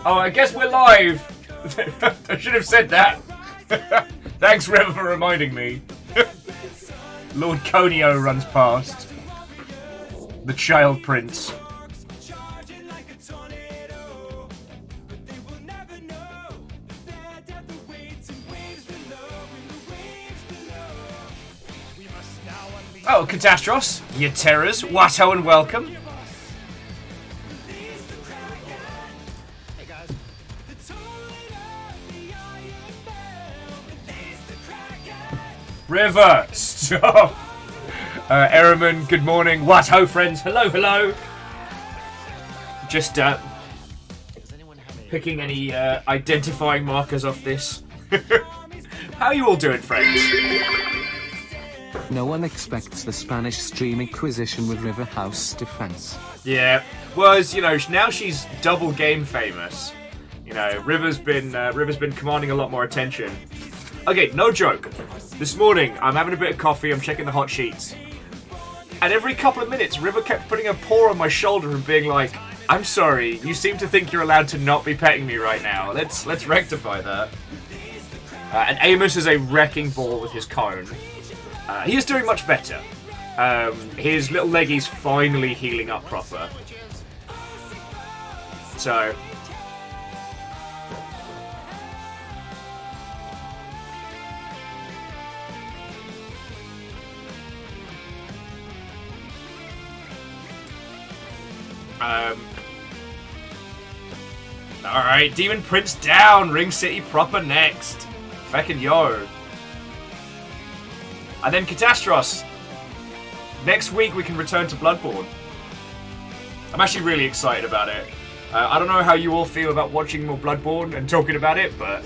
Oh, I guess we're live. I should have said that. Thanks, River, for reminding me. Lord Conio runs past. The Child Prince. Oh, Catastros, you terrors, Watto and welcome. River, stop. Ehrman, good morning. Watto friends, hello, hello. Just picking any identifying markers off this. How are you all doing, friends? No one expects the Spanish stream Inquisition with River House defense. Yeah, well, you know, now she's double game famous. You know, River's been commanding a lot more attention. Okay, no joke. This morning, I'm having a bit of coffee, I'm checking the hot sheets. And every couple of minutes, River kept putting her paw on my shoulder and being like, I'm sorry, you seem to think you're allowed to not be petting me right now. Let's rectify that. And Amos is a wrecking ball with his cone. He is doing much better. His little leggy's finally healing up proper. So... Alright, Demon Prince down! Ring City proper next. Feckin' yo. And then Catastros. Next week we can return to Bloodborne. I'm actually really excited about it. I don't know how you all feel about watching more Bloodborne and talking about it, but...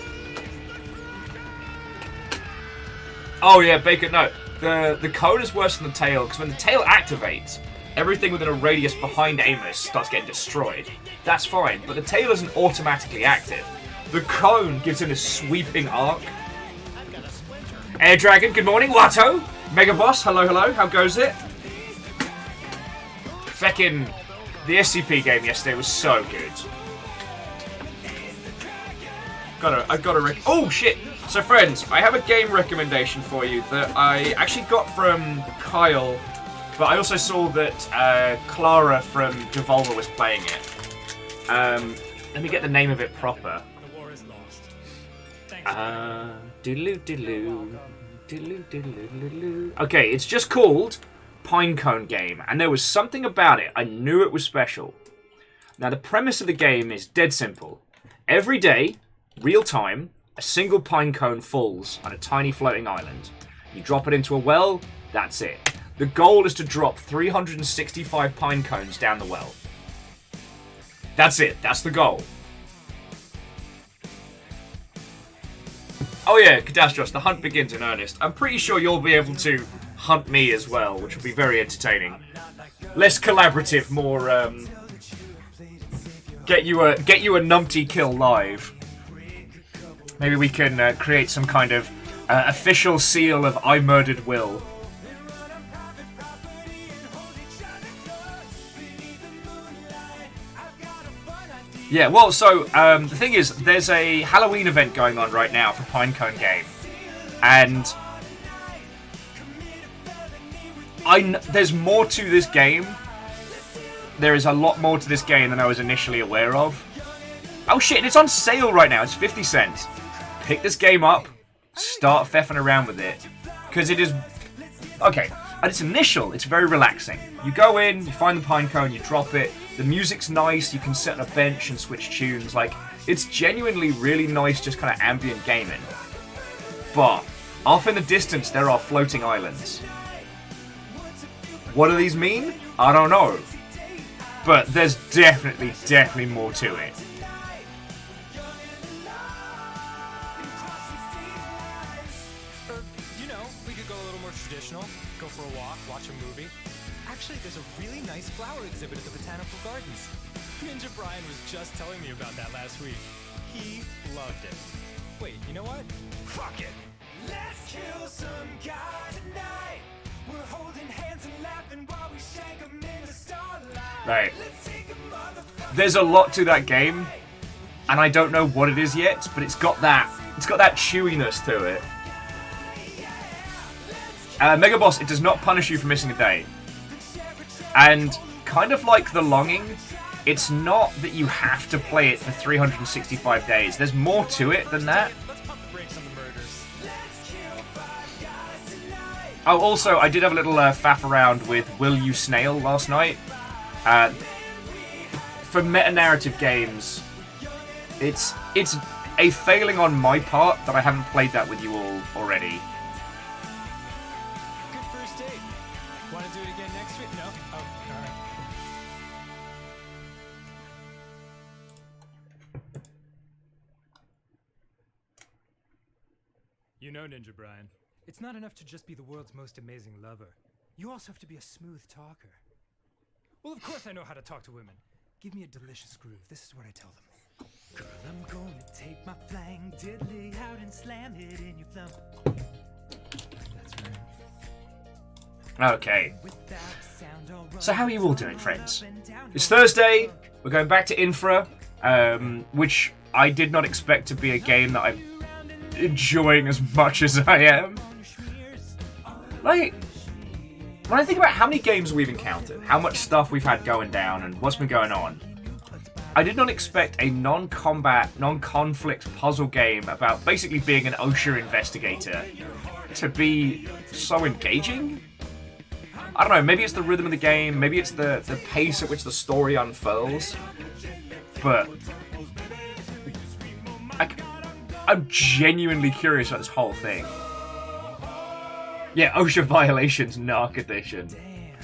Oh yeah, Bacon, no. The cone is worse than the tail, because when the tail activates, everything within a radius behind Amos starts getting destroyed. That's fine, but the tail isn't automatically active. The cone gives him a sweeping arc. Air Dragon, good morning. Watto, Mega Boss, hello, hello. How goes it? Feckin' the SCP game yesterday was so good. I've got a oh shit! So friends, I have a game recommendation for you that I actually got from Kyle, but I also saw that Clara from Devolver was playing it. Let me get the name of it proper. The war is lost. Okay, it's just called Pinecone Game, and there was something about it. I knew it was special. Now, the premise of the game is dead simple. Every day, real time, a single pine cone falls on a tiny floating island. You drop it into a well, that's it. The goal is to drop 365 pine cones down the well. That's it, that's the goal. Oh yeah, Catastros, the hunt begins in earnest. I'm pretty sure you'll be able to hunt me as well, which will be very entertaining. Less collaborative, more get you a numpty kill live. Maybe we can create some kind of official seal of I murdered Will. Yeah, well, so, the thing is, there's a Halloween event going on right now for Pinecone Game. And there's more to this game. There is a lot more to this game than I was initially aware of. Oh shit, it's on sale right now. It's 50 cents. Pick this game up, start feffing around with it. Because it is... Okay, at its initial, it's very relaxing. You go in, you find the pinecone, you drop it. The music's nice, you can sit on a bench and switch tunes. Like, it's genuinely really nice, just kind of ambient gaming. But, off in the distance, there are floating islands. What do these mean? I don't know. But there's definitely more to it. You know, we could go a little more traditional. Go for a walk, watch a movie. Actually, there's a really nice flower exhibit at the Botanical Gardens. Ninja Brian was just telling me about that last week. He loved it. Wait, you know what? Fuck it. Let's kill some guy tonight. We're holding hands and laughing while we shake 'em in the starlight. Right. There's a lot to that game. and I don't know what it is yet, but it's got that chewiness to it. Mega Boss, it does not punish you for missing a day. And kind of like The Longing, it's not that you have to play it for 365 days. There's more to it than that. Let's pump the brakes on the murders. Oh, also, I did have a little faff around with Will You Snail last night. For meta-narrative games, it's a failing on my part that I haven't played that with you all already. Good first date. Want to do it again next week? No? Oh, all right. You know, Ninja Brian, it's not enough to just be the world's most amazing lover. You also have to be a smooth talker. Well, of course I know how to talk to women. Give me a delicious groove. This is what I tell them. Girl, I'm gonna take my flying diddly out and slam it in your flump. That's right. Okay. So how are you all doing, friends? It's Thursday. We're going back to INFRA, which I did not expect to be a game that I'm enjoying as much as I am. Like, when I think about how many games we've encountered, how much stuff we've had going down, and what's been going on, I did not expect a non-combat, non-conflict puzzle game about basically being an OSHA investigator to be so engaging. I don't know, maybe it's the rhythm of the game, maybe it's the pace at which the story unfurls, but I'm genuinely curious about this whole thing. Yeah, OSHA Violations Narc Edition. Damn.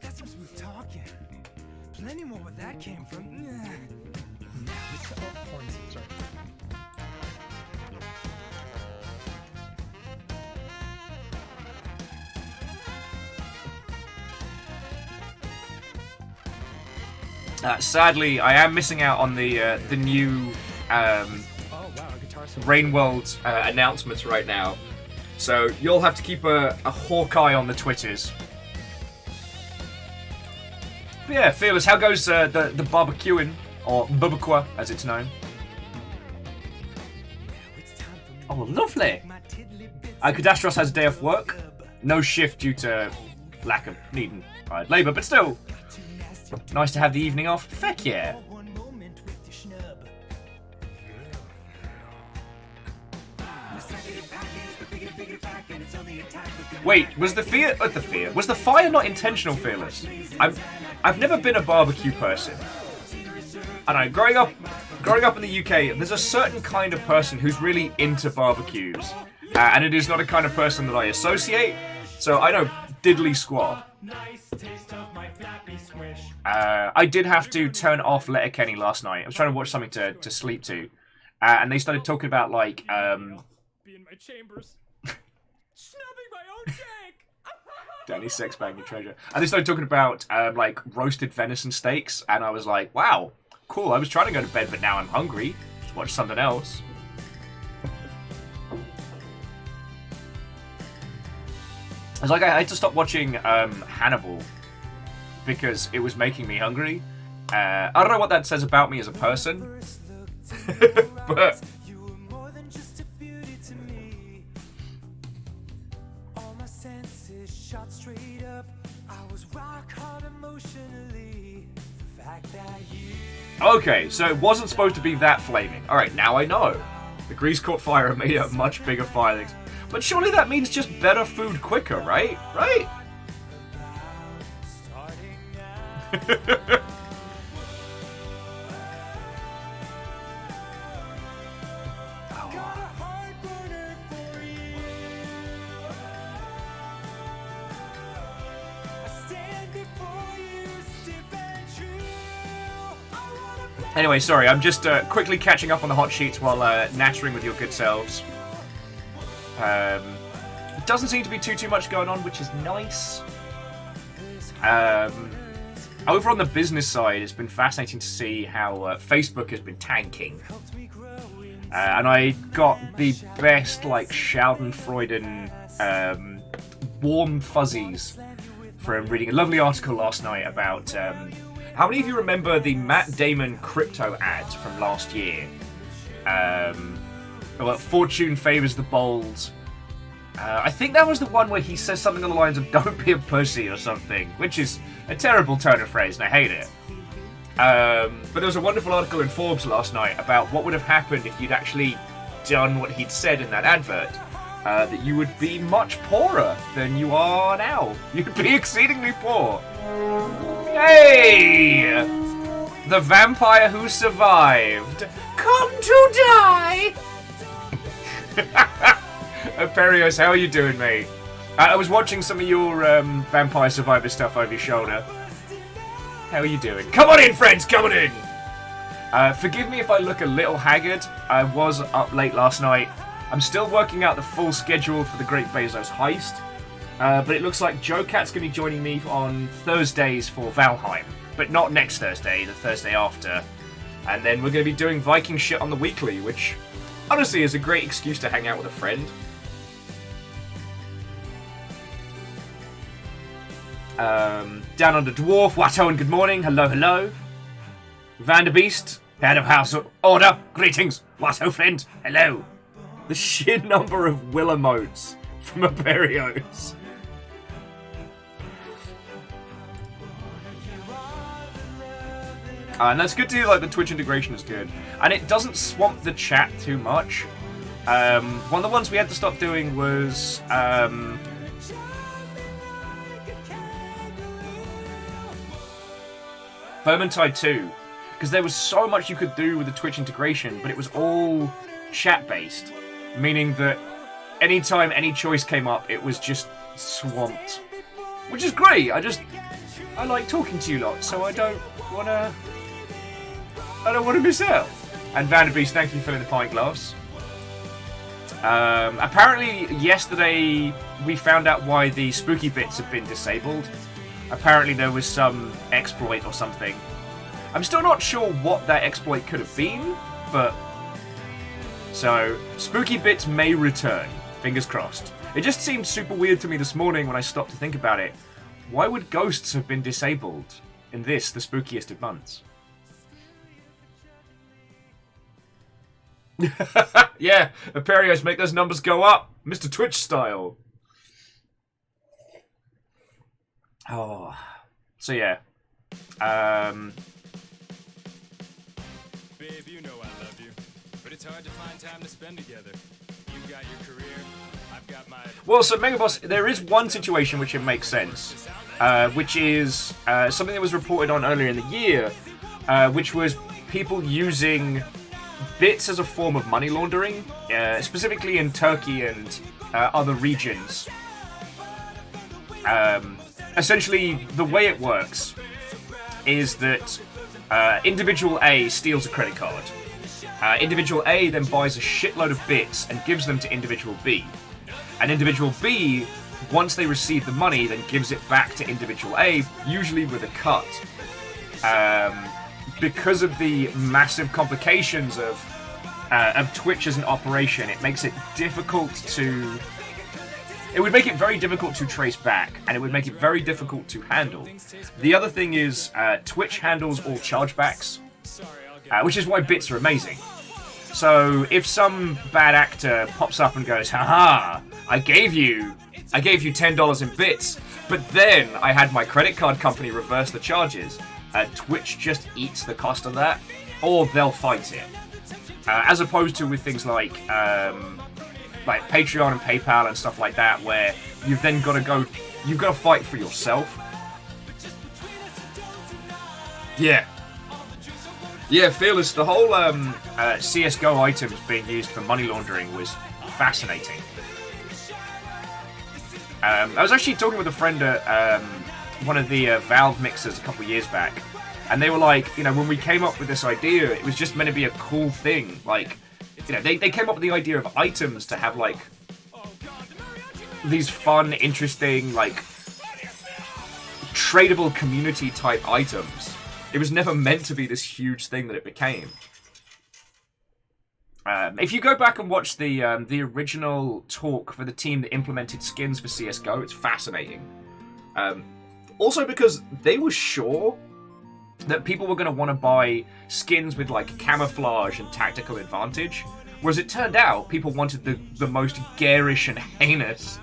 That's some smooth talking. Plenty more where that came from. Now it's horns. Sorry. Sadly, I am missing out on the new Oh wow, a guitar solo. Rain World announcements right now. So you'll have to keep a hawk eye on the Twitters. But yeah, Fearless, how goes the barbecuing, or barbecue as it's known? Oh, lovely. Cadastros has a day off work. No shift due to lack of needing hired labour, but still, nice to have the evening off. Feck yeah. Wait, was the fire not intentional, Fearless? I've never been a barbecue person. I don't know, growing up in the UK, there's a certain kind of person who's really into barbecues, and it is not a kind of person that I associate. So I know diddly squat. I did have to turn off Letterkenny last night. I was trying to watch something to sleep to, and they started talking about like Be in my chambers. Snubbing my own shank. Danny sex banging treasure. And they started talking about like roasted venison steaks, and I was like, wow, cool. I was trying to go to bed, but now I'm hungry. Just watch something else. It's like I had to stop watching Hannibal because it was making me hungry. I don't know what that says about me as a person, but Shot straight up, I was rock hard emotionally. The fact that you okay, so it wasn't supposed to be that flaming. Alright, now I know. The grease caught fire and made a much bigger fire. But surely that means just better food quicker, right? Right? Anyway, sorry, I'm just quickly catching up on the hot sheets while nattering with your good selves. Doesn't seem to be too much going on, which is nice. Over on the business side, it's been fascinating to see how Facebook has been tanking. And I got the best, like, Schadenfreude warm fuzzies from reading a lovely article last night about How many of you remember the Matt Damon crypto ads from last year? Well, fortune favors the bold. I think that was the one where he says something on the lines of "Don't be a pussy" or something, which is a terrible turn of phrase, and I hate it. But there was a wonderful article in Forbes last night about what would have happened if you'd actually done what he'd said in that advert. That you would be much poorer than you are now. You'd be exceedingly poor. Hey! The vampire who survived. Come to die! Perios, how are you doing, mate? I was watching some of your Vampire Survivor stuff over your shoulder. How are you doing? Come on in, friends! Come on in! Forgive me if I look a little haggard. I was up late last night. I'm still working out the full schedule for the Great Bezos heist. But it looks like Joe Cat's going to be joining me on Thursdays for Valheim. But not next Thursday, the Thursday after. And then we're going to be doing Viking shit on the weekly, which honestly is a great excuse to hang out with a friend. Down under Dwarf, Watto, and good morning. Hello, hello. Vanderbeest, head of House Order. Greetings, Watto friend. Hello. The sheer number of Willamotes from Aperios. And that's good too, like the Twitch integration is good. And it doesn't swamp the chat too much. One of the ones we had to stop doing was Vermintide 2. Because there was so much you could do with the Twitch integration, but it was all chat-based. Meaning that anytime any choice came up, it was just swamped. Which is great, I like talking to you lot, so I don't wanna miss out. And Vanderbeest, thank you for filling the pint glass. Apparently, yesterday we found out why the spooky bits have been disabled. Apparently there was some exploit or something. I'm still not sure what that exploit could have been, but... So, spooky bits may return. Fingers crossed. It just seemed super weird to me this morning when I stopped to think about it. Why would ghosts have been disabled in this, the spookiest of months? Yeah, Aperios, make those numbers go up. Mr. Twitch style. Oh. So yeah. Babe, you know I love you, but it's hard to find time to spend together. You've got your career, I've got my... Well, so Megaboss, there is one situation which it makes sense, which is something that was reported on earlier in the year, which was people using bits as a form of money laundering, specifically in Turkey and other regions. Essentially, the way it works is that individual A steals a credit card. Individual A then buys a shitload of bits and gives them to individual B. And individual B, once they receive the money, then gives it back to individual A, usually with a cut. Because of the massive complications of Twitch as an operation, it makes it difficult to... It would make it very difficult to trace back, and it would make it very difficult to handle. The other thing is, Twitch handles all chargebacks, which is why bits are amazing. So if some bad actor pops up and goes, haha, I gave you $10 in bits, but then I had my credit card company reverse the charges, Twitch just eats the cost of that, or they'll fight it. As opposed to with things like Patreon and PayPal and stuff like that, where you've then got to fight for yourself. Yeah, Fearless, the whole CSGO items being used for money laundering was fascinating. I was actually talking with a friend at one of the Valve mixers a couple of years back, and they were like, when we came up with this idea, it was just meant to be a cool thing. Like, they came up with the idea of items to have, like, these fun, interesting, like, tradable community-type items. It was never meant to be this huge thing that it became. If you go back and watch the original talk for the team that implemented skins for CSGO, it's fascinating. Also because they were sure that people were going to want to buy skins with like camouflage and tactical advantage, whereas it turned out people wanted the most garish and heinous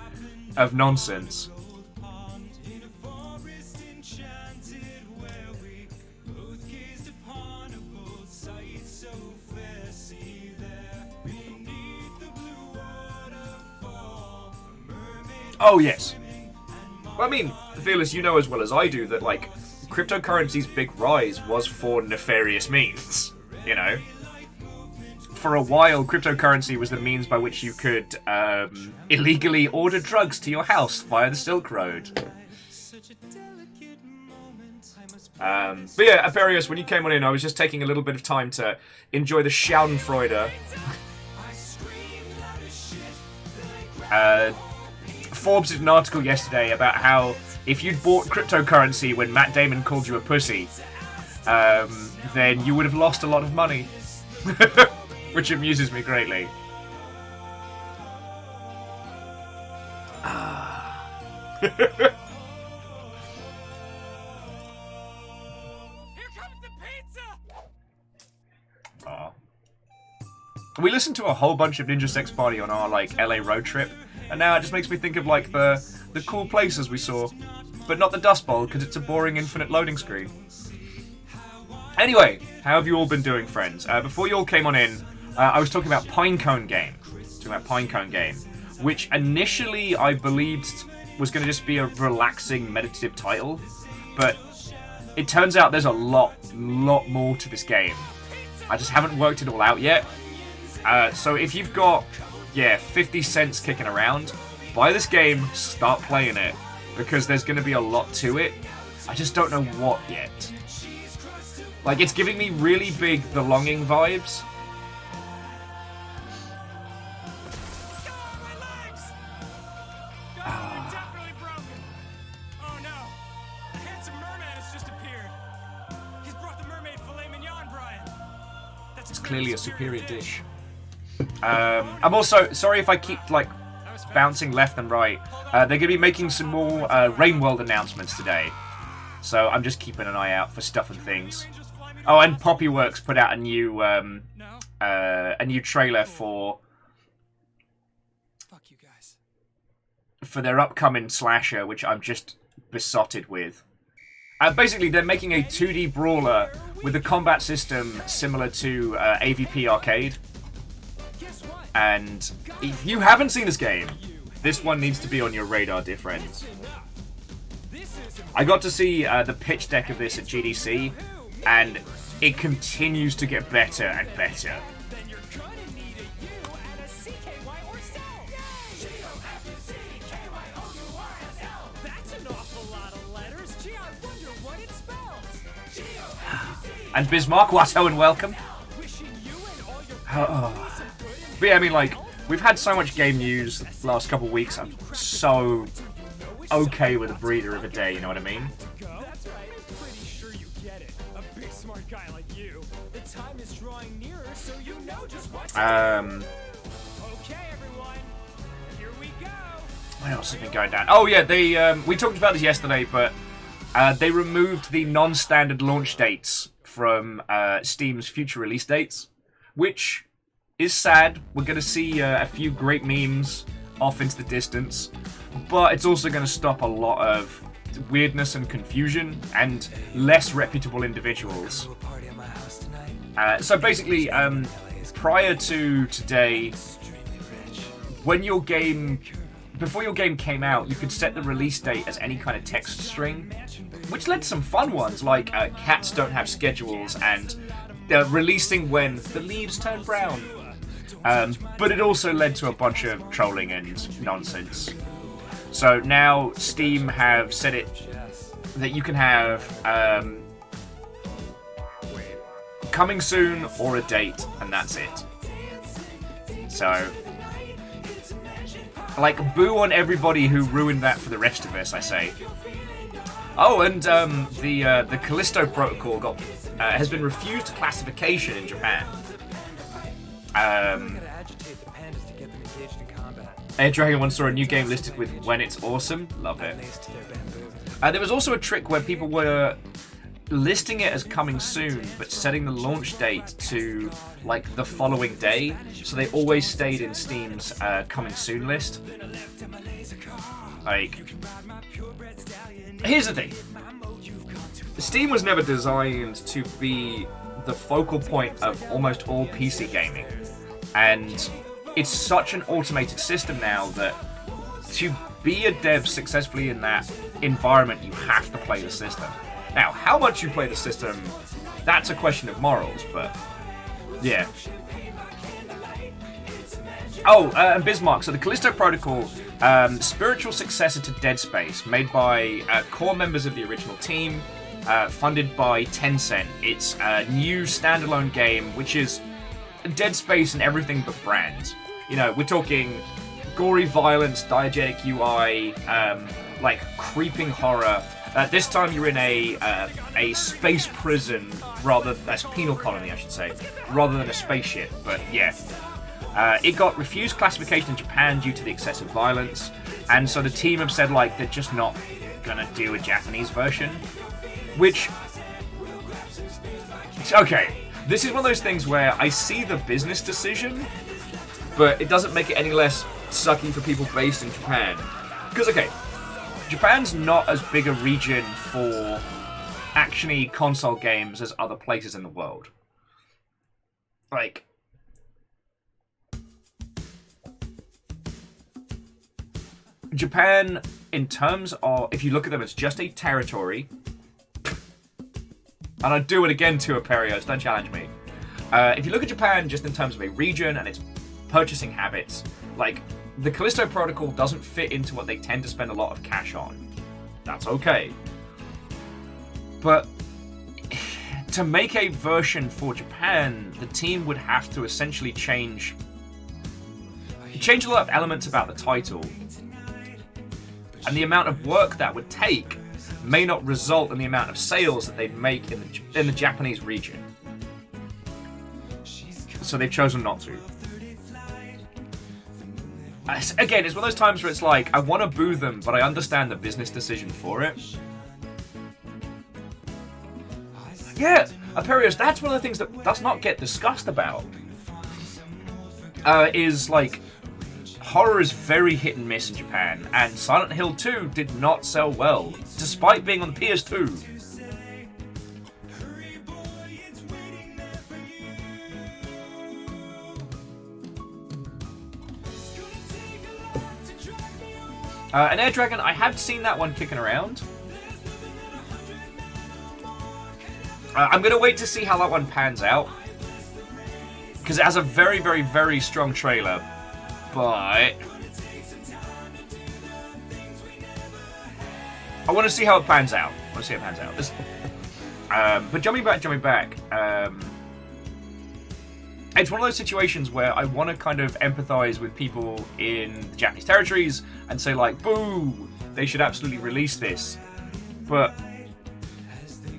of nonsense. Oh yes. Well, I mean, Fearless, you know as well as I do that, like, cryptocurrency's big rise was for nefarious means, you know? For a while, cryptocurrency was the means by which you could illegally order drugs to your house via the Silk Road. But yeah, Aperius, when you came on in, I was just taking a little bit of time to enjoy the Schadenfreude. Forbes did an article yesterday about how if you'd bought cryptocurrency when Matt Damon called you a pussy, then you would have lost a lot of money. Which amuses me greatly. Here comes the pizza! We listened to a whole bunch of Ninja Sex Party on our like LA road trip, and now it just makes me think of like the cool places we saw, but not the Dust Bowl because it's a boring infinite loading screen. Anyway, how have you all been doing, friends? Before you all came on in, I was talking about Pinecone Game. Which initially I believed was going to just be a relaxing, meditative title, but it turns out there's a lot more to this game. I just haven't worked it all out yet. So if you've got, 50 cents kicking around, buy this game, start playing it, because there's going to be a lot to it. I just don't know what yet. Like, it's giving me really big The Longing vibes. It's clearly a superior dish. I'm also sorry if I keep like bouncing left and right. They're going to be making some more Rain World announcements today, so I'm just keeping an eye out for stuff and things. Oh, and Poppyworks put out a new trailer for their upcoming slasher, which I'm just besotted with. Basically, they're making a 2D brawler with a combat system similar to AVP Arcade. And if you haven't seen this game, this one needs to be on your radar, dear friends. I got to see the pitch deck of this at GDC, and it continues to get better and better. And Bismarck, Watto, and welcome. But yeah, I mean, like, we've had so much game news the last couple of weeks. I'm so okay with a breather of a day, you know what I mean? That's right. I'm pretty sure you get it. A big smart guy like you. The time is drawing nearer, so you know just what to do. Okay, everyone. Here we go. What else has been going down? Oh yeah, they we talked about this yesterday, but they removed the non-standard launch dates from Steam's future release dates, which is sad. We're going to see a few great memes off into the distance, but it's also going to stop a lot of weirdness and confusion and less reputable individuals. So basically, prior to today, before your game came out, you could set the release date as any kind of text string, which led to some fun ones, like cats don't have schedules and releasing when the leaves turn brown. But it also led to a bunch of trolling and nonsense. So now Steam have said it that you can have coming soon or a date, and that's it. So, like, boo on everybody who ruined that for the rest of us, I say. Oh, and the Callisto Protocol has been refused classification in Japan. Air Dragon once saw a new game listed with "When It's Awesome." Love it. There was also a trick where people were listing it as coming soon, but setting the launch date to like the following day, so they always stayed in Steam's coming soon list. Like, here's the thing: Steam was never designed to be the focal point of almost all PC gaming, and it's such an automated system now that to be a dev successfully in that environment, you have to play the system. Now, how much you play the system, that's a question of morals, but yeah. Oh, and Bismarck. So the Callisto Protocol, spiritual successor to Dead Space, made by core members of the original team, funded by Tencent. It's a new standalone game, which is Dead Space and everything but brand. You know, we're talking gory violence, diegetic UI, like creeping horror. This time you're in a space prison, that's penal colony, I should say, rather than a spaceship. But yeah, it got refused classification in Japan due to the excessive violence, and so the team have said like they're just not gonna do a Japanese version. Which, okay, this is one of those things where I see the business decision, but it doesn't make it any less sucky for people based in Japan. Because, okay, Japan's not as big a region for actiony console games as other places in the world. Like, Japan, in terms of, if you look at them as just a territory, and I'd do it again to Aperios, don't challenge me. If you look at Japan just in terms of a region and its purchasing habits, like, the Callisto Protocol doesn't fit into what they tend to spend a lot of cash on. That's okay. But to make a version for Japan, the team would have to essentially change a lot of elements about the title. And the amount of work that would take may not result in the amount of sales that they'd make in the Japanese region. So they've chosen not to. Again, it's one of those times where it's like, I want to boo them, but I understand the business decision for it. Yeah, Aperios, that's one of the things that does not get discussed about. Is like, horror is very hit and miss in Japan, and Silent Hill 2 did not sell well, despite being on the PS2. And Air Dragon, I have seen that one kicking around. I'm going to wait to see how that one pans out, because it has a very, very, very strong trailer, but I want to see how it pans out. But jumping back, it's one of those situations where I want to kind of empathize with people in the Japanese territories and say like, boo, they should absolutely release this. But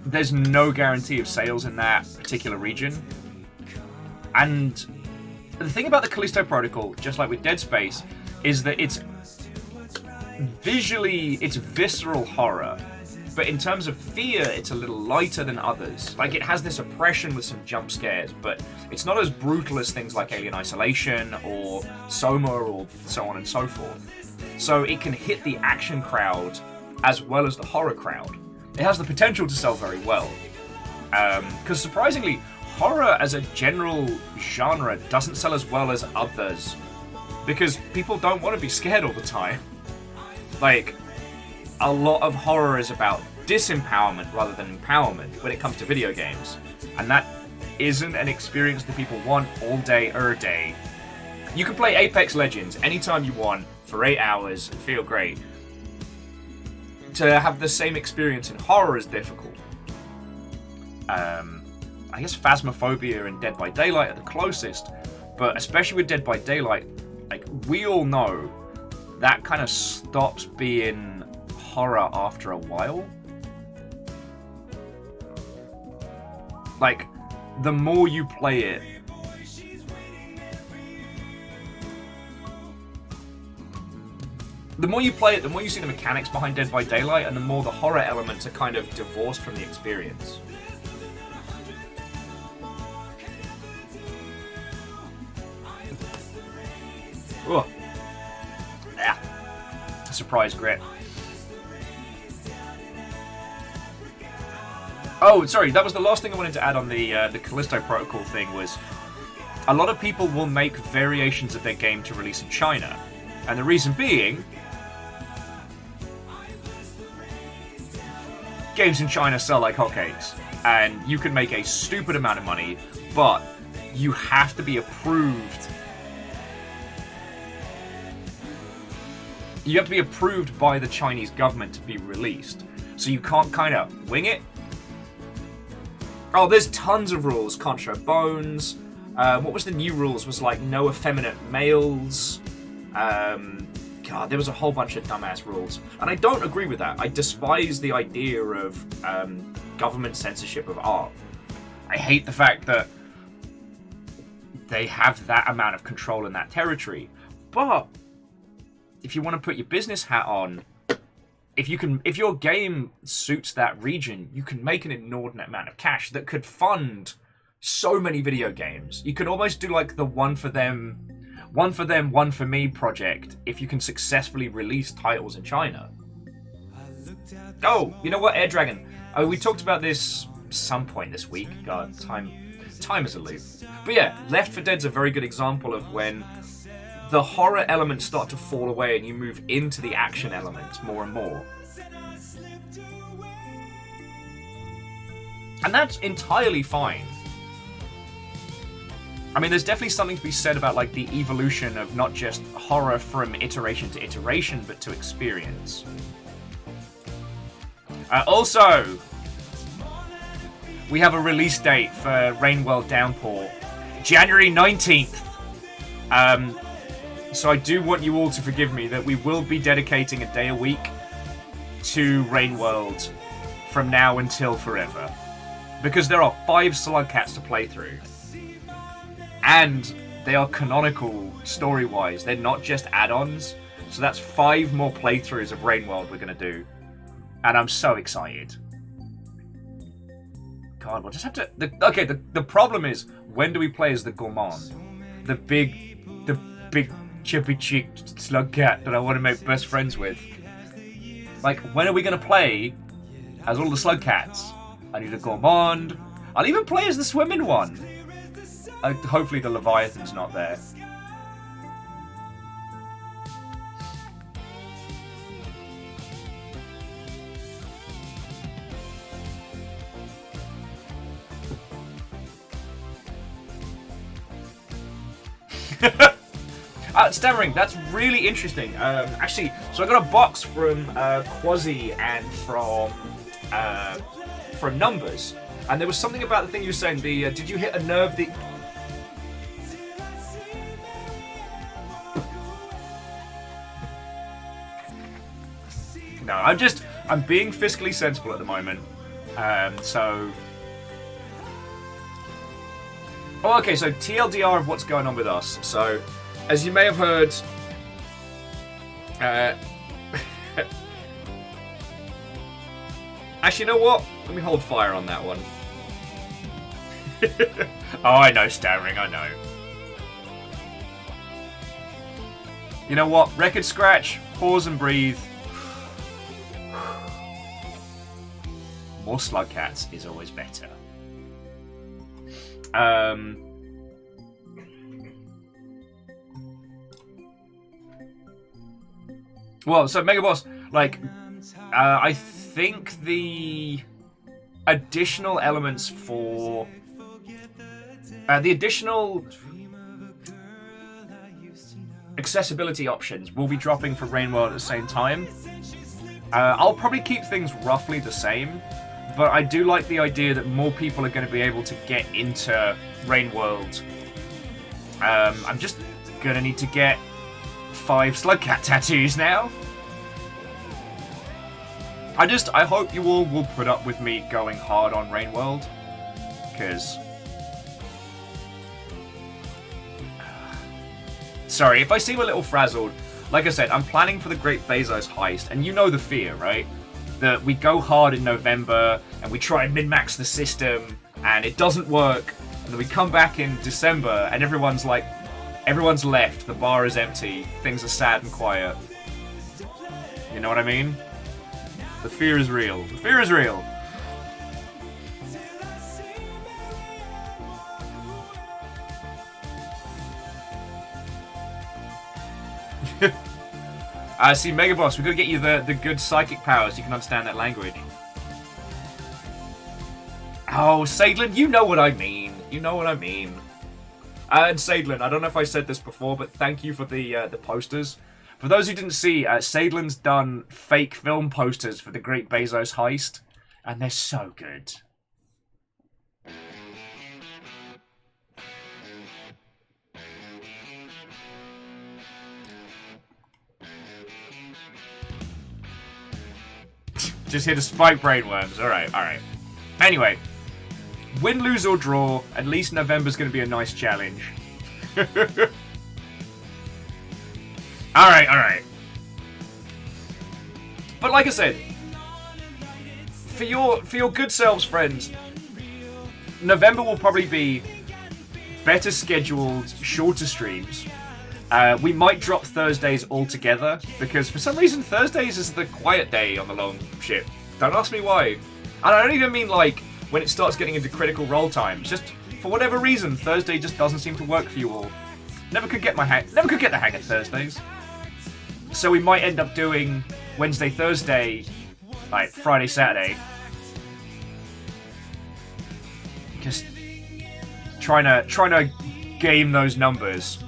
there's no guarantee of sales in that particular region. And the thing about the Callisto Protocol, just like with Dead Space, is that it's visceral horror. But in terms of fear, it's a little lighter than others. Like, it has this oppression with some jump scares, but it's not as brutal as things like Alien Isolation or Soma or so on and so forth. So it can hit the action crowd as well as the horror crowd. It has the potential to sell very well. Because surprisingly, horror as a general genre doesn't sell as well as others. Because people don't want to be scared all the time. Like, a lot of horror is about disempowerment rather than empowerment when it comes to video games. And that isn't an experience that people want all day, every day. You can play Apex Legends anytime you want for 8 hours and feel great. To have the same experience in horror is difficult. I guess Phasmophobia and Dead by Daylight are the closest, but especially with Dead by Daylight, like, we all know that kind of stops being horror after a while. Like, the more you play it, the more you play it, the more you see the mechanics behind Dead by Daylight, and the more the horror elements are kind of divorced from the experience. Ugh. Yeah. Surprise grit. Oh, sorry, that was the last thing I wanted to add on the Callisto Protocol thing was a lot of people will make variations of their game to release in China. And the reason being, games in China sell like hotcakes. And you can make a stupid amount of money, but you have to be approved. You have to be approved by the Chinese government to be released. So you can't kind of wing it. Oh, there's tons of rules. Can't show bones. What was the new rules? Was like no effeminate males. God, there was a whole bunch of dumbass rules. And I don't agree with that. I despise the idea of government censorship of art. I hate the fact that they have that amount of control in that territory. But if you want to put your business hat on, if your game suits that region, you can make an inordinate amount of cash that could fund so many video games. You could almost do like the one for them, one for me project if you can successfully release titles in China. Oh, you know what, Air Dragon? Oh, we talked about this some point this week. God, time is a loop. But yeah, Left 4 Dead's a very good example of when the horror elements start to fall away and you move into the action elements more and more. And that's entirely fine. I mean, there's definitely something to be said about like the evolution of not just horror from iteration to iteration, but to experience. Also, we have a release date for Rainworld Downpour, January 19th. So I do want you all to forgive me that we will be dedicating a day a week to Rainworld from now until forever. Because there are 5 Slugcats to play through. And they are canonical story-wise. They're not just add-ons. So that's 5 more playthroughs of Rainworld we're going to do. And I'm so excited. God, we'll just have to... The problem is, when do we play as the Gourmand? The big chippy-cheeked Slugcat that I want to make best friends with. Like, when are we going to play as all the Slugcats? I need a Gourmand. I'll even play as the swimming one. Hopefully the Leviathan's not there. Stammering, that's really interesting. Actually, so I got a box from Quasi and from Numbers, and there was something about the thing you were saying. Did you hit a nerve? No, I'm being fiscally sensible at the moment. So. Oh, okay. So TLDR of what's going on with us. So, as you may have heard, actually, you know what? Let me hold fire on that one. Oh, I know, Stammering, I know. You know what? Record scratch, pause and breathe. More Slugcats is always better. Well, so Mega Boss, like, I think the additional elements for the additional accessibility options will be dropping for Rainworld at the same time. I'll probably keep things roughly the same, but I do like the idea that more people are going to be able to get into Rainworld. I'm just going to need to get 5 Slugcat tattoos now. I hope you all will put up with me going hard on Rainworld, because... Sorry, if I seem a little frazzled, like I said, I'm planning for the Great Bezos heist, and you know the fear, right? That we go hard in November, and we try and min-max the system, and it doesn't work, and then we come back in December, and everyone's left, the bar is empty, things are sad and quiet. You know what I mean? The fear is real. The fear is real. See, Megaboss, we've got to get you the good psychic powers so you can understand that language. Oh, Sadlin, you know what I mean. You know what I mean. And Sadlin, I don't know if I said this before, but thank you for the posters. For those who didn't see, Sadlin's done fake film posters for the Great Bezos heist, and they're so good. Just here to spike brainworms. Alright, alright. Anyway, win, lose, or draw, at least November's going to be a nice challenge. Alright, alright. But like I said, for your good selves, friends, November will probably be better scheduled, shorter streams. We might drop Thursdays altogether, because for some reason Thursdays is the quiet day on the long ship. Don't ask me why. And I don't even mean like when it starts getting into critical roll times. Just for whatever reason, Thursday just doesn't seem to work for you all. Never could get the hang of Thursdays. So we might end up doing Wednesday, Thursday, like Friday, Saturday. Just trying to game those numbers.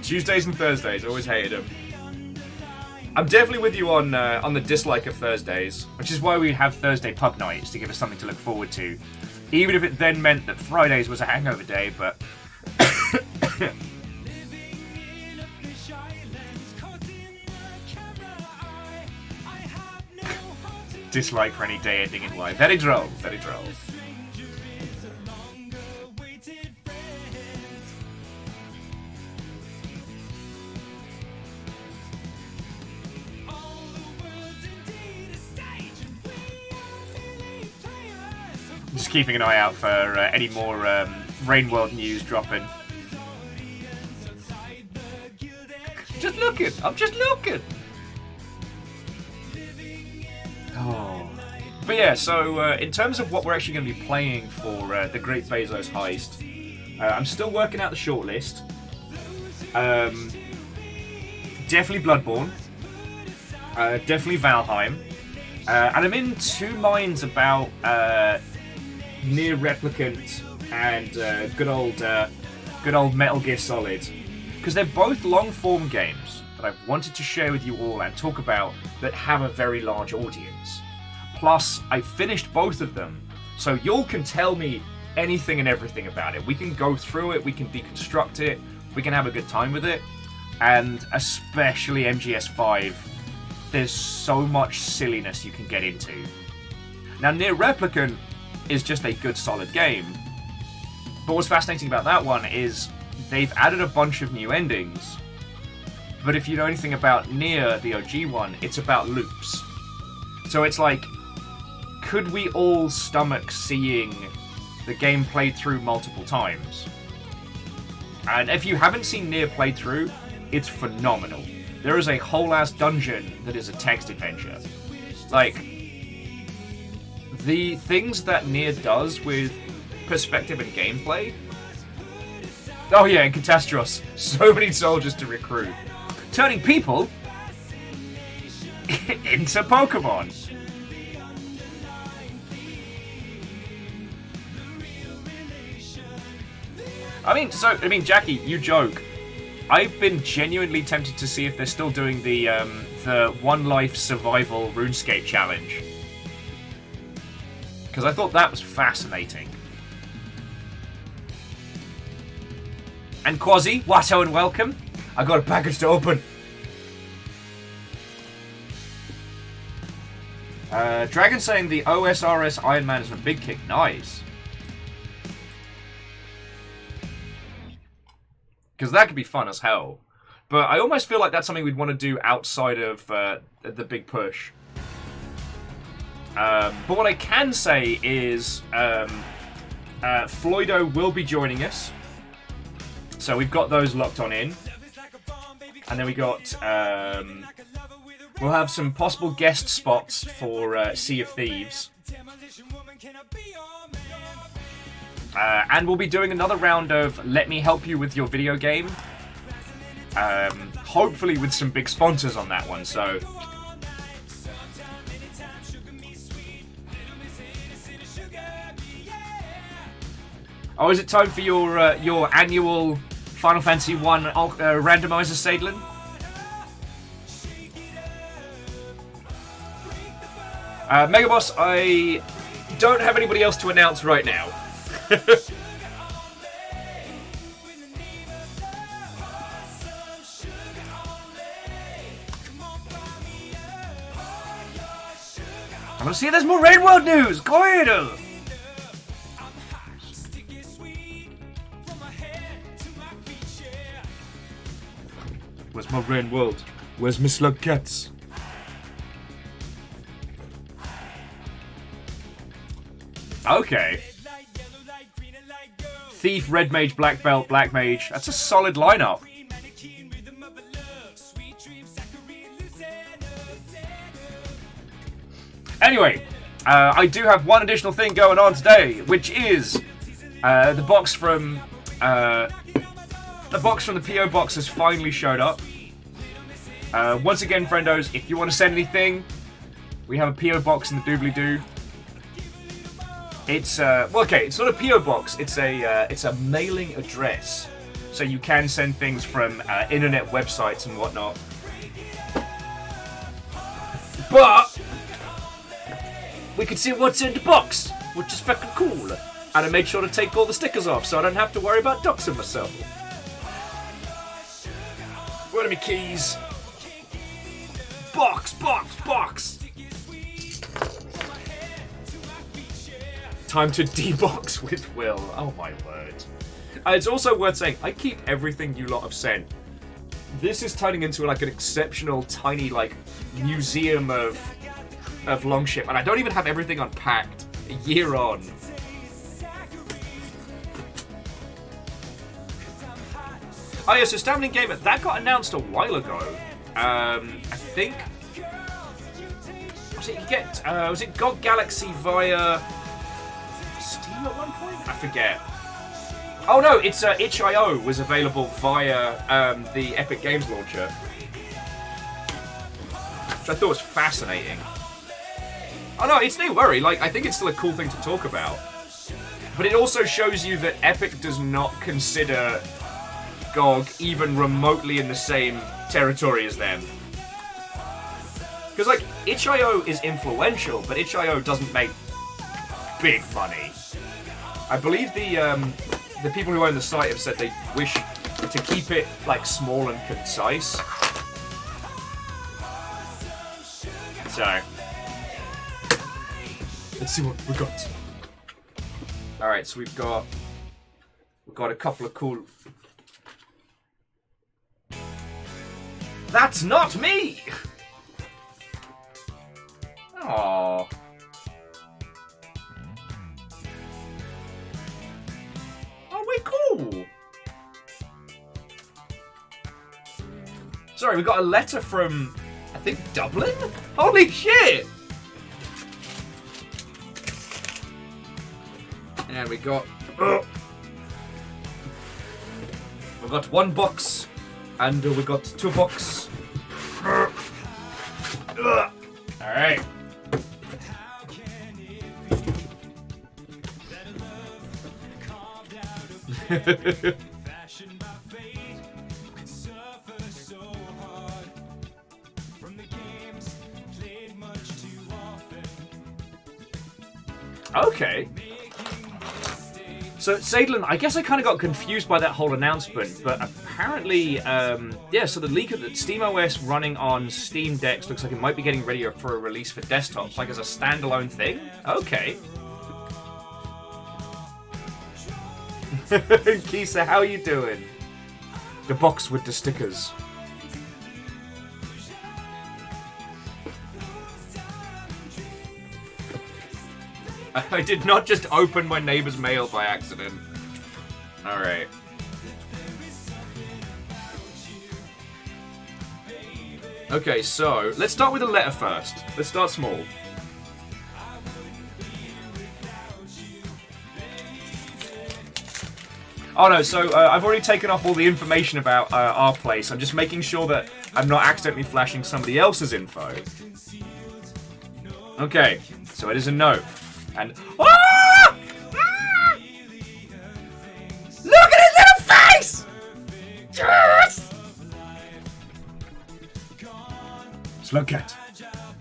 Tuesdays and Thursdays, always hated them. I'm definitely with you on the dislike of Thursdays, which is why we have Thursday pub nights, to give us something to look forward to. Even if it then meant that Fridays was a hangover day, but... dislike for any day ending in Y. Very droll, very droll. Just keeping an eye out for any more Rain World news dropping. Just looking. I'm just looking. Oh. But yeah, so in terms of what we're actually going to be playing for the Great Bezos heist, I'm still working out the shortlist. Definitely Bloodborne. Definitely Valheim. And I'm in two minds about Near Replicant and good old Metal Gear Solid, because they're both long-form games that I've wanted to share with you all and talk about that have a very large audience. Plus, I finished both of them, so y'all can tell me anything and everything about it. We can go through it, we can deconstruct it, we can have a good time with it, and especially MGS5, there's so much silliness you can get into. Now, Near Replicant is just a good, solid game, but what's fascinating about that one is they've added a bunch of new endings, but if you know anything about Nier, the OG one, it's about loops. So it's like, could we all stomach seeing the game played through multiple times? And if you haven't seen Nier played through, it's phenomenal. There is a whole ass dungeon that is a text adventure. Like, the things that Nier does with perspective and gameplay. Oh yeah, in Catastros, so many soldiers to recruit. Turning people into Pokemon. I mean, Jackie, you joke. I've been genuinely tempted to see if they're still doing the One Life Survival RuneScape challenge, because I thought that was fascinating. And Quasi, Watto and welcome. I got a package to open. Dragon saying the OSRS Iron Man is a big kick. Nice. Because that could be fun as hell. But I almost feel like that's something we'd want to do outside of the big push. But what I can say is Floydo will be joining us. So we've got those locked on in. And then we got... we'll have some possible guest spots for Sea of Thieves. And we'll be doing another round of Let Me Help You With Your Video Game. Hopefully with some big sponsors on that one, so... Oh, is it time for your annual Final Fantasy 1 randomizer, Sadlin? Megaboss, I don't have anybody else to announce right now. I want to see if there's more Raid World news! Go ahead! Where's my Rain World? Where's Miss Slug Cats? Okay. Thief, Red Mage, Black Belt, Black Mage. That's a solid lineup. Anyway, I do have one additional thing going on today, which is the box from the PO box has finally showed up. Once again, friendos, if you want to send anything, we have a PO box in the doobly-doo. It's well, okay, it's not a PO box. It's a mailing address, so you can send things from internet websites and whatnot. But we can see what's in the box, which is fucking cool. And I made sure to take all the stickers off, so I don't have to worry about doxing myself. Where are my keys? Box, box, box. Time to debox with Will. Oh my word. It's also worth saying, I keep everything you lot have sent. This is turning into like an exceptional, tiny, like, museum of Longship, and I don't even have everything unpacked a year on. Oh yeah, so Astounding Gamer, that got announced a while ago. I think... Was it GOG Galaxy via Steam at one point? I forget. Oh no, it's itch.io was available via the Epic Games launcher. Which I thought was fascinating. Oh no, it's no worry, like, I think it's still a cool thing to talk about. But it also shows you that Epic does not consider GOG even remotely in the same territory as them. Because, like, itch.io is influential, but itch.io doesn't make big money. I believe the people who own the site have said they wish to keep it, like, small and concise. So... let's see what we got. Alright, so we've got a couple of cool... That's not me! Aww. Oh, we're cool! Sorry, we got a letter from, I think, Dublin? Holy shit! And we got one box, and we got 2 box. All right. Okay. So, Sadlin, I guess I kind of got confused by that whole announcement, but apparently, yeah, so the leak of the SteamOS running on Steam Decks looks like it might be getting ready for a release for desktops, like as a standalone thing? Okay. Kisa, how are you doing? The box with the stickers. I did not just open my neighbor's mail by accident. Alright. Okay, so let's start with a letter first. Let's start small. Oh no, so I've already taken off all the information about our place. I'm just making sure that I'm not accidentally flashing somebody else's info. Okay, so it is a no. And ah! Ah! Look at his little face! Yes! Slugcat,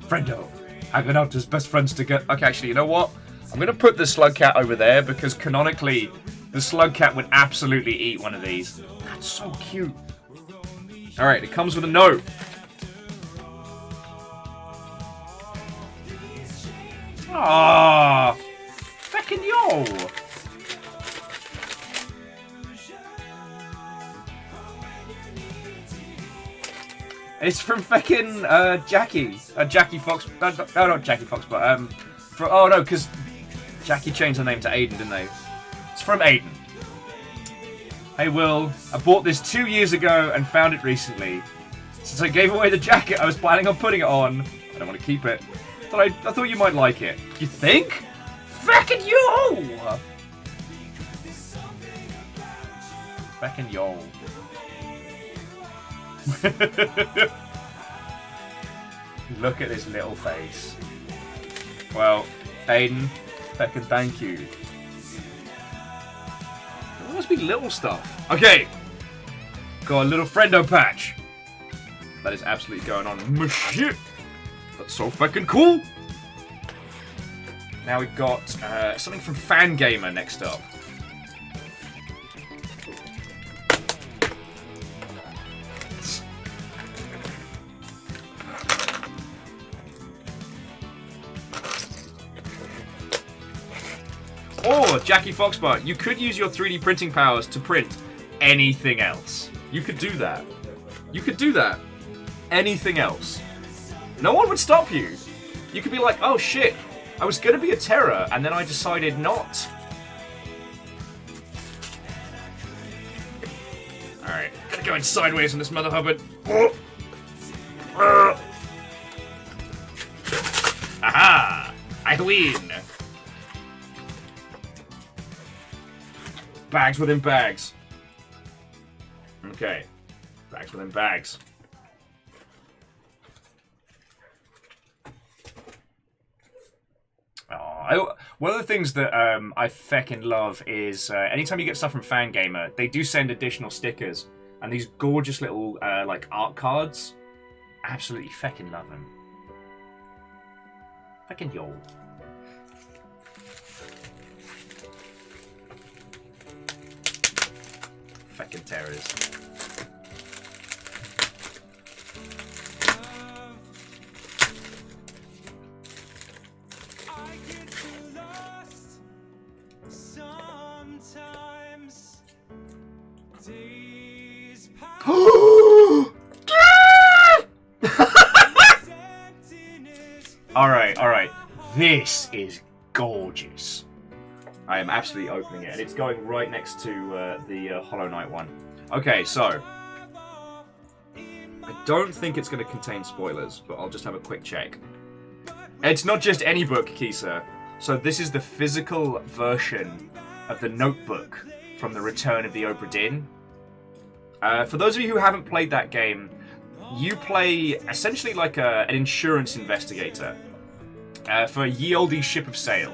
friendo, hanging out as best friends together. Okay, actually, you know what? I'm gonna put the Slugcat over there because canonically, the Slugcat would absolutely eat one of these. That's so cute. All right, it comes with a no. Ah, fucking yo! It's from fucking Jackie, Jackie Fox. No, not Jackie Fox, but oh no, because Jackie changed her name to Aiden, didn't they? It's from Aiden. Hey Will, I bought this 2 years ago and found it recently. Since I gave away the jacket, I was planning on putting it on. I don't want to keep it. I thought you might like it. You think? Fucking yo! Fucking yo. Look at this little face. Well, Aiden, fucking thank you. There must be little stuff. Okay. Got a little friendo patch. That is absolutely going on. My shit. That's so fucking cool! Now we've got something from Fangamer next up. Or, Jackie Foxbart, you could use your 3D printing powers to print anything else. You could do that. You could do that. Anything else. No one would stop you. You could be like, oh shit, I was going to be a terror, and then I decided not. Alright, gotta go in sideways on this mother hubbard. Aha! I win! Bags within bags. Okay. Bags within bags. One of the things that I feckin' love is anytime you get stuff from Fangamer, they do send additional stickers and these gorgeous little like art cards. Absolutely feckin' love them. Feckin' yo. Feckin' terrors. Alright. This is gorgeous. I am absolutely opening it, and it's going right next to the Hollow Knight one. Okay, so I don't think it's going to contain spoilers, but I'll just have a quick check. It's not just any book, Kisa. So this is the physical version of the notebook from the Return of the Obra Dinn. For those of you who haven't played that game, you play essentially like an insurance investigator for Ye Olde Ship of Sail.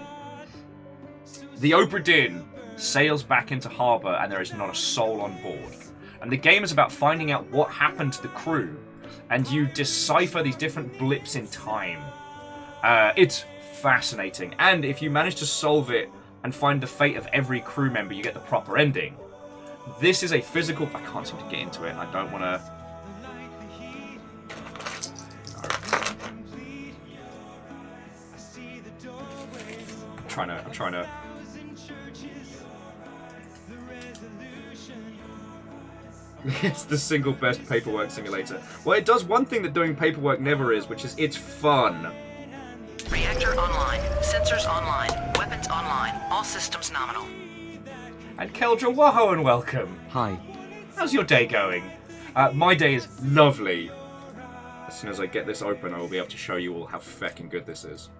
The Obra Dinn sails back into harbour and there is not a soul on board. And the game is about finding out what happened to the crew, and you decipher these different blips in time. It's fascinating, and if you manage to solve it and find the fate of every crew member, you get the proper ending. This is a physical... I can't seem to get into it. I don't want to... I'm trying to... It's the single best paperwork simulator. Well, it does one thing that doing paperwork never is, which is it's fun. Reactor online. Sensors online. Weapons online. All systems nominal. And Keldra, whoa and welcome. Hi. How's your day going? My day is lovely. As soon as I get this open, I will be able to show you all how feckin' good this is.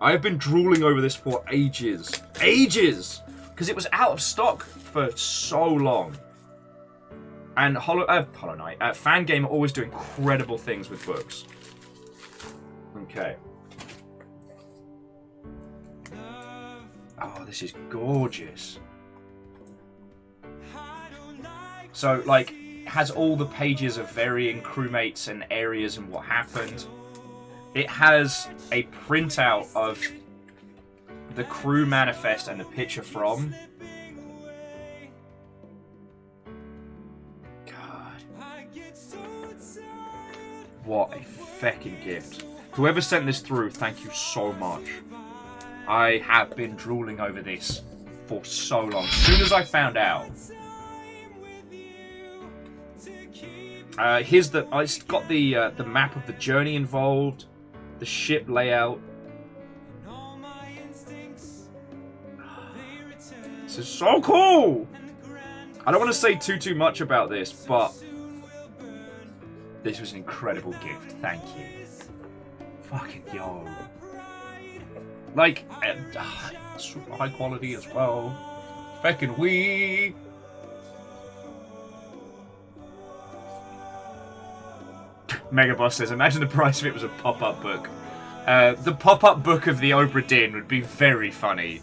I have been drooling over this for ages. Ages! Because it was out of stock for so long. And Hollow Knight, Fangame are always do incredible things with books. Okay. Oh, this is gorgeous. So, like, has all the pages of varying crewmates and areas and what happened. It has a printout of the crew manifest and the picture from. God. What a feckin' gift. Whoever sent this through, thank you so much. I have been drooling over this for so long. As soon as I found out. It's got the map of the journey involved. The ship layout. This is so cool! I don't want to say too much about this, but this was an incredible gift. Thank you. Fucking yo. Like, super high quality as well. Feckin' wee. Megaboss says, imagine the price if it was a pop-up book. The pop-up book of the Obra Dinn would be very funny.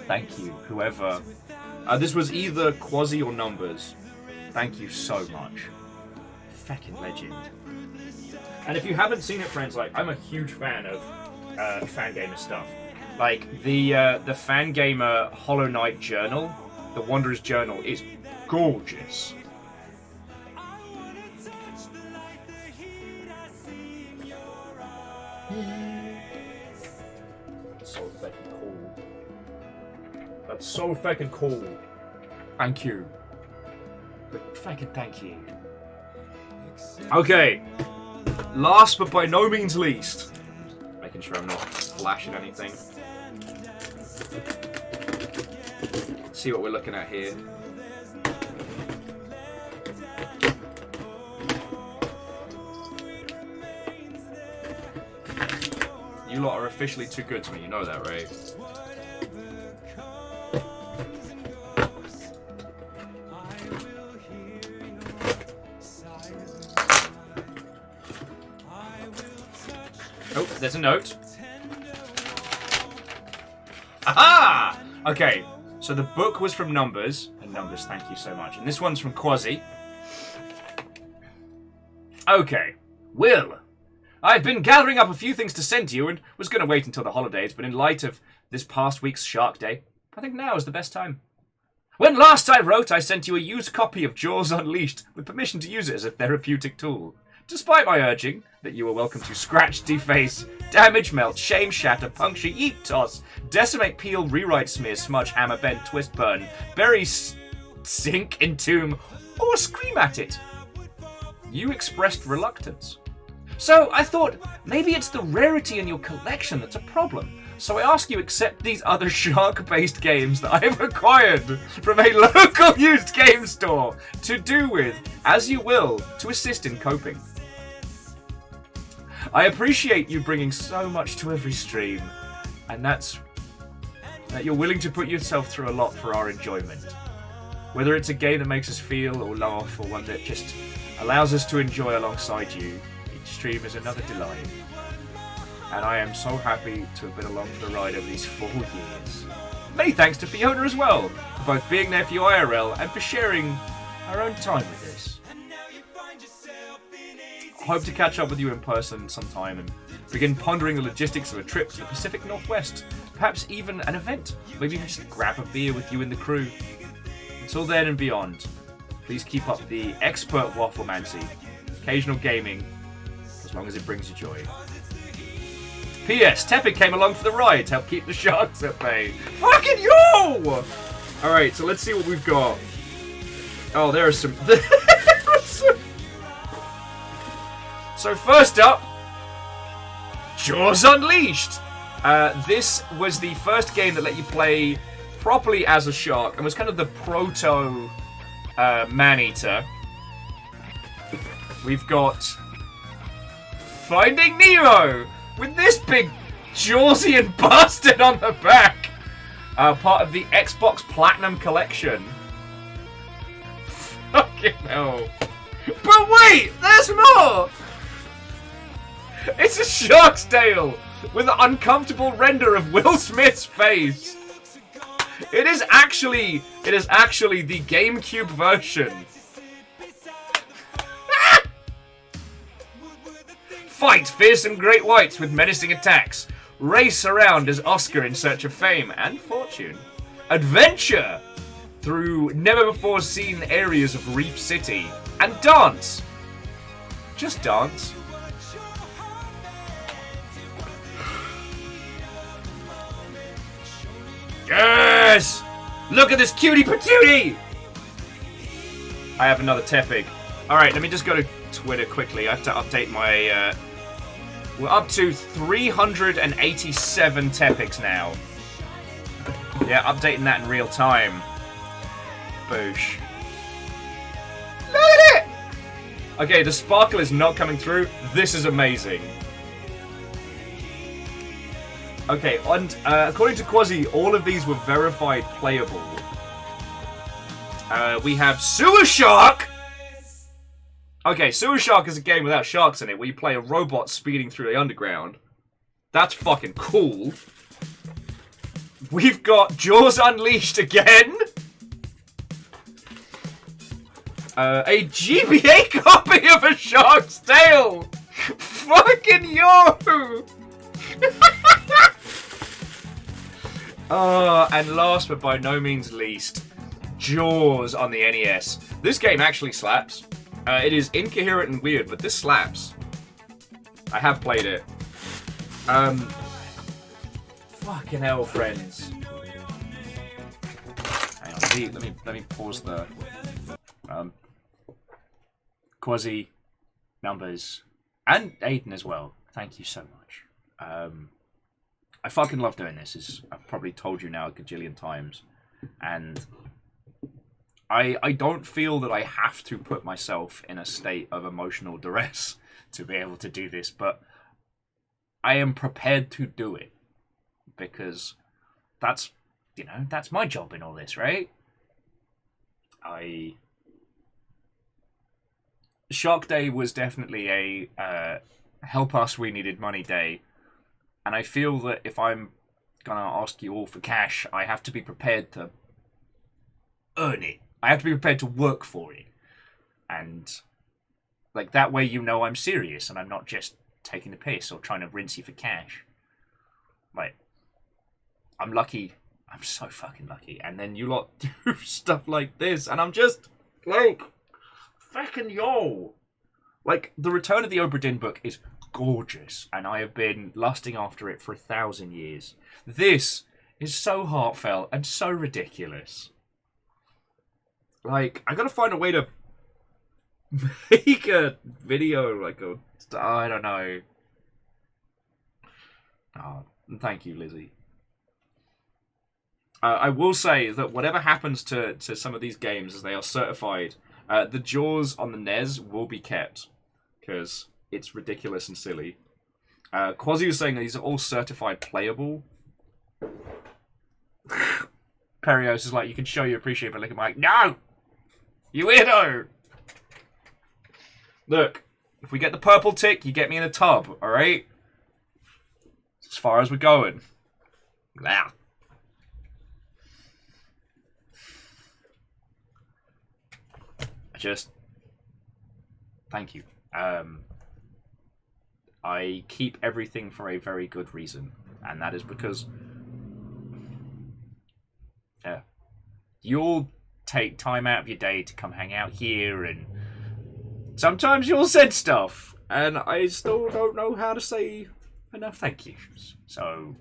Thank you, whoever. This was either Quasi or Numbers. Thank you so much. Feckin' legend. And if you haven't seen it, friends, like, I'm a huge fan of Fangamer stuff. Like, the Fangamer Hollow Knight journal, the Wanderer's Journal, is gorgeous. So fucking cool. That's so fucking cool. Thank you. But fucking thank you. Okay. Last but by no means least. Making sure I'm not flashing anything. Let's see what we're looking at here. You lot are officially too good to me, you know that, right? Oh, there's a note. Aha! Okay, so the book was from Numbers, and Numbers, thank you so much. And this one's from Quasi. Okay, Will. I've been gathering up a few things to send to you and was going to wait until the holidays, but in light of this past week's Shark Day, I think now is the best time. When last I wrote, I sent you a used copy of Jaws Unleashed with permission to use it as a therapeutic tool. Despite my urging that you were welcome to scratch, deface, damage, melt, shame, shatter, puncture, eat, toss, decimate, peel, rewrite, smear, smudge, hammer, bend, twist, burn, bury, sink, entomb, or scream at it, you expressed reluctance. So I thought, maybe it's the rarity in your collection that's a problem. So I ask you accept these other shark-based games that I have acquired from a local used game store to do with, as you will, to assist in coping. I appreciate you bringing so much to every stream, and that you're willing to put yourself through a lot for our enjoyment. Whether it's a game that makes us feel or laugh, or one that just allows us to enjoy alongside you, stream is another delight, and I am so happy to have been along for the ride over these 4 years. Many thanks to Fiona as well, for both being there for your IRL and for sharing our own time with us. I hope to catch up with you in person sometime and Begin pondering the logistics of a trip to the Pacific Northwest. Perhaps even an event. Maybe even just grab a beer with you and the crew. Until then and beyond, please keep up the expert wafflemancy, occasional gaming, as long as it brings you joy. P.S. Tepid came along for the ride to help keep the sharks at bay. Fucking yo! Alright, so let's see what we've got. Oh, there are some... So first up, Jaws Unleashed. This was the first game that let you play properly as a shark and was kind of the proto man-eater. We've got Finding Nemo with this big Jawsian bastard on the back. Part of the Xbox Platinum Collection. Fucking hell. But wait, there's more! It's a shark's tail with an uncomfortable render of Will Smith's face. It is actually the GameCube version. Fight fearsome great whites with menacing attacks. Race around as Oscar in search of fame and fortune. Adventure through never-before-seen areas of Reef City. And dance. Just dance. Yes! Look at this cutie patootie! I have another Tepig. Alright, let me just go to Twitter quickly. I have to update my... We're up to 387 Tepigs now. Yeah, updating that in real time. Boosh. Look at it! Okay, the sparkle is not coming through. This is amazing. Okay, and according to Quasi, all of these were verified playable. We have Sewer Shark! Okay, Sewer Shark is a game without sharks in it, where you play a robot speeding through the underground. That's fucking cool. We've got Jaws Unleashed again! A GBA copy of A Shark's Tale! Fucking yo! And last but by no means least, Jaws on the NES. This game actually slaps. It is incoherent and weird, but this slaps. I have played it. Fucking hell, friends. Hang on, let me pause the Quasi numbers and Aiden as well. Thank you so much. I fucking love doing this, as I've probably told you now a gajillion times. And I don't feel that I have to put myself in a state of emotional duress to be able to do this, but I am prepared to do it. Because that's, you know, that's my job in all this, right? Shark Day was definitely a help us, we needed money day. And I feel that if I'm gonna ask you all for cash, I have to be prepared to earn it. I have to be prepared to work for it. And, like, that way you know I'm serious and I'm not just taking the piss or trying to rinse you for cash. Like, I'm lucky. I'm so fucking lucky. And then you lot do stuff like this and I'm just, like, fucking yo. Like, the Return of the Obra Dinn book is gorgeous, and I have been lusting after it for 1,000 years. This is so heartfelt and so ridiculous. Like, I gotta find a way to make a video, like I don't know. Oh, thank you, Lizzie. I will say that whatever happens to some of these games as they are certified, the Jaws on the NES will be kept, because it's ridiculous and silly. Quasi was saying that these are all certified playable. Perios is like, you can show you appreciate, but look at Mike. No! You weirdo! Look, if we get the purple tick, you get me in a tub, alright? As far as we're going. Nah. Thank you. I keep everything for a very good reason, and that is because you'll take time out of your day to come hang out here, and sometimes you'll send stuff, and I still don't know how to say enough thank yous. So,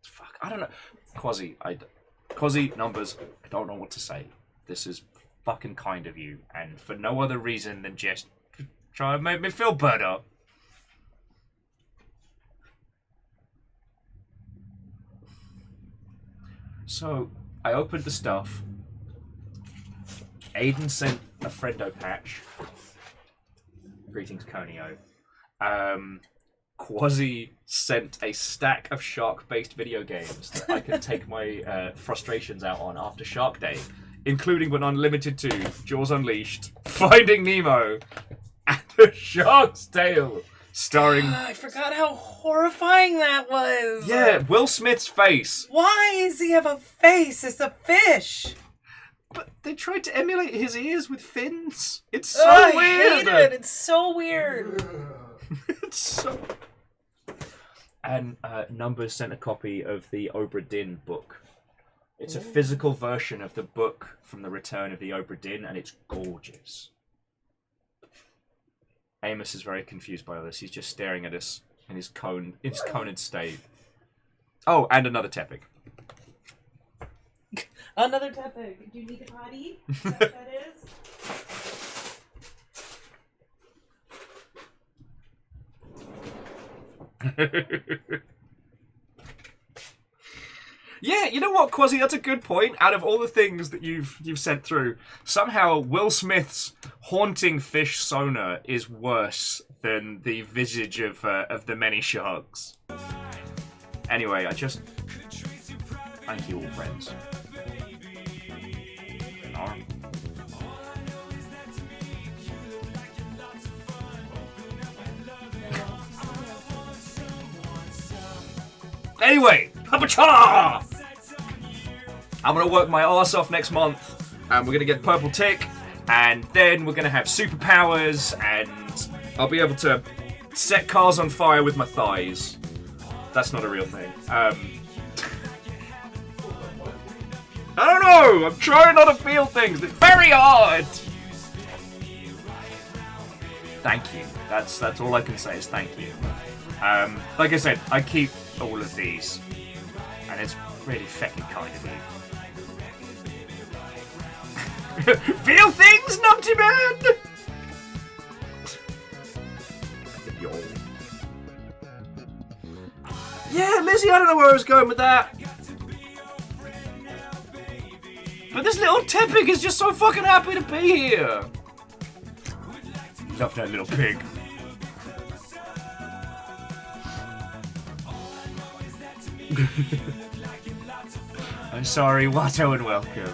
fuck, I don't know. Quasi, Numbers, I don't know what to say. This is fucking kind of you, and for no other reason than just try and make me feel better. So, I opened the stuff. Aiden sent a friendo patch. Greetings, Conio. Quasi sent a stack of shark-based video games that I can take my frustrations out on after Shark Day, including but not limited to Jaws Unleashed, Finding Nemo, and A Shark's Tale, starring... I forgot how horrifying that was. Yeah, Will Smith's face. Why does he have a face? It's a fish. But they tried to emulate his ears with fins. It's so weird. I hate it. It's so weird. It's so... And Numbers sent a copy of the Obra Dinn book. It's a physical version of the book from the Return of the Obra Dinn, and it's gorgeous. Amos is very confused by all this. He's just staring at us in his coned state. Oh, and another Tepig. Another Tepig. Do you need a potty? Is that what that is? Yeah, you know what, Quasi? That's a good point. Out of all the things that you've sent through, somehow Will Smith's haunting fish sonar is worse than the visage of the many sharks. Anyway, I just thank you all, friends. Anyway, Papacha! I'm gonna work my arse off next month, and we're gonna get Purple Tick, and then we're gonna have superpowers, and I'll be able to set cars on fire with my thighs. That's not a real thing. I don't know! I'm trying not to feel things. It's very hard! Thank you. That's all I can say is thank you. Like I said, I keep all of these, and it's really fucking kind of you. Feel things, Numpty Man! Yeah, Lizzie, I don't know where I was going with that. But this little Tepig is just so fucking happy to be here. Love that little pig. I'm sorry, Watto, and welcome.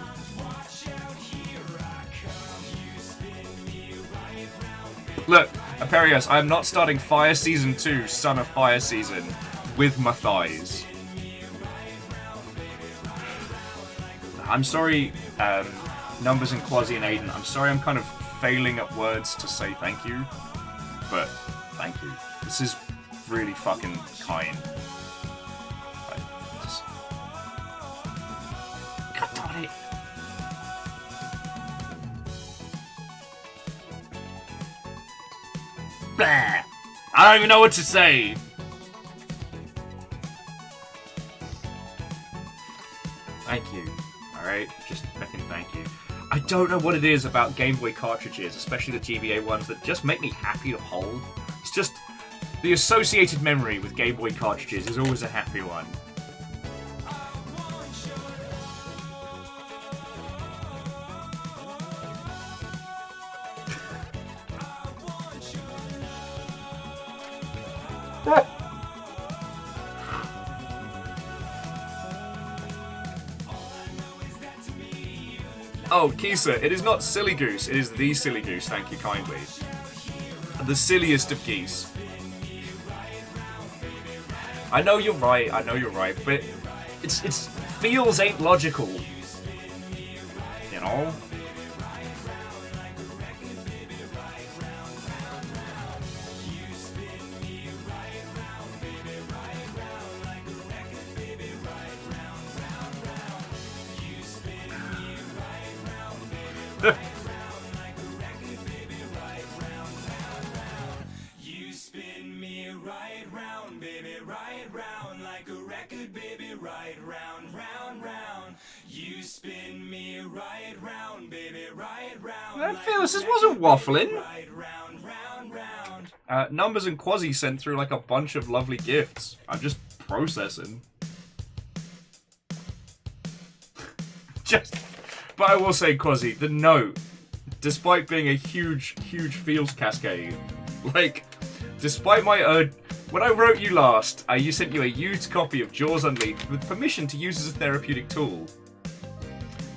Look, Aperios, I'm not starting Fire Season 2, Son of Fire Season, with my thighs. I'm sorry, Numbers and Quasi and Aiden, I'm sorry I'm kind of failing at words to say thank you, but thank you. This is really fucking kind. God damn it. Blah. I don't even know what to say. Thank you. Alright, just fucking thank you. I don't know what it is about Game Boy cartridges, especially the GBA ones, that just make me happy to hold. It's just the associated memory with Game Boy cartridges is always a happy one. Oh, Kisa, it is not Silly Goose, it is the Silly Goose, thank you kindly. The silliest of geese. I know you're right, but it's feels ain't logical. You know? You spin me right round, baby, right round like a record, baby, right round, round, round. You spin me right round, baby, right round. I feel this wasn't waffling. Right round, round, round. Numbers and Quasi sent through like a bunch of lovely gifts. I'm just processing. But I will say, Quasi, the note, despite being a huge, huge feels cascade, like, despite my when I wrote you last, you sent you a used copy of Jaws Unleashed with permission to use as a therapeutic tool.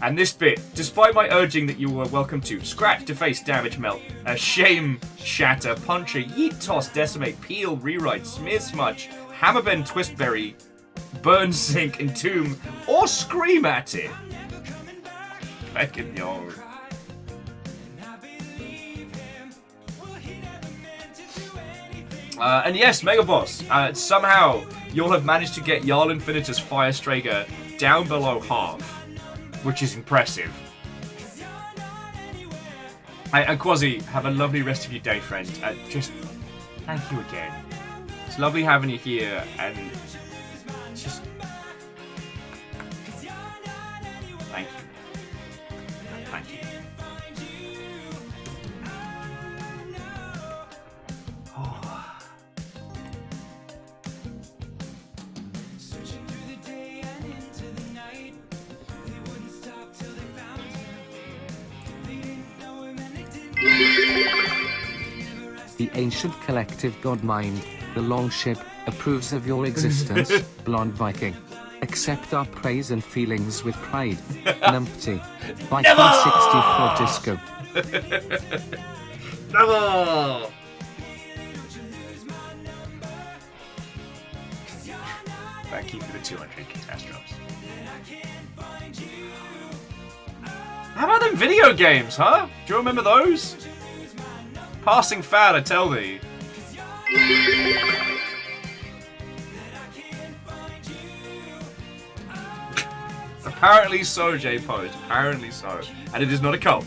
And this bit, despite my urging that you were welcome to scratch, deface, damage, melt, shame, shatter, puncture, yeet, toss, decimate, peel, rewrite, smear, smudge, hammer bend, twistberry, burn, sink, entomb, or scream at it. Fucking yo. And yes, Mega Boss, somehow you'll have managed to get Jarl Infinitus Fire Strager down below half, which is impressive. And Quasi, have a lovely rest of your day, friend. Just thank you again. It's lovely having you here, and just thank you. Thank you. The ancient collective god mind, the Longship, approves of your existence, blonde Viking. Accept our praise and feelings with pride. Numpty. Viking 64 Disco. Never! Thank you for the 200 catastrophes. How about them video games, huh? Do you remember those? Passing fad, I tell thee. Apparently so, J-Post. Apparently so. And it is not a cult.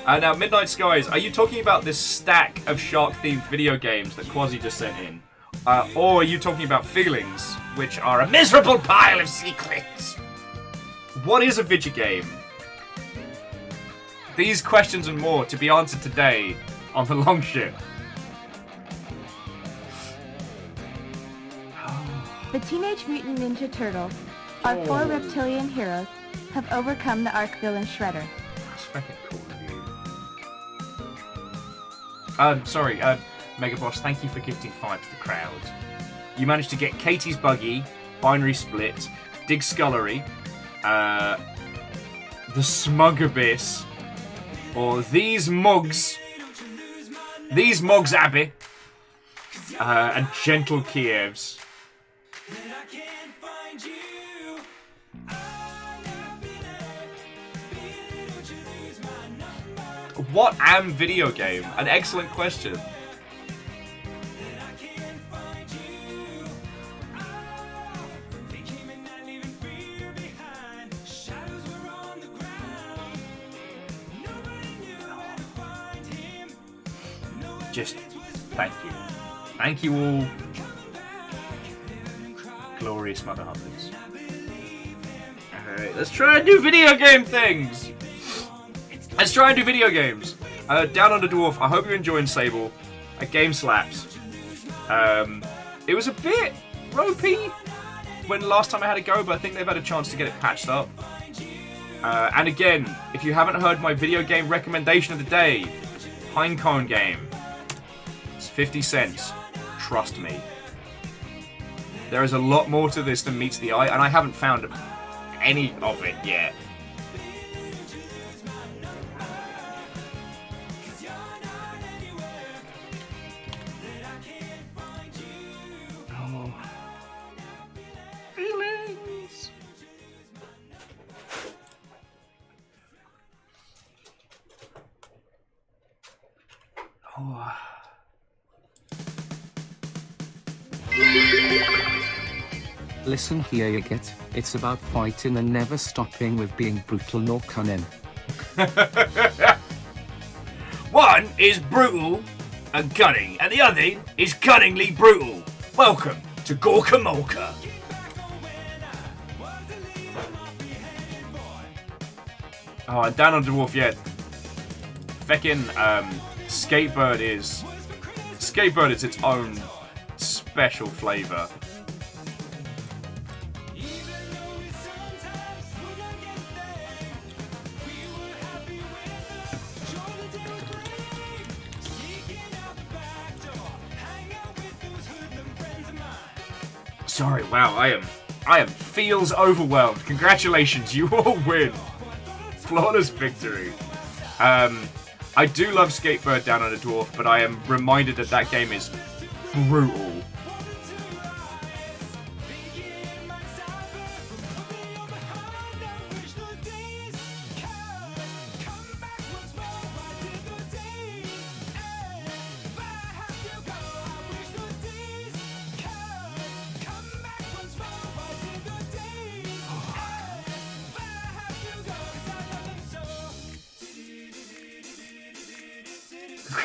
Now, Midnight Skies, are you talking about this stack of shark-themed video games that Quasi just sent in? Or are you talking about Feelings, which are a miserable pile of secrets? What is a video game? These questions and more to be answered today on The Longship. The Teenage Mutant Ninja Turtles, our 4 reptilian heroes, have overcome the arch villain Shredder. That's fucking cool of you. Sorry, Mega Boss, thank you for gifting 5 to the crowd. You managed to get Katie's Buggy, Binary Split, Dig Scullery, The Smug Abyss, or These Mugs Abbey, and Gentle Kievs. What am video game? An excellent question. Just thank you. Thank you all. Glorious Mother Hubbards. Alright, let's try and do video game things! Let's try and do video games. Down Under Dwarf, I hope you're enjoying Sable. Game slaps. It was a bit ropey when last time I had a go, but I think they've had a chance to get it patched up. And again, if you haven't heard my video game recommendation of the day, Pinecone game. It's 50 cents. Trust me. There is a lot more to this than meets the eye, and I haven't found any of it yet. Listen here, you get. It's about fighting and never stopping with being brutal nor cunning. One is brutal and cunning, and the other is cunningly brutal. Welcome to Gorkamolka. Oh, and down on Dwarf yet. Feckin' Skatebird is its own special flavour. Sorry, wow, I am feels overwhelmed. Congratulations, you all win. Flawless victory. I do love Skatebird Down on a Dwarf, but I am reminded that that game is brutal.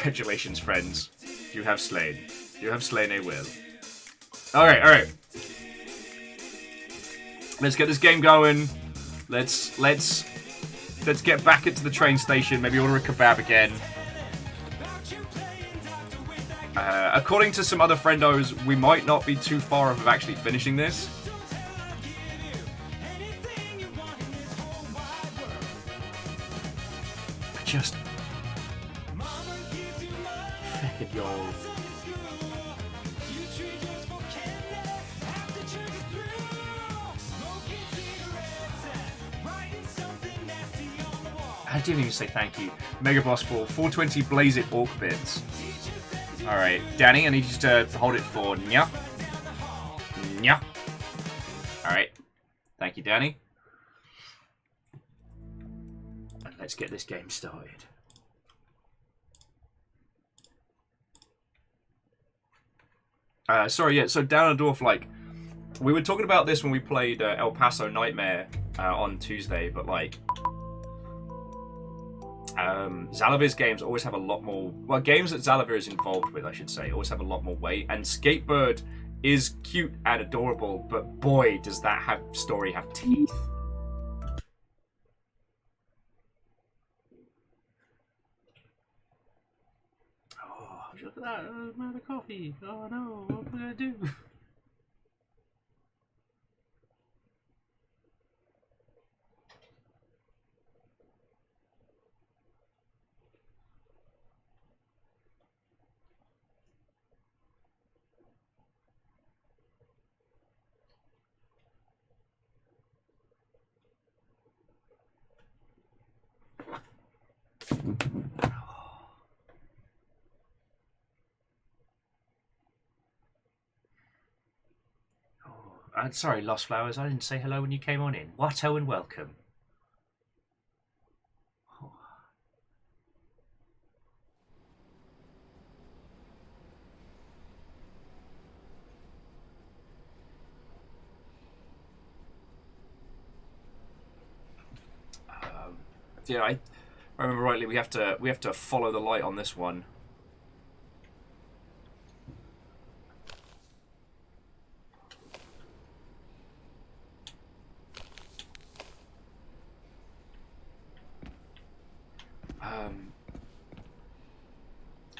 Congratulations, friends. You have slain. You have slain a will. Alright, alright. Let's get this game going. Let's get back into the train station. Maybe order a kebab again. According to some other friendos, we might not be too far off of actually finishing this. Just fucking y'all. I didn't even say thank you. Mega Boss for 420 Blaze It Orc Bits. Alright, Danny, I need you to hold it for nya. Nya. Alright. Thank you, Danny. And let's get this game started. Sorry, yeah, so Down a Dwarf, like, we were talking about this when we played El Paso Nightmare on Tuesday, but, like, Zalavir's games always have a lot more, well, games that Zalavir is involved with, I should say, always have a lot more weight, and Skatebird is cute and adorable, but boy, does that story have teeth. Look at that, I'm out of coffee. Oh no, what am I gonna do? I'm sorry, Lost Flowers, I didn't say hello when you came on in. Watto and welcome. Yeah, I remember rightly, we have to follow the light on this one.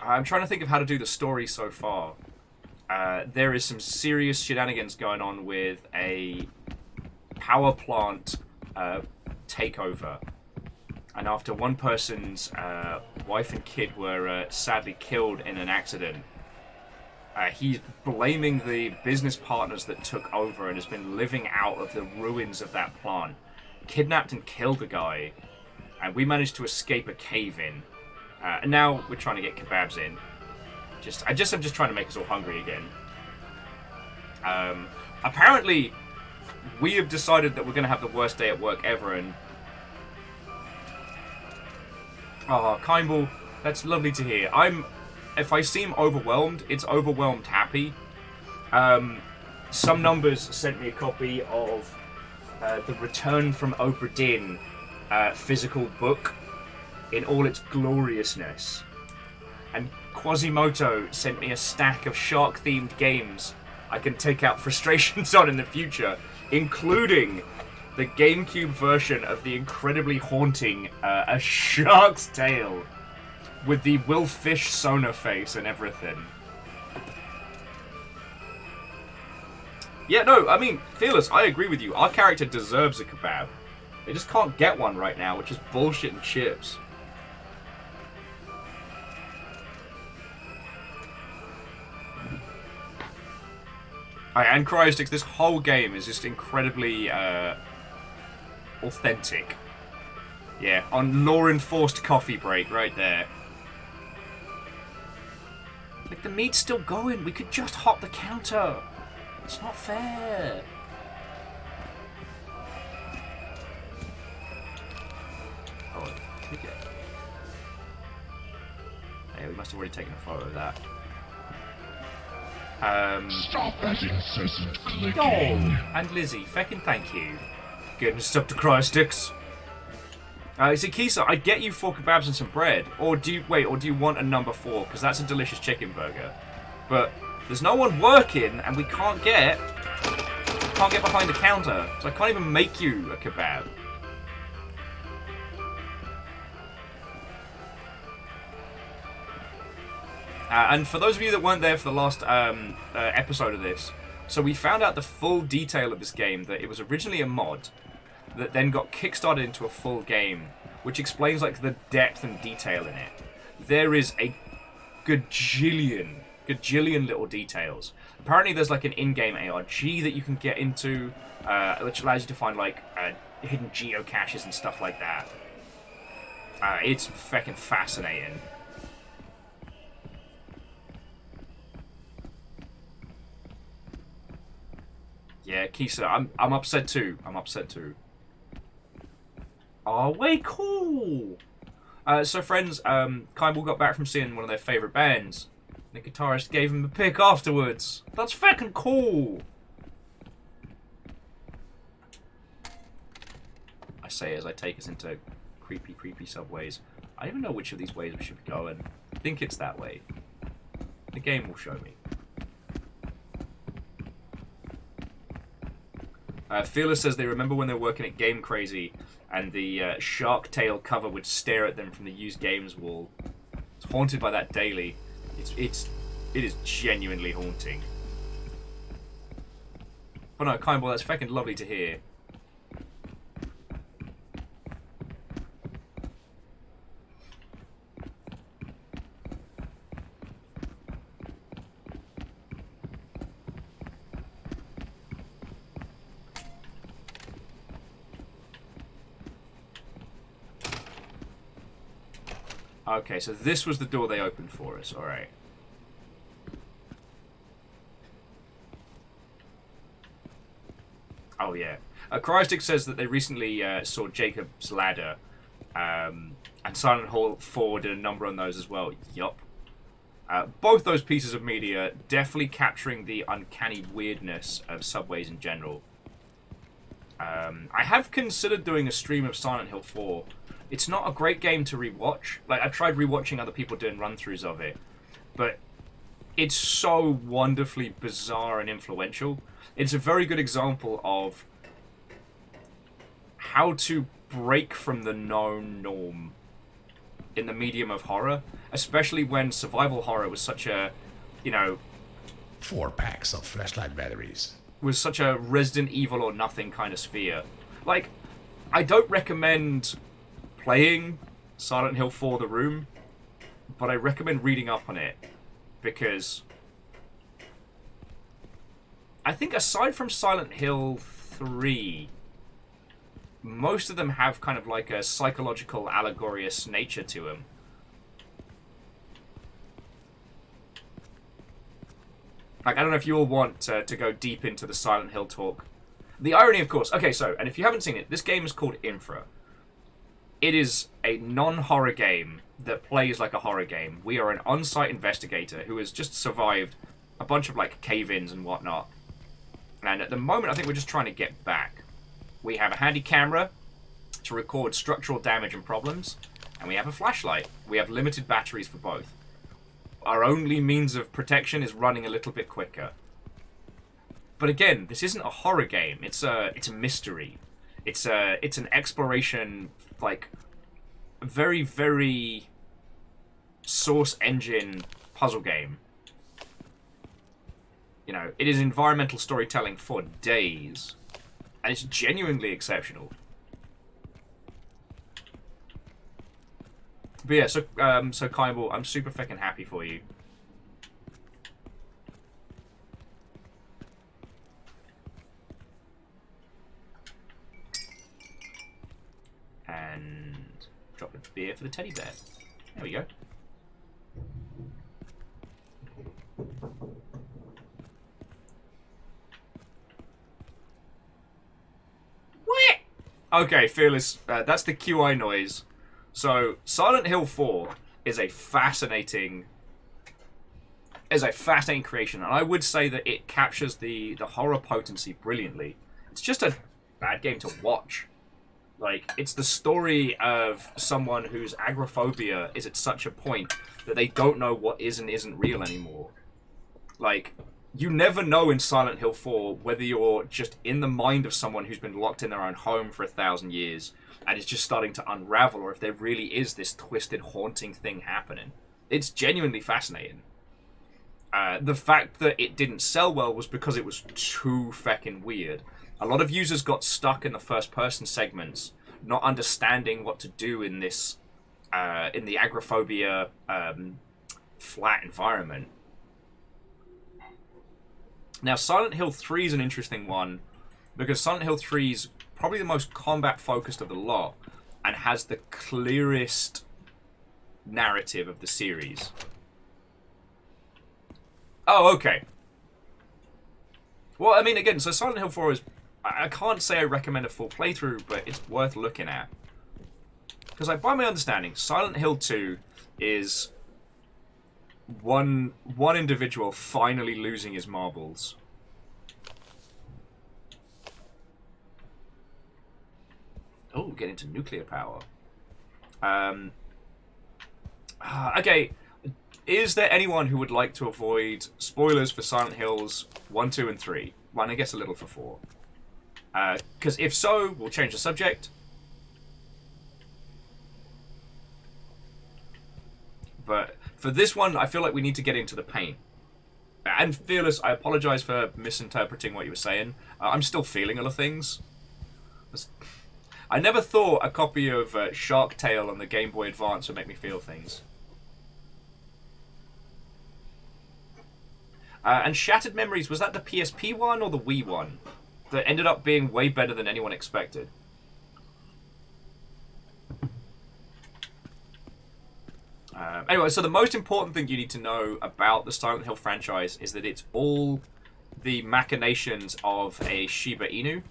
I'm trying to think of how to do the story so far. There is some serious shenanigans going on with a power plant takeover. And after one person's wife and kid were sadly killed in an accident, he's blaming the business partners that took over and has been living out of the ruins of that plant. Kidnapped and killed a guy, and we managed to escape a cave-in. And now we're trying to get kebabs in. I'm just trying to make us all hungry again. Apparently, we have decided that we're going to have the worst day at work ever, and oh, Kindball, that's lovely to hear. If I seem overwhelmed, it's overwhelmed happy. Some Numbers sent me a copy of the Return from Obra Dinn physical book in all its gloriousness. And Quasimodo sent me a stack of shark-themed games I can take out frustrations on in the future, including the GameCube version of the incredibly haunting A Shark's Tale with the Will Fish Sona face and everything. Yeah, no, I mean, Fearless, I agree with you. Our character deserves a kebab. They just can't get one right now, which is bullshit and chips. And Cryosticks, this whole game is just incredibly authentic. Yeah, on law-enforced coffee break right there. Like, the meat's still going. We could just hop the counter. It's not fair. Oh, okay. Yeah, we must have already taken a photo of that. Stop that incessant clicking. Oh, and Lizzie, feckin' thank you. Goodness, up to Cryosticks. Kisa, I'd get you 4 kebabs and some bread. Or do you want a number 4? Because that's a delicious chicken burger. But there's no one working, and we can't get behind the counter. So I can't even make you a kebab. And for those of you that weren't there for the last episode of this, so we found out the full detail of this game, that it was originally a mod that then got kickstarted into a full game, which explains like the depth and detail in it. There is a gajillion little details. Apparently there's like an in-game ARG that you can get into, which allows you to find like hidden geocaches and stuff like that. It's feckin' fascinating. Yeah, Kisa, I'm upset too. Oh, way cool! So friends, Kyball got back from seeing one of their favourite bands. The guitarist gave him a pick afterwards. That's fucking cool! I say as I take us into creepy subways. I don't even know which of these ways we should be going. I think it's that way. The game will show me. Fearless says they remember when they were working at Game Crazy and the Shark Tale cover would stare at them from the used games wall. It's haunted by that daily. It is genuinely haunting. But no, Kindball, that's fucking lovely to hear. Okay, so this was the door they opened for us. Alright. Oh, yeah. Cryostic says that they recently saw Jacob's Ladder. And Silent Hill 4 did a number on those as well. Yup. Both those pieces of media definitely capturing the uncanny weirdness of subways in general. I have considered doing a stream of Silent Hill 4. It's not a great game to rewatch. Like, I've tried rewatching other people doing run-throughs of it, but it's so wonderfully bizarre and influential. It's a very good example of how to break from the known norm in the medium of horror, especially when survival horror was such a, 4 packs of flashlight batteries. Was such a Resident Evil or nothing kind of sphere. Like, I don't recommend playing Silent Hill 4 The Room, but I recommend reading up on it, because I think aside from Silent Hill 3, most of them have kind of like a psychological allegorious nature to them. Like, I don't know if you all want to go deep into the Silent Hill talk. The irony, of course... Okay, so, and if you haven't seen it, this game is called INFRA. It is a non-horror game that plays like a horror game. We are an on-site investigator who has just survived a bunch of, like, cave-ins and whatnot. And at the moment, I think we're just trying to get back. We have a handy camera to record structural damage and problems, and we have a flashlight. We have limited batteries for both. Our only means of protection is running a little bit quicker. But again, this isn't a horror game. It's a mystery. It's an exploration, like, very, very source engine puzzle game. You know, it is environmental storytelling for days, and it's genuinely exceptional. But yeah, so Kaimball, I'm super fucking happy for you. And drop a beer for the teddy bear. There we go. What? Okay, Fearless. That's the QI noise. So, Silent Hill 4 is a fascinating creation, and I would say that it captures the horror potency brilliantly. It's just a bad game to watch. Like, it's the story of someone whose agoraphobia is at such a point that they don't know what is and isn't real anymore. Like, you never know in Silent Hill 4 whether you're just in the mind of someone who's been locked in their own home for 1,000 years and is just starting to unravel, or if there really is this twisted, haunting thing happening. It's genuinely fascinating. The fact that it didn't sell well was because it was too feckin' weird. A lot of users got stuck in the first-person segments, not understanding what to do in this, in the agoraphobia, flat environment. Now, Silent Hill 3 is an interesting one, because Silent Hill 3 is probably the most combat-focused of the lot, and has the clearest narrative of the series. Oh, okay. Well, I mean, again, so Silent Hill 4 is... I can't say I recommend a full playthrough, but it's worth looking at. Because, like, by my understanding, Silent Hill 2 is one individual finally losing his marbles. Oh, get into nuclear power. Okay, is there anyone who would like to avoid spoilers for Silent Hills 1, 2, and 3? Well, and I guess a little for 4. Because if so, we'll change the subject. But for this one, I feel like we need to get into the paint. And Fearless, I apologize for misinterpreting what you were saying. I'm still feeling a lot of things. I never thought a copy of Shark Tale on the Game Boy Advance would make me feel things. And Shattered Memories, was that the PSP one or the Wii one? That ended up being way better than anyone expected. Anyway, so the most important thing you need to know about the Silent Hill franchise is that it's all the machinations of a Shiba Inu,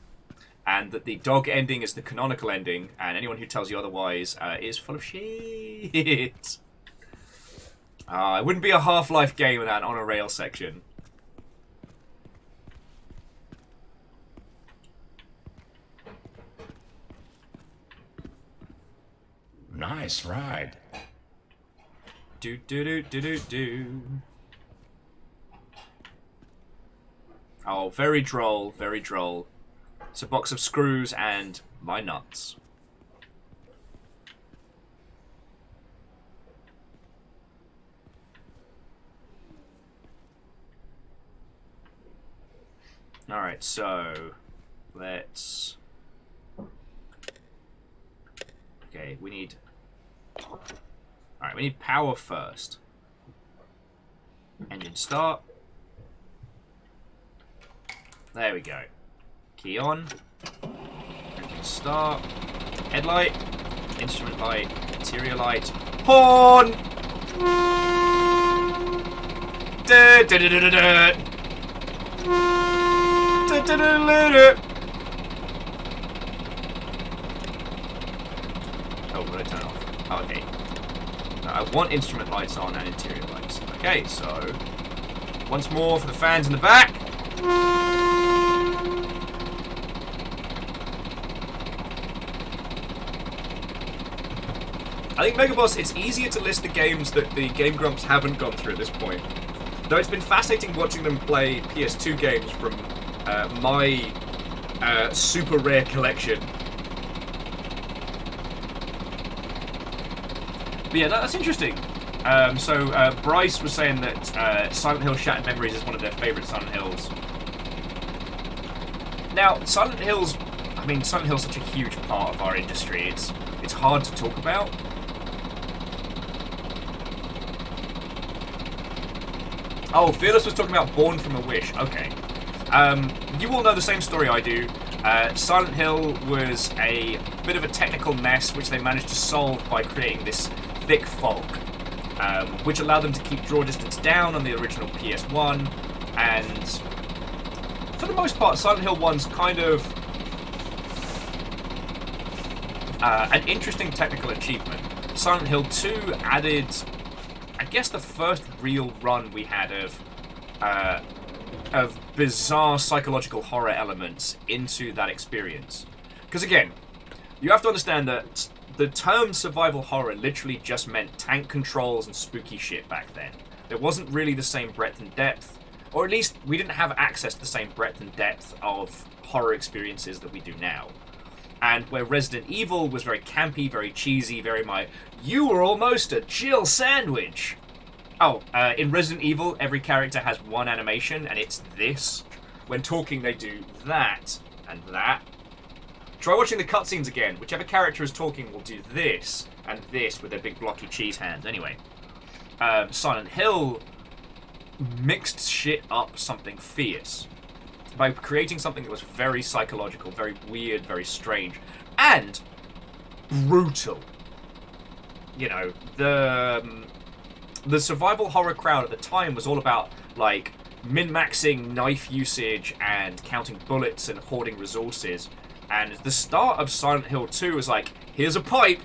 and that the dog ending is the canonical ending, and anyone who tells you otherwise is full of shit. It wouldn't be a Half-Life game without an on-a-rail section. Nice ride. Do do do do do do. Oh, very droll, very droll. It's a box of screws and my nuts. Alright, so let's... Okay, we need... Alright, we need power first. Engine start. There we go. Key on. Engine start. Headlight. Instrument light. Interior light. Horn! Da, da, da, da, da, da. Da, da, da, da, da. Oh, will it turn off? Oh, okay. I want instrument lights on and interior lights. Okay, so once more for the fans in the back. I think Megaboss, it's easier to list the games that the Game Grumps haven't gone through at this point. Though it's been fascinating watching them play PS2 games from my super rare collection. But yeah, that's interesting. So Bryce was saying that Silent Hill Shattered Memories is one of their favourite Silent Hills. Now, Silent Hill's such a huge part of our industry. It's hard to talk about. Oh, Fearless was talking about Born from a Wish. Okay. You all know the same story I do. Silent Hill was a bit of a technical mess, which they managed to solve by creating this thick fog, which allowed them to keep draw distance down on the original PS1, and for the most part, Silent Hill 1's kind of an interesting technical achievement. Silent Hill 2 added, I guess, the first real run we had of bizarre psychological horror elements into that experience. Because again, you have to understand that the term survival horror literally just meant tank controls and spooky shit back then. There wasn't really the same breadth and depth, or at least we didn't have access to the same breadth and depth of horror experiences that we do now. And where Resident Evil was very campy, very cheesy, very you were almost a Jill sandwich. Oh, in Resident Evil, every character has one animation, and it's this. When talking, they do that and that. Try watching the cutscenes again. Whichever character is talking will do this and this with their big blocky cheese hands. Anyway, Silent Hill mixed shit up something fierce by creating something that was very psychological, very weird, very strange, and brutal. You know, the survival horror crowd at the time was all about, like, min-maxing knife usage and counting bullets and hoarding resources. And the start of Silent Hill 2 was like, here's a pipe,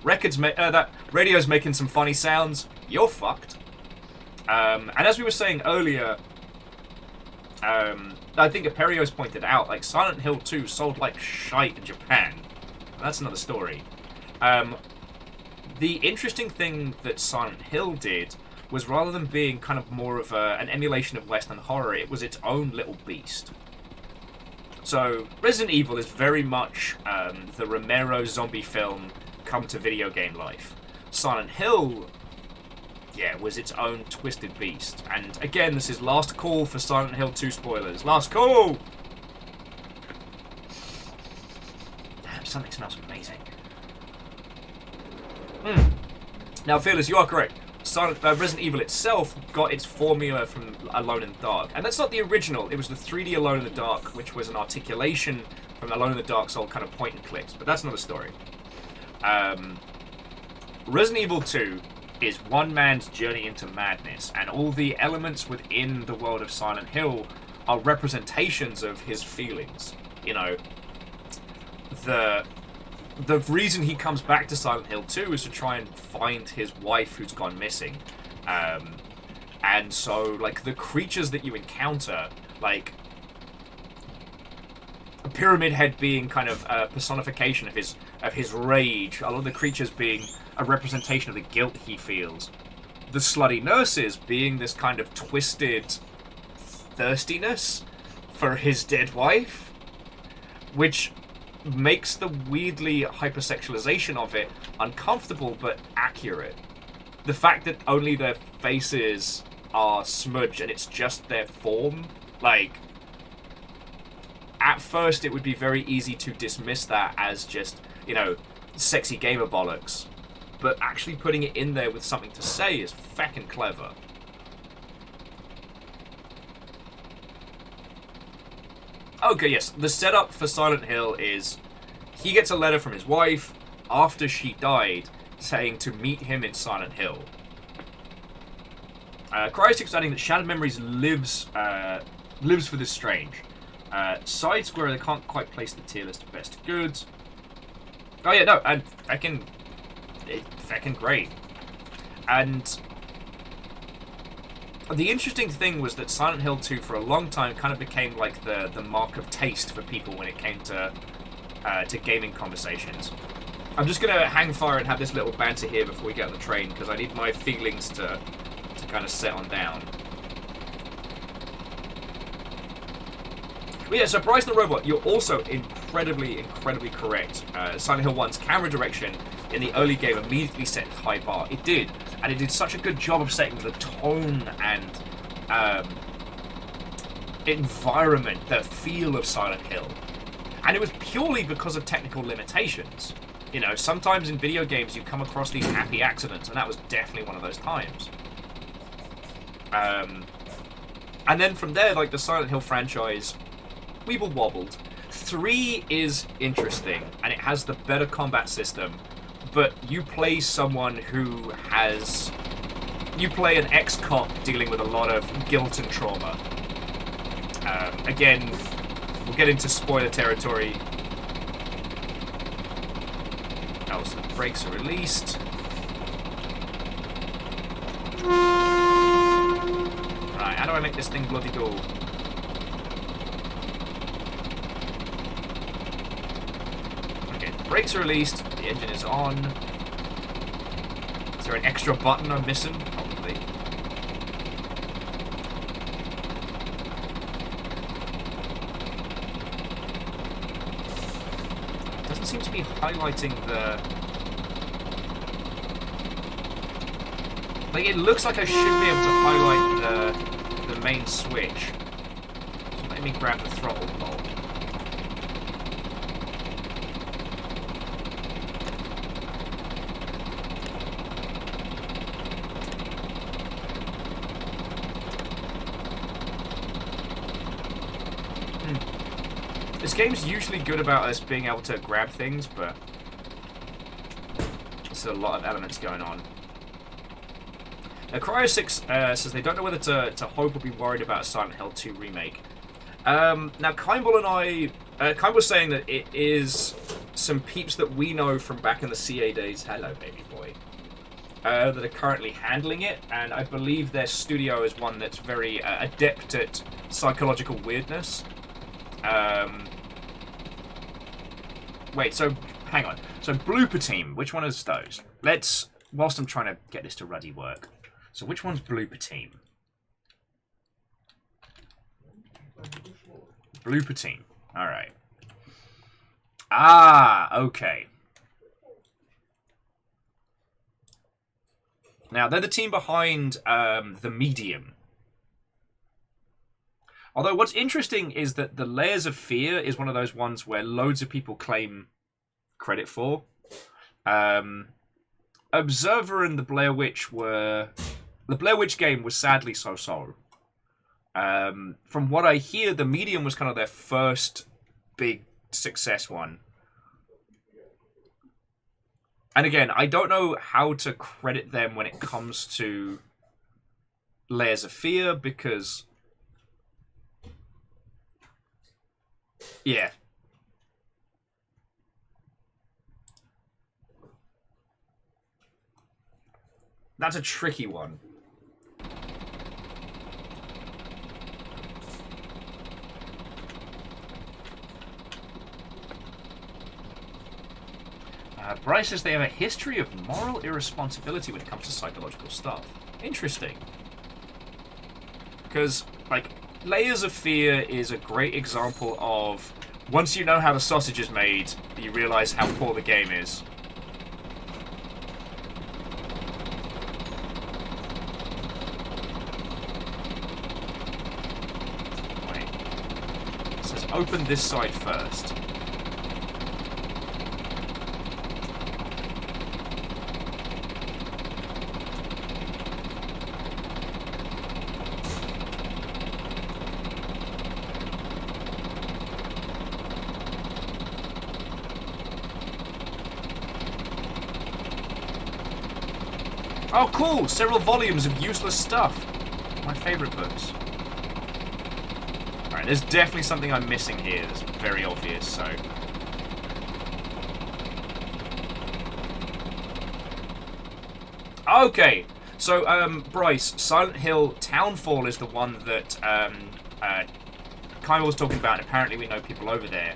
that radio's making some funny sounds, you're fucked. And as we were saying earlier, I think Aperios pointed out, like, Silent Hill 2 sold like shite in Japan. That's another story. The interesting thing that Silent Hill did was, rather than being kind of more of an emulation of Western horror, it was its own little beast. So, Resident Evil is very much the Romero zombie film come to video game life. Silent Hill, yeah, was its own twisted beast. And again, this is last call for Silent Hill 2 spoilers. Last call! Damn, something smells amazing. Now, Fearless, you are correct. Resident Evil itself got its formula from Alone in the Dark. And that's not the original. It was the 3D Alone in the Dark, which was an articulation from Alone in the Dark's old kind of point and clicks. But that's another story. Resident Evil 2 is one man's journey into madness, and all the elements within the world of Silent Hill are representations of his feelings. You know, the reason he comes back to Silent Hill 2 is to try and find his wife who's gone missing. And so, like, the creatures that you encounter, like, a Pyramid Head being kind of a personification of his rage, a lot of the creatures being a representation of the guilt he feels. The slutty nurses being this kind of twisted thirstiness for his dead wife, which makes the weirdly hypersexualization of it uncomfortable but accurate. The fact that only their faces are smudged and it's just their form, like, at first it would be very easy to dismiss that as just, you know, sexy gamer bollocks. But actually putting it in there with something to say is feckin' clever. Okay, yes, the setup for Silent Hill is he gets a letter from his wife after she died saying to meet him in Silent Hill. Cryostic's adding that Shattered Memories lives for this strange. Side Square, they can't quite place the tier list of best goods. Oh yeah, no, and feckin' great. And the interesting thing was that Silent Hill 2 for a long time kind of became like the mark of taste for people when it came to gaming conversations. I'm just gonna hang fire and have this little banter here before we get on the train, because I need my feelings to kind of set on down. But yeah, so Bryce the Robot, you're also incredibly correct. Silent Hill 1's camera direction in the early game immediately set a high bar. It did, and it did such a good job of setting the tone and environment, the feel of Silent Hill. And it was purely because of technical limitations. You know, sometimes in video games you come across these happy accidents, and that was definitely one of those times. And then from there, like, the Silent Hill franchise weeble wobbled. 3 is interesting, and it has the better combat system, but you play someone who has... You play an ex-cop dealing with a lot of guilt and trauma. Again, we'll get into spoiler territory. Oh, so the brakes are released. Right, how do I make this thing bloody go? Okay, the brakes are released. The engine is on. Is there an extra button I'm missing? Probably. Doesn't seem to be highlighting the... Like, it looks like I should be able to highlight the main switch. So let me grab the throttle knob. This game's usually good about us being able to grab things, but there's a lot of elements going on. Now, Cryo6 says they don't know whether to hope or be worried about a Silent Hill 2 remake. Now, Kimball and I... Kimball's saying that it is some peeps that we know from back in the CA days, hello baby boy, that are currently handling it, and I believe their studio is one that's very adept at psychological weirdness. Wait, so, hang on. So, Blooper Team, which one is those? Let's, whilst I'm trying to get this to ruddy work. So, which one's Blooper Team? Blooper Team. Alright. Ah, okay. Now, they're the team behind The Medium. Although what's interesting is that the Layers of Fear is one of those ones where loads of people claim credit for. Observer and the Blair Witch were... The Blair Witch game was sadly so-so. From what I hear, The Medium was kind of their first big success one. And again, I don't know how to credit them when it comes to Layers of Fear, because... Yeah. That's a tricky one. Bryce says they have a history of moral irresponsibility when it comes to psychological stuff. Interesting. Because, like, Layers of Fear is a great example of, once you know how the sausage is made, you realise how poor the game is. Wait. It says open this side first. Oh, cool! Several volumes of useless stuff. My favourite books. Alright, there's definitely something I'm missing here that's very obvious, so... Okay, so, Bryce, Silent Hill Townfall is the one that, Kyle was talking about, and apparently we know people over there.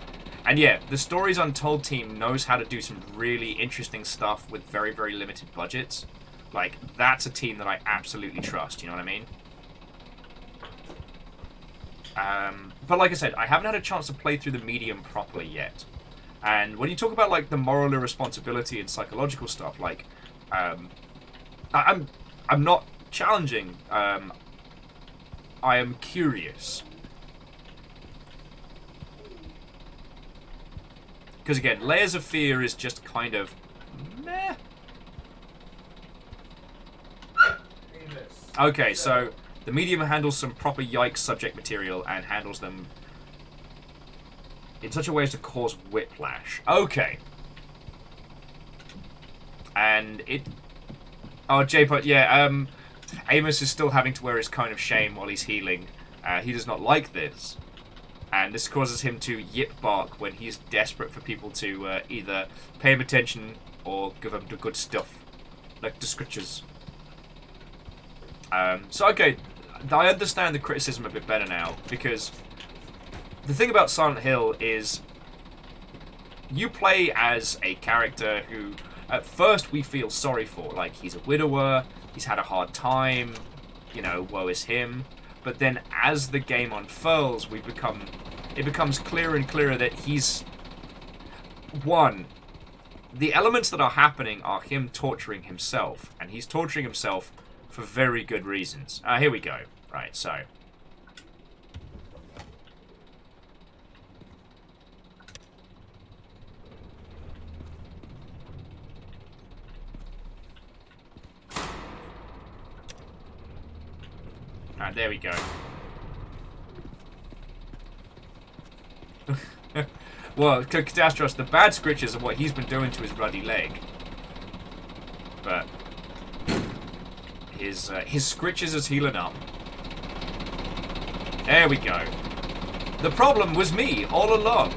And yeah, the Stories Untold team knows how to do some really interesting stuff with very, very limited budgets. Like, that's a team that I absolutely trust, you know what I mean? But like I said, I haven't had a chance to play through the medium properly yet. And when you talk about, like, the moral irresponsibility and psychological stuff, like, I'm not challenging. I am curious. Because again, Layers of Fear is just kind of meh. Okay, so the medium handles some proper yikes subject material and handles them in such a way as to cause whiplash. Okay. And it... Oh, J-Pot, yeah, Amos is still having to wear his cone of shame while he's healing. He does not like this. And this causes him to yip bark when he's desperate for people to either pay him attention or give him the good stuff. Like the scriptures. So, okay, I understand the criticism a bit better now, because the thing about Silent Hill is you play as a character who, at first, we feel sorry for. Like, he's a widower, he's had a hard time, you know, woe is him. But then as the game unfurls, it becomes clearer and clearer that he's... One, the elements that are happening are him torturing himself. And he's torturing himself for very good reasons. Here we go. Right, so... Alright, there we go. Well, Catastros, the bad scritches are what he's been doing to his bloody leg. But his scritches is healing up. There we go. The problem was me all along.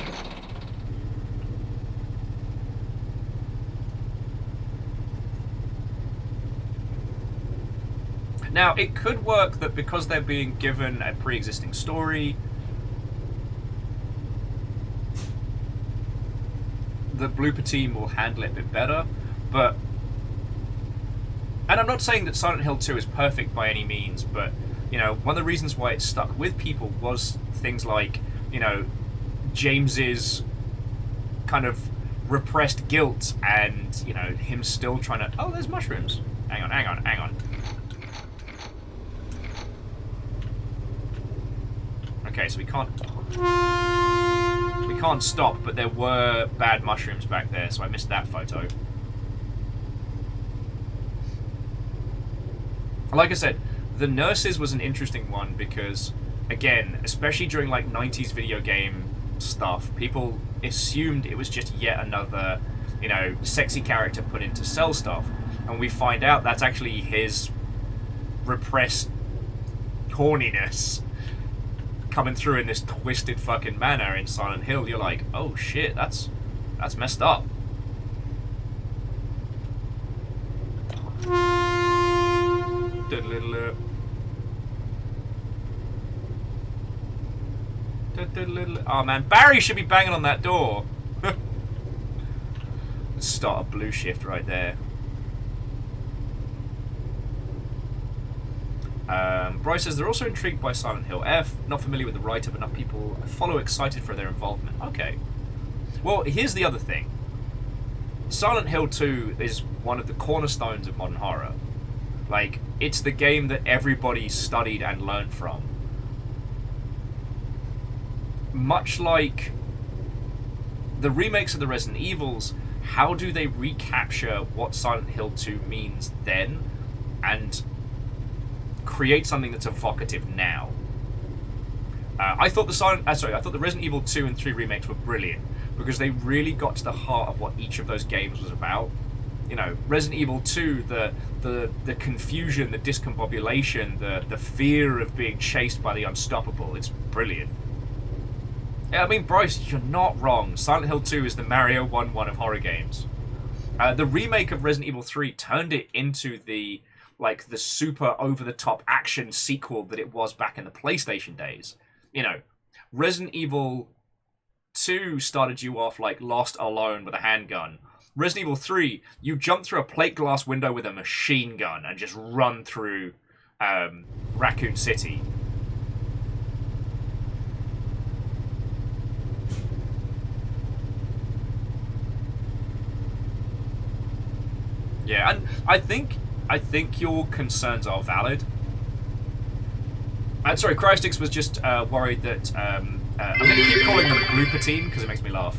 Now, it could work that because they're being given a pre-existing story, the blooper team will handle it a bit better, but... And I'm not saying that Silent Hill 2 is perfect by any means, but, you know, one of the reasons why it stuck with people was things like, you know, James's kind of repressed guilt and, you know, him still trying to... Oh, there's mushrooms. Hang on, hang on, hang on. Okay, so we can't stop, but there were bad mushrooms back there, so I missed that photo. Like I said, the nurses was an interesting one because, again, especially during like 90s video game stuff, people assumed it was just yet another, you know, sexy character put in to sell stuff, and we find out that's actually his repressed horniness coming through in this twisted fucking manner in Silent Hill. You're like, oh shit, that's messed up. Oh man, Barry should be banging on that door. Let's start a blue shift right there. Bryce says they're also intrigued by Silent Hill F, not familiar with the writer, but enough people follow excited for their involvement. Okay. Well, here's the other thing. Silent Hill 2 is one of the cornerstones of modern horror. Like, it's the game that everybody studied and learned from. Much like the remakes of the Resident Evils, how do they recapture what Silent Hill 2 means then and create something that's evocative now? I thought the Resident Evil 2 and 3 remakes were brilliant because they really got to the heart of what each of those games was about. You know, Resident Evil 2, the confusion, the discombobulation, the fear of being chased by the unstoppable. It's brilliant. Yeah, I mean, Bryce, you're not wrong. Silent Hill 2 is the Mario 1-1 of horror games. The remake of Resident Evil 3 turned it into the super over-the-top action sequel that it was back in the PlayStation days. You know, Resident Evil 2 started you off like lost alone with a handgun. Resident Evil 3, you jump through a plate glass window with a machine gun and just run through Raccoon City. Yeah, and I think your concerns are valid. Sorry, Crystix was just worried that I'm going to keep calling them Blooper Team because it makes me laugh.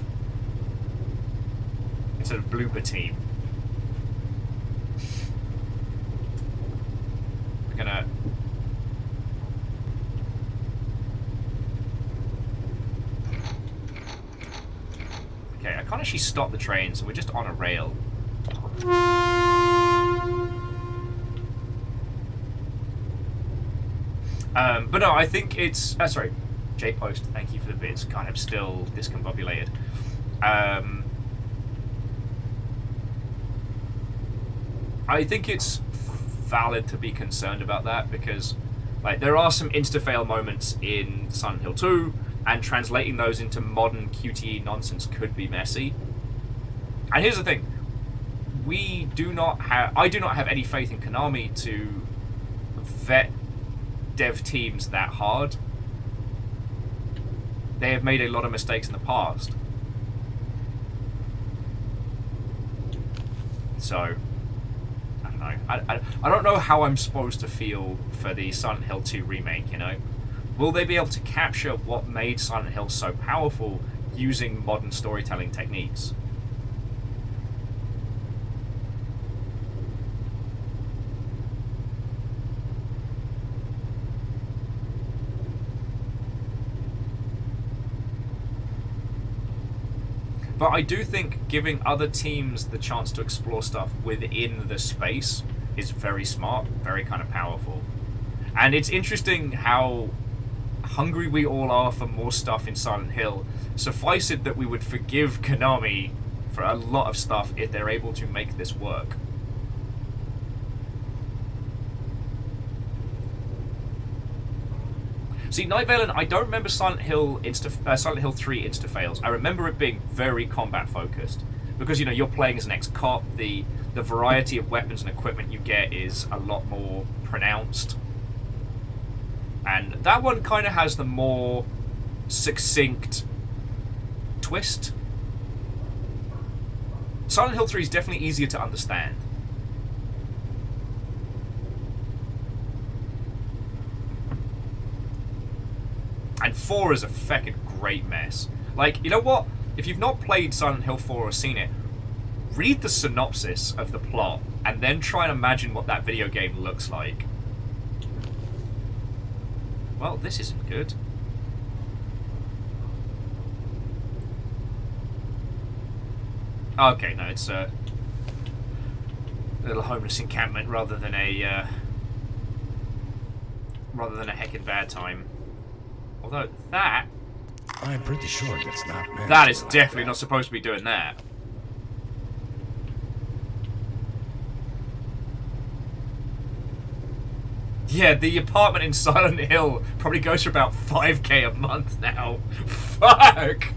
Instead of Blooper Team. We're gonna... Okay, I can't actually stop the train, so we're just on a rail. But no, I think it's... sorry, J-Post, thank you for the bits. God, I'm still discombobulated. I think it's valid to be concerned about that because, like, there are some insta-fail moments in Silent Hill 2, and translating those into modern QTE nonsense could be messy. And here's the thing. I do not have any faith in Konami to vet dev teams that hard. They have made a lot of mistakes in the past. So, I don't know. I don't know how I'm supposed to feel for the Silent Hill 2 remake, you know? Will they be able to capture what made Silent Hill so powerful using modern storytelling techniques? But I do think giving other teams the chance to explore stuff within the space is very smart, very kind of powerful. And it's interesting how hungry we all are for more stuff in Silent Hill. Suffice it that we would forgive Konami for a lot of stuff if they're able to make this work. See, Night Valen, I don't remember Silent Hill 3 insta-fails. I remember it being very combat-focused. Because, you know, you're playing as an ex-cop, the variety of weapons and equipment you get is a lot more pronounced. And that one kind of has the more succinct twist. Silent Hill 3 is definitely easier to understand. And 4 is a feckin' great mess. Like, you know what? If you've not played Silent Hill 4 or seen it, read the synopsis of the plot and then try and imagine what that video game looks like. Well, this isn't good. Okay, no, it's a little homeless encampment rather than a heckin' bad time. Although that... I'm pretty sure that's not meant. That is definitely not supposed to be doing that. Yeah, the apartment in Silent Hill probably goes for about 5k a month now. Fuck!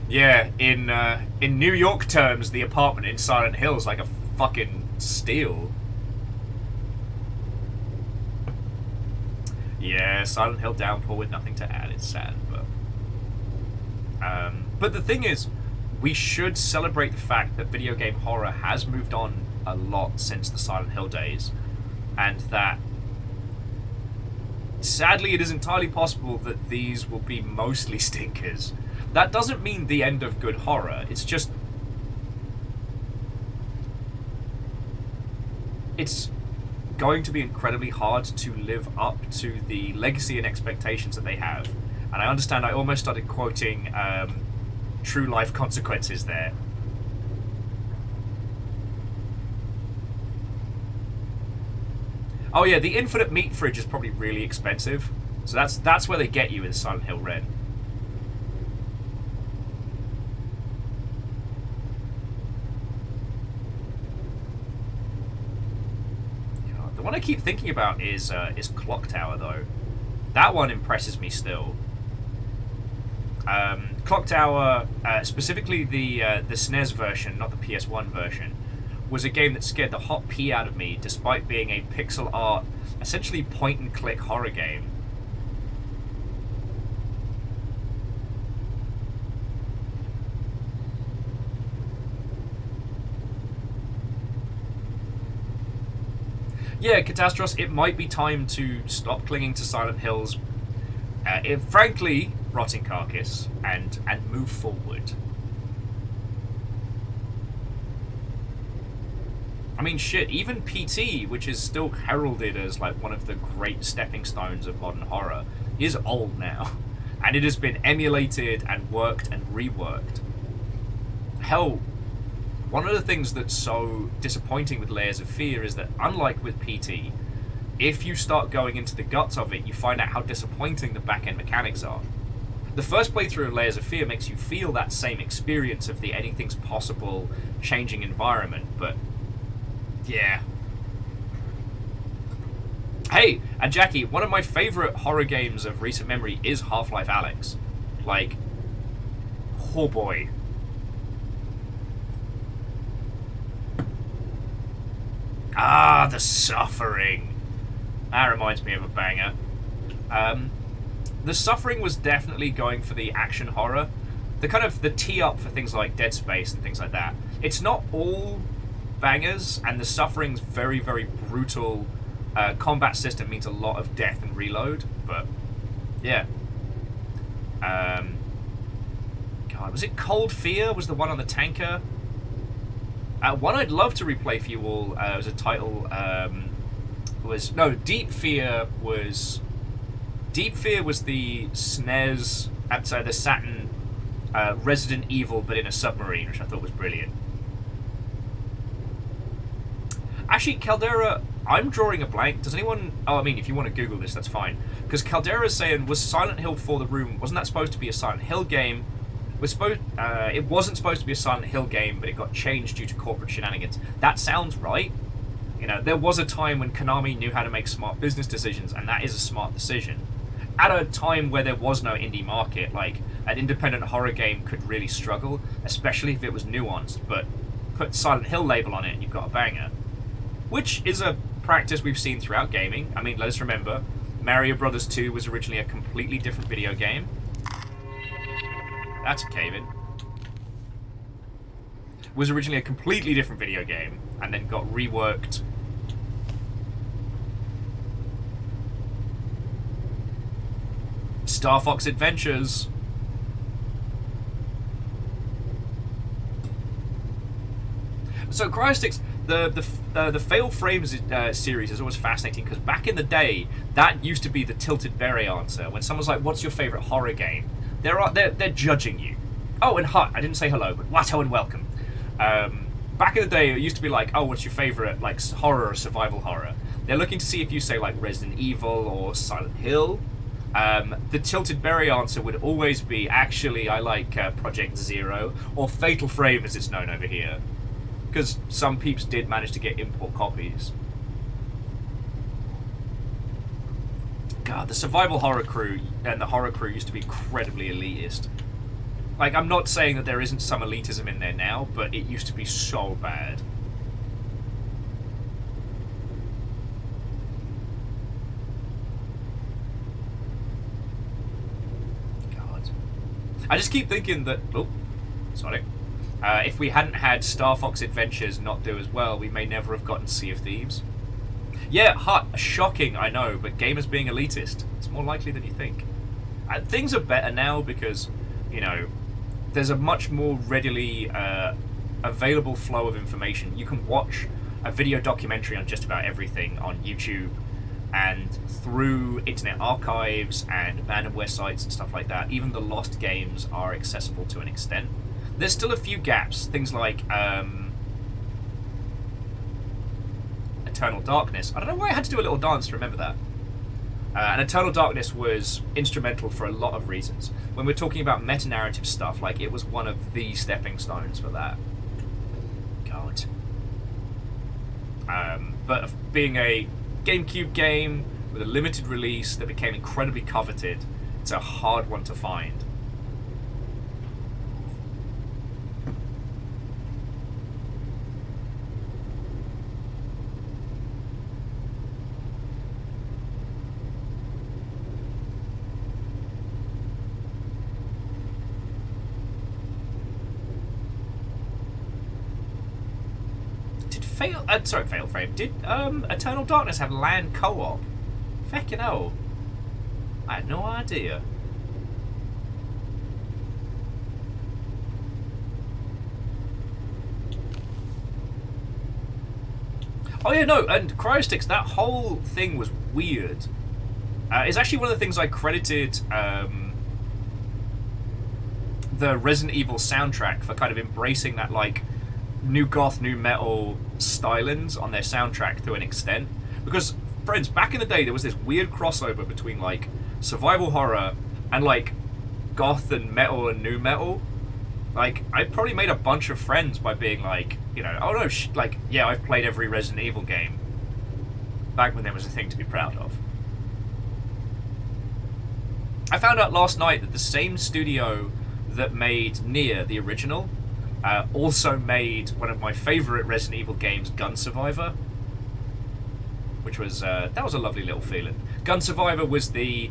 Yeah, in New York terms, the apartment in Silent Hill is like a fucking steal. Yeah, Silent Hill Downpour with nothing to add. It's sad, but the thing is, we should celebrate the fact that video game horror has moved on a lot since the Silent Hill days, and that sadly it is entirely possible that these will be mostly stinkers. That doesn't mean the end of good horror. It's just it's going to be incredibly hard to live up to the legacy and expectations that they have. And I understand I almost started quoting True Life Consequences there. Oh yeah, the infinite meat fridge is probably really expensive. So that's where they get you in Silent Hill Red. The one I keep thinking about is Clock Tower, though. That one impresses me still. Clock Tower, specifically the SNES version, not the PS1 version, was a game that scared the hot pee out of me, despite being a pixel art, essentially point-and-click horror game. Yeah, Catastros, it might be time to stop clinging to Silent Hill's, frankly, rotting carcass, and move forward. I mean, shit, even PT, which is still heralded as like one of the great stepping stones of modern horror, is old now. And it has been emulated and worked and reworked. Hell, one of the things that's so disappointing with Layers of Fear is that, unlike with PT, if you start going into the guts of it, you find out how disappointing the back-end mechanics are. The first playthrough of Layers of Fear makes you feel that same experience of the anything's possible changing environment, but yeah. Hey, and Jackie, one of my favorite horror games of recent memory is Half-Life Alyx. Like, oh boy. Ah, the suffering. That reminds me of a banger. The suffering was definitely going for the action horror. The kind of the tee up for things like Dead Space and things like that. It's not all bangers, and the suffering's very, very brutal. Combat system means a lot of death and reload, but yeah. God, was it Cold Fear was the one on the tanker? One I'd love to replay for you all was a title, Deep Fear was the SNES, sorry, the Saturn Resident Evil, but in a submarine, which I thought was brilliant. Actually, Caldera, I'm drawing a blank. Does anyone... Oh, I mean, if you want to Google this, that's fine. Because Caldera's saying, was Silent Hill For the Room... Wasn't that supposed to be a Silent Hill game? It wasn't supposed to be a Silent Hill game, but it got changed due to corporate shenanigans. That sounds right. You know, there was a time when Konami knew how to make smart business decisions, and that is a smart decision. At a time where there was no indie market, like, an independent horror game could really struggle, especially if it was nuanced, but put Silent Hill label on it and you've got a banger. Which is a practice we've seen throughout gaming. I mean, let us remember, Mario Bros. 2 was originally a completely different video game. That's a cave-in. Was originally a completely different video game, and then got reworked. Star Fox Adventures. So Cryostix, the Fail Frames series is always fascinating, because back in the day, that used to be the tilted berry answer. When someone's like, "What's your favorite horror game?" They're judging you. Oh, and hi, I didn't say hello, but watto and welcome. Back in the day, it used to be like, "Oh, what's your favorite like horror or survival horror?" They're looking to see if you say like Resident Evil or Silent Hill. The tilted berry answer would always be, actually, I like Project Zero, or Fatal Frame as it's known over here. Because some peeps did manage to get import copies. God, the survival horror crew and the horror crew used to be incredibly elitist. Like, I'm not saying that there isn't some elitism in there now, but it used to be so bad. God. I just keep thinking that... Oh, sorry. If we hadn't had Star Fox Adventures not do as well, we may never have gotten Sea of Thieves. Yeah, shocking, I know, but gamers being elitist, it's more likely than you think. Things are better now because, you know, there's a much more readily available flow of information. You can watch a video documentary on just about everything on YouTube and through Internet Archives and abandonware sites and stuff like that. Even the lost games are accessible to an extent. There's still a few gaps, things like Eternal Darkness. I don't know why I had to do a little dance to remember that. And Eternal Darkness was instrumental for a lot of reasons. When we're talking about meta-narrative stuff, like, it was one of the stepping stones for that. God. But being a GameCube game with a limited release that became incredibly coveted, it's a hard one to find. Fatal Frame. Did Eternal Darkness have LAN co-op? Feckin' hell. I had no idea. Oh yeah, no, and Cryosticks, that whole thing was weird. It's actually one of the things I credited the Resident Evil soundtrack for kind of embracing that, like, new goth, new metal stylings on their soundtrack to an extent. Because, friends, back in the day, there was this weird crossover between, like, survival horror and, like, goth and metal and new metal. Like, I probably made a bunch of friends by being like, you know, oh no, like, yeah, I've played every Resident Evil game. Back when there was a thing to be proud of. I found out last night that the same studio that made Nier, the original, also made one of my favourite Resident Evil games, Gun Survivor. Which was, that was a lovely little feeling. Gun Survivor was the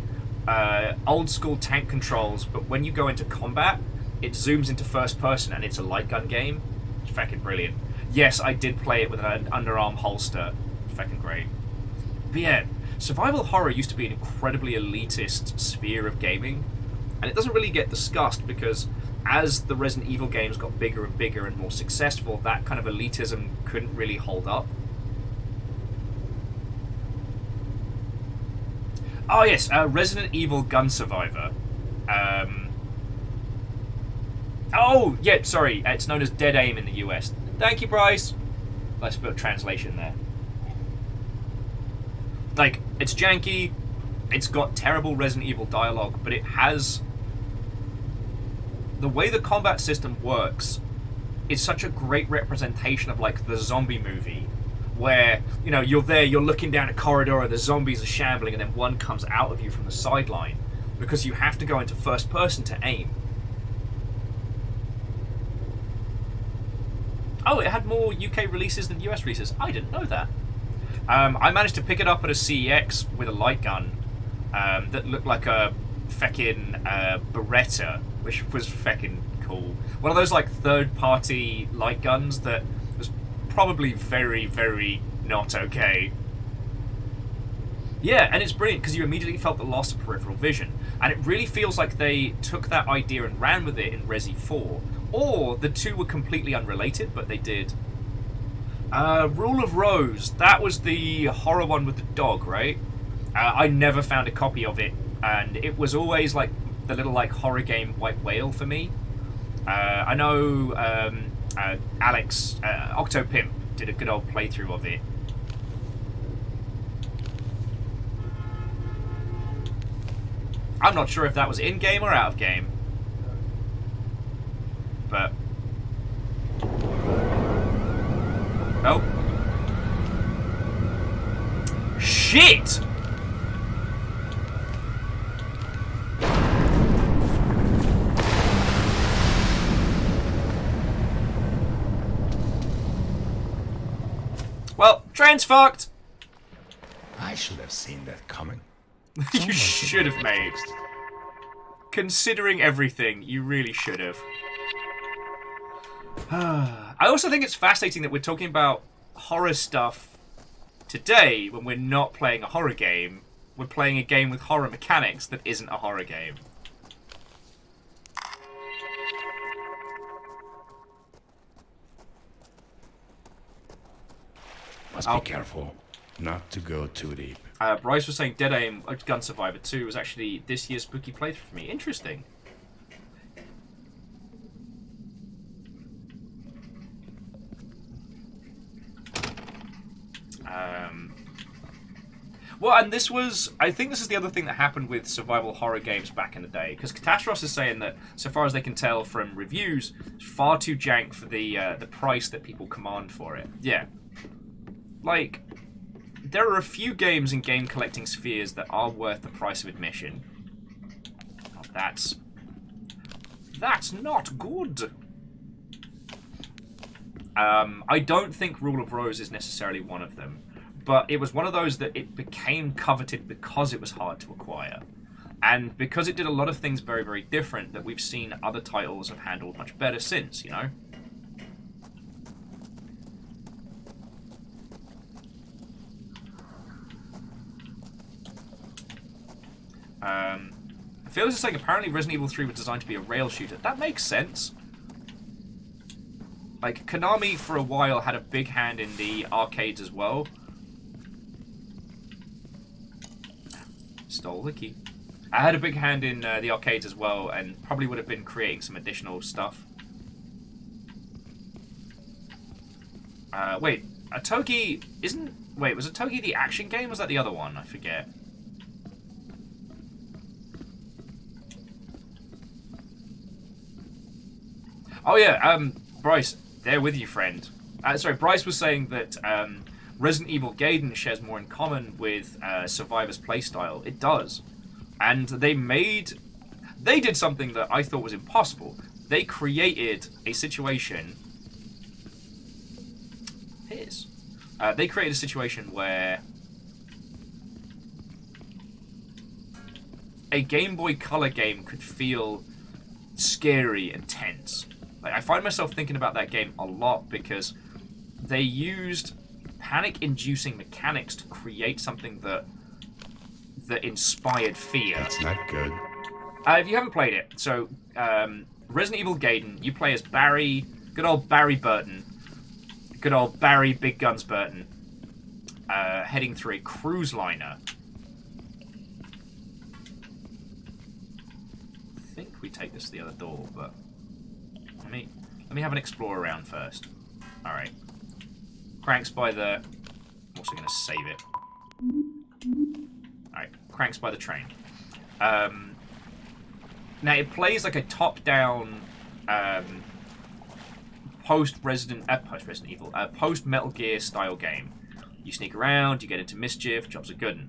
old school tank controls, but when you go into combat, it zooms into first person and it's a light gun game. It's fucking brilliant. Yes, I did play it with an underarm holster. Fucking great. But yeah, survival horror used to be an incredibly elitist sphere of gaming, and it doesn't really get discussed because as the Resident Evil games got bigger and bigger and more successful, that kind of elitism couldn't really hold up. Oh yes, Resident Evil Gun Survivor. Oh, yeah, sorry. It's known as Dead Aim in the US. Thank you, Bryce. Let's put a translation there. Like, it's janky. It's got terrible Resident Evil dialogue, but it has... The way the combat system works is such a great representation of, like, the zombie movie. Where, you know, you're there, you're looking down a corridor, and the zombies are shambling, and then one comes out of you from the sideline. Because you have to go into first person to aim. Oh, it had more UK releases than US releases. I didn't know that. I managed to pick it up at a CEX with a light gun that looked like a feckin' Beretta, which was feckin' cool. One of those, like, third-party light guns that was probably very, very not okay. Yeah, and it's brilliant because you immediately felt the loss of peripheral vision. And it really feels like they took that idea and ran with it in Resi 4. Or the two were completely unrelated, but they did. Rule of Rose. That was the horror one with the dog, right? I never found a copy of it. And it was always like the little like horror game White Whale for me. I know Alex, Octopimp, did a good old playthrough of it. I'm not sure if that was in-game or out-of-game. But... Oh. Shit! Well, train's fucked! I should have seen that coming. You should have, mate. Considering everything, you really should have. I also think it's fascinating that we're talking about horror stuff today when we're not playing a horror game. We're playing a game with horror mechanics that isn't a horror game. Must be careful not to go too deep. Bryce was saying Dead Aim Gun Survivor 2 was actually this year's spooky playthrough for me. Interesting. Well, and this was... I think this is the other thing that happened with survival horror games back in the day. Because Catastros is saying that, so far as they can tell from reviews, it's far too jank for the price that people command for it. Yeah. Like... There are a few games in game collecting spheres that are worth the price of admission. Oh, that's not good. I don't think Rule of Rose is necessarily one of them, but it was one of those that it became coveted because it was hard to acquire. And because it did a lot of things very, very different that we've seen other titles have handled much better since, you know? Fearless is saying apparently Resident Evil 3 was designed to be a rail shooter. That makes sense. Like, Konami for a while had a big hand in the arcades as well. Stole the key. I had a big hand in the arcades as well, and probably would have been creating some additional stuff. Wait, Atogi isn't... Wait, was Atogi the action game? Was that the other one? I forget. Oh yeah, Bryce, there with you, friend. Sorry, Bryce was saying that Resident Evil Gaiden shares more in common with Survivor's playstyle. It does. And they did something that I thought was impossible. They created a situation... they created a situation where a Game Boy Color game could feel scary and tense. Like, I find myself thinking about that game a lot because they used panic-inducing mechanics to create something that inspired fear. It's not good. If you haven't played it, so Resident Evil Gaiden, you play as Barry, good old Barry Burton, good old Barry Big Guns Burton, heading through a cruise liner. I think we take this to the other door, but let me have an explore around first. All right, Cranks by the. I'm also going to save it. All right, Cranks by the train. Now it plays like a top-down post-Resident Evil, post-Metal Gear style game. You sneak around, you get into mischief, jobs are good.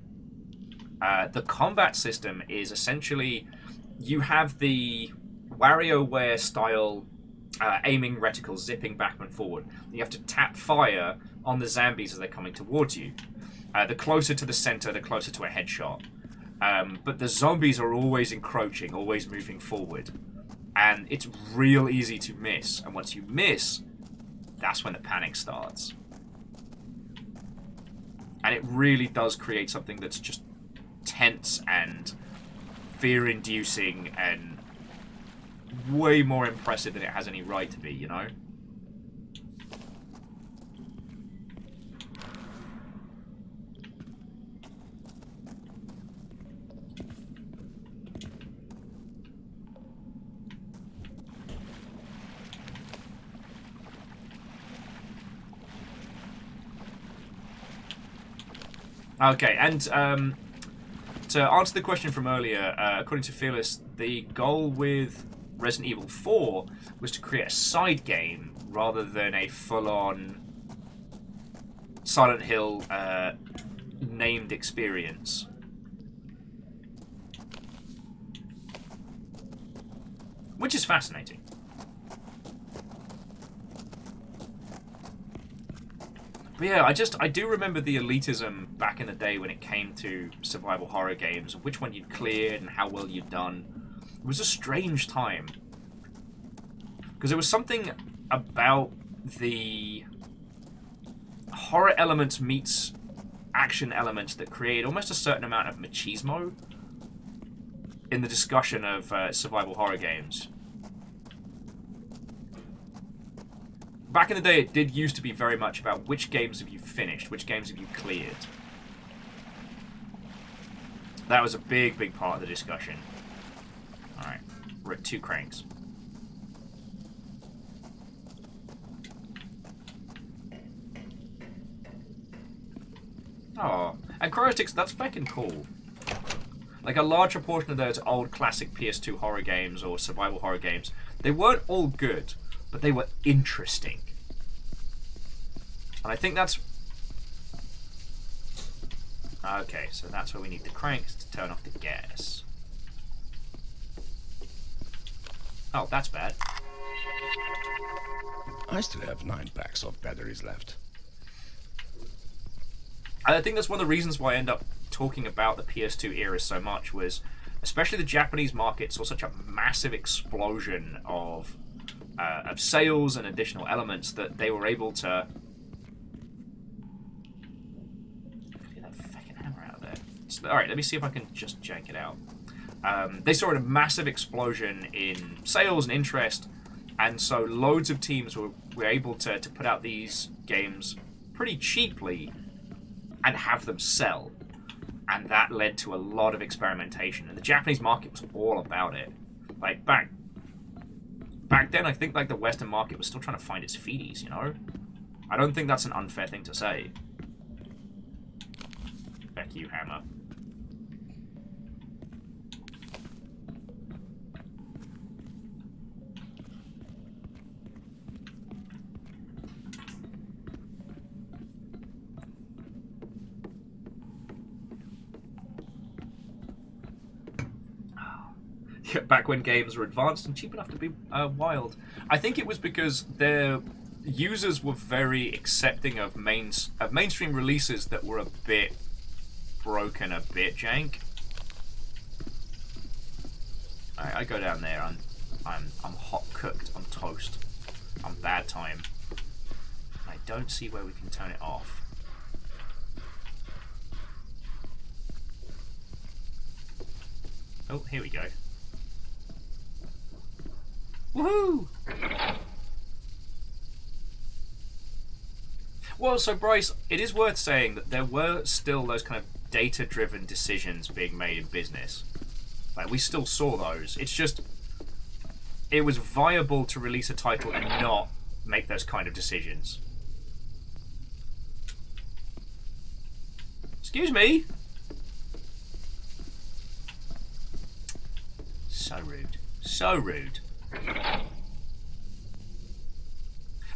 The combat system is essentially you have the WarioWare style aiming reticle zipping back and forward. You have to tap fire on the zombies as they're coming towards you. The closer to the center, the closer to a headshot. But the zombies are always encroaching, always moving forward. And it's real easy to miss. And once you miss, that's when the panic starts. And it really does create something that's just tense and fear-inducing and way more impressive than it has any right to be, you know? Okay, and to answer the question from earlier, according to Fearless, the goal with Resident Evil 4 was to create a side game rather than a full-on Silent Hill named experience. Which is fascinating. But yeah, I do remember the elitism back in the day when it came to survival horror games, which one you'd cleared and how well you'd done. It was a strange time. Because there was something about the horror elements meets action elements that created almost a certain amount of machismo in the discussion of survival horror games. Back in the day, it did used to be very much about which games have you finished, which games have you cleared. That was a big, big part of the discussion. Alright, we're at 2 cranks. Oh, and Cryosticks, that's fucking cool. Like, a large proportion of those old classic PS2 horror games or survival horror games, they weren't all good, but they were interesting. And I think that's... Okay, so that's where we need the cranks to turn off the gas. Oh, that's bad. I still have 9 packs of batteries left. I think that's one of the reasons why I end up talking about the PS2 era so much was, especially the Japanese market saw such a massive explosion of sales and additional elements that they were able to... Get that fucking hammer out of there. So, alright, let me see if I can just jank it out. they saw a massive explosion in sales and interest, and so loads of teams were able to put out these games pretty cheaply and have them sell. And that led to a lot of experimentation, and the Japanese market was all about it. Like, back then, I think, like, the Western market was still trying to find its feeties, you know? I don't think that's an unfair thing to say. Back you, Hammer. Back when games were advanced and cheap enough to be wild. I think it was because their users were very accepting of mainstream releases that were a bit broken, a bit jank. Alright, I go down there. I'm hot cooked. I'm toast. I'm bad time. I don't see where we can turn it off. Oh, here we go. Woohoo! Well, so Bryce, it is worth saying that there were still those kind of data-driven decisions being made in business. Like, we still saw those. It's just, it was viable to release a title and not make those kind of decisions. Excuse me? So rude. So rude. I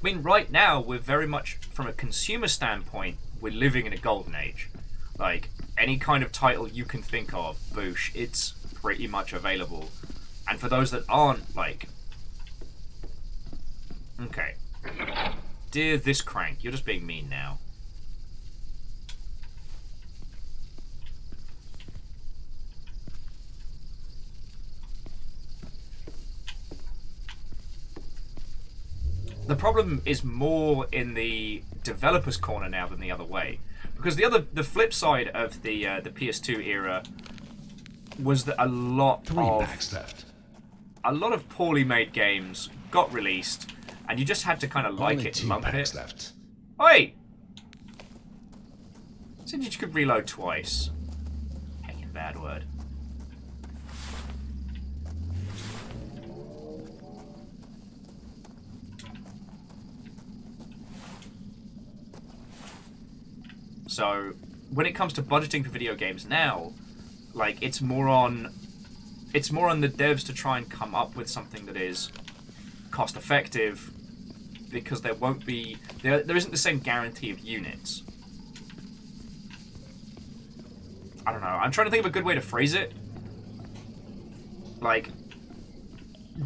mean, right now, we're very much, from a consumer standpoint, we're living in a golden age. Like, any kind of title you can think of, boosh, it's pretty much available. And for those that aren't, like... Okay. Dear this crank, you're just being mean now. The problem is more in the developer's corner now than the other way, because the flip side of the PS2 era was that a lot of poorly made games got released, and you just had to kind of like it and lump it. Left. Oi! Said you could reload twice. Heckin' bad word. So, when it comes to budgeting for video games now, like, it's more on the devs to try and come up with something that is cost effective, because there isn't the same guarantee of units. I don't know. I'm trying to think of a good way to phrase it. Like,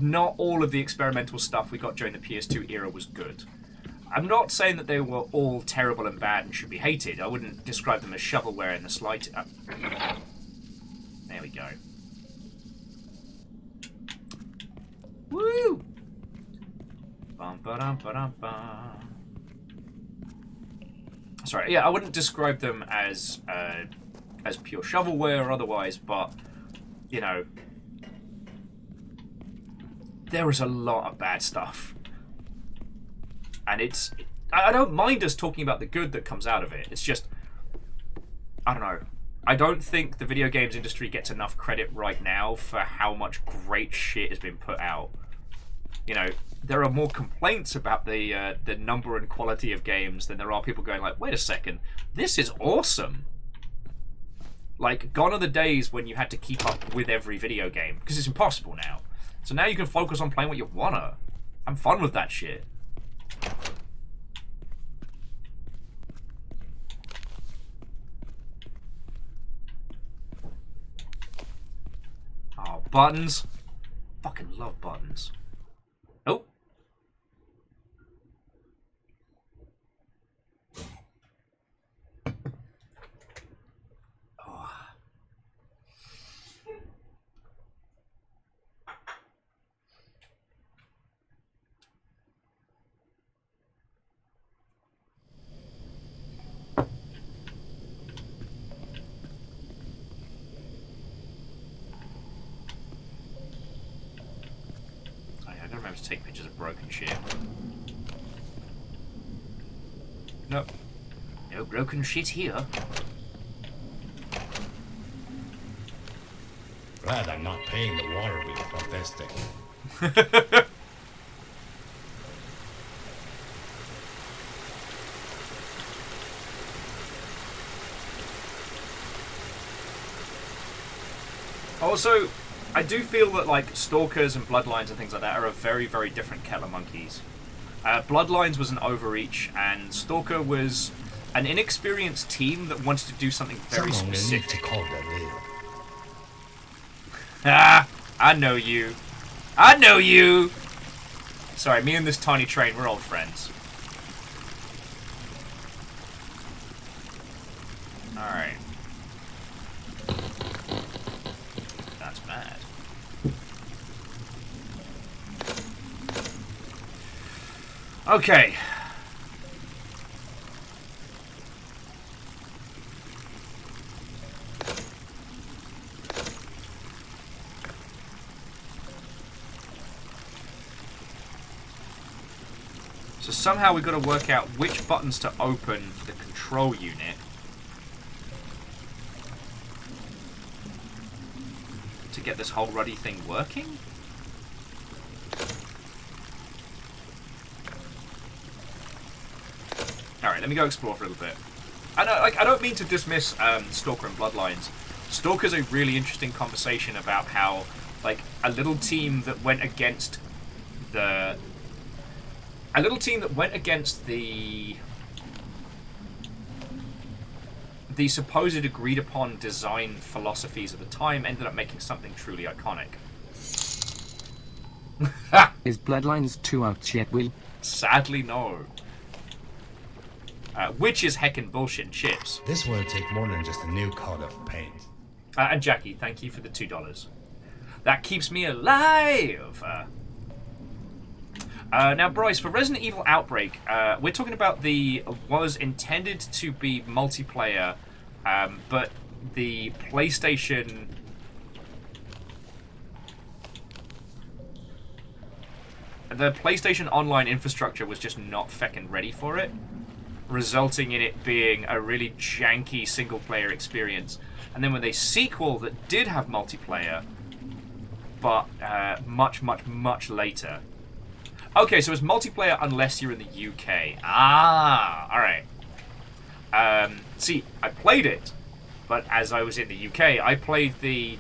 not all of the experimental stuff we got during the PS2 era was good. I'm not saying that they were all terrible and bad and should be hated. I wouldn't describe them as shovelware in the slightest. There we go. Woo! Bum, ba-dum, ba-dum, bum. Sorry, yeah, I wouldn't describe them as pure shovelware or otherwise, but, you know, there is a lot of bad stuff. And I don't mind us talking about the good that comes out of it. It's just, I don't know. I don't think the video games industry gets enough credit right now for how much great shit has been put out. You know, there are more complaints about the number and quality of games than there are people going like, wait a second, this is awesome. Like, gone are the days when you had to keep up with every video game, because it's impossible now. So now you can focus on playing what you wanna. Have fun with that shit. Oh, buttons. Fucking love buttons. Oh. Oh. sometimes take pictures of broken shit. Nope. No broken shit here. Glad I'm not paying the water bill from this thing. Also, I do feel that like Stalkers and Bloodlines and things like that are a very, very different kettle of monkeys. Bloodlines was an overreach, and Stalker was an inexperienced team that wanted to do something very Someone will need specific. to call that Leo. Ah, I know you. I know you! Sorry, me and this tiny train, we're old friends. Alright. That's bad. Okay. So somehow we've got to work out which buttons to open for the control unit. To get this whole ruddy thing working? Alright, let me go explore for a little bit. I don't mean to dismiss Stalker and Bloodlines. Stalker's a really interesting conversation about how, like, a little team that went against the... A little team that went against the supposed agreed-upon design philosophies at the time ended up making something truly iconic. Is Bloodlines 2 out yet, Will? Sadly, no. Which is heckin' bullshit and chips. This will take more than just a new coat of paint. And Jackie, thank you for the $2. That keeps me alive! Now, Bryce, for Resident Evil Outbreak, we're talking about the was intended to be multiplayer, but the PlayStation... The PlayStation Online infrastructure was just not feckin' ready for it, resulting in it being a really janky single-player experience. And then when they sequel that did have multiplayer, but much, much, much later... Okay, so it's multiplayer unless you're in the UK. Ah, alright. See, I played it, but as I was in the UK, I played the...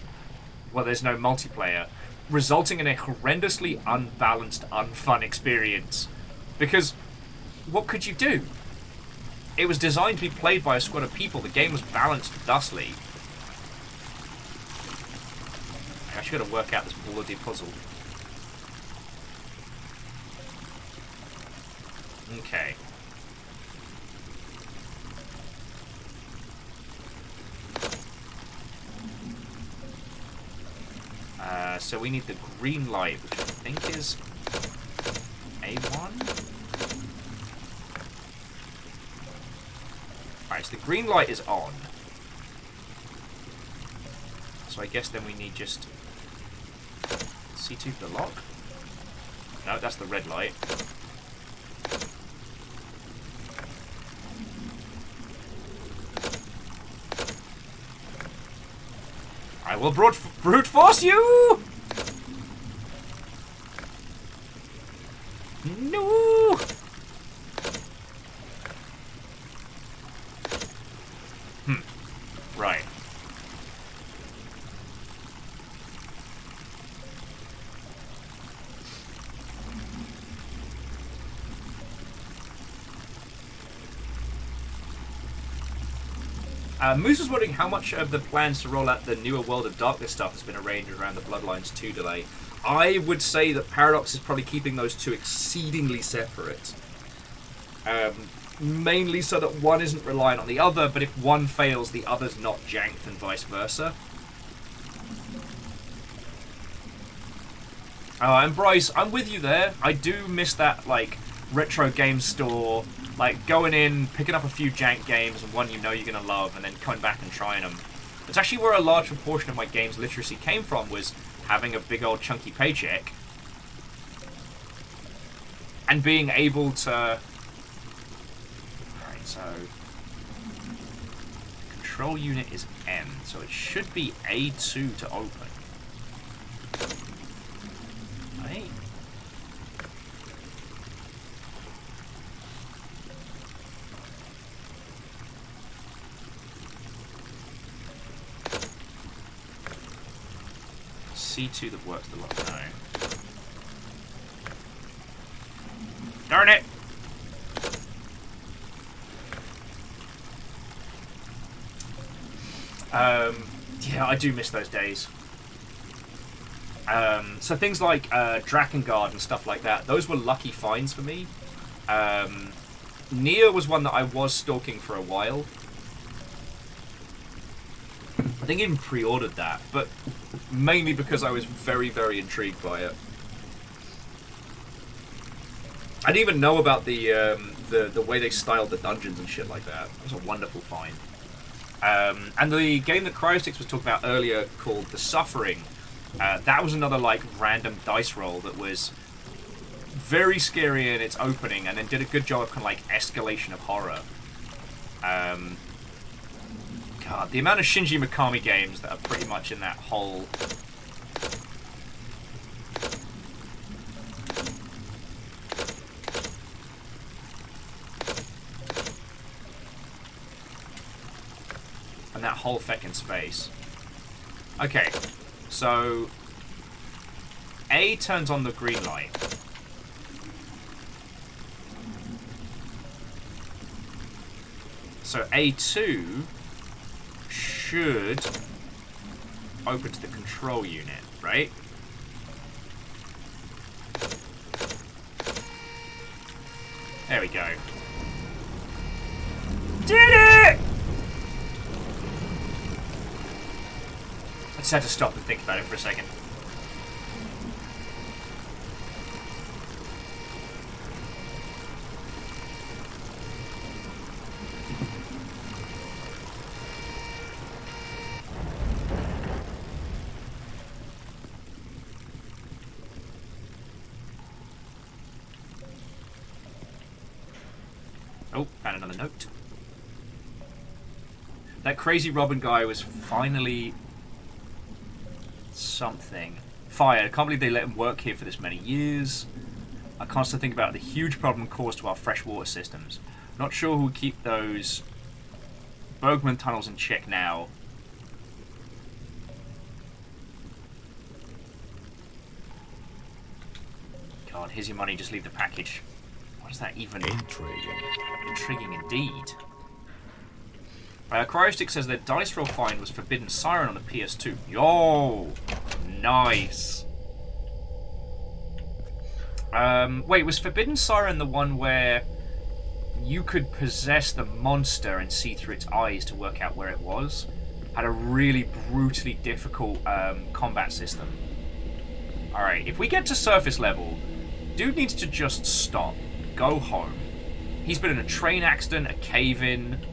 Well, there's no multiplayer, resulting in a horrendously unbalanced, unfun experience. Because, what could you do? It was designed to be played by a squad of people. The game was balanced thusly. I actually got to work out this bloody puzzle. Okay. So we need the green light, which I think is A1? Alright, so the green light is on. So I guess then we need just C2 for the lock? No, that's the red light. I will brute force you! No! Right. Moose was wondering how much of the plans to roll out the newer World of Darkness stuff has been arranged around the Bloodlines 2 delay. I would say that Paradox is probably keeping those two exceedingly separate. Mainly so that one isn't reliant on the other, but if one fails, the other's not janked and vice versa. And Bryce, I'm with you there. I do miss that, like, retro game store, like, going in, picking up a few jank games, and one you know you're going to love, and then coming back and trying them. It's actually where a large proportion of my games literacy came from, was having a big old chunky paycheck and being able to... Alright, so... Control unit is M, so it should be A2 to open. Right? C2 that works the lock. No. Darn it! Yeah, I do miss those days. So things like Drakengard and stuff like that, those were lucky finds for me. Nier was one that I was stalking for a while. I think I even pre-ordered that, but mainly because I was very, very intrigued by it. I didn't even know about the way they styled the dungeons and shit like that. It was a wonderful find. And the game that Cryostix was talking about earlier called The Suffering, that was another like random dice roll that was very scary in its opening and then did a good job of kind of like escalation of horror. God, the amount of Shinji Mikami games that are pretty much in that whole... and that whole feckin' space. Okay, so... A turns on the green light. So A2 should open to the control unit, right? There we go. Did it! I just had to stop and think about it for a second. Oh, found another note. That crazy Robin guy was finally something. Fired. I can't believe they let him work here for this many years. I constantly think about the huge problem caused to our freshwater systems. Not sure who will keep those Bergman tunnels in check now. God, here's your money, just leave the package. What does that even... Intriguing. Intriguing indeed. Cryostic says their dice roll find was Forbidden Siren on the PS2. Yo! Nice. Wait, was Forbidden Siren the one where you could possess the monster and see through its eyes to work out where it was? Had a really brutally difficult combat system. Alright, if we get to surface level, dude needs to just stop. Go home. He's been in a train accident, a cave-in.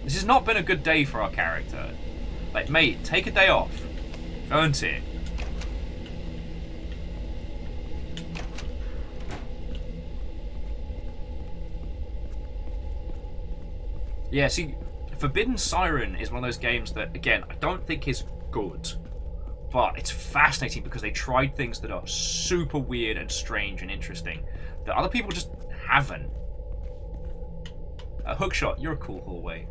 This has not been a good day for our character. Like, mate, take a day off. Earned it. Yeah, see, Forbidden Siren is one of those games that, again, I don't think is good. But it's fascinating because they tried things that are super weird and strange and interesting that other people just haven't. Hookshot, you're a cool hallway.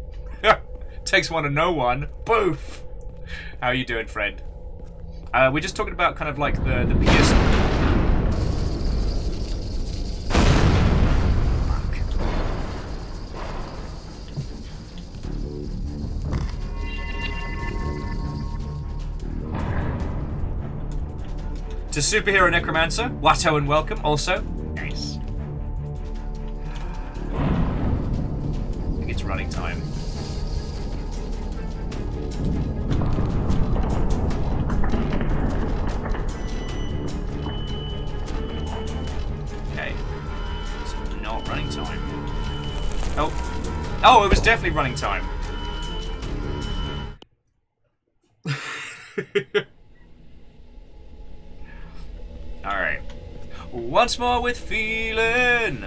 Takes one to know one. Boof! How are you doing, friend? We're just talking about kind of like the PS... To Superhero Necromancer, Watto and welcome, also. Nice. I think it's running time. Okay. It's not running time. Oh. Oh, it was definitely running time. Alright. Once more with feeling.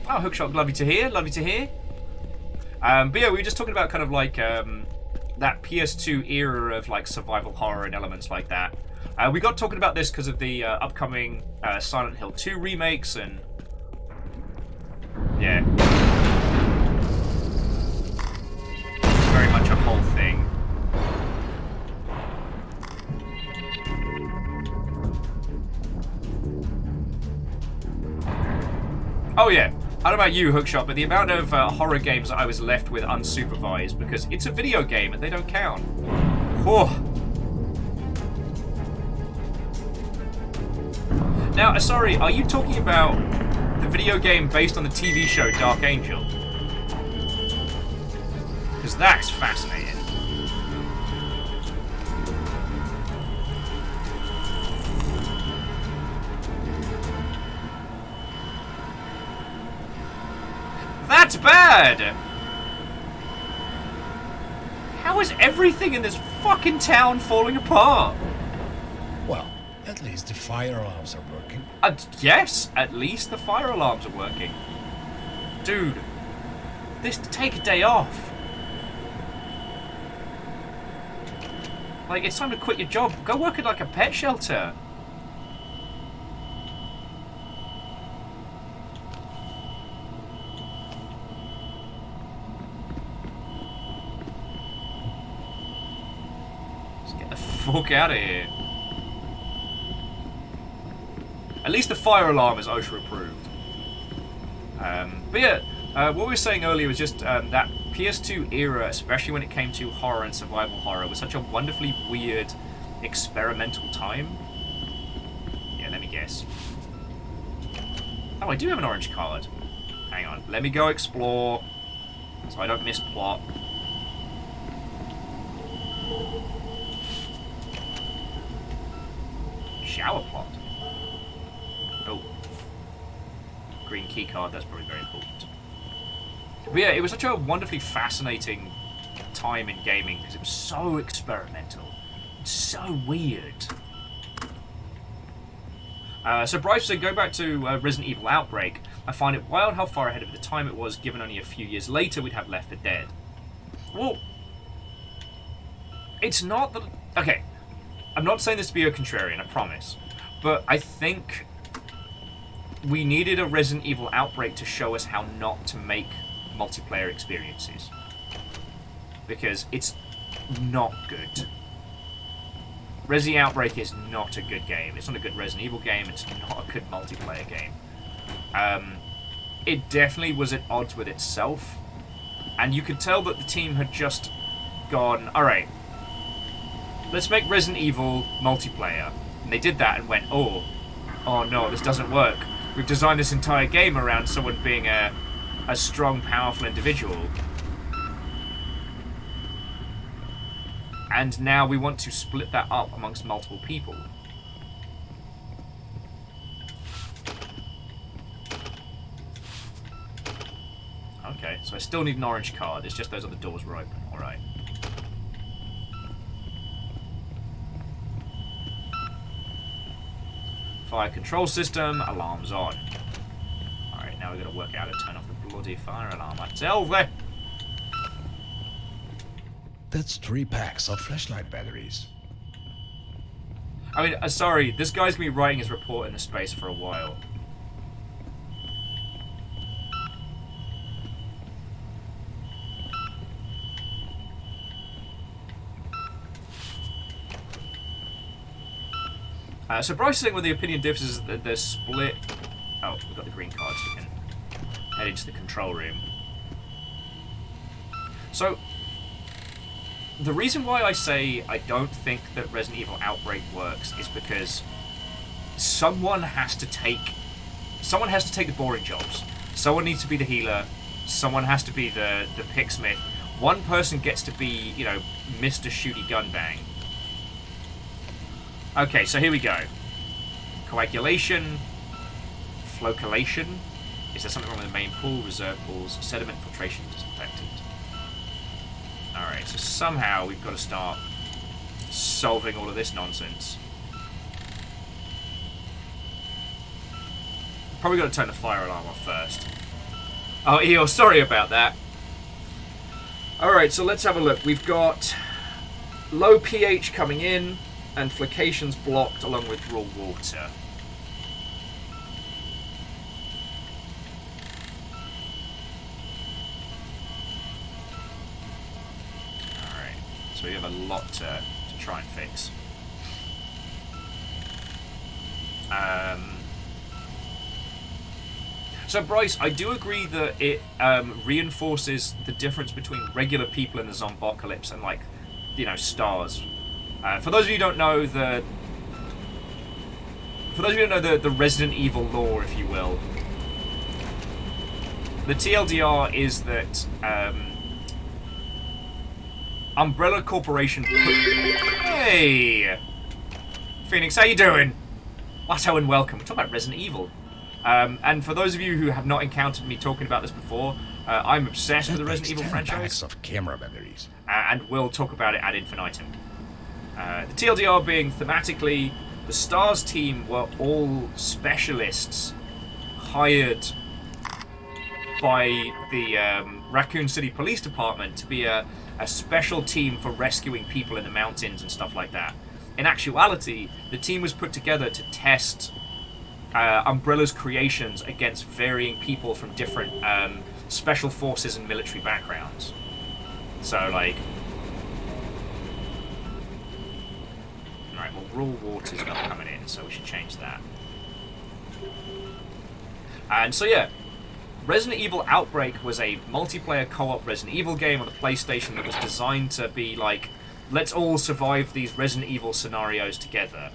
Oh, Hookshot, lovely to hear, lovely to hear. But yeah, we were just talking about kind of like that PS2 era of like survival horror and elements like that. We got talking about this because of the upcoming Silent Hill 2 remakes and yeah, it's very much a whole thing. Oh yeah. I don't know about you, Hookshot, but the amount of horror games that I was left with unsupervised because it's a video game and they don't count. Oh. Now, sorry, are you talking about the video game based on the TV show Dark Angel? Because that's fascinating. That's bad! How is everything in this fucking town falling apart? Well, at least the fire alarms are working. Yes, at least the fire alarms are working. Dude, take a day off. Like, it's time to quit your job. Go work at, like, a pet shelter. Fuck out of here. At least the fire alarm is OSHA approved. But yeah, what we were saying earlier was just that PS2 era, especially when it came to horror and survival horror, was such a wonderfully weird, experimental time. Yeah, let me guess. Oh, I do have an orange card. Hang on, let me go explore so I don't miss plot. Shower plot. Oh. Green key card, that's probably very important. But yeah, it was such a wonderfully fascinating time in gaming because it was so experimental. It's so weird. So Bryce said, going back to Resident Evil Outbreak, I find it wild how far ahead of the time it was, given only a few years later we'd have Left 4 Dead. Well, it's not that... Okay. I'm not saying this to be a contrarian, I promise. But I think we needed a Resident Evil Outbreak to show us how not to make multiplayer experiences. Because it's not good. Resident Outbreak is not a good game. It's not a good Resident Evil game. It's not a good multiplayer game. It definitely was at odds with itself. And you could tell that the team had just gone, alright, let's make Resident Evil multiplayer. And they did that and went, oh no, this doesn't work. We've designed this entire game around someone being a strong, powerful individual. And now we want to split that up amongst multiple people. Okay, so I still need an orange card. It's just those other doors were open. Alright. Fire control system, alarms on. Alright, now we've got to work out how to turn off the bloody fire alarm. I tell you. That's 3 packs of flashlight batteries. I mean, sorry, this guy's going to be writing his report in the space for a while. So Bryce is saying where the opinion differs is that they're split... Oh, we've got the green card so we can head into the control room. So, the reason why I say I don't think that Resident Evil Outbreak works is because someone has to take the boring jobs. Someone needs to be the healer. Someone has to be the picksmith. One person gets to be, you know, Mr. Shooty Gunbang. Okay, so here we go. Coagulation, flocculation. Is there something wrong with the main pool? Reserve pools, sediment filtration disinfectant. Alright, so somehow we've got to start solving all of this nonsense. Probably got to turn the fire alarm off first. Oh, Eeyore, sorry about that. Alright, so let's have a look. We've got low pH coming in, and flocations blocked along with raw water. Alright, so we have a lot to try and fix. So Bryce, I do agree that it reinforces the difference between regular people in the Zombocalypse and, like, you know, stars. For those of you who don't know the Resident Evil lore, if you will, the TLDR is that Umbrella Corporation Hey! Phoenix, how you doing? Watto and welcome. We're talking about Resident Evil. And for those of you who have not encountered me talking about this before, I'm obsessed with the Resident Evil franchise. Of camera batteries. And we'll talk about it ad infinitum. The TLDR being thematically, the STARS team were all specialists hired by the Raccoon City Police Department to be a special team for rescuing people in the mountains and stuff like that. In actuality, the team was put together to test Umbrella's creations against varying people from different special forces and military backgrounds. So, like... Alright, well, raw water's not coming in, so we should change that. And so, yeah, Resident Evil Outbreak was a multiplayer co-op Resident Evil game on the PlayStation that was designed to be like, let's all survive these Resident Evil scenarios together.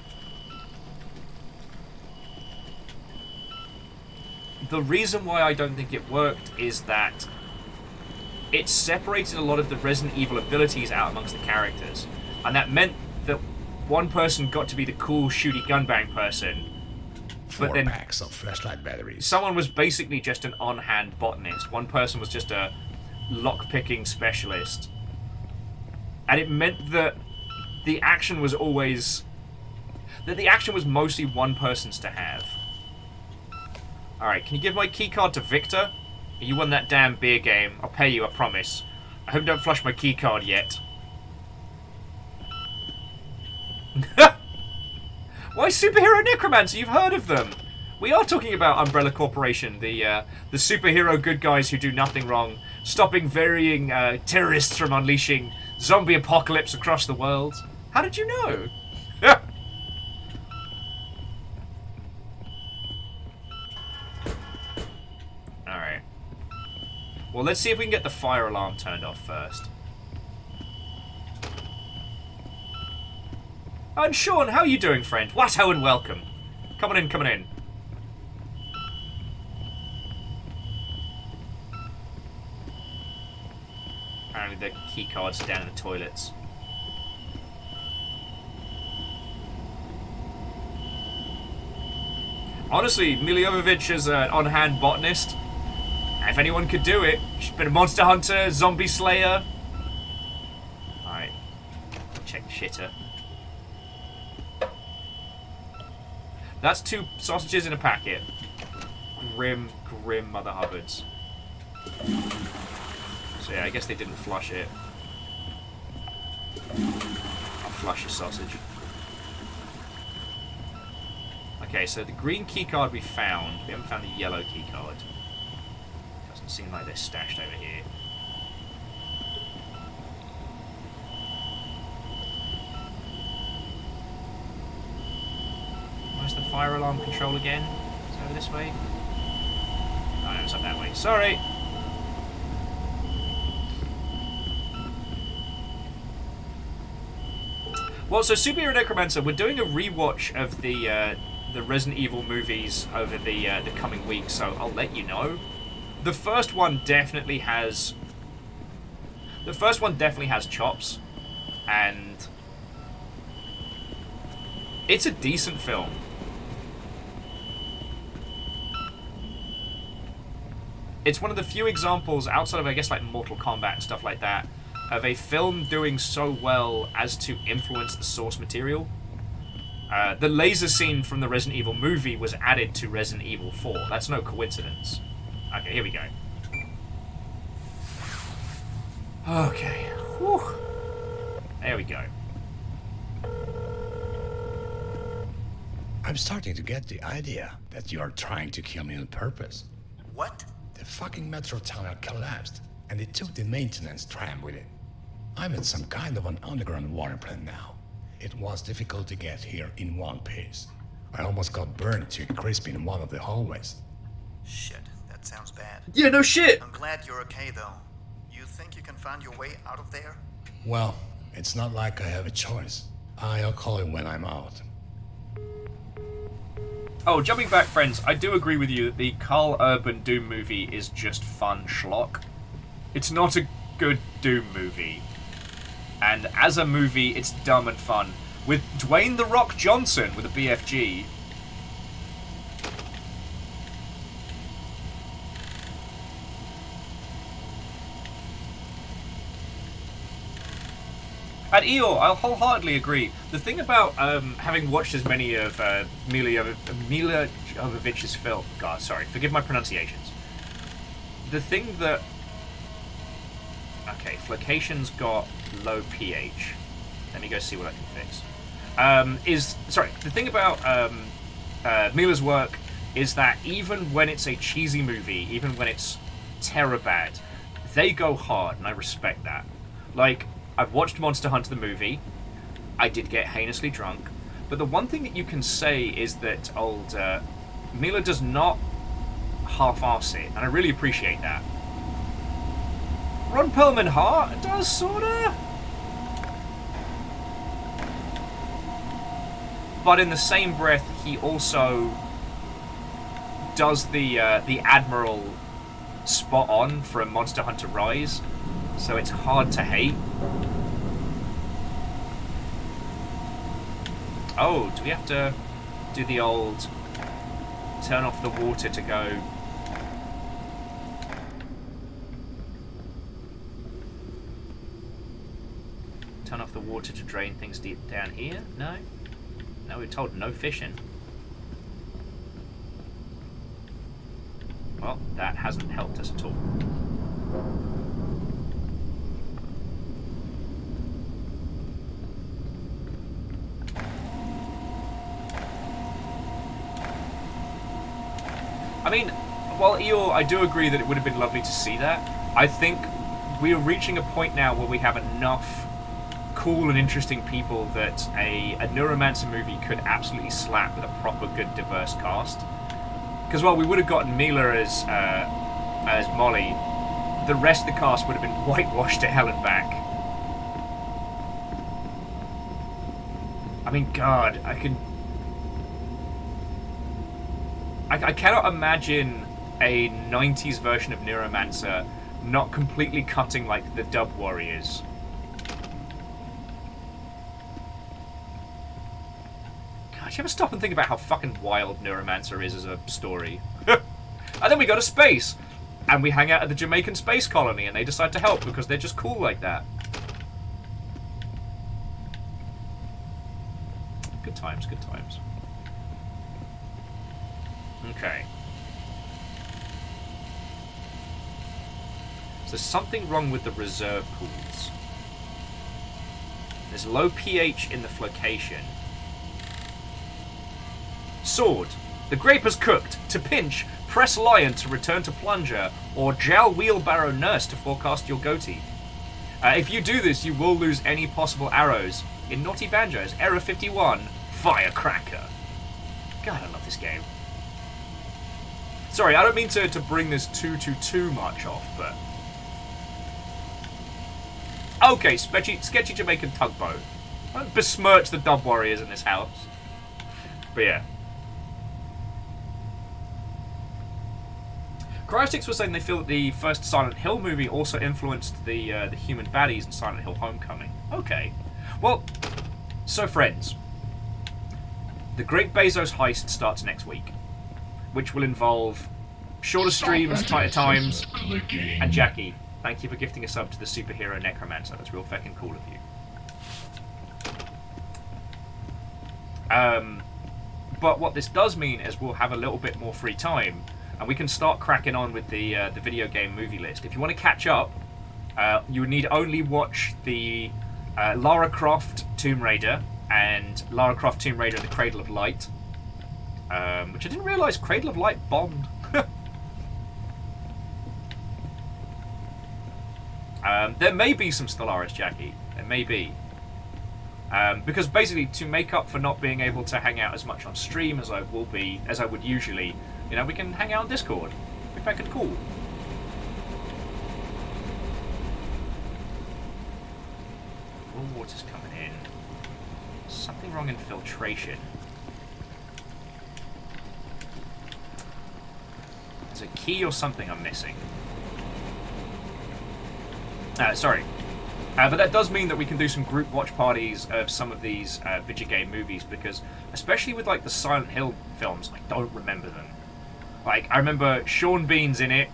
The reason why I don't think it worked is that it separated a lot of the Resident Evil abilities out amongst the characters. And that meant that one person got to be the cool, shooty, gunbang person. Four But then packs of flashlight batteries. someone was basically just an on-hand botanist. One person was just a lock-picking specialist. And it meant that the action was always... that the action was mostly one person's to have. Alright, can you give my keycard to Victor? You won that damn beer game. I'll pay you, I promise. I hope you don't flush my keycard yet. Why Superhero Necromancer? You've heard of them. We are talking about Umbrella Corporation, the superhero good guys who do nothing wrong, stopping varying terrorists from unleashing zombie apocalypse across the world. How did you know? Alright. Well, let's see if we can get the fire alarm turned off first. And Sean, how are you doing, friend? Watto and welcome. Come on in, come on in. Apparently the keycard's down in the toilets. Honestly, Miljovovic is an on-hand botanist. If anyone could do it, she's been a monster hunter, zombie slayer. Alright. Check the shitter. That's 2 sausages in a packet. Grim, grim Mother Hubbards. So yeah, I guess they didn't flush it. I'll flush a sausage. Okay, so the green keycard we found. We haven't found the yellow keycard. Doesn't seem like they're stashed over here. Where's the fire alarm control again? Is it over this way? Oh, no, it's up that way. Sorry! Well, so Superhero Necromancer, we're doing a rewatch of the Resident Evil movies over the coming weeks, so I'll let you know. The first one definitely has... The first one definitely has chops, and it's a decent film. It's one of the few examples, outside of, I guess, like Mortal Kombat and stuff like that, of a film doing so well as to influence the source material. The laser scene from the Resident Evil movie was added to Resident Evil 4. That's no coincidence. Okay, here we go. Okay. Whew. There we go. I'm starting to get the idea that you are trying to kill me on purpose. What? The fucking metro tunnel collapsed, and they took the maintenance tram with it. I'm in some kind of an underground water plant now. It was difficult to get here in one piece. I almost got burned to a crisp in one of the hallways. Shit, that sounds bad. Yeah, no shit! I'm glad you're okay, though. You think you can find your way out of there? Well, it's not like I have a choice. I'll call it when I'm out. Oh, jumping back, friends, I do agree with you that the Carl Urban Doom movie is just fun schlock. It's not a good Doom movie. And as a movie, it's dumb and fun. With Dwayne "The Rock" Johnson with a BFG. And Eeyore, I'll wholeheartedly agree. The thing about having watched as many of Mila Jovovich's film... God, sorry, forgive my pronunciations. The thing that... Okay, Flocation's got low pH. Let me go see what I can fix. The thing about Mila's work is that even when it's a cheesy movie, even when it's terror bad, they go hard, and I respect that. Like, I've watched Monster Hunter the movie. I did get heinously drunk. But the one thing that you can say is that Mila does not half-arse it, and I really appreciate that. Ron Perlman Hart does, sorta. But in the same breath, he also does the Admiral spot on from Monster Hunter Rise, so it's hard to hate. Oh, do we have to do the old turn off the water to go? Turn off the water to drain things deep down here? No? No, we're told no fishing. Well, that hasn't helped us at all. I mean, while Eeyore, I do agree that it would have been lovely to see that. I think we're reaching a point now where we have enough cool and interesting people that a Neuromancer movie could absolutely slap with a proper good diverse cast. Because while we would have gotten Mila as Molly, the rest of the cast would have been whitewashed to hell and back. I mean, God, I cannot imagine a 90s version of Neuromancer not completely cutting like the Dub Warriors. Gosh, you ever stop and think about how fucking wild Neuromancer is as a story? And then we go to space, and we hang out at the Jamaican space colony, and they decide to help because they're just cool like that. Good times, good times. Okay. So there's something wrong with the reserve pools. There's low pH in the flocation. Sword. The grape has cooked. To pinch, press lion to return to plunger, or jowl wheelbarrow nurse to forecast your goatee. If you do this, you will lose any possible arrows. In Naughty Banjos, Error 51, Firecracker. God, I love this game. Sorry, I don't mean to bring this too much off, but... Okay, sketchy Jamaican tugboat. Don't besmirch the Dub Warriors in this house. But yeah. Cryostix was saying they feel that the first Silent Hill movie also influenced the human baddies in Silent Hill Homecoming. Okay. Well, so friends, the Great Bezos heist starts next week, which will involve shorter streams, tighter times, and Jackie, thank you for gifting a sub to the superhero Necromancer. That's real fucking cool of you. But what this does mean is we'll have a little bit more free time, and we can start cracking on with the video game movie list. If you want to catch up, you would need only watch the Lara Croft Tomb Raider and Lara Croft Tomb Raider and the Cradle of Light, which I didn't realise Cradle of Light bombed. There may be some Stellaris, Jackie. There may be. Because basically, to make up for not being able to hang out as much on stream as I would usually, you know, we can hang out on Discord. Be fucking cool. Warm water's coming in. Something wrong in filtration. There's a key or something I'm missing. Sorry. But that does mean that we can do some group watch parties of some of these video game movies, because especially with like the Silent Hill films, I don't remember them. Like, I remember Sean Bean's in it,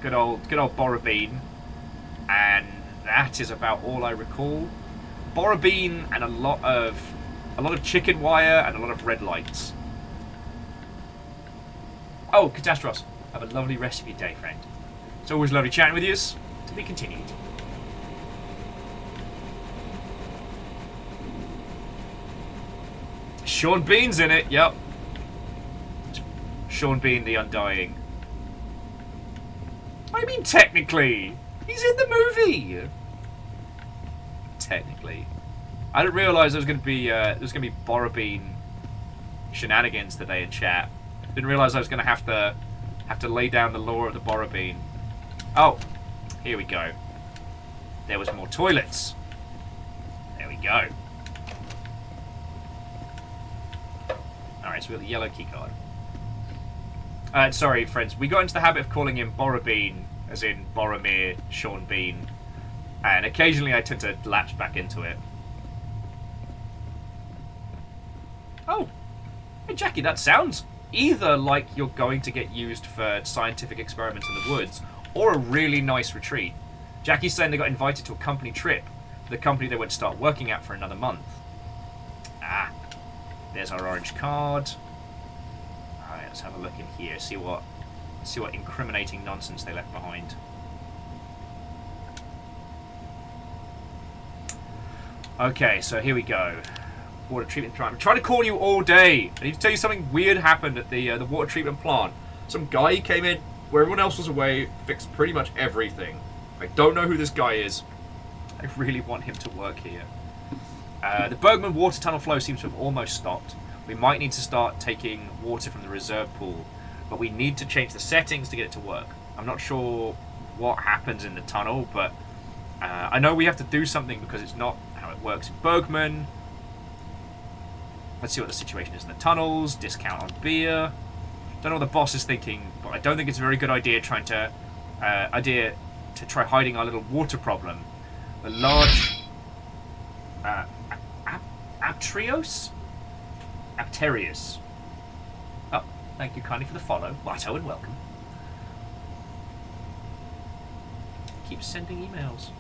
good old Borrabine, and that is about all I recall. Borrabine and a lot of chicken wire and a lot of red lights. Oh, Catastros, have a lovely rest of your day, friend. It's always lovely chatting with you. To be continued. Sean Bean's in it, yep. Sean Bean the Undying. I mean, technically, he's in the movie. Technically, I didn't realise there was going to be Borrabine shenanigans today in chat. Didn't realise I was going to have to lay down the lore of the Borrabine. Oh, here we go. There was more toilets. There we go. Alright, so we got the yellow keycard. Sorry, friends. We got into the habit of calling him Borrabine, as in Boromir, Sean Bean. And occasionally I tend to lapse back into it. Oh! Hey, Jackie, that sounds either like you're going to get used for scientific experiments in the woods, or a really nice retreat. Jackie's saying they got invited to a company trip for the company they would start working at for another month. Ah. There's our orange card. Alright, let's have a look in here, see what incriminating nonsense they left behind. Okay, so here we go. Water treatment plant. I'm trying to call you all day. I need to tell you something weird happened at the water treatment plant. Some guy came in where everyone else was away, fixed pretty much everything. I don't know who this guy is. I really want him to work here. The Bergman water tunnel flow seems to have almost stopped. We might need to start taking water from the reserve pool, but we need to change the settings to get it to work. I'm not sure what happens in the tunnel, but I know we have to do something because it's not how it works in Bergman. Let's see what the situation is in the tunnels. Discount on beer. Don't know what the boss is thinking, but I don't think it's a very good idea trying to try hiding our little water problem. The large Apterius? Oh, thank you kindly for the follow. Righto and welcome. Keep sending emails.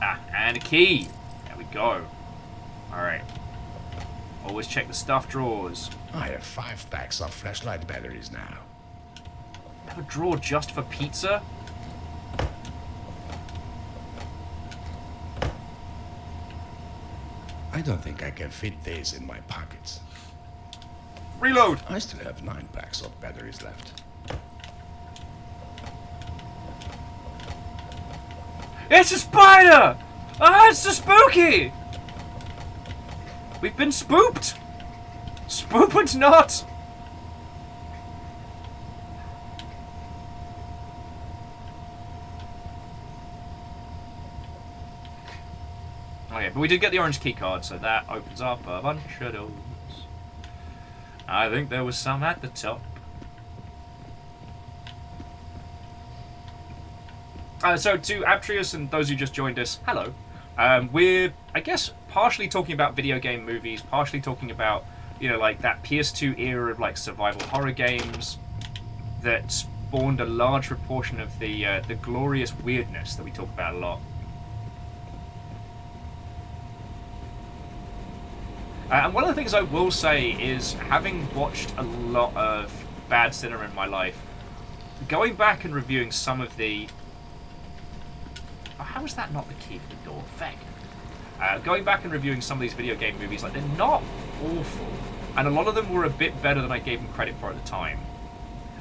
Ah, and a key. There we go. Alright. Always check the stuff drawers. I have 5 packs of flashlight batteries now. Have a drawer just for pizza? I don't think I can fit these in my pockets. Reload! I still have 9 packs of batteries left. It's a spider! Ah, it's so spooky! We've been spooked! Spook and not! Oh yeah, but we did get the orange key card, so that opens up a bunch of doors. I think there was some at the top. So to Aptrius and those who just joined us, hello. We're, I guess, partially talking about video game movies, partially talking about, you know, like that PS2 era of like survival horror games that spawned a large proportion of the glorious weirdness that we talk about a lot. And one of the things I will say is, having watched a lot of bad cinema in my life, going back and reviewing some of the... Oh, how is that not the key for the door? Feck. Going back and reviewing some of these video game movies, like, they're not awful. And a lot of them were a bit better than I gave them credit for at the time.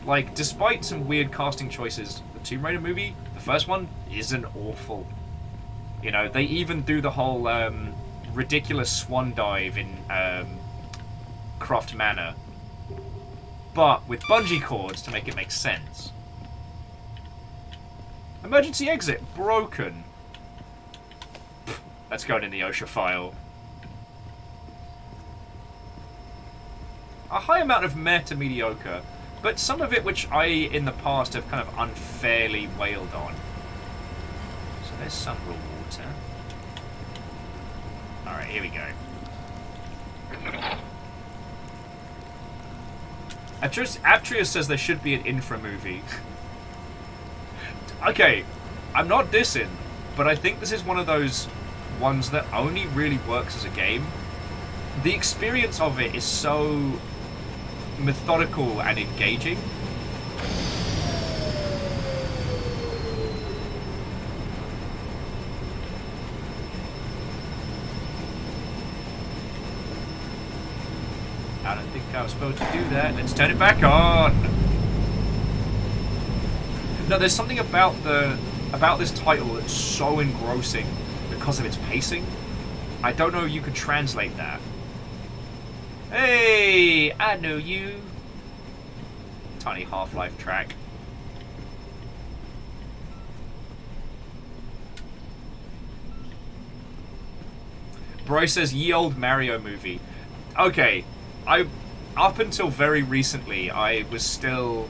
Like, despite some weird casting choices, the Tomb Raider movie, the first one, isn't awful. You know, they even do the whole ridiculous swan dive in Croft Manor, but with bungee cords to make it make sense. Emergency exit broken. Pfft, that's going in the OSHA file. A high amount of meh to mediocre, but some of it which I, in the past, have kind of unfairly wailed on. So there's some raw water. Alright, here we go. Aptrius says there should be an INFRA movie. Okay, I'm not dissing, but I think this is one of those ones that only really works as a game. The experience of it is so methodical and engaging. I don't think I was supposed to do that. Let's turn it back on. No, there's something about this title that's so engrossing because of its pacing. I don't know if you could translate that. Hey, I know you. Tiny Half-Life track. Bryce says, ye old Mario movie. Okay, up until very recently, I was still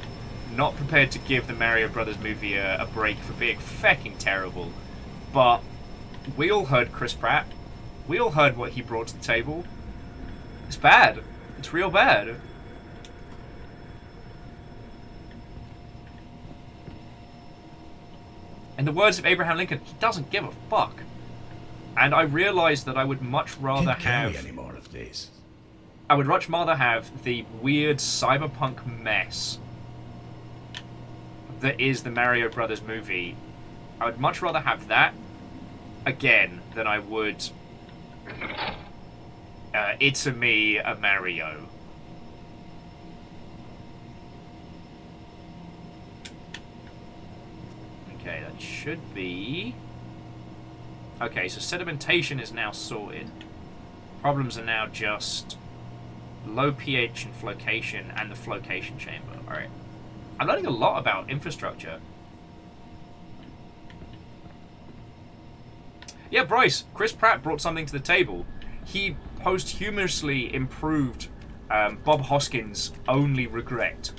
not prepared to give the Mario Brothers movie a break for being fucking terrible. But we all heard Chris Pratt. We all heard what he brought to the table. It's bad. It's real bad. In the words of Abraham Lincoln, he doesn't give a fuck. And I realized that I would much rather have... any more of this. I would much rather have the weird cyberpunk mess that is the Mario Brothers movie. I would much rather have that again than I would It's-a-me, a Mario. Okay, that should be... Okay, so sedimentation is now sorted. Problems are now just low pH and flocation and the flocation chamber. Alright. I'm learning a lot about infrastructure. Yeah, Bryce, Chris Pratt brought something to the table. He posthumously improved Bob Hoskins' only regret.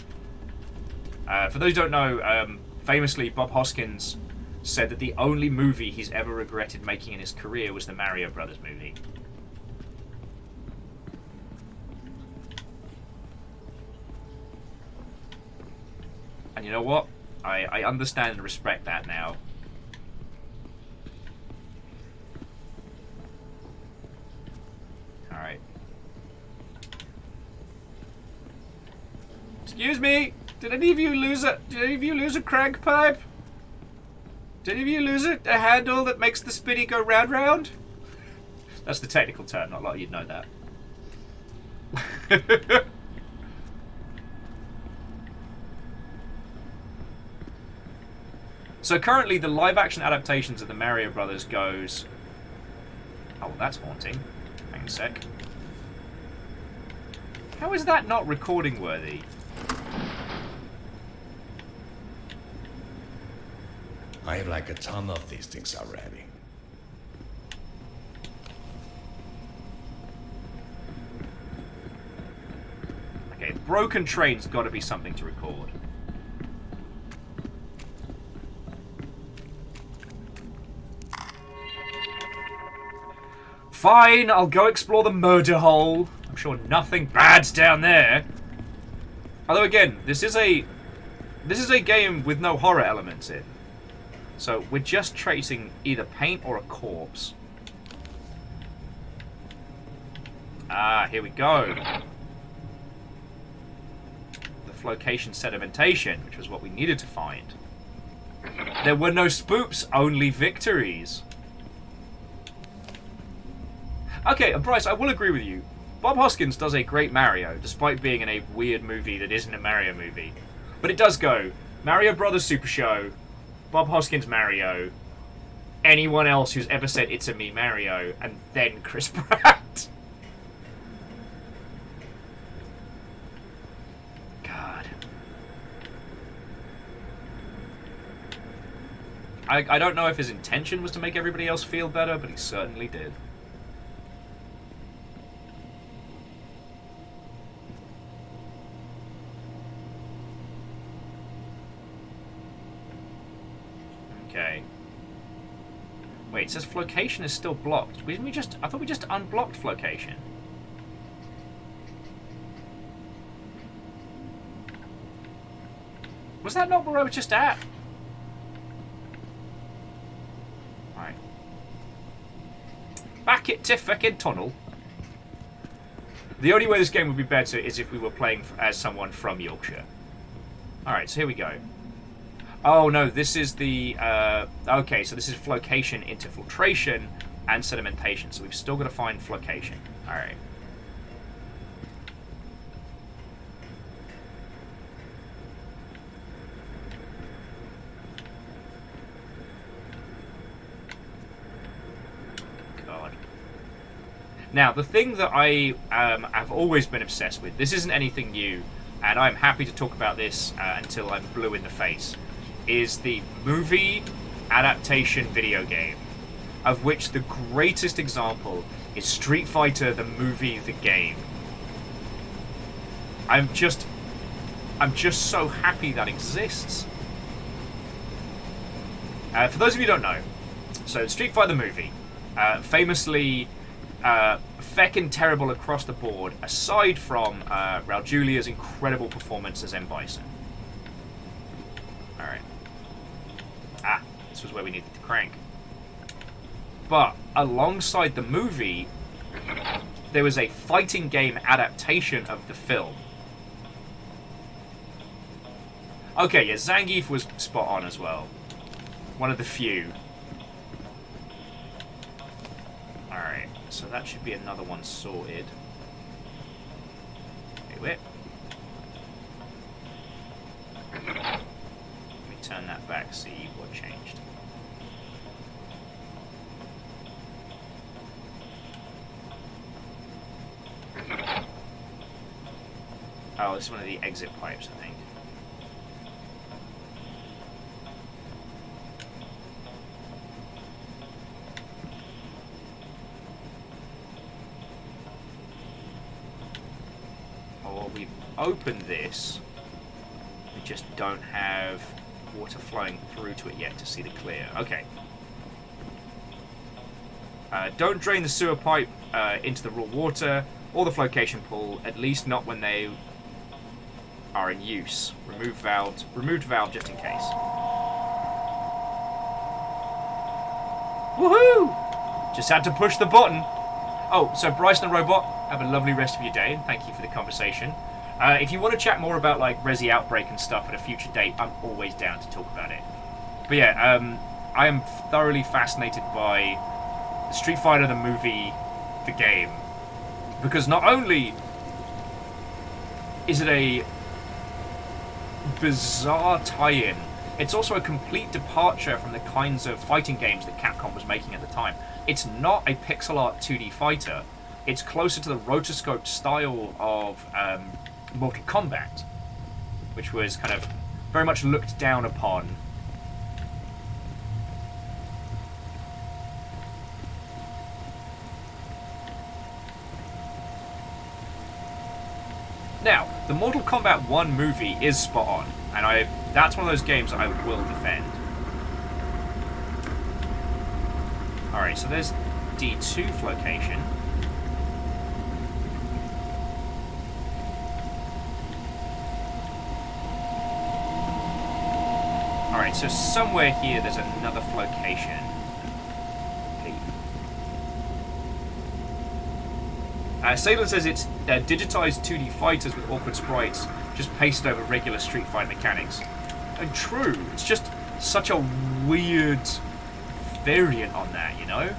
For those who don't know, famously, Bob Hoskins said that the only movie he's ever regretted making in his career was the Mario Brothers movie. And you know what? I understand and respect that now. Alright. Excuse me! Did any of you lose a crank pipe? Did any of you lose a handle that makes the spinny go round round? That's the technical term, not a lot of you'd know that. So currently the live action adaptations of the Mario Brothers goes... Oh, well, that's haunting. Hang on a sec. How is that not recording worthy? I have like a ton of these things already. Okay, broken train's got to be something to record. Fine, I'll go explore the murder hole. I'm sure nothing bad's down there. Although again, this is This is a game with no horror elements in. So we're just tracing either paint or a corpse. Ah, here we go. The flocation sedimentation, which was what we needed to find. There were no spoops, only victories. Okay, and Bryce, I will agree with you. Bob Hoskins does a great Mario, despite being in a weird movie that isn't a Mario movie. But it does go Mario Brothers Super Show, Bob Hoskins Mario, anyone else who's ever said it's a me Mario, and then Chris Pratt. God. I don't know if his intention was to make everybody else feel better, but he certainly did. Okay. Wait, it says flocation is still blocked. Didn't we just... I thought we just unblocked flocation. Was that not where I was just at? Right. Back it to fucking tunnel. The only way this game would be better is if we were playing as someone from Yorkshire. Alright, so here we go. Oh no, this is the... okay, so this is flocation into filtration and sedimentation. So we've still got to find flocation. Alright. God. Now, the thing that I have always been obsessed with, this isn't anything new, and I'm happy to talk about this until I'm blue in the face, is the movie adaptation video game, of which the greatest example is Street Fighter the movie, the game. I'm just so happy that exists. For those of you who don't know, so Street Fighter the movie, famously feckin' terrible across the board, aside from Raul Julia's incredible performance as M. Bison. Alright. Ah, this was where we needed to crank. But alongside the movie, there was a fighting game adaptation of the film. Okay, yeah, Zangief was spot on as well. One of the few. Alright, so that should be another one sorted. Okay, wait. Let me turn that back, see what changed. Oh, this is one of the exit pipes, I think. Oh, we've opened this. We just don't have water flowing through to it yet to see the clear. Okay. Don't drain the sewer pipe into the raw water or the flocation pool, at least not when they are in use. Removed valve just in case. Woohoo! Just had to push the button. Oh, so Bryson the Robot, have a lovely rest of your day, and thank you for the conversation. If you want to chat more about like Resi Outbreak and stuff at a future date, I'm always down to talk about it. But yeah, I am thoroughly fascinated by Street Fighter the movie, the game, because not only is it a bizarre tie-in, it's also a complete departure from the kinds of fighting games that Capcom was making at the time. It's not a pixel art 2D fighter. It's closer to the rotoscope style of Mortal Kombat, which was kind of very much looked down upon. Now, the Mortal Kombat 1 movie is spot on, and that's one of those games I will defend. Alright, so there's D2 flocation. Alright, so somewhere here there's another flocation. Salem says it's digitized 2D fighters with awkward sprites, just pasted over regular Street Fighter mechanics. And true, it's just such a weird variant on that, you know?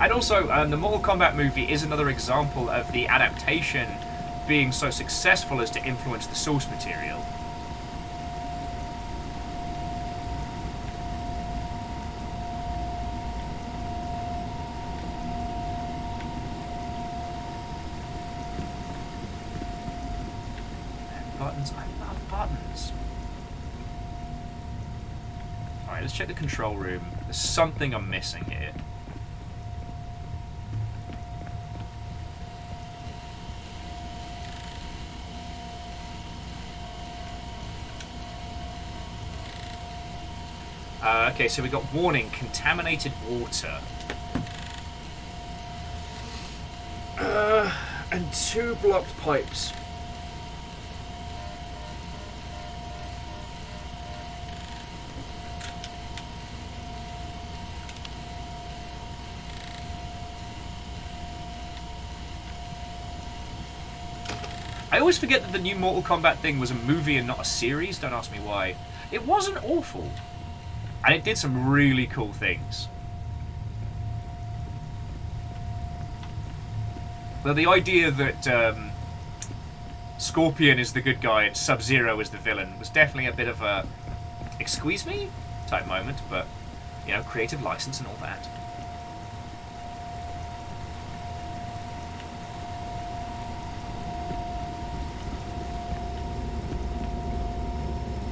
And also, the Mortal Kombat movie is another example of the adaptation being so successful as to influence the source material. Buttons, I love buttons. Alright, let's check the control room. There's something I'm missing here. Okay, so we got warning, contaminated water. And 2 blocked pipes. I always forget that the new Mortal Kombat thing was a movie and not a series. Don't ask me why. It wasn't awful. And it did some really cool things. Well, the idea that Scorpion is the good guy and Sub-Zero is the villain was definitely a bit of a excuse me type moment, but, you know, creative license and all that.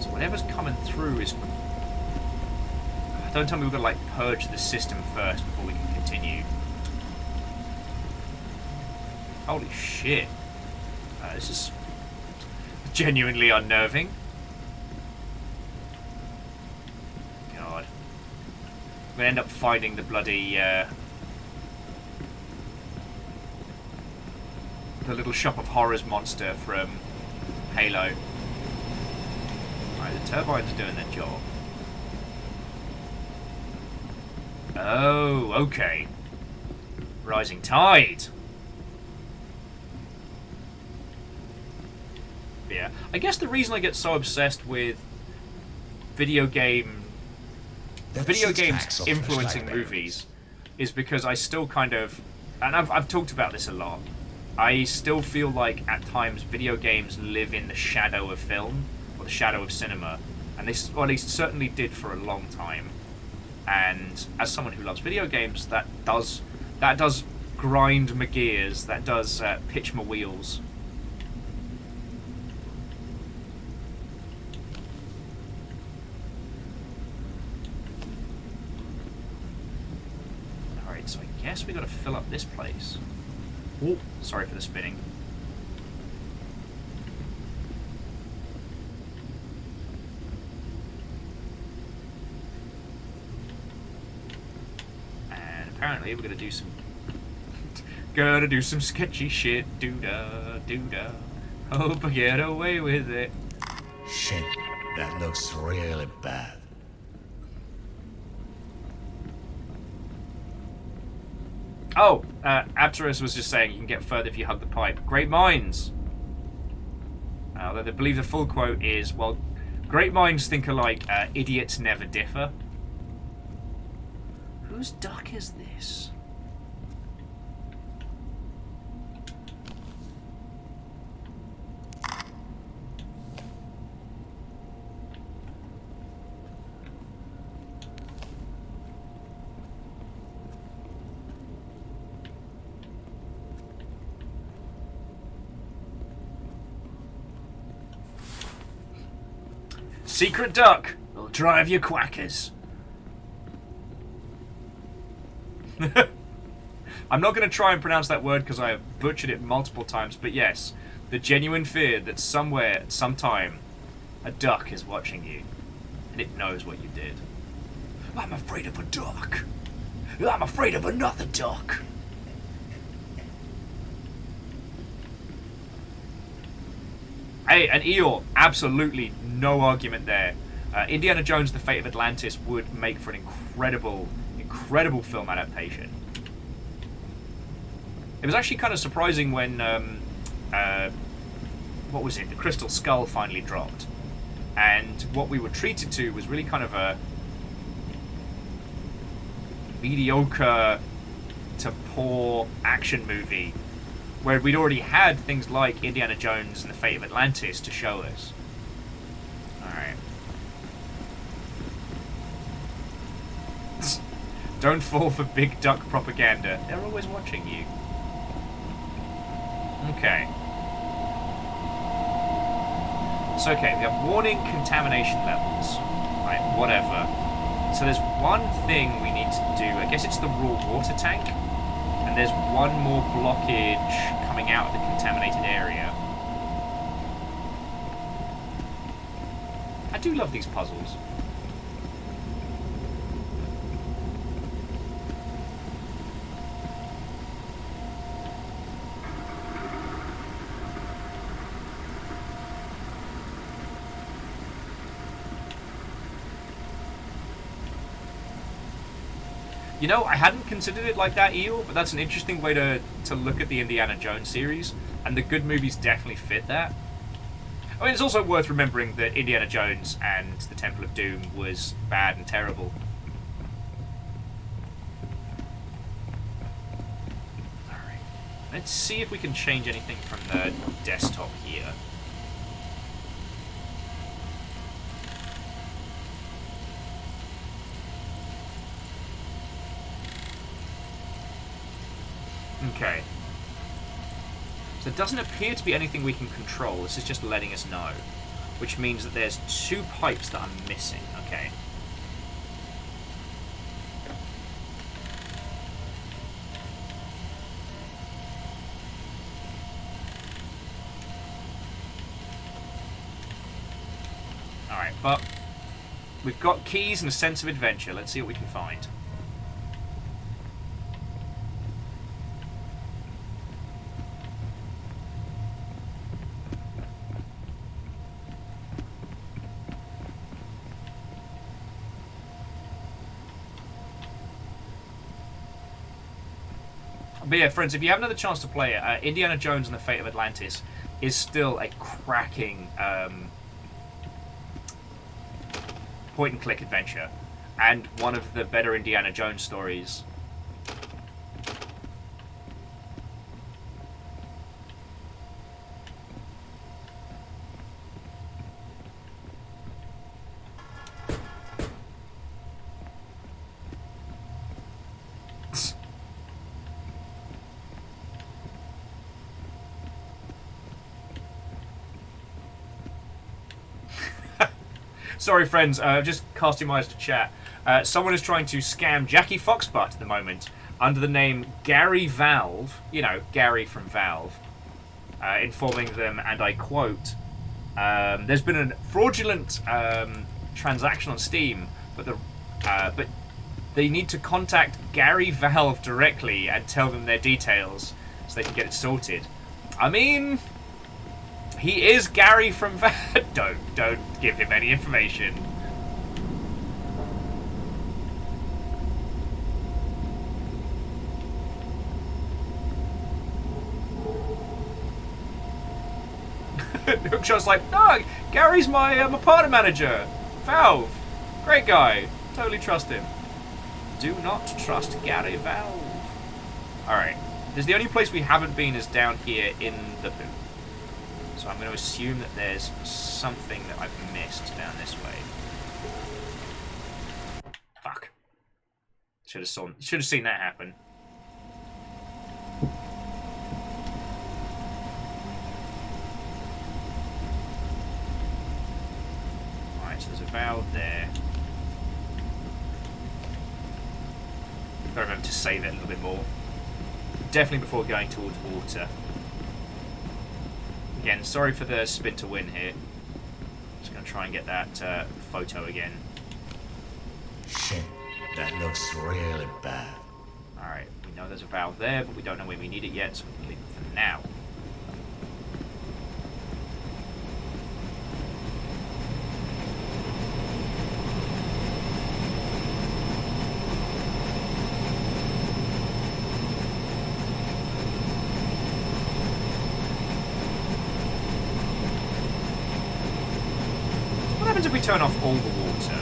So whatever's coming through is... Don't tell me we've got to, like, purge the system first before we can continue. Holy shit. This is genuinely unnerving. God. We're going to end up finding the bloody, the little Shop of Horrors monster from Halo. Alright, the turbines are doing their job. Oh, okay. Rising tide. Yeah. I guess the reason I get so obsessed with video games influencing movies is because I still kind of, and I've talked about this a lot, I still feel like at times video games live in the shadow of film, or the shadow of cinema, and they, or at least certainly did for a long time. And as someone who loves video games, that does grind my gears, that does pitch my wheels. Alright, so I guess we gotta fill up this place. Oh, sorry for the spinning. Apparently we're gonna do some sketchy shit. Doo-da, doo-da. Hope I get away with it. Shit, that looks really bad. Oh, Apteros was just saying you can get further if you hug the pipe. Great minds! Although I believe the full quote is, well, great minds think alike, idiots never differ. Whose duck is this? Secret duck will drive you quackers. I'm not going to try and pronounce that word because I have butchered it multiple times, but yes, the genuine fear that somewhere, at some time, a duck is watching you, and it knows what you did. I'm afraid of a duck. I'm afraid of another duck. Hey, an eel, absolutely no argument there. Indiana Jones: The Fate of Atlantis would make for an incredible film adaptation. It was actually kind of surprising when, what was it, the Crystal Skull finally dropped. And what we were treated to was really kind of a mediocre to poor action movie, where we'd already had things like Indiana Jones and the Fate of Atlantis to show us. Alright. Don't fall for big duck propaganda. They're always watching you. Okay. So, okay, we have warning contamination levels. Right, whatever. So there's one thing we need to do. I guess it's the raw water tank. And there's one more blockage coming out of the contaminated area. I do love these puzzles. You know, I hadn't considered it like that, Eel, but that's an interesting way to look at the Indiana Jones series, and the good movies definitely fit that. I mean, it's also worth remembering that Indiana Jones and the Temple of Doom was bad and terrible. Alright, let's see if we can change anything from the desktop here. Okay. So there doesn't appear to be anything we can control. This is just letting us know. Which means that there's 2 pipes that I'm missing. Okay. Alright, but we've got keys and a sense of adventure. Let's see what we can find. But yeah, friends, if you haven't had the chance to play it, Indiana Jones and the Fate of Atlantis is still a cracking point-and-click adventure, and one of the better Indiana Jones stories. Sorry, friends, just casting my eyes to chat. Someone is trying to scam Jackie Foxbutt at the moment under the name Gary Valve, you know, Gary from Valve, informing them, and I quote, there's been a fraudulent transaction on Steam, but they need to contact Gary Valve directly and tell them their details so they can get it sorted. I mean, he is Gary from Valve. Don't give him any information. Hookshot's like, no, Gary's my partner manager. Valve. Great guy. Totally trust him. Do not trust Gary Valve. Alright. There's the only place we haven't been is down here in the poop. So I'm going to assume that there's something that I've missed down this way. Fuck. Should have seen that happen. Alright, so there's a valve there. I've got to remember to save it a little bit more. Definitely before going towards water. Again, sorry for the spin to win here. Just going to try and get that photo again. Shit, that looks really bad. Alright, we know there's a valve there, but we don't know when we need it yet, so we can leave it for now. What happens if we turn off all the water?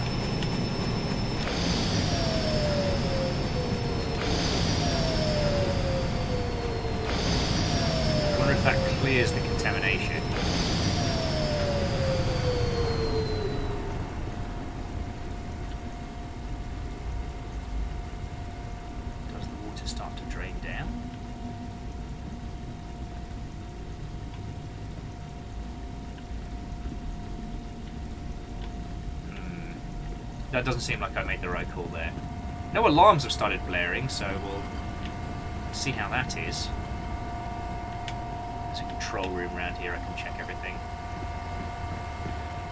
I wonder if that clears the contamination. Does the water start to drain down? That doesn't seem like I made the right call there. No alarms have started blaring, so we'll see how that is. There's a control room around here, I can check everything.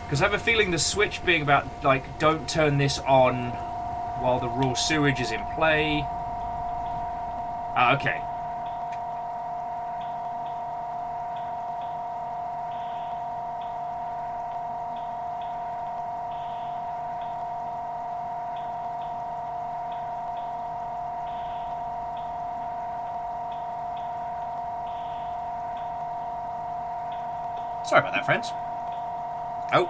Because I have a feeling the switch being about, like, don't turn this on while the raw sewage is in play. Ah, okay. Sorry about that, friends. Oh.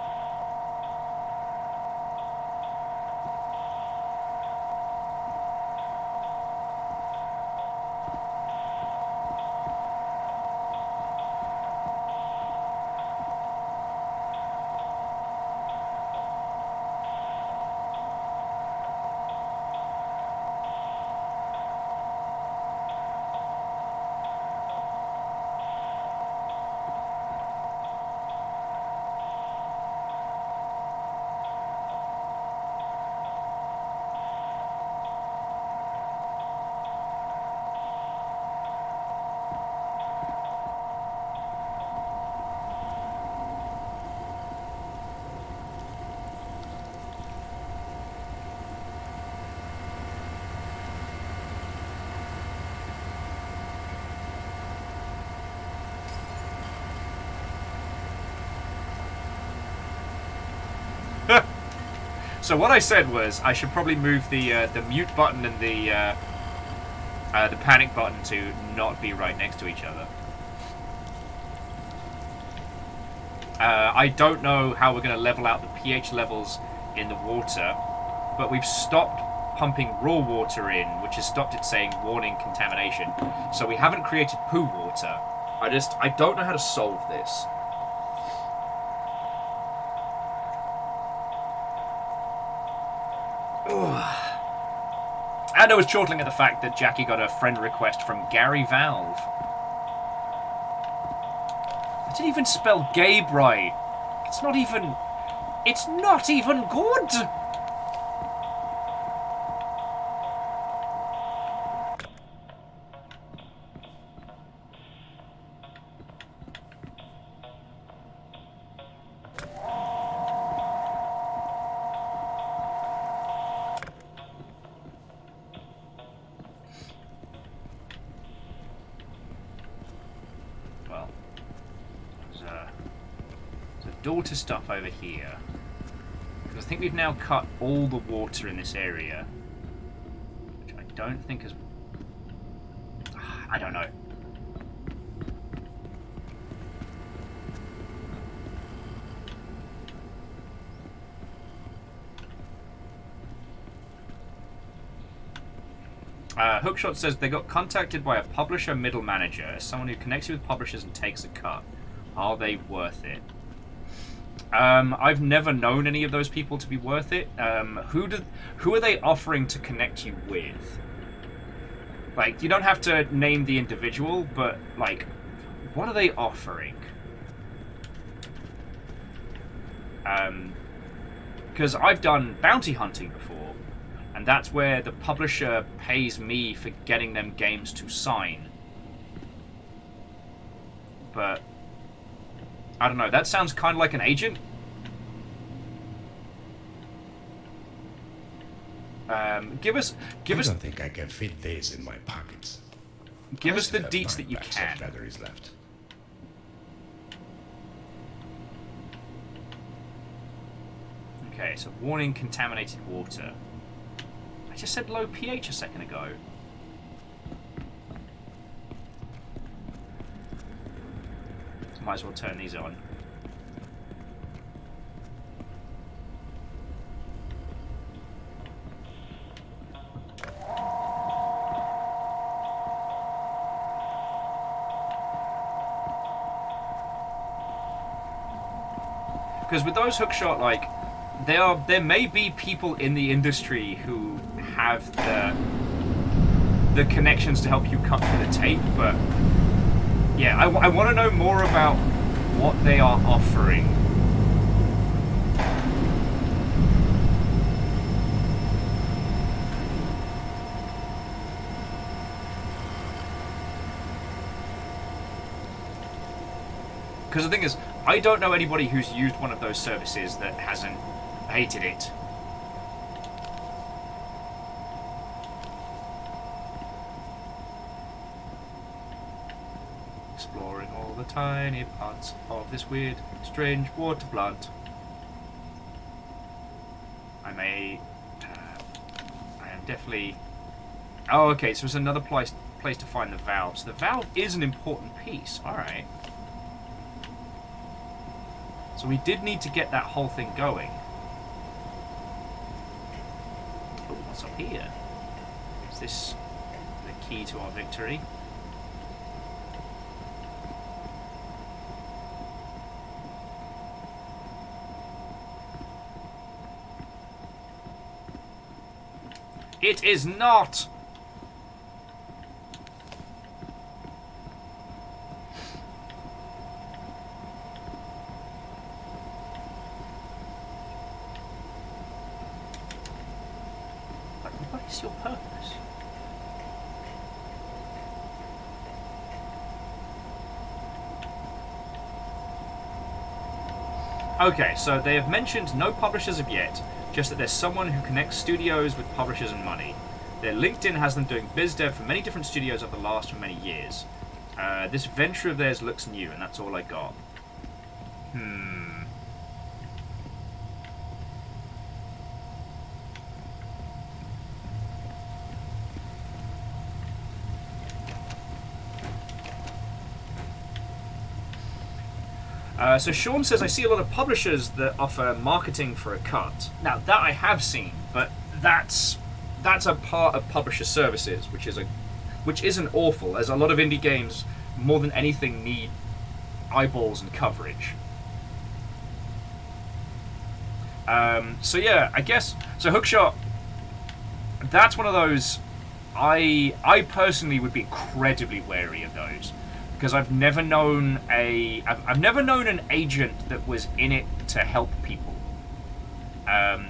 So what I said was I should probably move the mute button and the panic button to not be right next to each other. I don't know how we're going to level out the pH levels in the water, but we've stopped pumping raw water in, which has stopped it saying warning contamination. So we haven't created poo water. I don't know how to solve this. And I was chortling at the fact that Jackie got a friend request from Gary Valve. I didn't even spell Gabe right. It's not even good! Daughter stuff over here, because I think we've now cut all the water in this area, which I don't think has... I don't know. Hookshot says they got contacted by a publisher middle manager, someone who connects you with publishers and takes a cut. Are they worth it? I've never known any of those people to be worth it. Who are they offering to connect you with? Like, you don't have to name the individual, but, like, what are they offering? Because I've done bounty hunting before, and that's where the publisher pays me for getting them games to sign. But I don't know, that sounds kind of like an agent. Give us I don't think I can fit this in my pockets. give I us the still have deets 9 that you packs can. of batteries left. Okay, so warning, contaminated water. I just said low pH a second ago. Might as well turn these on. Because with those hookshot, like, there may be people in the industry who have the connections to help you cut through the tape, but yeah, I want to know more about what they are offering. Because the thing is, I don't know anybody who's used one of those services that hasn't hated it. Exploring all the tiny parts of this weird, strange water plant. I am definitely... Oh, okay, so it's another place to find the valve. So the valve is an important piece. Alright. So we did need to get that whole thing going. Oh, what's up here? Is this the key to our victory? It is not! What is your purpose? Okay, so they have mentioned no publishers of yet, just that there's someone who connects studios with publishers and money. Their LinkedIn has them doing biz dev for many different studios over the last many years. This venture of theirs looks new, and that's all I got. So Sean says, I see a lot of publishers that offer marketing for a cut. Now, that I have seen, but that's a part of publisher services, which isn't awful, as a lot of indie games, more than anything, need eyeballs and coverage. So yeah, I guess, so Hookshot, that's one of those, I personally would be incredibly wary of those. Because I've never known an agent that was in it to help people.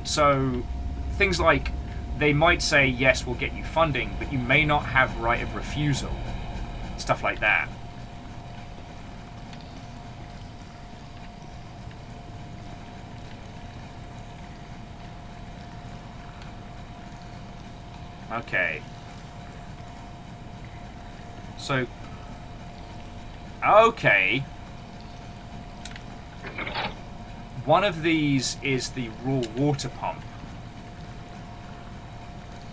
So things like they might say yes, we'll get you funding, but you may not have right of refusal, stuff like that. Okay. So. Okay. One of these is the raw water pump.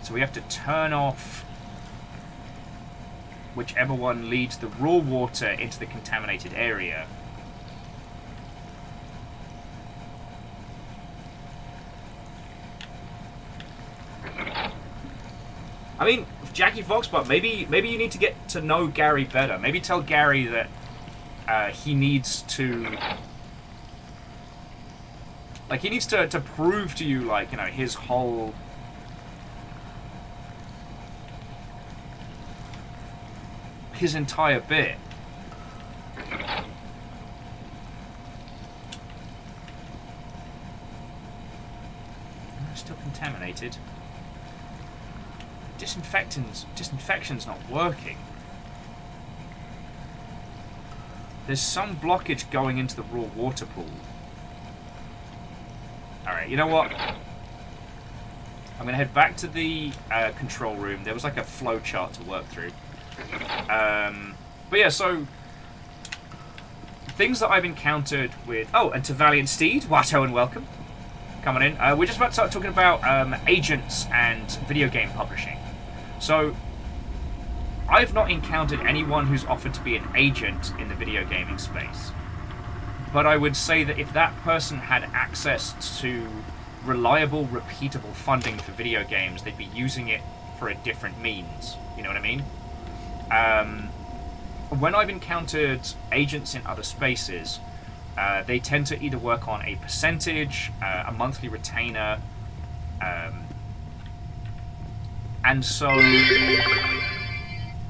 So we have to turn off whichever one leads the raw water into the contaminated area. I mean, Jackie Foxbot, maybe you need to get to know Gary better. Maybe tell Gary that he needs to, like, he needs to prove to you, like, you know, his whole, his entire bit. Still contaminated. Disinfection's not working. There's some blockage going into the raw water pool. Alright, you know what? I'm going to head back to the control room. There was like a flow chart to work through. But yeah, so things that I've encountered with... Oh, and to Valiant Steed, Watto and welcome. Come on in. We're just about to start talking about agents and video game publishing. So, I've not encountered anyone who's offered to be an agent in the video gaming space. But I would say that if that person had access to reliable, repeatable funding for video games, they'd be using it for a different means. You know what I mean? When I've encountered agents in other spaces, they tend to either work on a percentage, a monthly retainer, and so...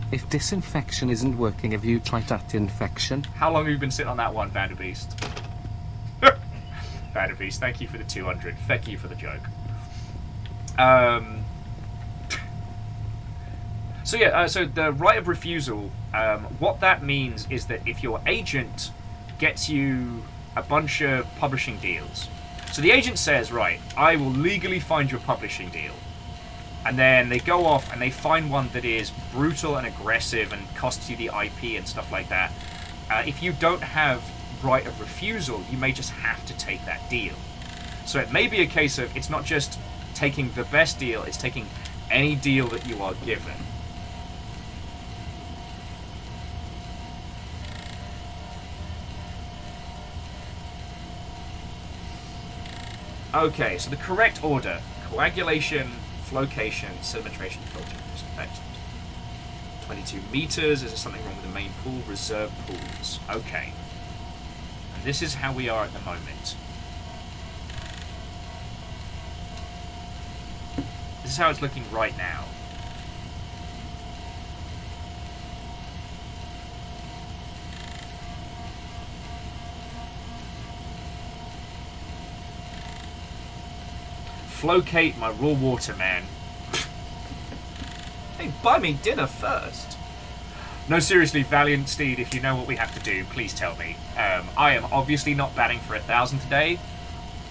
If disinfection isn't working, have you tried that infection? How long have you been sitting on that one, Vanderbeest? Vanderbeest, thank you for the 200. Thank you for the joke. So yeah, so the right of refusal, what that means is that if your agent gets you a bunch of publishing deals, so the agent says, right, I will legally find you a publishing deal, and then they go off and they find one that is brutal and aggressive and costs you the IP and stuff like that. If you don't have right of refusal, you may just have to take that deal. So it may be a case of it's not just taking the best deal, it's taking any deal that you are given. Okay, so the correct order: coagulation, flocation, sedimentation, filtering, disinfection. 22 meters. Is there something wrong with the main pool? Reserve pools. Okay. And this is how we are at the moment. This is how it's looking right now. Flocate my raw water, man. Hey, buy me dinner first. No, seriously, Valiant Steed, if you know what we have to do, please tell me. I am obviously not batting for 1,000 today,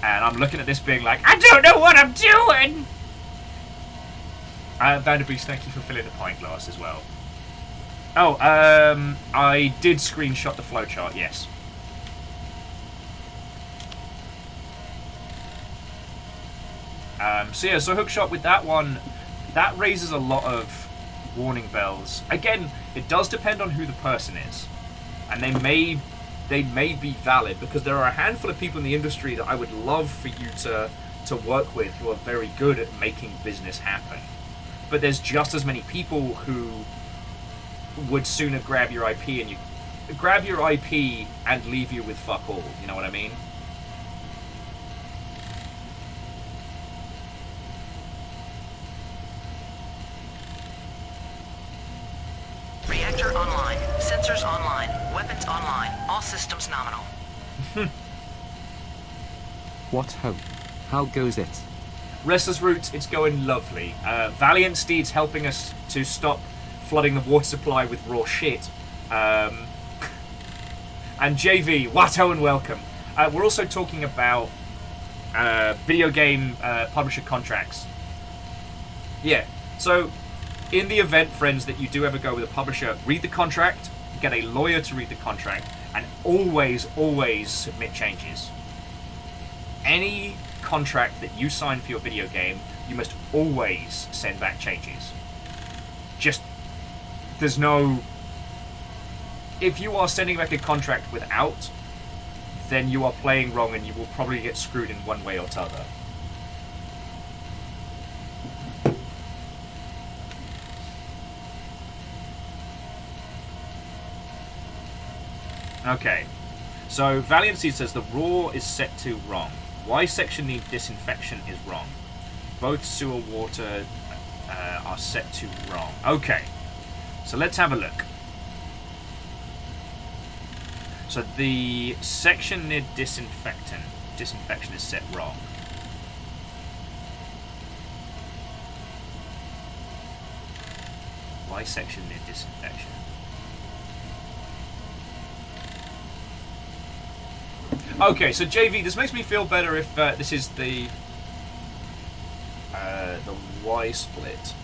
and I'm looking at this being like, I don't know what I'm doing! Vanderbeest, thank you for filling the pint glass as well. Oh, I did screenshot the flowchart, yes. So yeah, so hookshot with that one, that raises a lot of warning bells. Again, it does depend on who the person is, and they may be valid, because there are a handful of people in the industry that I would love for you to work with who are very good at making business happen. But there's just as many people who would sooner grab your IP and leave you with fuck all. You know what I mean? Reactor online. Sensors online. Weapons online. All systems nominal. What hope? How goes it? Restless Roots, it's going lovely. Valiant Steed's helping us to stop flooding the water supply with raw shit. And JV, Watto and welcome. We're also talking about video game publisher contracts. Yeah, so in the event, friends, that you do ever go with a publisher, read the contract, get a lawyer to read the contract, and always, always submit changes. Any contract that you sign for your video game, you must always send back changes. Just, there's no... If you are sending back a contract without, then you are playing wrong and you will probably get screwed in one way or t'other. Okay, so Valiant Seed says the raw is set to wrong. Why section need disinfection is wrong. Both sewer water are set to wrong. Okay, so let's have a look. So the section near disinfection is set wrong. Why section near disinfection? Okay, so JV, this makes me feel better if this is the the Y split.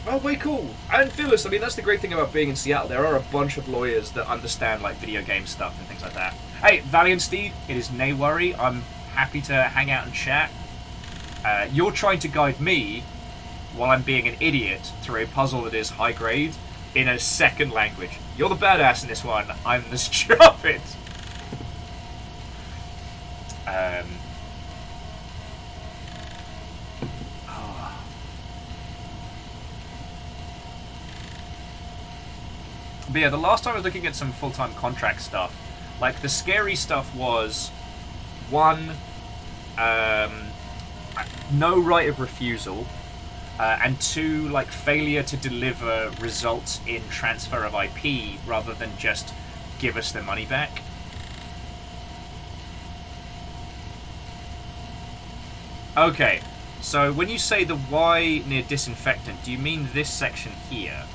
Oh, way cool. And Phyllis, I mean, that's the great thing about being in Seattle. There are a bunch of lawyers that understand, like, video game stuff and things like that. Hey, Valiant Steed, it is nay worry. I'm happy to hang out and chat. You're trying to guide me while I'm being an idiot through a puzzle that is high grade in a second language. You're the badass in this one. I'm the strumpet. But yeah, the last time I was looking at some full-time contract stuff, like, the scary stuff was, one, no right of refusal, and two, like, failure to deliver results in transfer of IP rather than just give us the money back. Okay, so when you say the Y near disinfectant, do you mean this section here?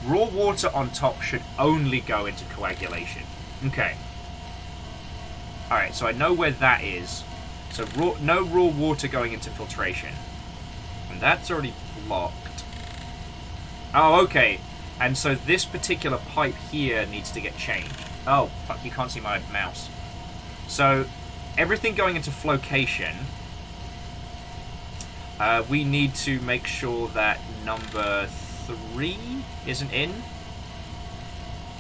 Raw water on top should only go into coagulation. Okay. Alright, so I know where that is. So no raw water going into filtration. And that's already blocked. Oh, okay. And so this particular pipe here needs to get changed. Oh, fuck, you can't see my mouse. So, everything going into flocation, we need to make sure that number 3 isn't in.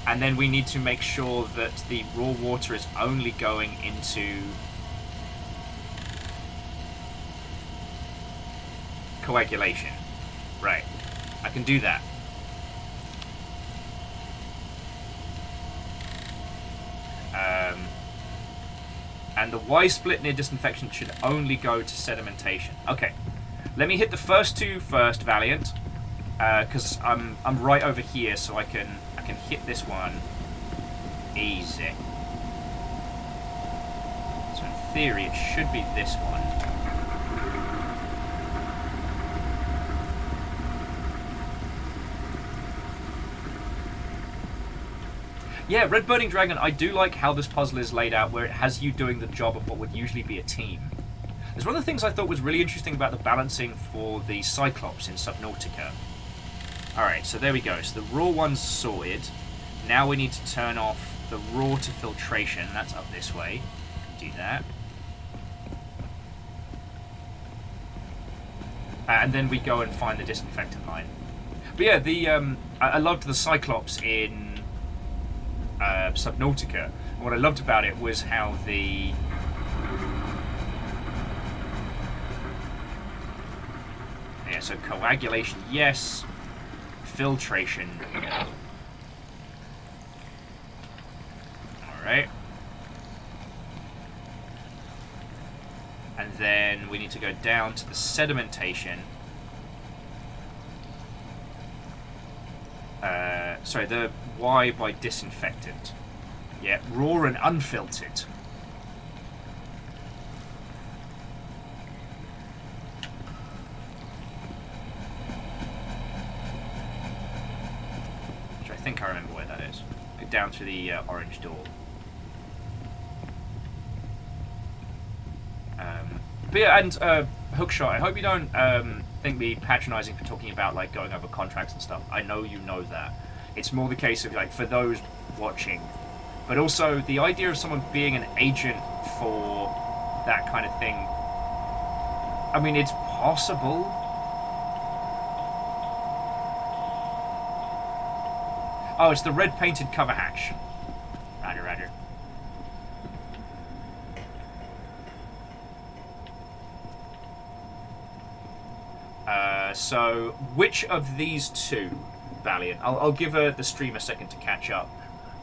And then we need to make sure that the raw water is only going into coagulation. Right. I can do that. And the Y split near disinfection should only go to sedimentation. Okay. Let me hit the first two first, Valiant. Because I'm right over here, so I can hit this one easy. So in theory, it should be this one. Yeah, Red Burning Dragon, I do like how this puzzle is laid out, where it has you doing the job of what would usually be a team. There's one of the things I thought was really interesting about the balancing for the Cyclops in Subnautica. Alright, so there we go. So the raw one's sorted. Now we need to turn off the raw to filtration. That's up this way. Do that. And then we go and find the disinfectant line. But yeah, the I loved the Cyclops in Subnautica. And what I loved about it was how the so coagulation, yes. Filtration. Alright. And then we need to go down to the sedimentation. Sorry, the Y by disinfectant. Yeah, raw and unfiltered. I think I remember where that is. Go down to the orange door. But yeah, and Hookshot, I hope you don't think me patronising for talking about like going over contracts and stuff. I know you know that. It's more the case of like for those watching, but also the idea of someone being an agent for that kind of thing. I mean, it's possible. Oh, it's the red painted cover hatch. Roger, roger. So, which of these two, Valiant? I'll give the stream a second to catch up.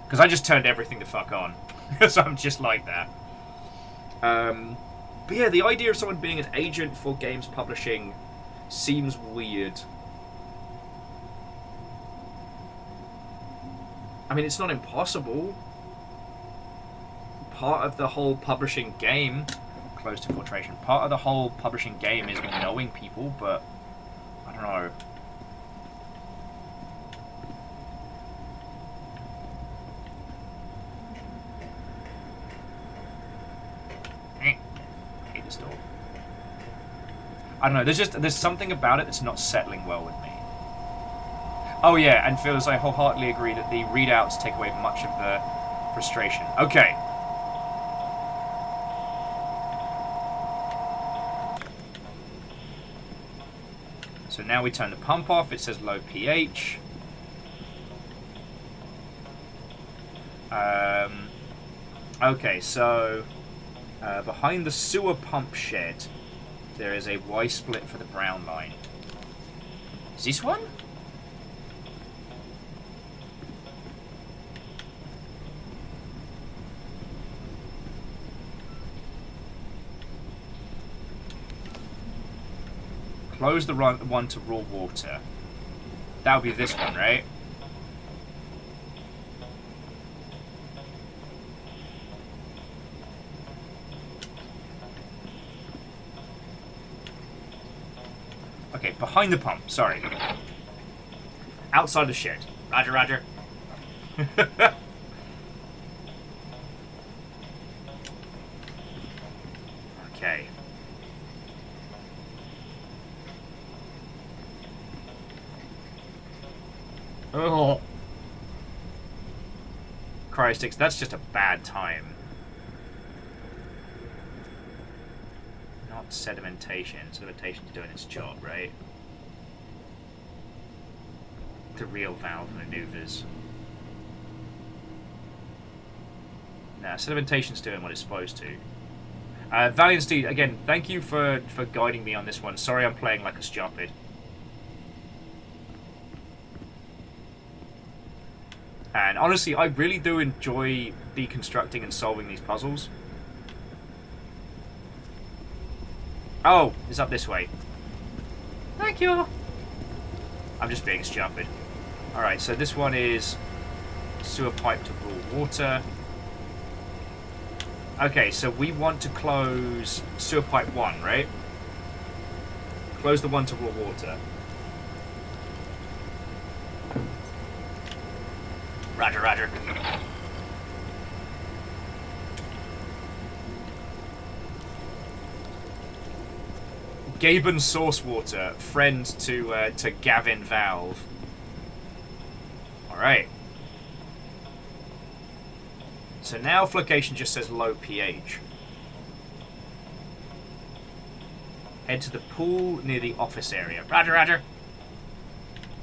Because I just turned everything the fuck on. So I'm just like that. But yeah, the idea of someone being an agent for games publishing seems weird. I mean, it's not impossible. Part of the whole publishing game, close to filtration, part of the whole publishing game is knowing people, but I don't know. I don't know. There's something about it that's not settling well with me. Oh yeah, and Phyllis, I wholeheartedly agree that the readouts take away much of the frustration. Okay. So now we turn the pump off. It says low pH. Okay, so behind the sewer pump shed, there is a Y-split for the brown line. Is this one? Close the one to raw water. That would be this one, right? Okay, behind the pump, sorry. Outside the shed. Roger, roger. Okay. Oh. Cryosticks, that's just a bad time. Not sedimentation. Sedimentation's doing its job, right? The real valve maneuvers. Nah, sedimentation's doing what it's supposed to. Valiant Steed, again, thank you for guiding me on this one. Sorry I'm playing like a stupid. And honestly, I really do enjoy deconstructing and solving these puzzles. Oh, it's up this way. Thank you. I'm just being stupid. Alright, so this one is sewer pipe to raw water. Okay, so we want to close sewer pipe 1, right? Close the one to raw water. Roger, roger. Gaben Source Water, friend to Gavin Valve. Alright. So now flocation just says low pH. Head to the pool near the office area. Roger, roger.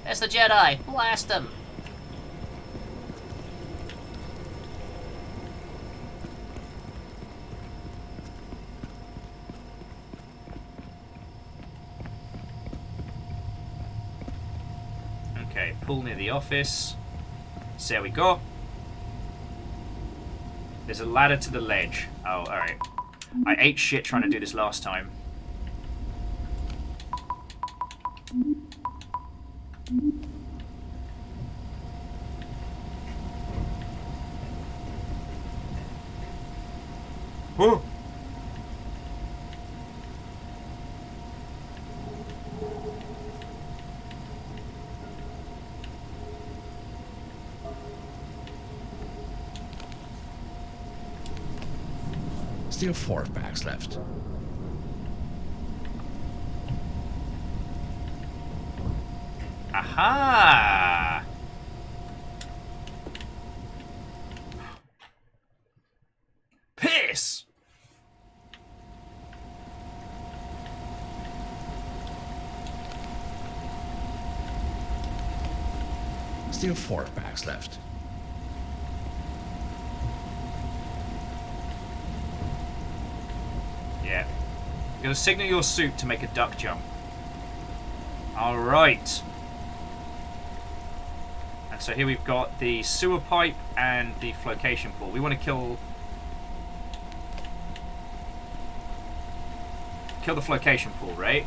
That's the Jedi. Blast them. Okay, pool near the office. So there we go. There's a ladder to the ledge. Oh, alright. I ate shit trying to do this last time. Whoa! Still 4 packs left. Aha! Piss! Still 4 packs left. Yeah. You're gonna signal your suit to make a duck jump. Alright. And so here we've got the sewer pipe and the flocation pool. We want to kill the flocation pool, right?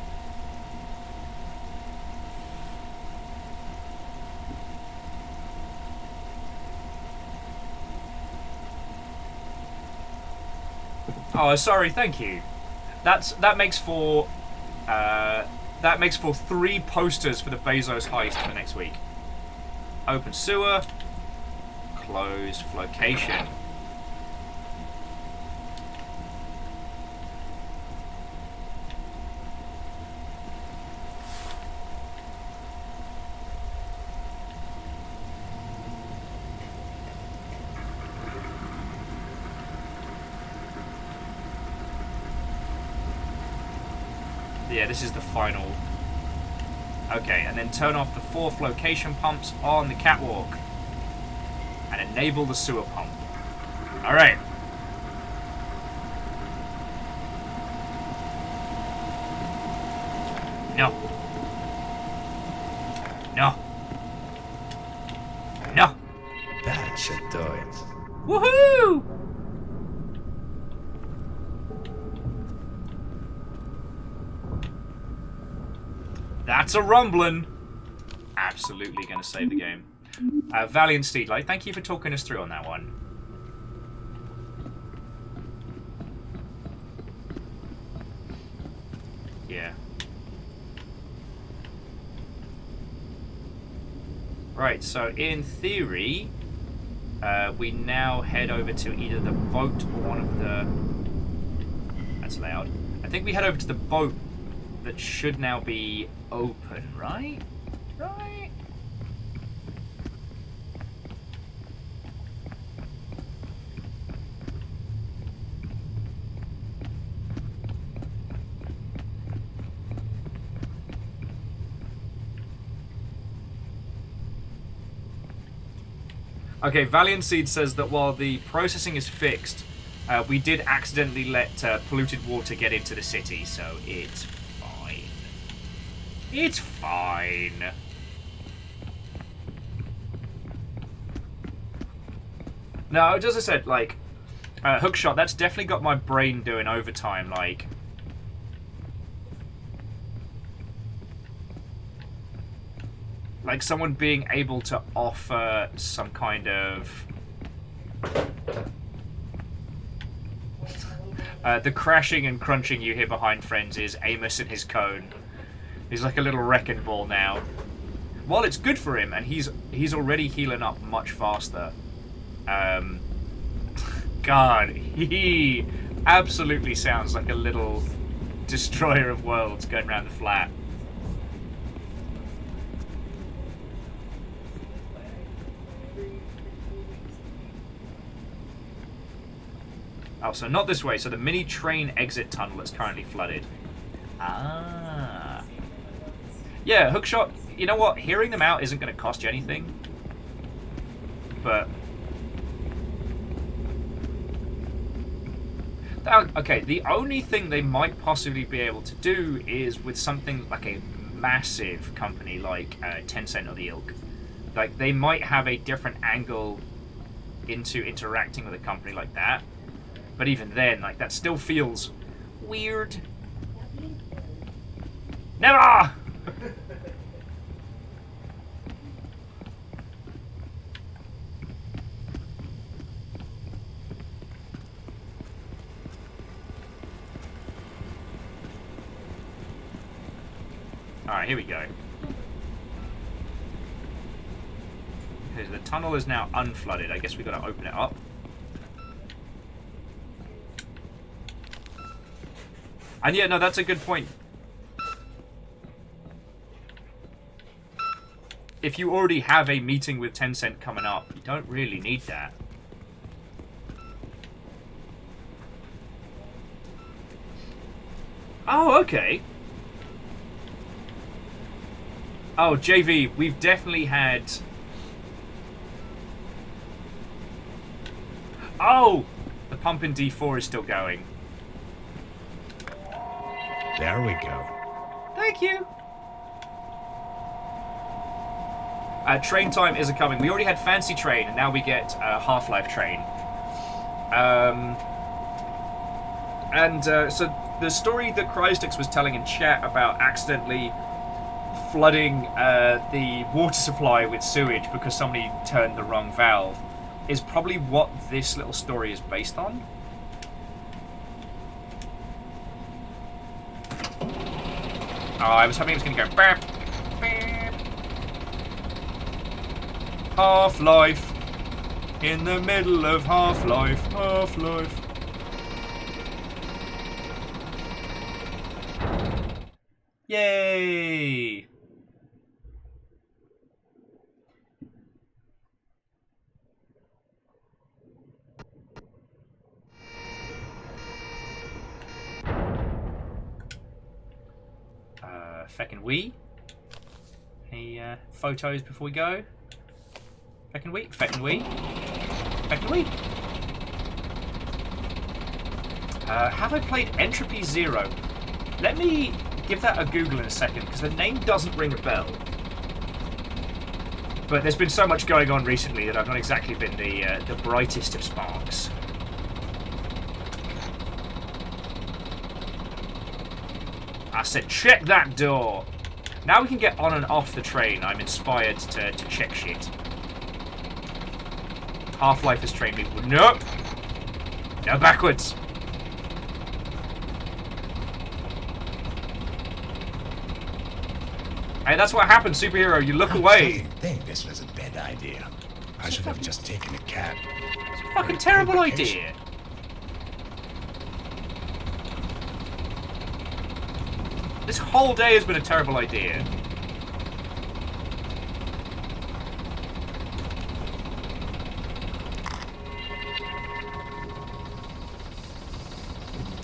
Oh, sorry, thank you. That makes for 3 posters for the Bezos heist for next week. Open sewer, close flocation. Yeah, this is the final. Okay, and then turn off the 4 flotation pumps on the catwalk. And enable the sewer pump. Alright. No. No. No. That should do it. Woohoo! That's a rumbling. Absolutely going to save the game. Valiant Steedlight, thank you for talking us through on that one. Yeah. Right, so in theory, we now head over to either the boat or one of the... That's loud. I think we head over to the boat that should now be open, right? Right? Okay, Valiant Seed says that while the processing is fixed, we did accidentally let polluted water get into the city, so it's fine. It's fine. No, as I said, like, Hookshot, that's definitely got my brain doing overtime, like... Like someone being able to offer some kind of... the crashing and crunching you hear behind friends is Amos and his cone. He's like a little wrecking ball now. Well, it's good for him, and he's already healing up much faster. God, he absolutely sounds like a little destroyer of worlds going around the flat. Oh, so not this way. So the mini train exit tunnel is currently flooded. Ah. Yeah, Hookshot, you know what? Hearing them out isn't going to cost you anything. But... Okay, the only thing they might possibly be able to do is with something like a massive company like Tencent or the ilk. Like, they might have a different angle into interacting with a company like that. But even then, like, that still feels weird. Never! Alright, here we go. Okay, so the tunnel is now unflooded. I guess we've got to open it up. And yeah, no, that's a good point. If you already have a meeting with Tencent coming up, you don't really need that. Oh, okay. Oh, JV, we've definitely had... Oh! The pump in D4 is still going. There we go. Thank you. Train time is coming. We already had Fancy Train, and now we get Half-Life Train. So the story that Cryostix was telling in chat about accidentally flooding the water supply with sewage because somebody turned the wrong valve is probably what this little story is based on. Oh, I was hoping it was going to go... Burp, burp. Half-Life. In the middle of Half-Life. Half-Life. Yay! Feckin' we. Any photos before we go? Feckin' we. Feckin' we. Feckin' we. Have I played Entropy Zero? Let me give that a Google in a second, because the name doesn't ring a bell. But there's been so much going on recently that I've not exactly been the brightest of sparks. I said check that door! Now we can get on and off the train. I'm inspired to check shit. Half-Life has trained me. Nope! No, backwards! Hey, that's what happens, superhero. You look away. I think this was a bad idea. I should have just taken a cab. It's a fucking terrible idea. This whole day has been a terrible idea.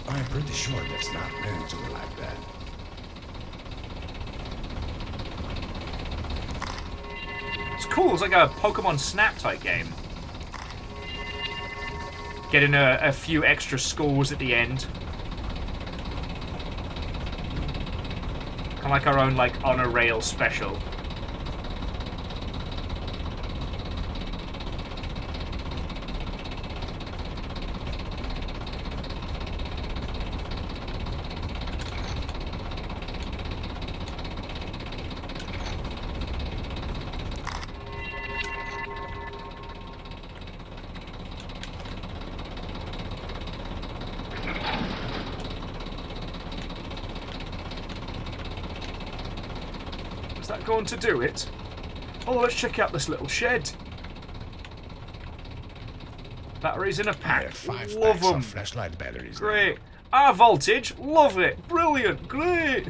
I'm pretty sure that's not meant to be like that. It's cool. It's like a Pokemon Snap type game. Getting a few extra scores at the end. Kind of like our own on a rail special. Is that going to do it? Oh, let's check out this little shed. Batteries in a pack. There are 5 Love packs them. of flashlight batteries. Great. High voltage. Love it. Brilliant. Great.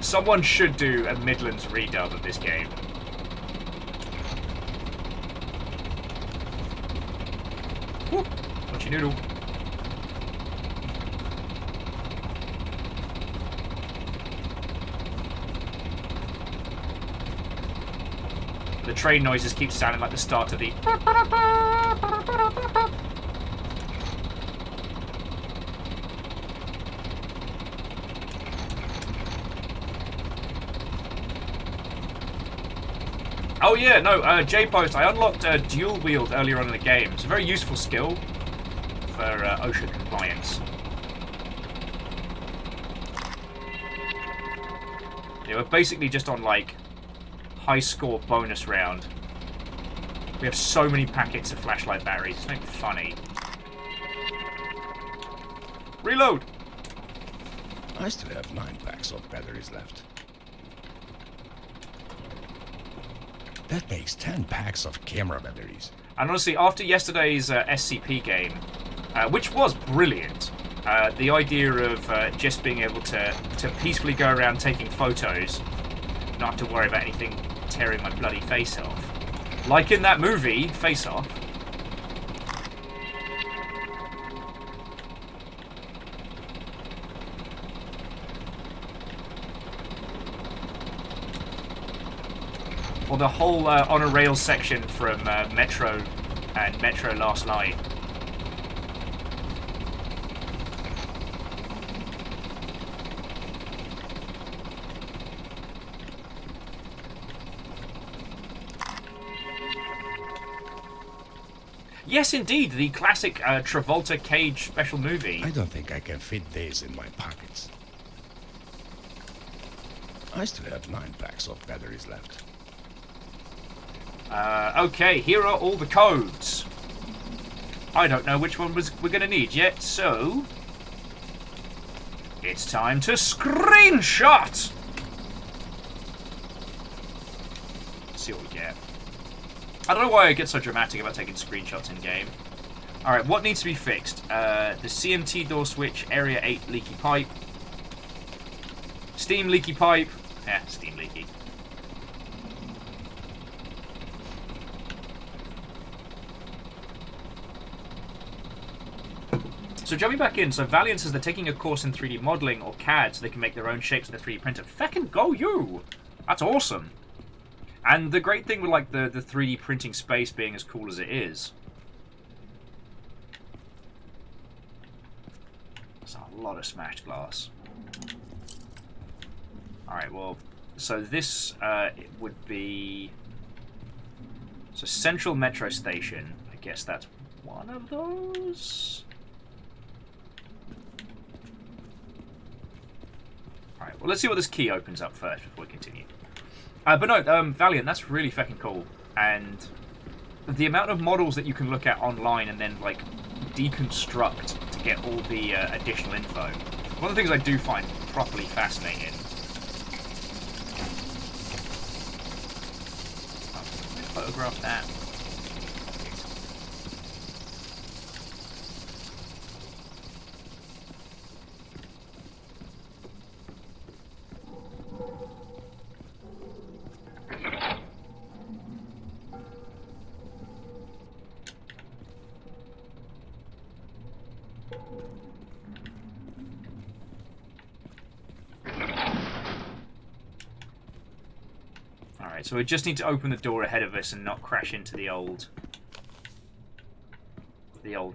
Someone should do a Midlands redub of this game. Woo. Punchy noodle. The train noises keep sounding like the start of the... Oh yeah, no, J-Post, I unlocked dual wield earlier on in the game. It's a very useful skill for OSHA compliance. Yeah, we're basically just on high score bonus round. We have so many packets of flashlight batteries, it's not even funny. Reload! I still have 9 packs of batteries left. That makes 10 packs of camera batteries. And honestly, after yesterday's SCP game, which was brilliant, the idea of just being able to peacefully go around taking photos, not have to worry about anything tearing my bloody face off. Like in that movie, Face Off. Or the whole on a rail section from Metro and Metro Last Light. Yes, indeed, the classic Travolta Cage special movie. I don't think I can fit these in my pockets. I still have 9 packs of batteries left. Okay, here are all the codes. I don't know which one we're going to need yet, so... It's time to screenshot! Let's see what we get. I don't know why I get so dramatic about taking screenshots in-game. Alright, what needs to be fixed? The CMT door switch, Area 8 leaky pipe. Steam leaky pipe. Steam leaky. So jumping back in, so Valiant says they're taking a course in 3D modeling or CAD so they can make their own shapes with a 3D printer. Feckin' go you! That's awesome. And the great thing with like the 3D printing space being as cool as it is. That's a lot of smashed glass. Alright, well, so this it would be... So Central Metro Station, I guess that's one of those? Alright, well let's see what this key opens up first before we continue. But no, Valiant, that's really fucking cool. And the amount of models that you can look at online and then, like, deconstruct to get all the additional info. One of the things I do find properly fascinating... Photograph that. Alright, so we just need to open the door ahead of us and not crash into the old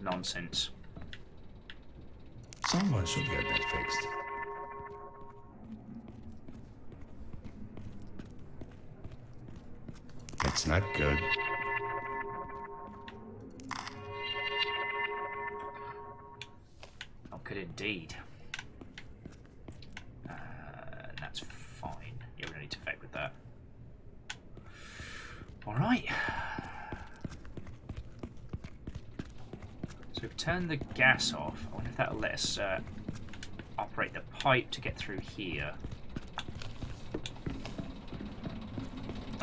nonsense. Someone should get that fixed. It's not good. Not good indeed. That's fine. Yeah, we don't need to fake with that. Alright. So we've turned the gas off. I wonder if that'll let us operate the pipe to get through here.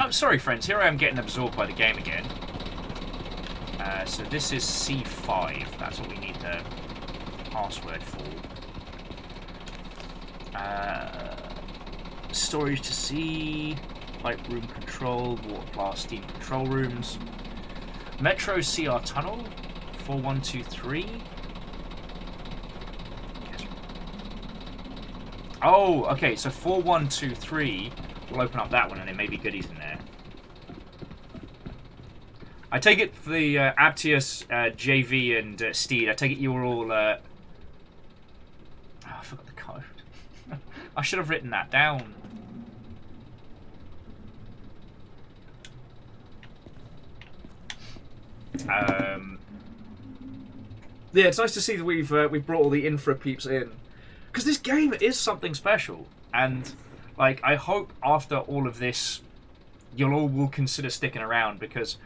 Oh, sorry friends, here I am getting absorbed by the game again. So this is C5, that's what we need the password for. Storage to C, pipe room control, water blast, steam control rooms. Metro CR tunnel, 4123. Oh, okay, so 4123 will open up that one and there may be goodies in there. I take it for the Aptius, JV and Steed, I take it you were all... Oh, I forgot the code. I should have written that down. Yeah, it's nice to see that we've brought all the infra peeps in, because this game is something special, and like I hope after all of this, you'll all will consider sticking around, because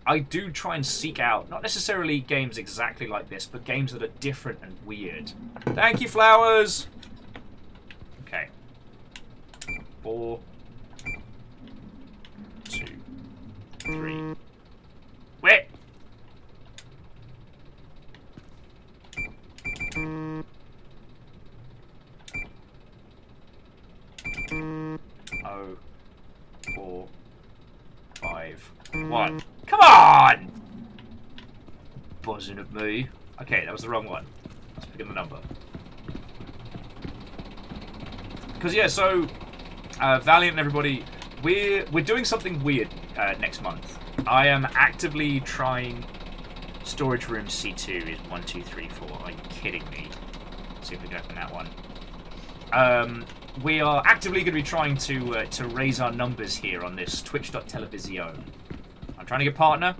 I do try and seek out not necessarily games exactly like this, but games that are different and weird. Thank you, flowers. Okay. 4, 2, 3. Wait. Oh, 4, 5, 1. Come on! Buzzing at me. Okay, that was the wrong one. Let's pick the number. Because yeah, so Valiant and everybody, we're doing something weird next month. I am actively trying. Storage room C2 is 1, 2, 3, 4. Are you kidding me? Let's see if we can open that one. We are actively going to be trying to raise our numbers here on this Twitch.television. I'm trying to get a partner,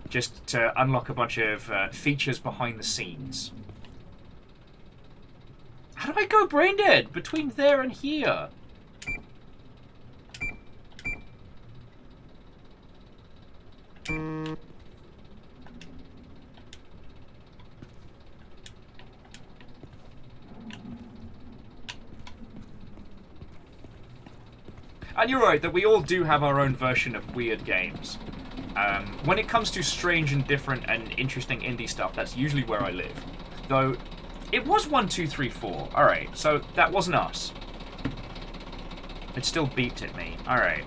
just to unlock a bunch of features behind the scenes. How do I go brain dead between there and here? And you're right, that we all do have our own version of weird games. When it comes to strange and different and interesting indie stuff, that's usually where I live. Though, it was 1, 2, 3, 4. Alright, so that wasn't us. It still beeped at me. Alright.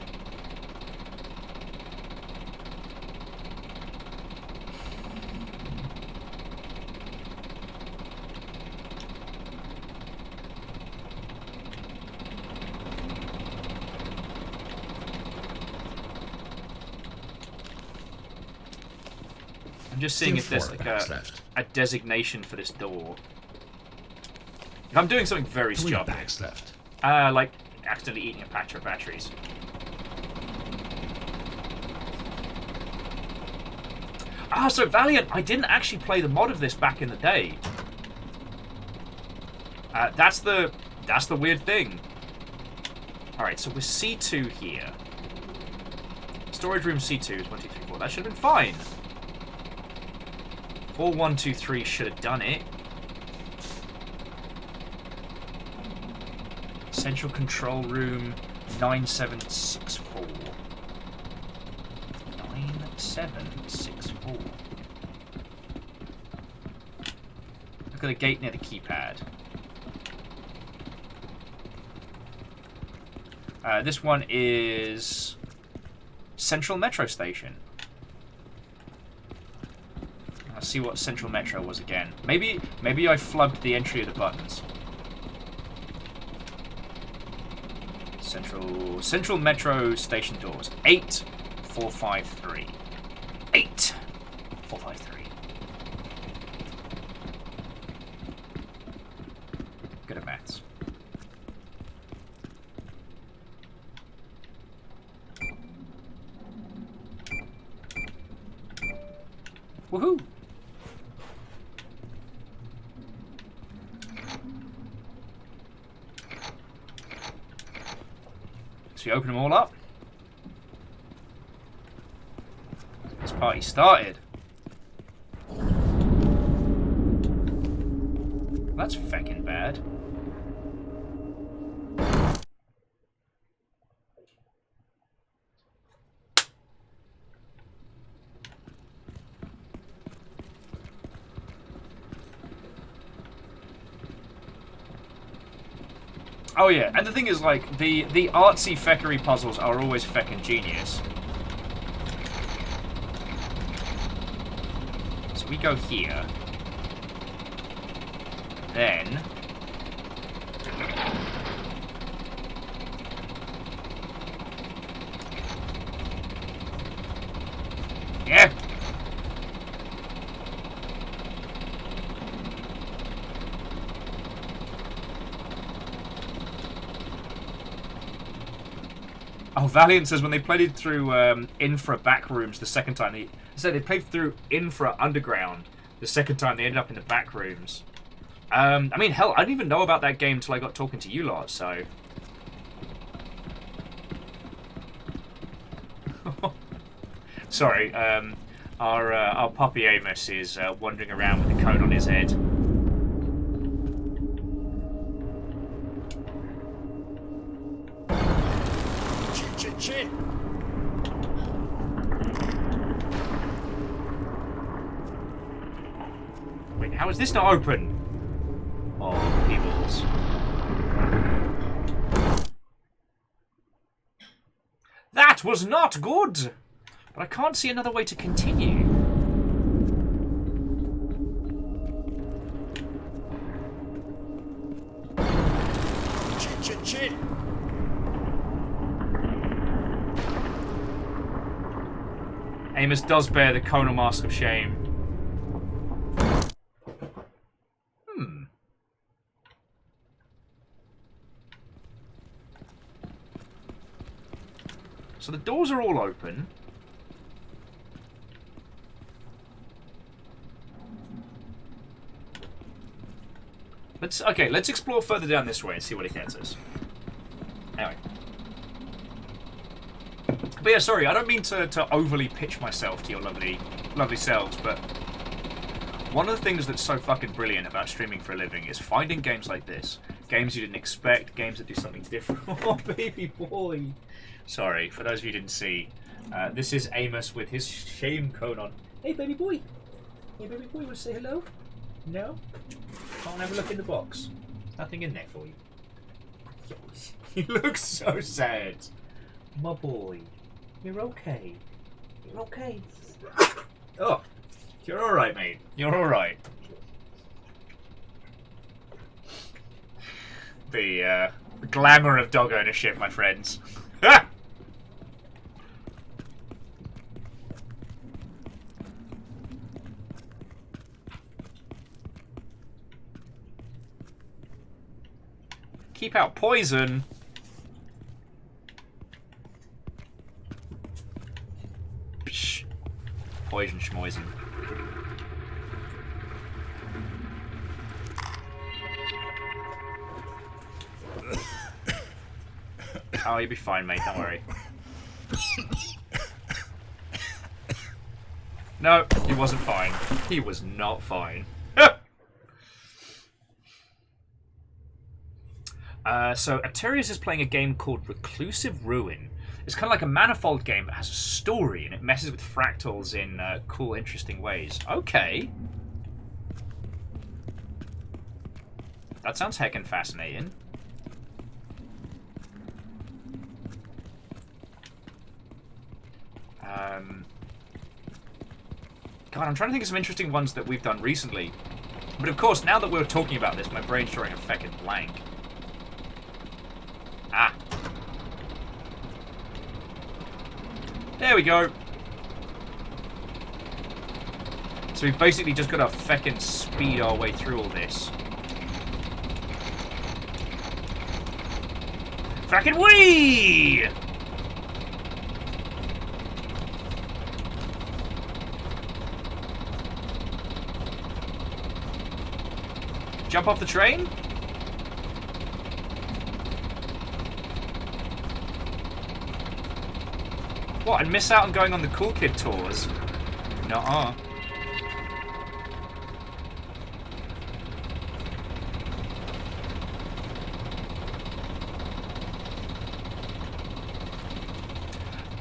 I'm just seeing if Still there's 4 like packs left. a designation for this door. If I'm doing something very 3 stupid, packs left. like accidentally eating a patch of batteries. Ah, so Valiant, I didn't actually play the mod of this back in the day. That's the weird thing. Alright, so we're C2 here. Storage room C2 is 1, 2, 3, 4. That should have been fine. 4, 1, 2, 3 should have done it. Central control room 9764. 9764. Look at the gate near the keypad. This one is Central Metro Station. Let's see what Central Metro was again. Maybe I flubbed the entry of the buttons. Central Metro Station doors. 8453. 8453. Good at maths. Woohoo! So we open them all up. This party started. That's feckin' bad. Oh yeah, and the thing is, like, the artsy feckery puzzles are always feckin' genius. So we go here. Then... yeah! Oh, Valiant says when they played it through INFRA back rooms the second time, they played through INFRA Underground the second time, they ended up in the back rooms. I mean, hell, I didn't even know about that game until I got talking to you lot, so... Sorry, our puppy Amos is wandering around with a cone on his head. Shit. Wait, how is this not open? Oh, peoples. That was not good! But I can't see another way to continue. Shit. Amos does bear the conal mask of shame. So the doors are all open. Let's explore further down this way and see what it gets us. Anyway. But yeah, sorry, I don't mean to overly pitch myself to your lovely selves, but one of the things that's so fucking brilliant about streaming for a living is finding games like this. Games you didn't expect, games that do something different. Oh, baby boy. Sorry, for those of you who didn't see, this is Amos with his shame cone on. Hey, baby boy. Hey, baby boy, want to say hello? No? Can't have a look in the box. There's nothing in there for you. He looks so sad. My boy. You're okay. You're okay. Oh, you're alright, mate. You're alright. The glamour of dog ownership, my friends. Ha! keep out poison. Psh. Poison schmoisen. Oh, you'll be fine, mate. Don't worry. No, he wasn't fine. He was not fine. So, Arterius is playing a game called Reclusive Ruin. It's kind of like a manifold game that has a story, and it messes with fractals in cool, interesting ways. Okay. That sounds heckin' fascinating. God, I'm trying to think of some interesting ones that we've done recently. But of course, now that we're talking about this, my brain's drawing a feckin' blank. Ah. There we go. So we've basically just got to feckin' speed our way through all this. Frackin' wee! Jump off the train? What, and miss out on going on the cool kid tours? Nuh-uh.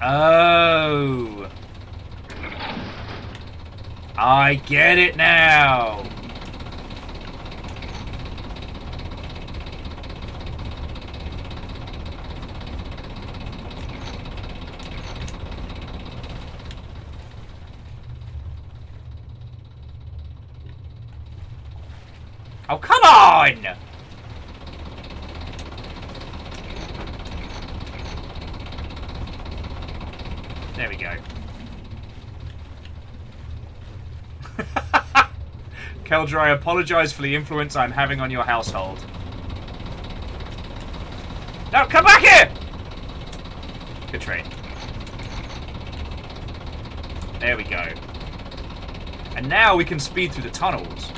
Oh. I get it now. Oh, come on! There we go. Keldra, I apologize for the influence I'm having on your household. No, come back here! Good train. There we go. And now we can speed through the tunnels.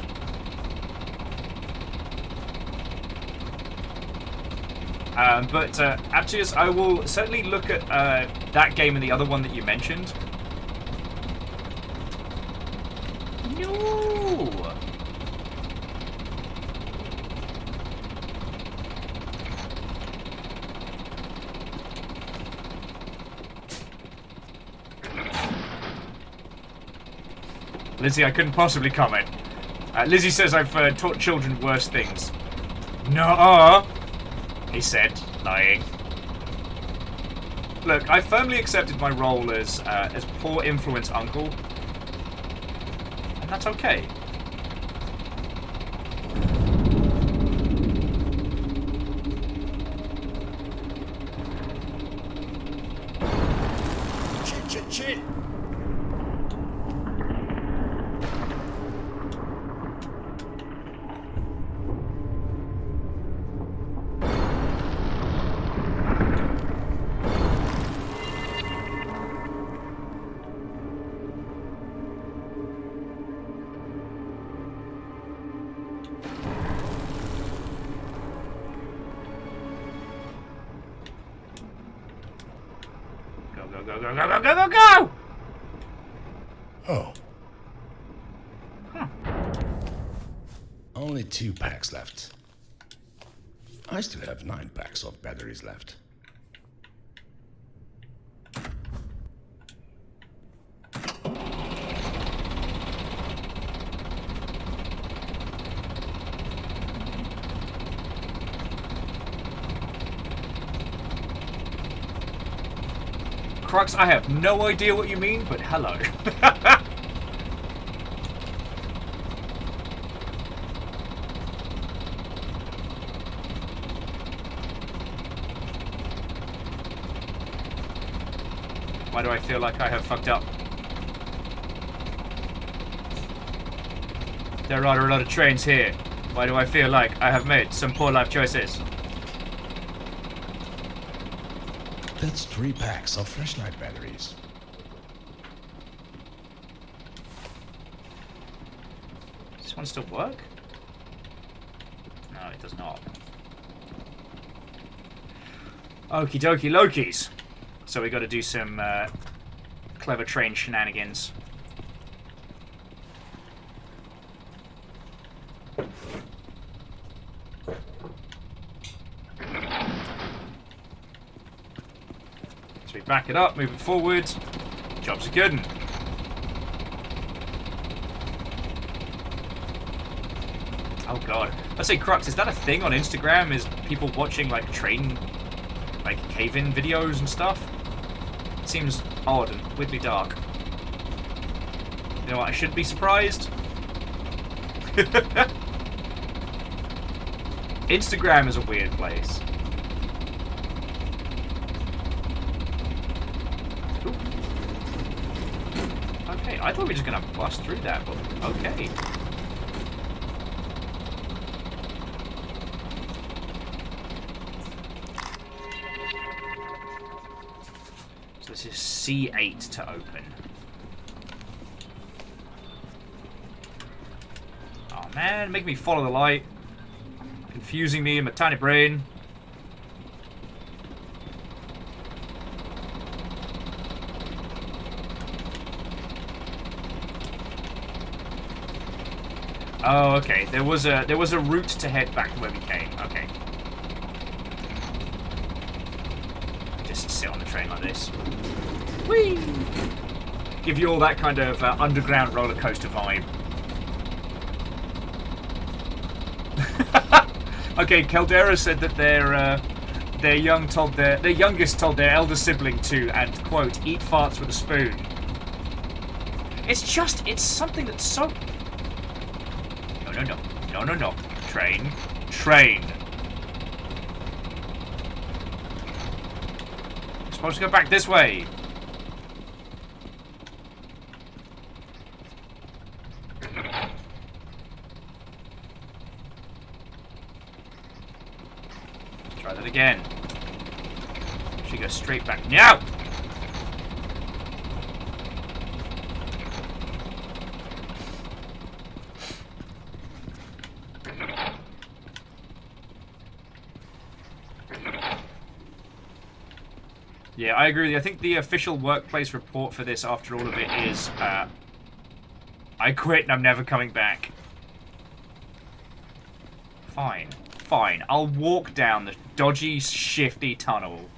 But Aptius, I will certainly look at that game and the other one that you mentioned. No. Lizzie, I couldn't possibly comment. Lizzie says I've taught children worse things. No. He said, lying. Look, I firmly accepted my role as poor influence uncle, and that's okay. Shit. Go! Oh. Huh. Only 2 packs left. I still have 9 packs of batteries left. Crux, I have no idea what you mean, but hello. Why do I feel like I have fucked up? There are a lot of trains here. Why do I feel like I have made some poor life choices? That's 3 packs of flashlight batteries. Does this one still work? No, it does not. Okie dokie Lokies. So we got to do some clever train shenanigans. So we back it up, move it forward. Job's a good one. Oh god. Let's say Crux, is that a thing on Instagram? Is people watching like train, like cave-in videos and stuff? It seems odd and weirdly dark. You know what, I should be surprised. Instagram is a weird place. Ooh. Okay, I thought we were just gonna bust through that, but okay. This is C8 to open. Oh man, make me follow the light. Confusing me in my tiny brain. Oh, okay. There was a route to head back to where we came. Okay. Just sit on the train like this. Whee! Give you all that kind of underground roller coaster vibe. Okay, Caldera said that their youngest told their elder sibling to, and quote, eat farts with a spoon. It's something that's so. No. Train. We're supposed to go back this way. Try that again. She goes straight back. Now! Yeah, I agree with you. I think the official workplace report for this after all of it is, I quit and I'm never coming back. Fine. I'll walk down the dodgy, shifty tunnel.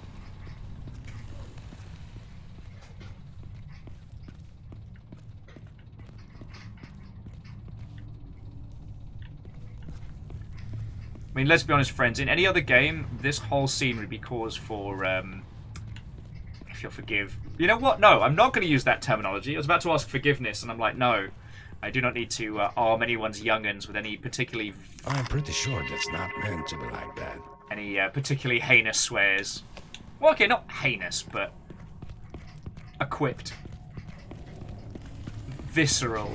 I mean, let's be honest, friends. In any other game, this whole scene would be cause for, if you'll forgive. You know what? No, I'm not going to use that terminology. I was about to ask forgiveness, and I'm like, no. I do not need to arm anyone's young'uns with any particularly... I'm pretty sure that's not meant to be like that. Any particularly heinous swears. Well, okay, not heinous, but... equipped. Visceral.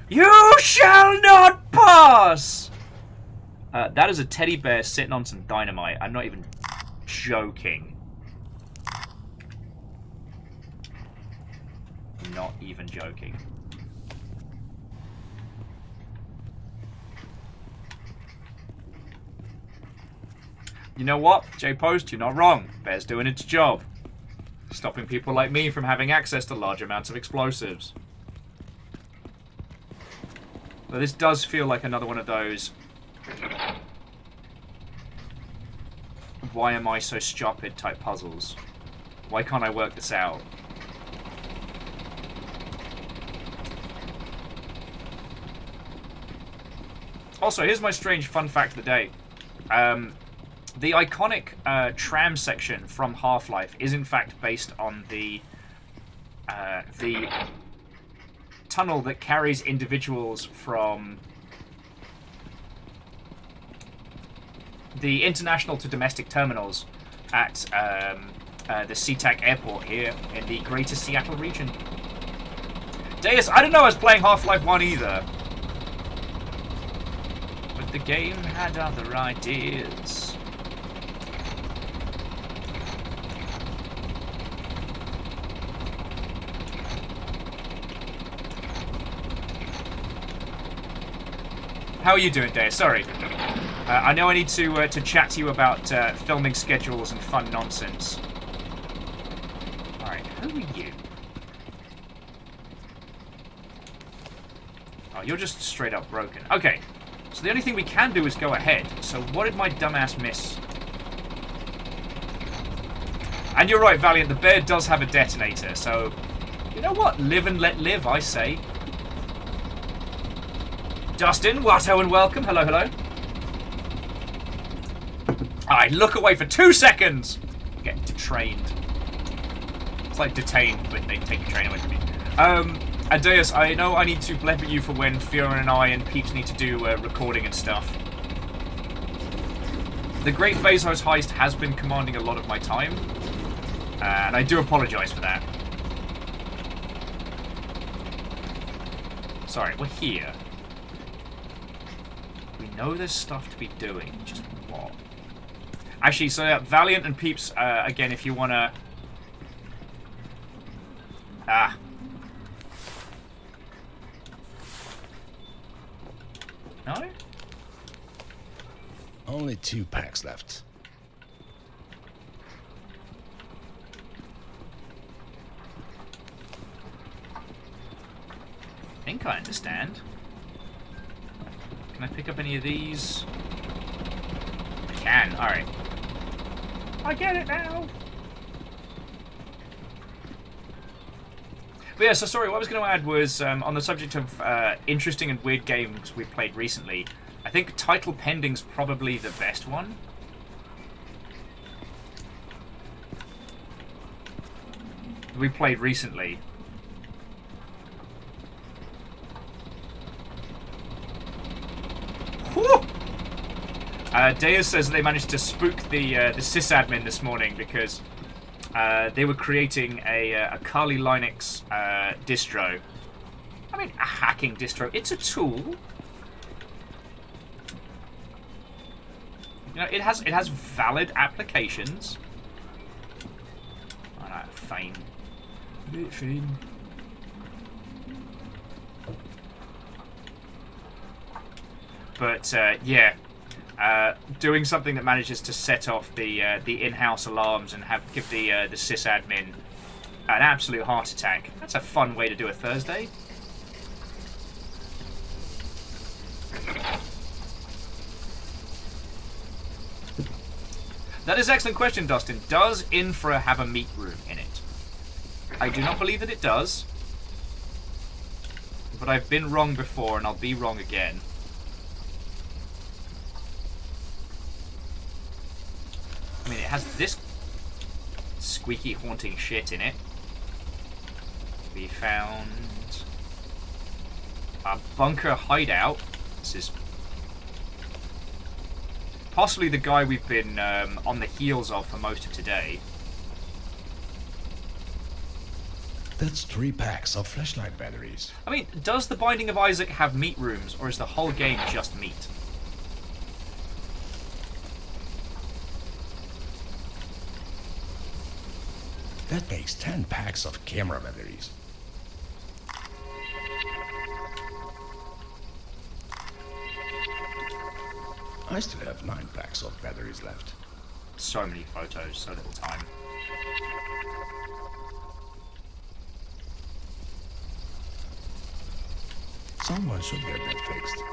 You shall not pass! That is a teddy bear sitting on some dynamite. I'm not even joking. Not even joking. You know what, J-Post, you're not wrong. Bear's doing its job. Stopping people like me from having access to large amounts of explosives. But this does feel like another one of those... why am I so stupid type puzzles. Why can't I work this out? Also, here's my strange fun fact of the day. The iconic tram section from Half-Life is in fact based on the tunnel that carries individuals from the international to domestic terminals at the SeaTac airport here in the greater Seattle region. Deus, I didn't know I was playing Half-Life 1 either. But the game had other ideas. How are you doing, Dave? Sorry. I know I need to chat to you about filming schedules and fun nonsense. Alright, who are you? Oh, you're just straight up broken. Okay, so the only thing we can do is go ahead. So what did my dumbass miss? And you're right, Valiant, the bear does have a detonator, so... You know what? Live and let live, I say. Dustin, Watto and welcome. Hello, hello. Alright, look away for 2 seconds! Get detrained. It's like detained, but they take your train away from you. Adeus, I know I need to blab at you for when Fiona and I and Peeps need to do recording and stuff. The Great Bezos Heist has been commanding a lot of my time, and I do apologise for that. Sorry, we're here. We know there's stuff to be doing, just what? Actually, so Valiant and Peeps, again, if you want to... No? Only 2 packs left. I think I understand. Can I pick up any of these? I can, alright. I get it now! But yeah, so sorry, what I was going to add was, on the subject of interesting and weird games we've played recently, I think Title Pending's probably the best one. We played recently. Whew! Deus says they managed to spook the sysadmin this morning because they were creating a Kali Linux distro. I mean, a hacking distro. It's a tool. You know, it has valid applications. Alright, fine. Bit fine. But yeah, doing something that manages to set off the in-house alarms and give the sysadmin an absolute heart attack. That's a fun way to do a Thursday. That is an excellent question, Dustin. Does Infra have a meat room in it? I do not believe that it does. But I've been wrong before, and I'll be wrong again. I mean, it has this squeaky, haunting shit in it. We found a bunker hideout. This is possibly the guy we've been on the heels of for most of today. That's 3 packs of flashlight batteries. I mean, does the Binding of Isaac have meat rooms, or is the whole game just meat? That makes 10 packs of camera batteries. I still have 9 packs of batteries left. So many photos, so little time. Someone should get that fixed.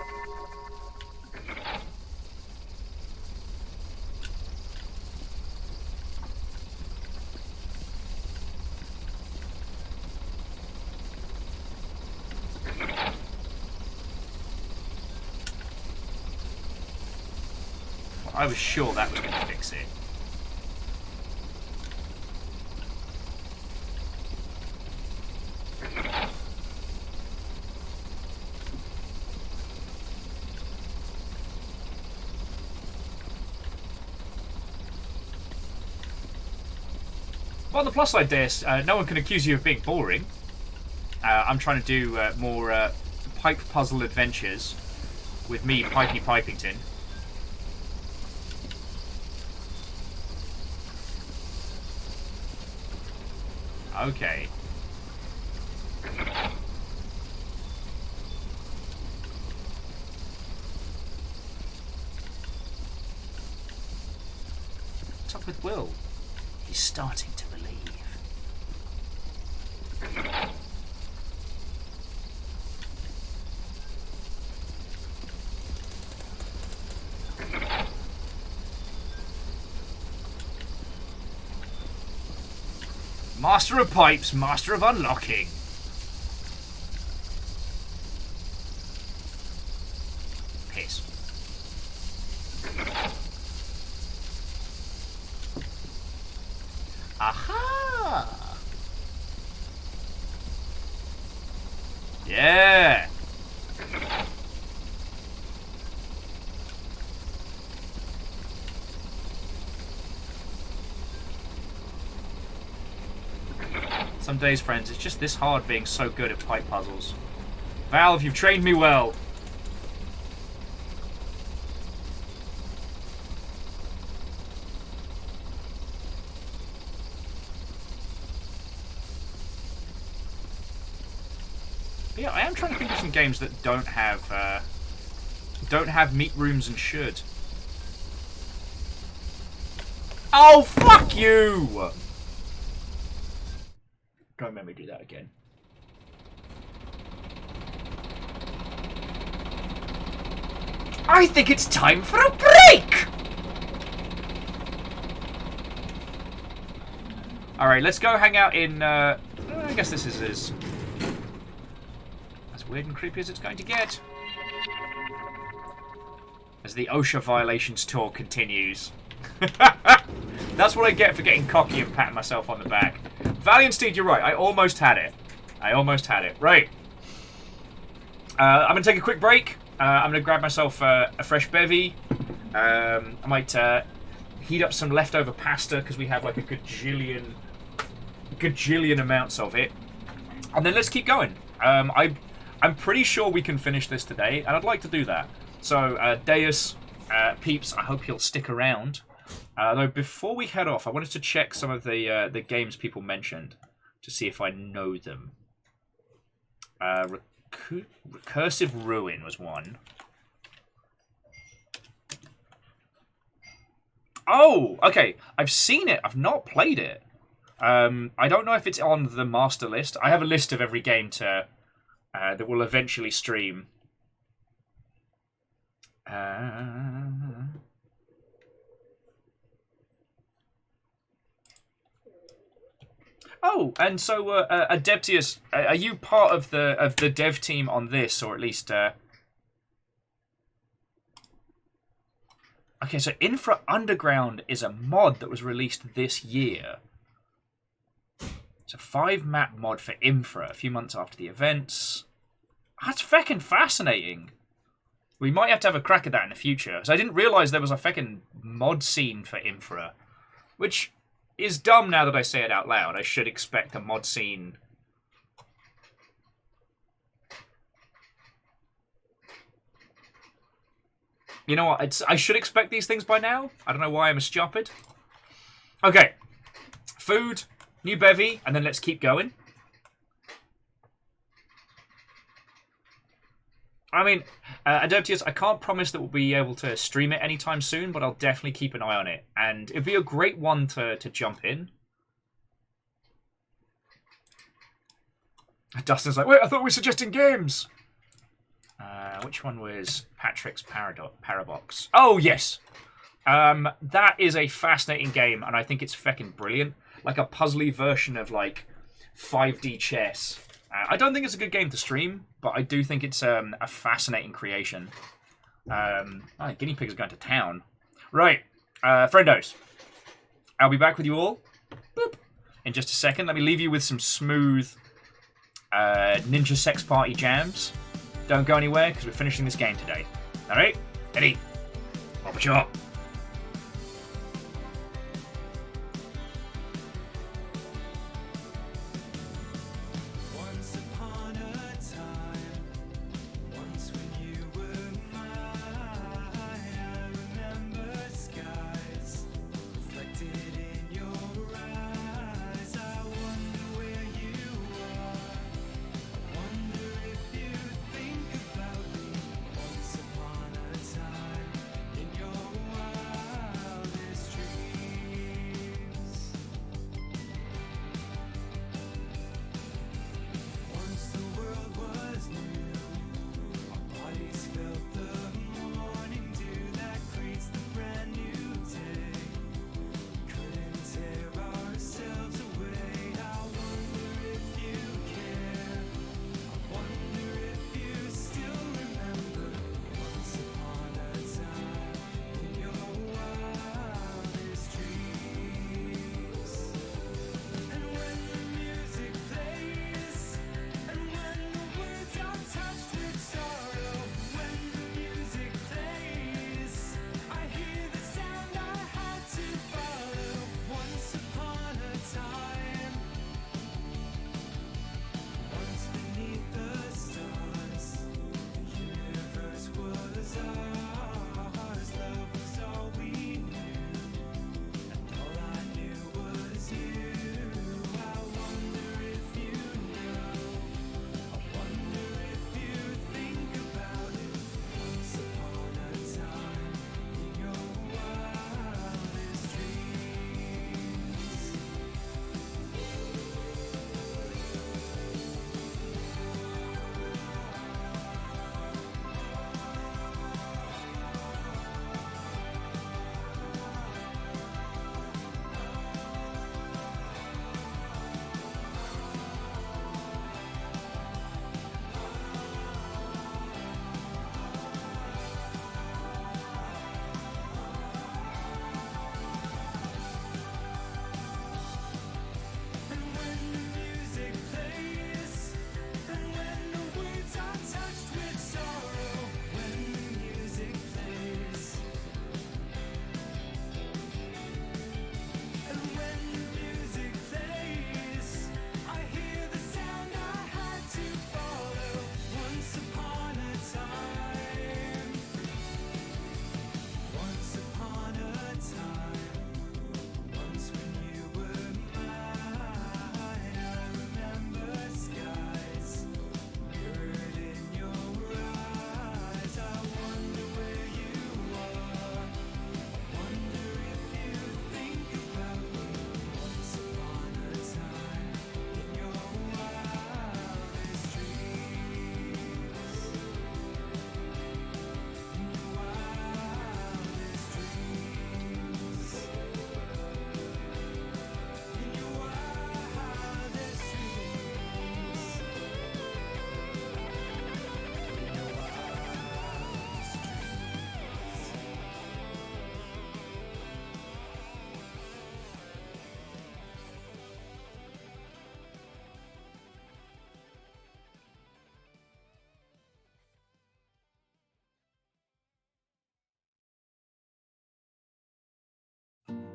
I was sure that was going to fix it. Well, on the plus side, Deus, no one can accuse you of being boring. I'm trying to do more pipe puzzle adventures. with me, Pipey Pipington. Okay. What's up with Will? He's starting to believe. Master of pipes, master of unlocking. Piss. Aha! Yeah! Some days, friends, it's just this hard being so good at pipe puzzles. Valve, you've trained me well. But yeah, I am trying to think of some games that don't have meat rooms and should. Oh, fuck you! Don't make me do that again. I think it's time for a break! Alright, let's go hang out in, I guess this is as weird and creepy as it's going to get. As the OSHA violations tour continues. That's what I get for getting cocky and patting myself on the back. Valiant Steed, you're right. I almost had it. I almost had it. Right. I'm going to take a quick break. I'm going to grab myself a fresh bevy. I might heat up some leftover pasta because we have like a gajillion amounts of it. And then let's keep going. I'm pretty sure we can finish this today, and I'd like to do that. So, Deus, peeps, I hope you'll stick around. Though before we head off, I wanted to check some of the games people mentioned to see if I know them. Recursive Ruin was one. Oh, okay. I've seen it. I've not played it. I don't know if it's on the master list. I have a list of every game to that will eventually stream. Oh, and so Adeptius, are you part of the dev team on this, or at least? Okay, so Infra Underground is a mod that was released this year. It's a 5-map mod for Infra, a few months after the events. That's feckin' fascinating. We might have to have a crack at that in the future. So I didn't realise there was a feckin' mod scene for Infra, which is dumb now that I say it out loud. I should expect a mod scene. You know what? I should expect these things by now. I don't know why I'm stupid. Okay. Food, new bevy, and then let's keep going. I mean, Adeptius, I can't promise that we'll be able to stream it anytime soon, but I'll definitely keep an eye on it. And it'd be a great one to jump in. Dustin's like, wait, I thought we were suggesting games. Which one was Patrick's Parabox? Oh, yes. That is a fascinating game, and I think it's feckin' brilliant. Like a puzzly version of, like, 5D chess. I don't think it's a good game to stream, but I do think it's a fascinating creation. Guinea pigs are going to town. Right. Friendos. I'll be back with you all boop, in just a second. Let me leave you with some smooth Ninja Sex Party jams. Don't go anywhere, because we're finishing this game today. Alright? Eddie. Pop it up. Once upon a time, once when you were mine.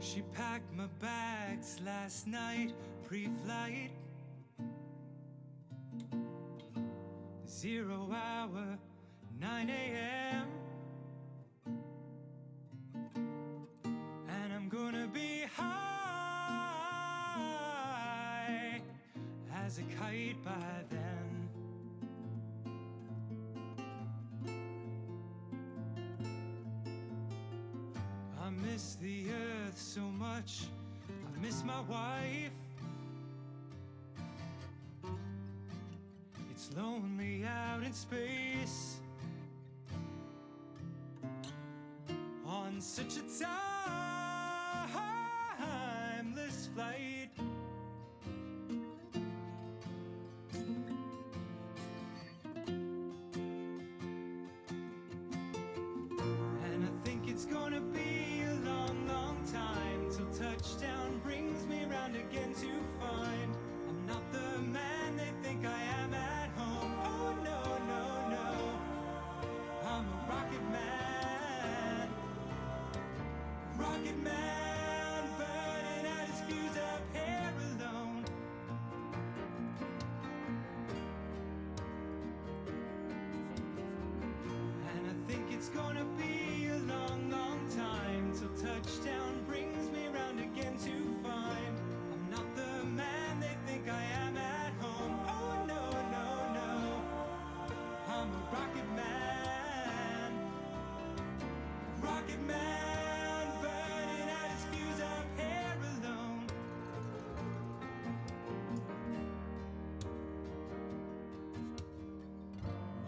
She packed my bags last night, pre-flight. 0 hour, 9 a.m. And I'm gonna be high as a kite by then. I miss the earth so much, I miss my wife. It's lonely out in space on such a timeless flight. And I think it's gonna be a long, long time till touchdown brings me round again to find I'm not the man they think I am at home. Oh no, no, no, I'm a rocket man. Rocket man, burning out his fuse up here alone. And I think it's gonna be a long, long time till touchdown brings me round again to find I'm not the man they think I am at home. Oh no, no, no, I'm a rocket man. Rocket man, burning out his fuse up here alone.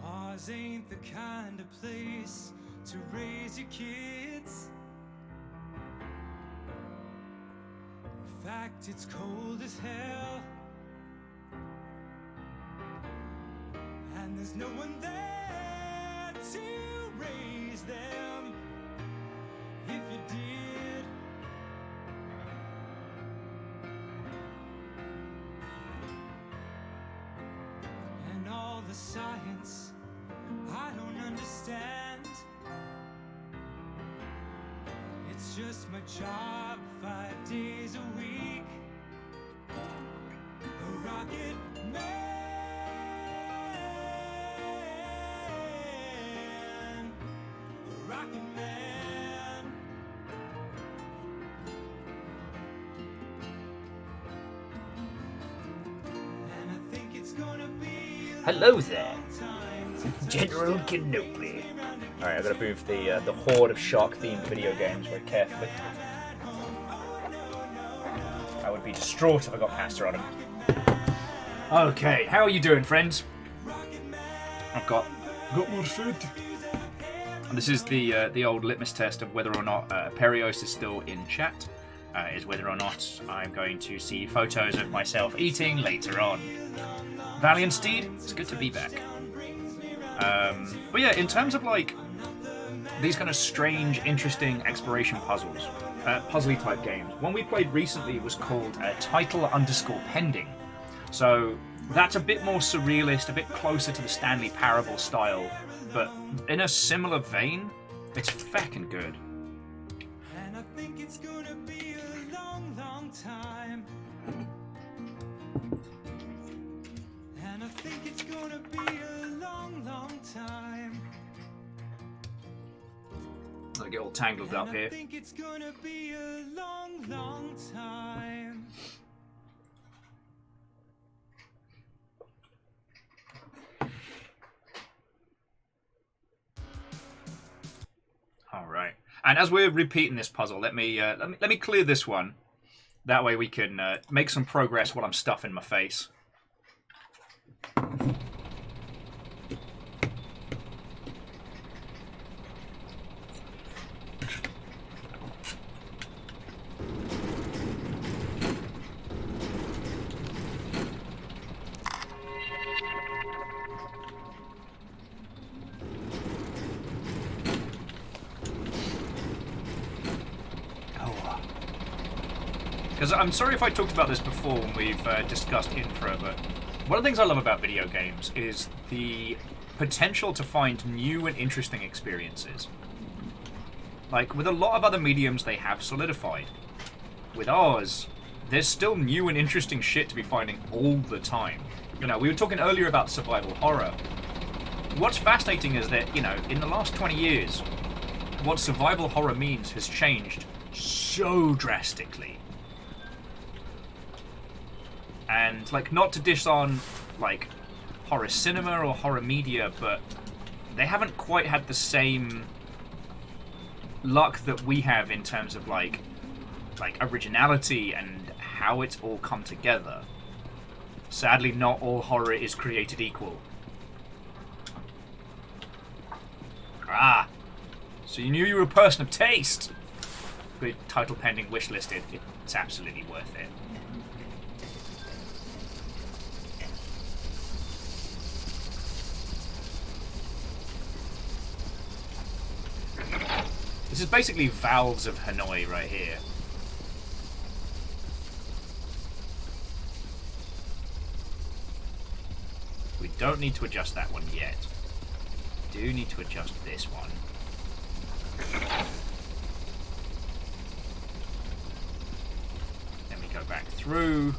Mars ain't the kind of place to raise your kids. In fact, it's cold as hell. And there's no one there to raise them. If you did, and all the science I don't understand, it's just my job 5 days a week. A rocket man, a rocket man. And I think it's gonna be a Hello there, long time till General Kenobi. Alright, I've got to move the horde of shark-themed video games very carefully. I would be distraught if I got past her on them. Okay, how are you doing, friends? I've got more food. And this is the old litmus test of whether or not Perios is still in chat. Is whether or not I'm going to see photos of myself eating later on. Valiant Steed, it's good to be back. But yeah, in terms of like these kind of strange, interesting exploration puzzles, puzzly type games, one we played recently was called Title_Pending. So that's a bit more surrealist, a bit closer to the Stanley Parable style, but in a similar vein, it's feckin' good. And I think it's gonna be a long, long time. And I think it's gonna be a long, long time. I get all tangled up I here. think it's gonna be a long, long time. All right. And as we're repeating this puzzle, let me clear this one. That way we can make some progress while I'm stuffing my face. Because I'm sorry if I talked about this before when we've discussed INFRA, but one of the things I love about video games is the potential to find new and interesting experiences. Like, with a lot of other mediums, they have solidified. With ours, there's still new and interesting shit to be finding all the time. You know, we were talking earlier about survival horror. What's fascinating is that, you know, in the last 20 years, what survival horror means has changed so drastically. And, like, not to dish on, like, horror cinema or horror media, but they haven't quite had the same luck that we have in terms of, like originality and how it's all come together. Sadly, not all horror is created equal. Ah! So you knew you were a person of taste! Good title pending wishlisted. It's absolutely worth it. This is basically Valves of Hanoi right here. We don't need to adjust that one yet. We do need to adjust this one. Then we go back through.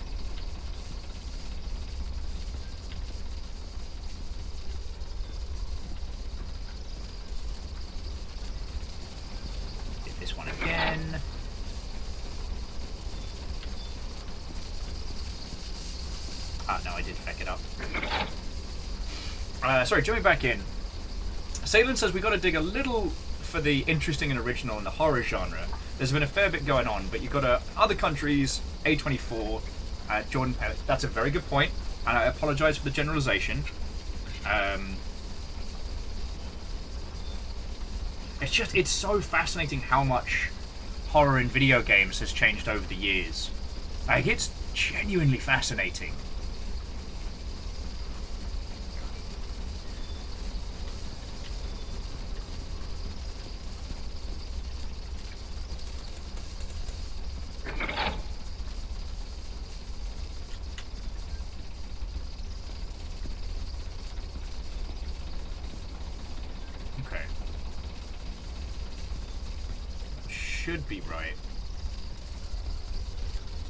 Hit this one again. Ah, no, I did feck it up. Sorry, jumping back in. Salen says we got to dig a little for the interesting and original in the horror genre. There's been a fair bit going on, but you've got other countries, A24, Jordan Pellet. That's a very good point, and I apologise for the generalisation. It's so fascinating how much horror in video games has changed over the years. Like, it's genuinely fascinating. Should be right.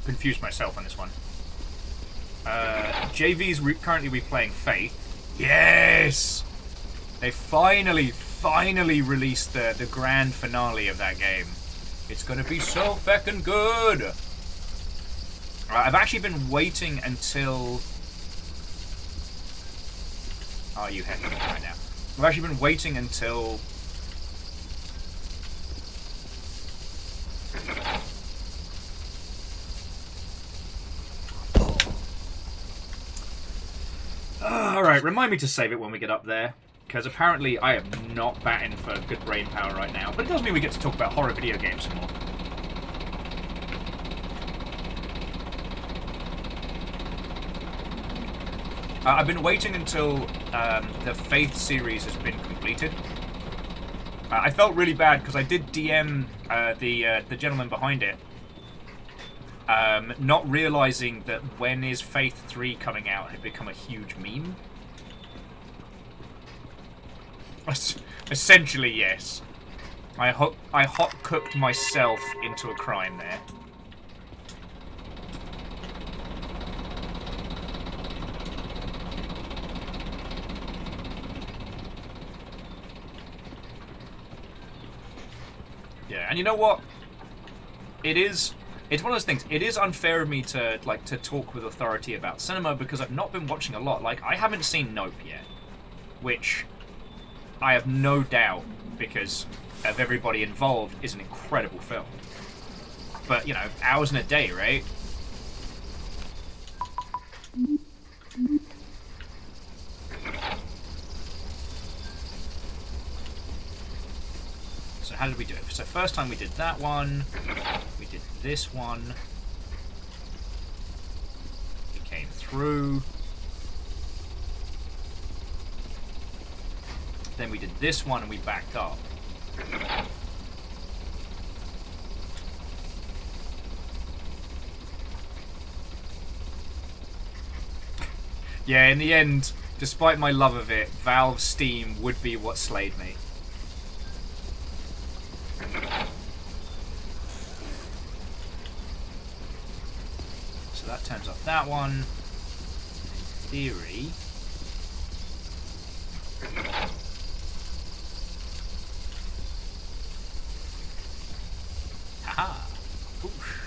Confused myself on this one. JV's currently replaying Faith. Yes! They finally released the grand finale of that game. It's gonna be so feckin' good! I've actually been waiting until... Oh, you hecking me right now. I've actually been waiting until... Alright, remind me to save it when we get up there, because apparently I am not batting for good brain power right now, but it does mean we get to talk about horror video games some more. I've been waiting until the Faith series has been completed. I felt really bad because I did DM the gentleman behind it, not realizing that when is Faith 3 coming out had become a huge meme. Essentially, yes. I hot cooked myself into a crime there. Yeah, and you know what? It's one of those things. It is unfair of me to talk with authority about cinema because I've not been watching a lot. Like, I haven't seen Nope yet, which I have no doubt, because of everybody involved, is an incredible film. But, you know, hours in a day, right? So how did we do it? So first time we did that one, we did this one, it came through, then we did this one and we backed up. Yeah, in the end, despite my love of it, Valve's Steam would be what slayed me. So that turns off that one. In theory. Haha. Oosh.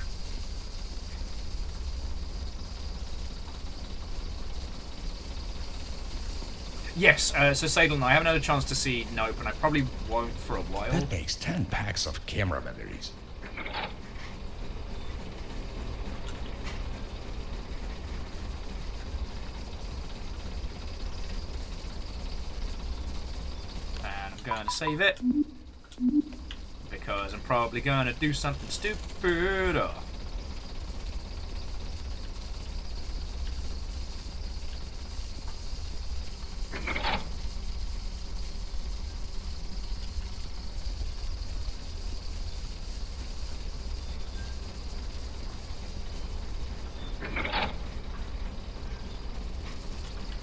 Yes, so Sadel and I haven't had a chance to see Nope, and I probably won't for a while. That makes 10 packs of camera batteries. And I'm going to save it. Because I'm probably going to do something stupid.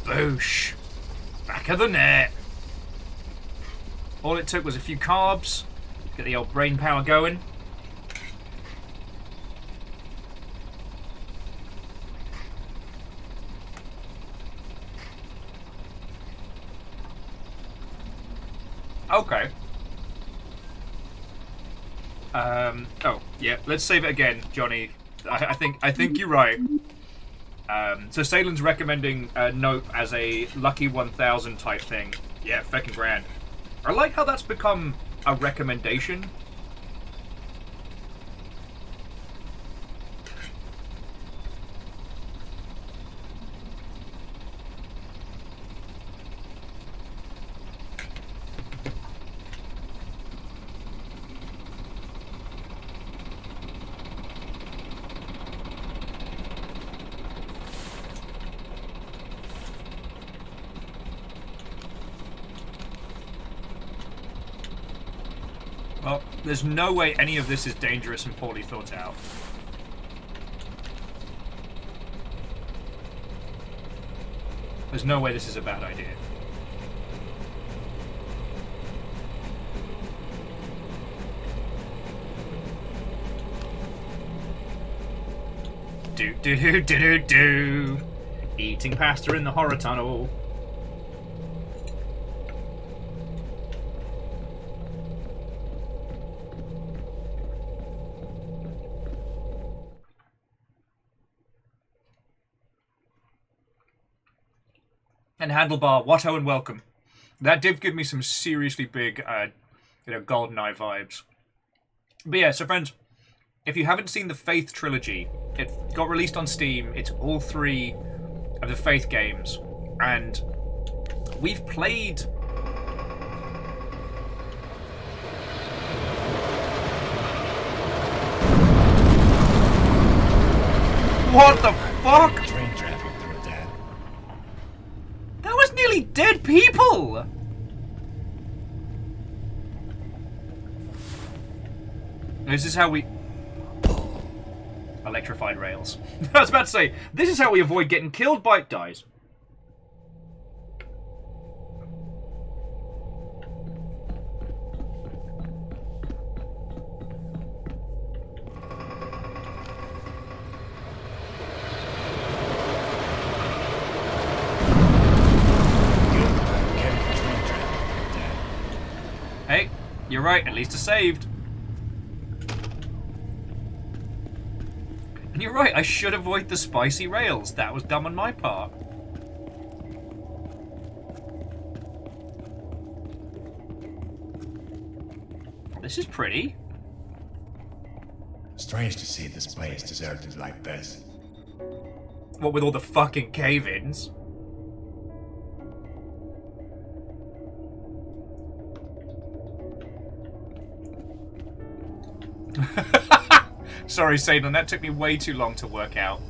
Boosh. Back of the net. All it took was a few carbs. Get the old brain power going. Okay. Oh, yeah. Let's save it again, Johnny. I think you're right. So Salen's recommending Nope as a lucky 1000 type thing. Yeah, feckin' grand. I like how that's become a recommendation. Well, there's no way any of this is dangerous and poorly thought out. There's no way this is a bad idea. Do do do do do do. Eating pasta in the horror tunnel. And handlebar, Watto and welcome. That did give me some seriously big, GoldenEye vibes. But yeah, so friends, if you haven't seen the Faith trilogy, it got released on Steam. It's all 3 of the Faith games, and we've played. What the fuck? Train traffic through that. That was nearly dead people! This is how we... Electrified rails. I was about to say, this is how we avoid getting killed by... Dies. Hey, you're right, at least I saved. And you're right, I should avoid the spicy rails. That was dumb on my part. This is pretty. Strange to see this place deserted like this. What with all the fucking cave-ins? Sorry, Sadlin, that took me way too long to work out.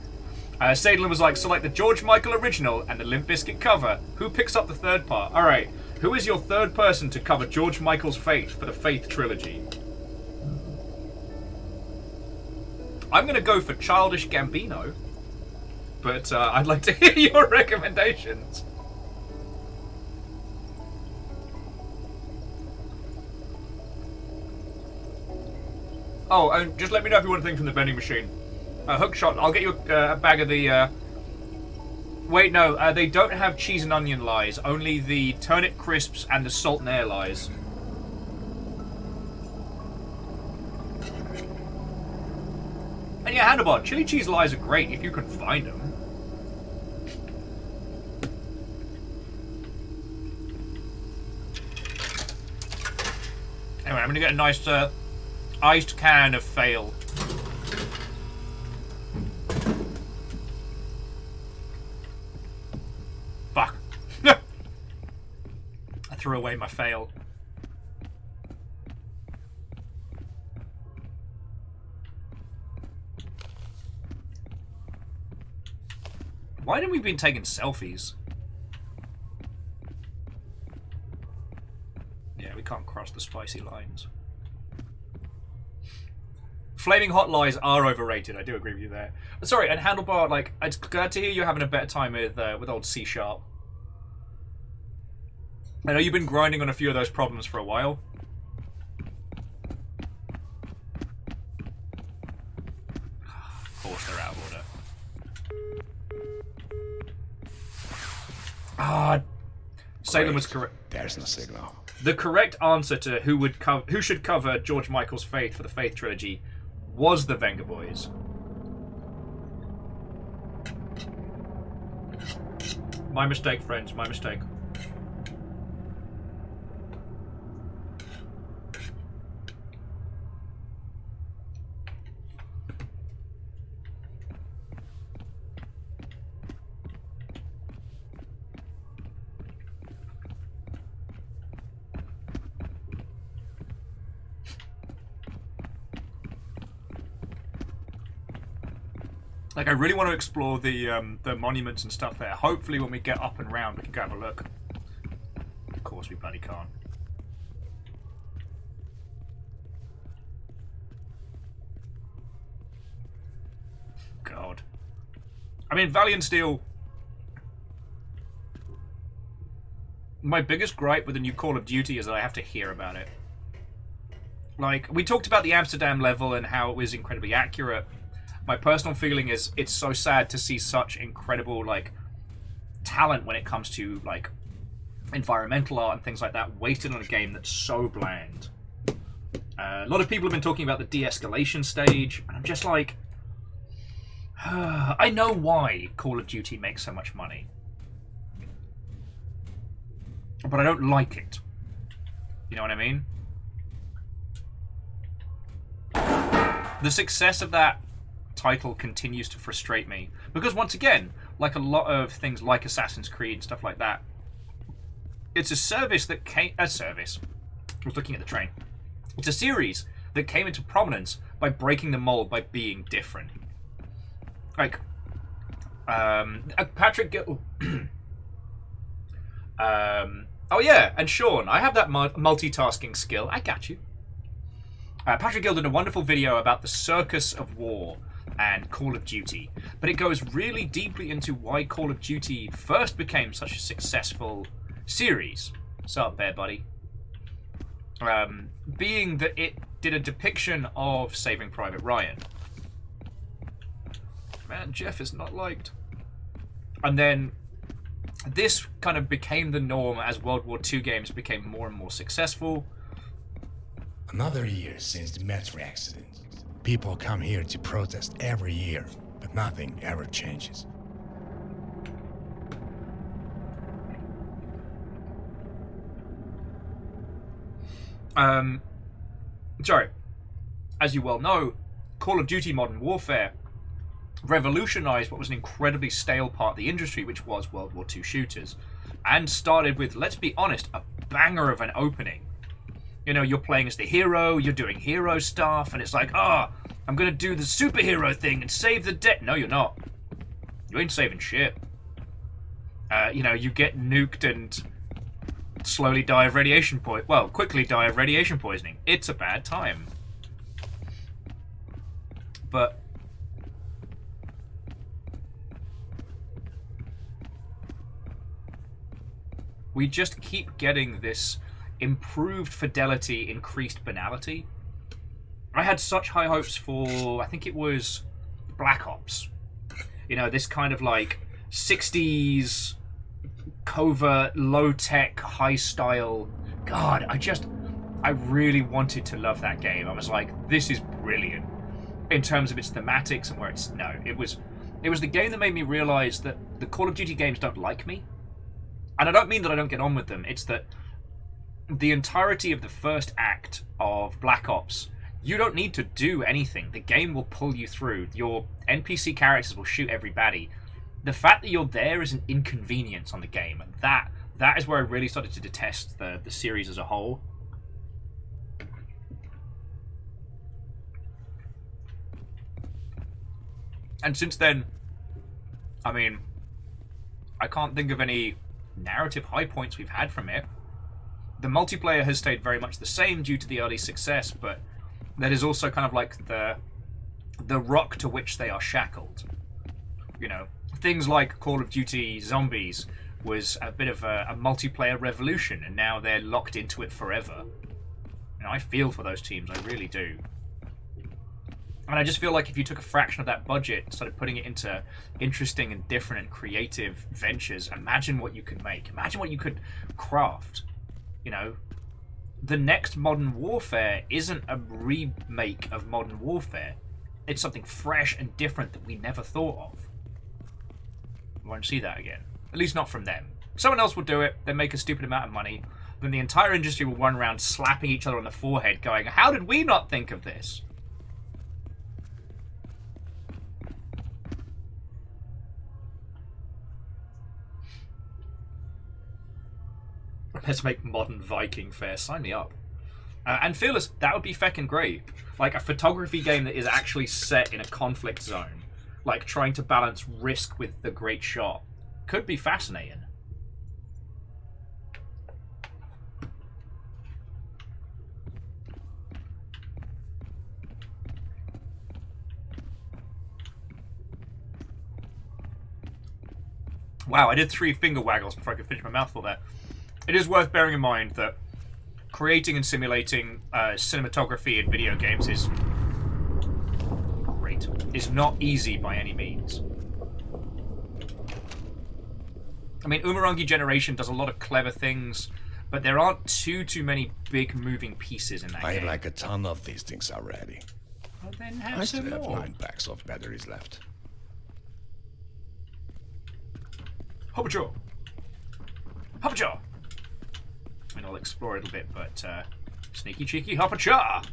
Sadlin was like, so like the George Michael original and the Limp Bizkit cover, who picks up the third part? Alright, who is your third person to cover George Michael's Faith for the Faith trilogy? I'm gonna go for Childish Gambino, but I'd like to hear your recommendations. Oh, and just let me know if you want anything from the vending machine. A hook shot. I'll get you a bag of the... Wait, no. They don't have cheese and onion lies. Only the turnip crisps and the salt and air lies. And yeah, Handlebar, chili cheese lies are great if you can find them. Anyway, I'm gonna get a nice iced can of fail. Fuck. I threw away my fail. Why haven't we been taking selfies? Yeah, we can't cross the spicy lines. Flaming hot lies are overrated. I do agree with you there. Sorry, and Handlebar, like, I'm glad to hear you're having a better time with old C#. I know you've been grinding on a few of those problems for a while. Of course they're out of order. Ah, Salem was correct. There's no signal. The correct answer to who should cover George Michael's Faith for the Faith trilogy was the Venga Boys. My mistake, friends. My mistake. Like, I really want to explore the monuments and stuff there. Hopefully when we get up and round, we can go have a look. Of course we bloody can't. God. I mean, Valiant Steel... My biggest gripe with the new Call of Duty is that I have to hear about it. Like, we talked about the Amsterdam level and how it was incredibly accurate. My personal feeling is it's so sad to see such incredible, like, talent when it comes to, like, environmental art and things like that wasted on a game that's so bland. A lot of people have been talking about the de-escalation stage, and I'm just like... I know why Call of Duty makes so much money. But I don't like it. You know what I mean? The success of that title continues to frustrate me because, once again, like a lot of things like Assassin's Creed and stuff like that, it's a service that came... I was looking at the train. It's a series that came into prominence by breaking the mold by being different. Like, Patrick Gill... oh yeah, and Sean, I have that multitasking skill. I got you. Patrick Gill did a wonderful video about the circus of war and Call of Duty, but it goes really deeply into why Call of Duty first became such a successful series. What's up, Bear Buddy? Being that it did a depiction of Saving Private Ryan. Man, Jeff is not liked. And then this kind of became the norm as World War II games became more and more successful. Another year since the metro accident. People come here to protest every year, but nothing ever changes. Sorry. As you well know, Call of Duty Modern Warfare revolutionized what was an incredibly stale part of the industry, which was World War II shooters, and started with, let's be honest, a banger of an opening. You know, you're playing as the hero, you're doing hero stuff, and it's like, I'm gonna do the superhero thing and save the day. No, you're not. You ain't saving shit. You know, you get nuked and slowly die of radiation quickly die of radiation poisoning. It's a bad time. But we just keep getting this improved fidelity, increased banality. I had such high hopes for, I think it was Black Ops. You know, this kind of like 60s covert, low-tech, high-style. God, I really wanted to love that game. I was like, this is brilliant in terms of its thematics and where it's... No, it was the game that made me realize that the Call of Duty games don't like me. And I don't mean that I don't get on with them. It's that the entirety of the first act of Black Ops, you don't need to do anything. The game will pull you through. Your NPC characters will shoot every baddie. The fact that you're there is an inconvenience on the game. And that is where I really started to detest the series as a whole. And since then, I mean, I can't think of any narrative high points we've had from it. The multiplayer has stayed very much the same due to the early success, but that is also kind of like the rock to which they are shackled. You know, things like Call of Duty Zombies was a bit of a multiplayer revolution, and now they're locked into it forever. And I feel for those teams, I really do. And I just feel like if you took a fraction of that budget and started putting it into interesting and different and creative ventures, imagine what you could make. Imagine what you could craft. You know, the next Modern Warfare isn't a remake of Modern Warfare. It's something fresh and different that we never thought of. We won't see that again. At least not from them. Someone else will do it, they make a stupid amount of money, then the entire industry will run around slapping each other on the forehead going, how did we not think of this? Let's make modern Viking fair. Sign me up. And Fearless, that would be feckin' great. Like a photography game that is actually set in a conflict zone. Like trying to balance risk with the great shot. Could be fascinating. Wow, I did 3 finger waggles before I could finish my mouthful there. It is worth bearing in mind that creating and simulating cinematography in video games is great. Is not easy by any means. I mean, Umurangi Generation does a lot of clever things, but there aren't too many big moving pieces in that game. I have like a ton of these things already. Well, then have I still some have more. 9 packs of batteries left. Hopper-jaw! Hopper-jaw! I mean, I'll explore a little bit, but sneaky cheeky hopper-jaw!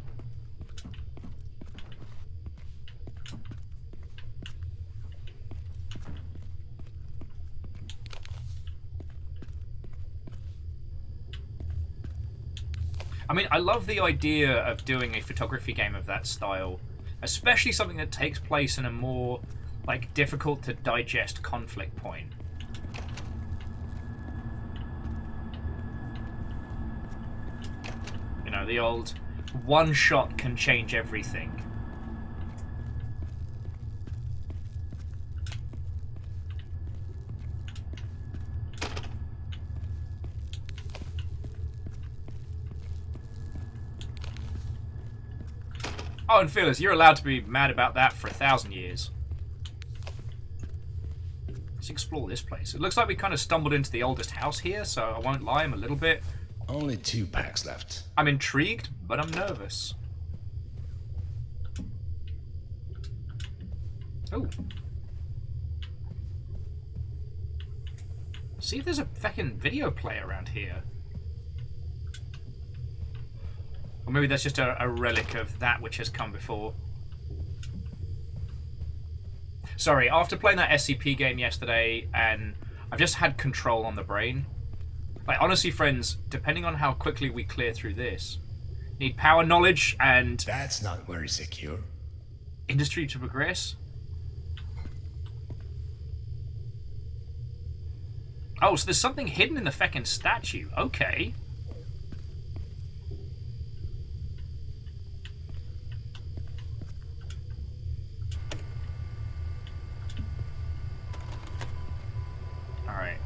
I mean, I love the idea of doing a photography game of that style, especially something that takes place in a more, like, difficult to digest conflict point. You know, the old one shot can change everything. Oh, and Fearless, you're allowed to be mad about that for 1,000 years. Let's explore this place. It looks like we kind of stumbled into the oldest house here, so I won't lie, I'm a little bit... Only 2 packs left. I'm intrigued, but I'm nervous. Oh. See if there's a fucking video player around here. Or maybe that's just a relic of that which has come before. Sorry, after playing that SCP game yesterday, and I've just had control on the brain. Like, honestly, friends, depending on how quickly we clear through this, need power knowledge and... That's not very secure. Industry to progress. Oh, so there's something hidden in the feckin' statue. Okay. Alright.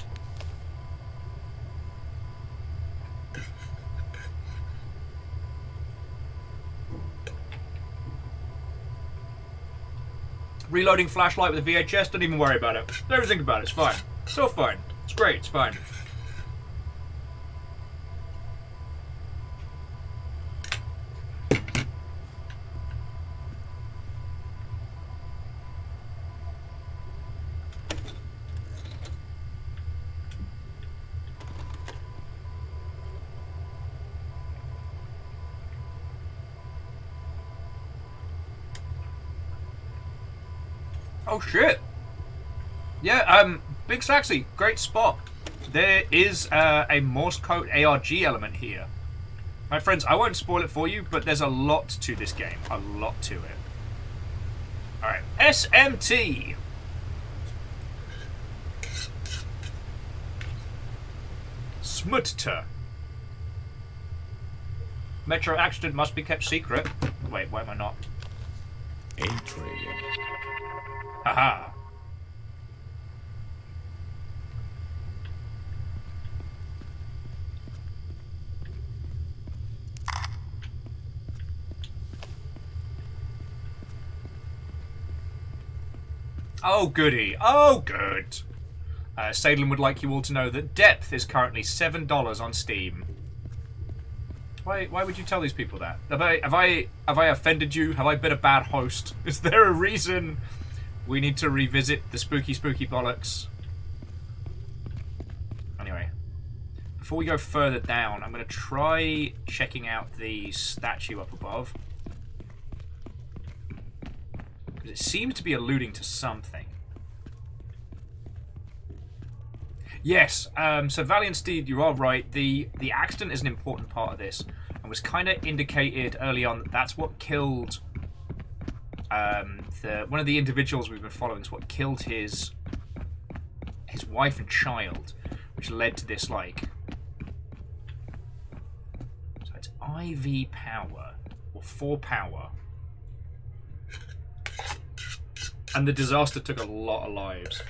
Reloading flashlight with a VHS, don't even worry about it. Don't even think about it, it's fine. It's all fine. It's great, it's fine. Oh shit! Yeah, Big Saxy, great spot. There is a Morse code ARG element here. My friends, I won't spoil it for you, but there's a lot to this game. A lot to it. Alright, SMT! Smutta. Metro accident must be kept secret. Wait, why am I not? 8 trillion. Haha. Oh, goody. Oh, good. Sadlin would like you all to know that Depth is currently $7 on Steam. Why would you tell these people that? Have I offended you? Have I been a bad host? Is there a reason we need to revisit the spooky bollocks? Anyway, before we go further down, I'm going to try checking out the statue up above. Because it seems to be alluding to something. Yes, so Valiant Steed, you are right. The accident is an important part of this, and was kind of indicated early on that that's what killed one of the individuals we've been following. Is what killed his wife and child, which led to this, like, so it's IV power or 4 power, and the disaster took a lot of lives.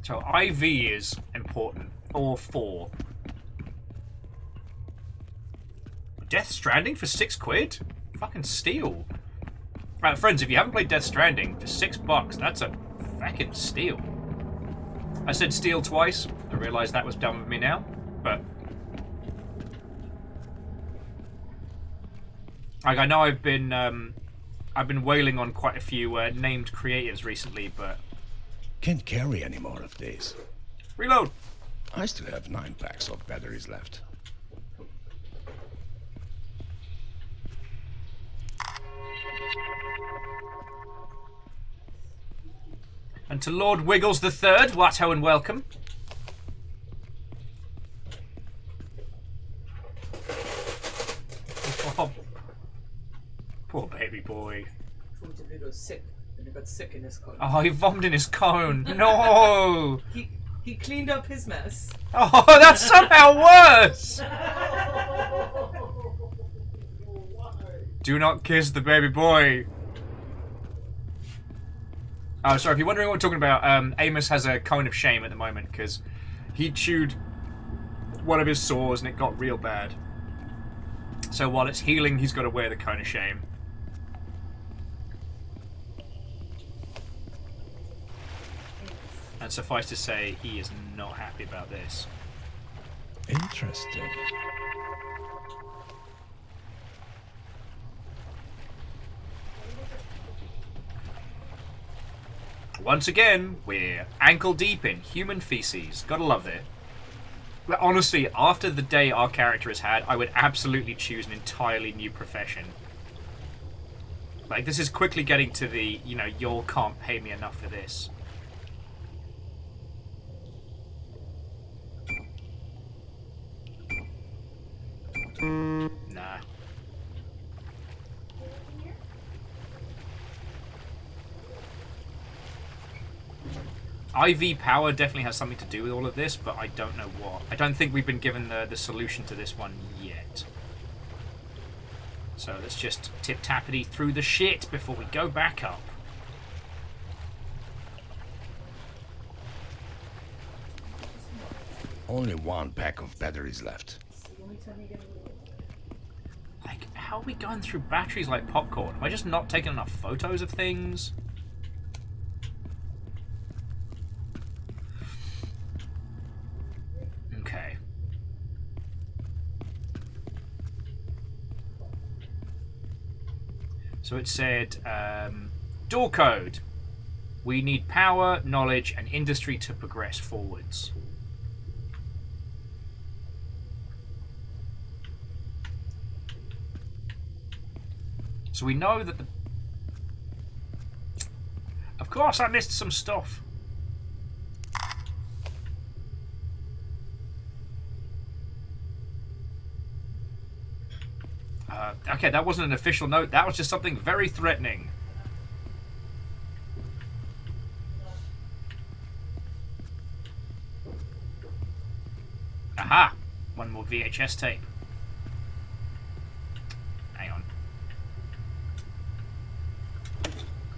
So IV is important, or 4. Death Stranding for £6? Fucking steal. Right, friends, if you haven't played Death Stranding for $6, that's a fucking steal. I said steal twice. I realise that was done with me now, but like, I know I've been wailing on quite a few named creators recently, but Can't carry any more of these. reload. I still have 9 packs of batteries left. And to Lord Wiggles the Third, Watto and welcome. Oh, poor baby boy. He got sick. And he got sick in his cone. Oh, he vomited in his cone. No. He cleaned up his mess. Oh, that's somehow worse. Do not kiss the baby boy. Oh, sorry, if you're wondering what we're talking about, Amos has a cone of shame at the moment because he chewed one of his sores and it got real bad. So while it's healing, he's got to wear the cone of shame. And suffice to say, he is not happy about this. Interesting. Once again, we're ankle deep in human feces. Gotta love it. But honestly, after the day our character has had, I would absolutely choose an entirely new profession. Like, this is quickly getting to the, you know, y'all can't pay me enough for this. Nah. IV power definitely has something to do with all of this, but I don't know what. I don't think we've been given the solution to this one yet. So let's just tip-tappity through the shit before we go back up. Only one pack of batteries left. Like, how are we going through batteries like popcorn? Am I just not taking enough photos of things? Okay. So it said, door code. We need power, knowledge, and industry to progress forwards. So we know that the... Of course I missed some stuff. Okay, that wasn't an official note. That was just something very threatening. Aha! One more VHS tape. Hang on.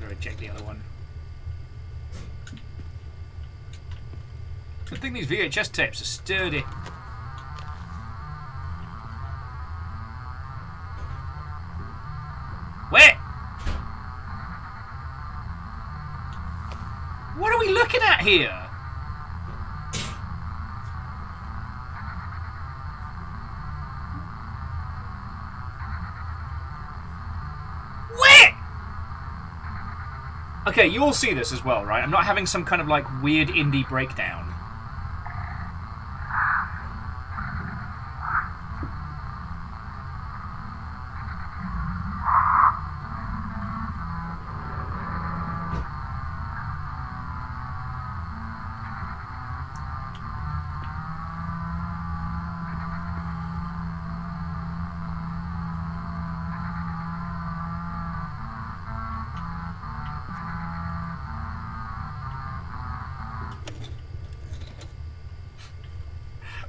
Gotta reject the other one. Good thing these VHS tapes are sturdy. Where? What are we looking at here? Where? Okay, you all see this as well, right? I'm not having some kind of like weird indie breakdown.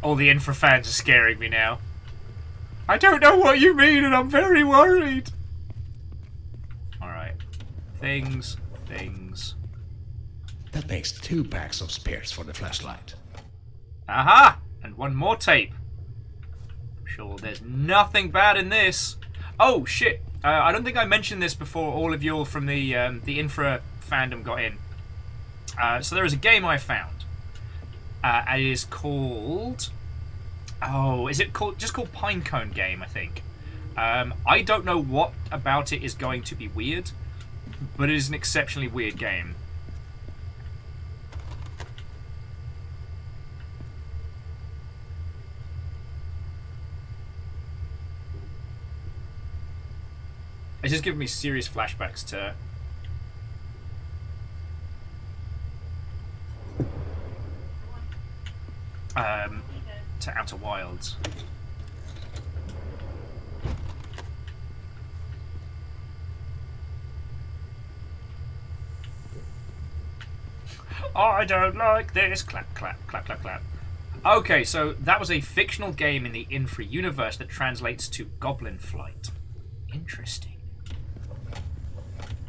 All the INFRA fans are scaring me now. I don't know what you mean and I'm very worried. Alright. Things. That makes 2 packs of spares for the flashlight. Aha! And one more tape. I'm sure there's nothing bad in this. Oh, shit. I don't think I mentioned this before all of you all from the INFRA fandom got in. So there is a game I found. It is called... Oh, is it just called Pinecone Game, I think. I don't know what about it is going to be weird, but it is an exceptionally weird game. It's just giving me serious flashbacks to... to Outer Wilds. I don't like this. Clap, clap, clap, clap, clap. Okay, so that was a fictional game in the INFRA universe that translates to Goblin Flight. Interesting.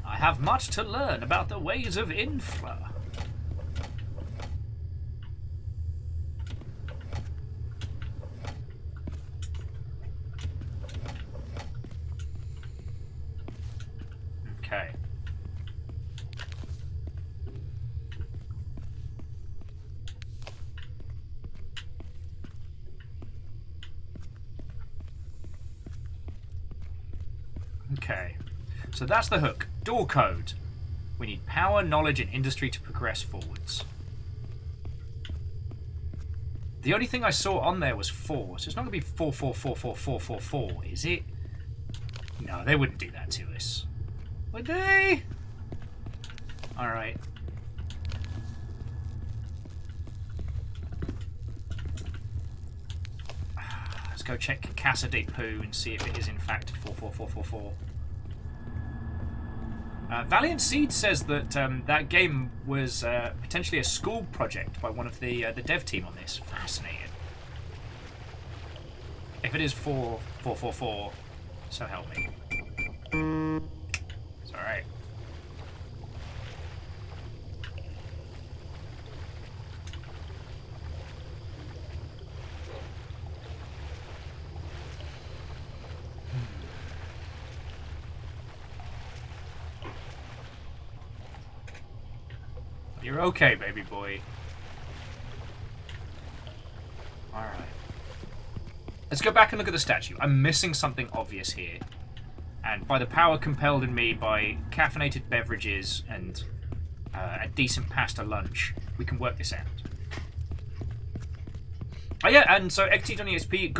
I have much to learn about the ways of INFRA. Okay. Okay. So that's the hook. Door code. We need power, knowledge, and industry to progress forwards. The only thing I saw on there was 4, so it's not going to be 4, 4, 4, 4, 4, 4, 4, is it? No, they wouldn't do that to us. Would they? Alright. Let's go check Casa de Poo and see if it is in fact 44444. Valiant Seed says that that game was potentially a school project by one of the dev team on this. Fascinating. If it is 4444, so help me. It's alright. You're okay, baby boy. Alright. Let's go back and look at the statue. I'm missing something obvious here. And by the power compelled in me by caffeinated beverages and a decent pasta lunch, we can work this out. Oh yeah, and so XT.ESP,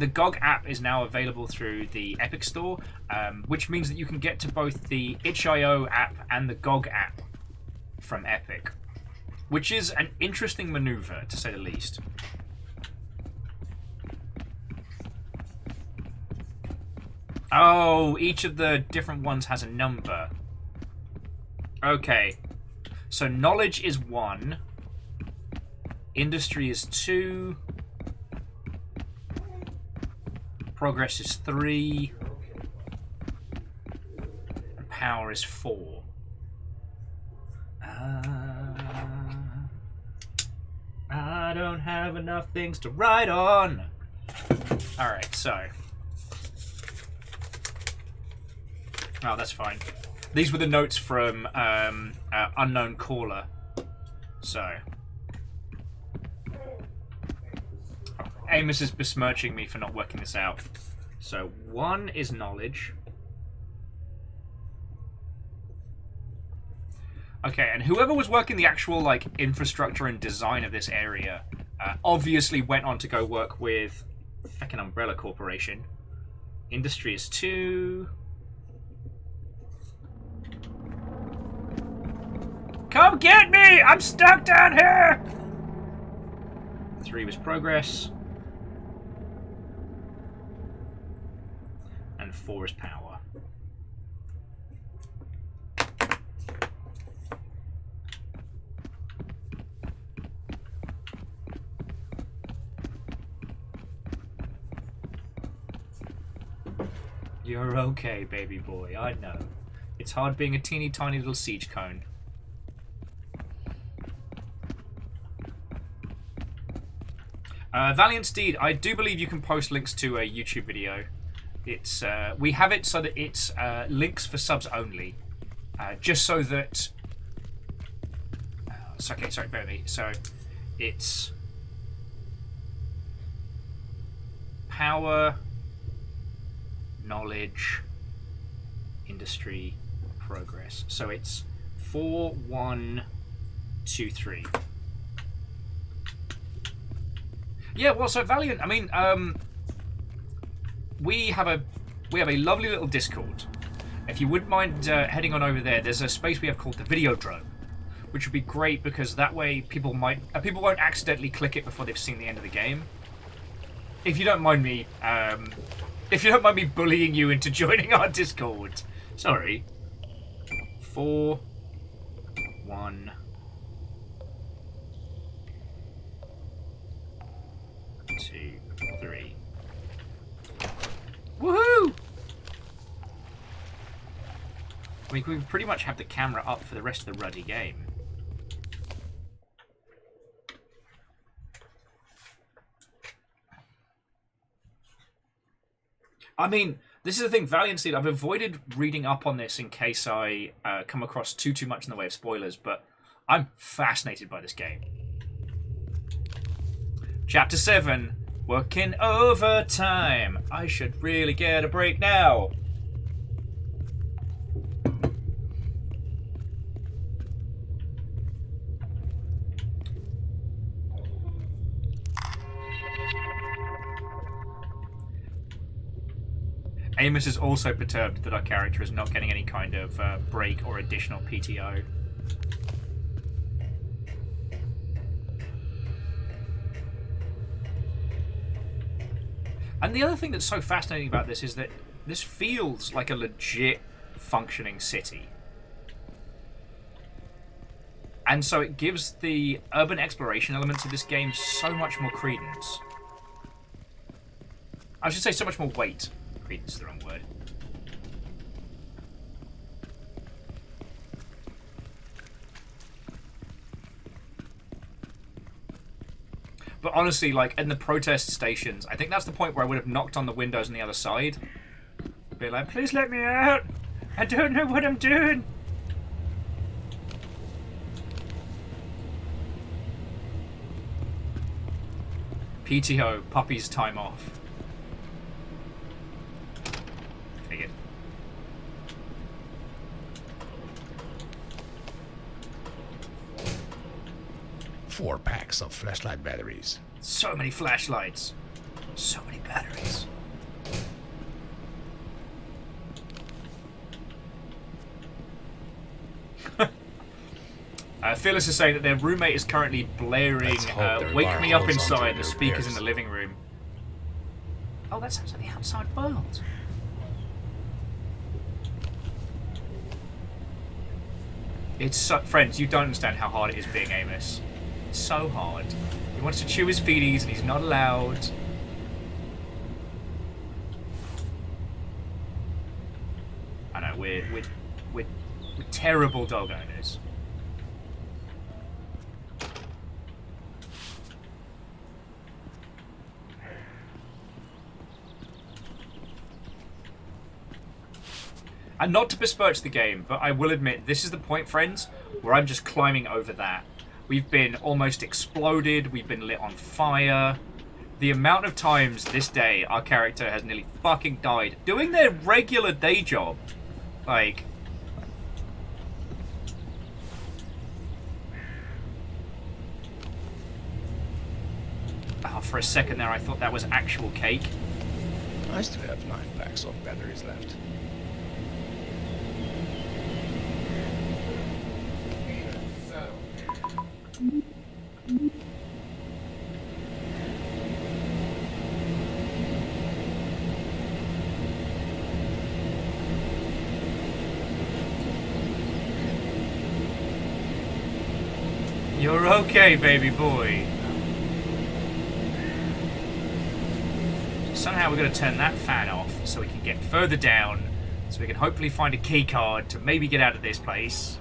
the GOG app is now available through the Epic Store, which means that you can get to both the itch.io app and the GOG app from Epic, which is an interesting maneuver, to say the least. Oh, each of the different ones has a number. Okay. So knowledge is 1. Industry is 2. Progress is 3. And power is 4. I don't have enough things to write on. Alright, so... Oh, that's fine. These were the notes from Unknown Caller. So... Amos is besmirching me for not working this out. So, 1 is knowledge. Okay, and whoever was working the actual, like, infrastructure and design of this area obviously went on to go work with fucking Umbrella Corporation. Industry is 2... Come get me! I'm stuck down here! 3 was progress. And 4 is power. You're okay, baby boy, I know. It's hard being a teeny tiny little siege cone. Valiant Steed, I do believe you can post links to a YouTube video. It's we have it so that it's links for subs only, just so that. Okay, sorry, bear with me. So it's power, knowledge, industry, progress. So it's 4, 1, 2, 3. Yeah, well, so Valiant, I mean, we have a lovely little Discord. If you wouldn't mind heading on over there, there's a space we have called the Videodrome, which would be great because that way people won't accidentally click it before they've seen the end of the game. If you don't mind me, bullying you into joining our Discord, sorry. 4, 1. 2, 3. Woohoo! I mean, we pretty much have the camera up for the rest of the ruddy game. I mean, this is the thing, Valiant Seed, I've avoided reading up on this in case I come across too much in the way of spoilers, but I'm fascinated by this game. Chapter 7, working overtime. I should really get a break now. Amos is also perturbed that our character is not getting any kind of break or additional PTO. And the other thing that's so fascinating about this is that this feels like a legit functioning city. And so it gives the urban exploration elements of this game so much more credence. I should say so much more weight. Credence is the wrong word. But honestly, like, in the protest stations, I think that's the point where I would have knocked on the windows on the other side. Be like, please let me out! I don't know what I'm doing! PTO, puppy's time off. Figured. 4 packs of flashlight batteries. So many flashlights. So many batteries. Phyllis is saying that their roommate is currently blaring Wake Me Up Inside, the speakers in the living room. Oh, that sounds like the outside world. It's so... Friends, you don't understand how hard it is being Amos. It's so hard. He wants to chew his feeties and he's not allowed. I know, we're terrible dog owners. And not to besmirch the game, but I will admit, this is the point, friends, where I'm just climbing over that. We've been almost exploded, we've been lit on fire. The amount of times this day our character has nearly fucking died doing their regular day job. Like... Oh, for a second there I thought that was actual cake. I still have 9 packs of batteries left. You're okay, baby boy. Somehow we're going to turn that fan off so we can get further down, so we can hopefully find a key card to maybe get out of this place.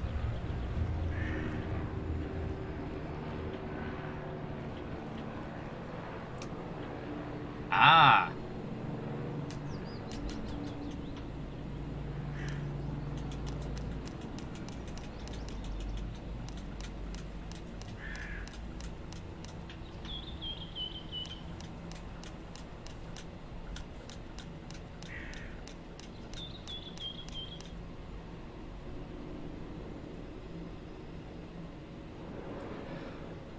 Ah.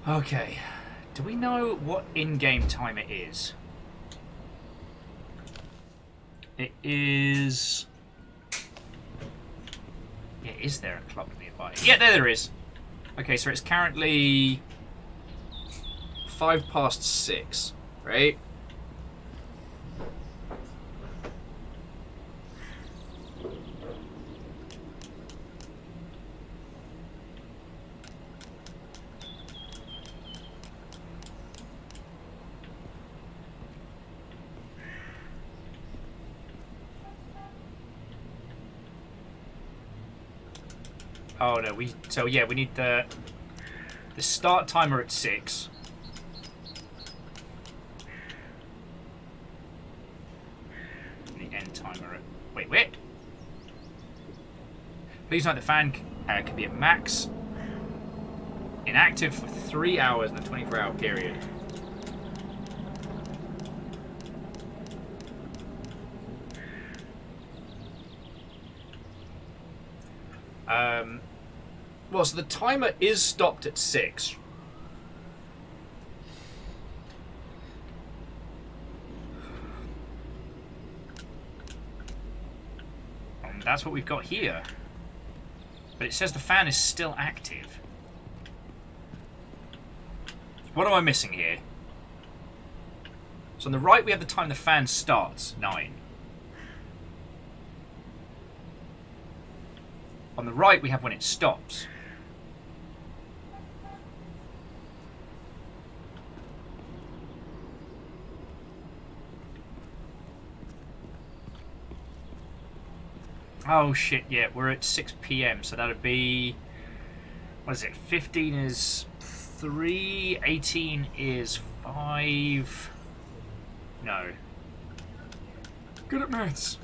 Okay, do we know what in-game time it is? It is... Yeah, is there a clock nearby? Yeah, there is. Okay, so it's currently 6:05, right? Oh no, we need the start timer at 6. And the end timer at... Wait. Please note the fan can be at max inactive for 3 hours in a 24-hour period. Well, so the timer is stopped at 6. And that's what we've got here. But it says the fan is still active. What am I missing here? So on the right we have the time the fan starts, 9. On the right we have when it stops. Oh shit, yeah, we're at 6 PM, so that'd be... What is it? 15 is 3, 18 is 5... No. Good at maths.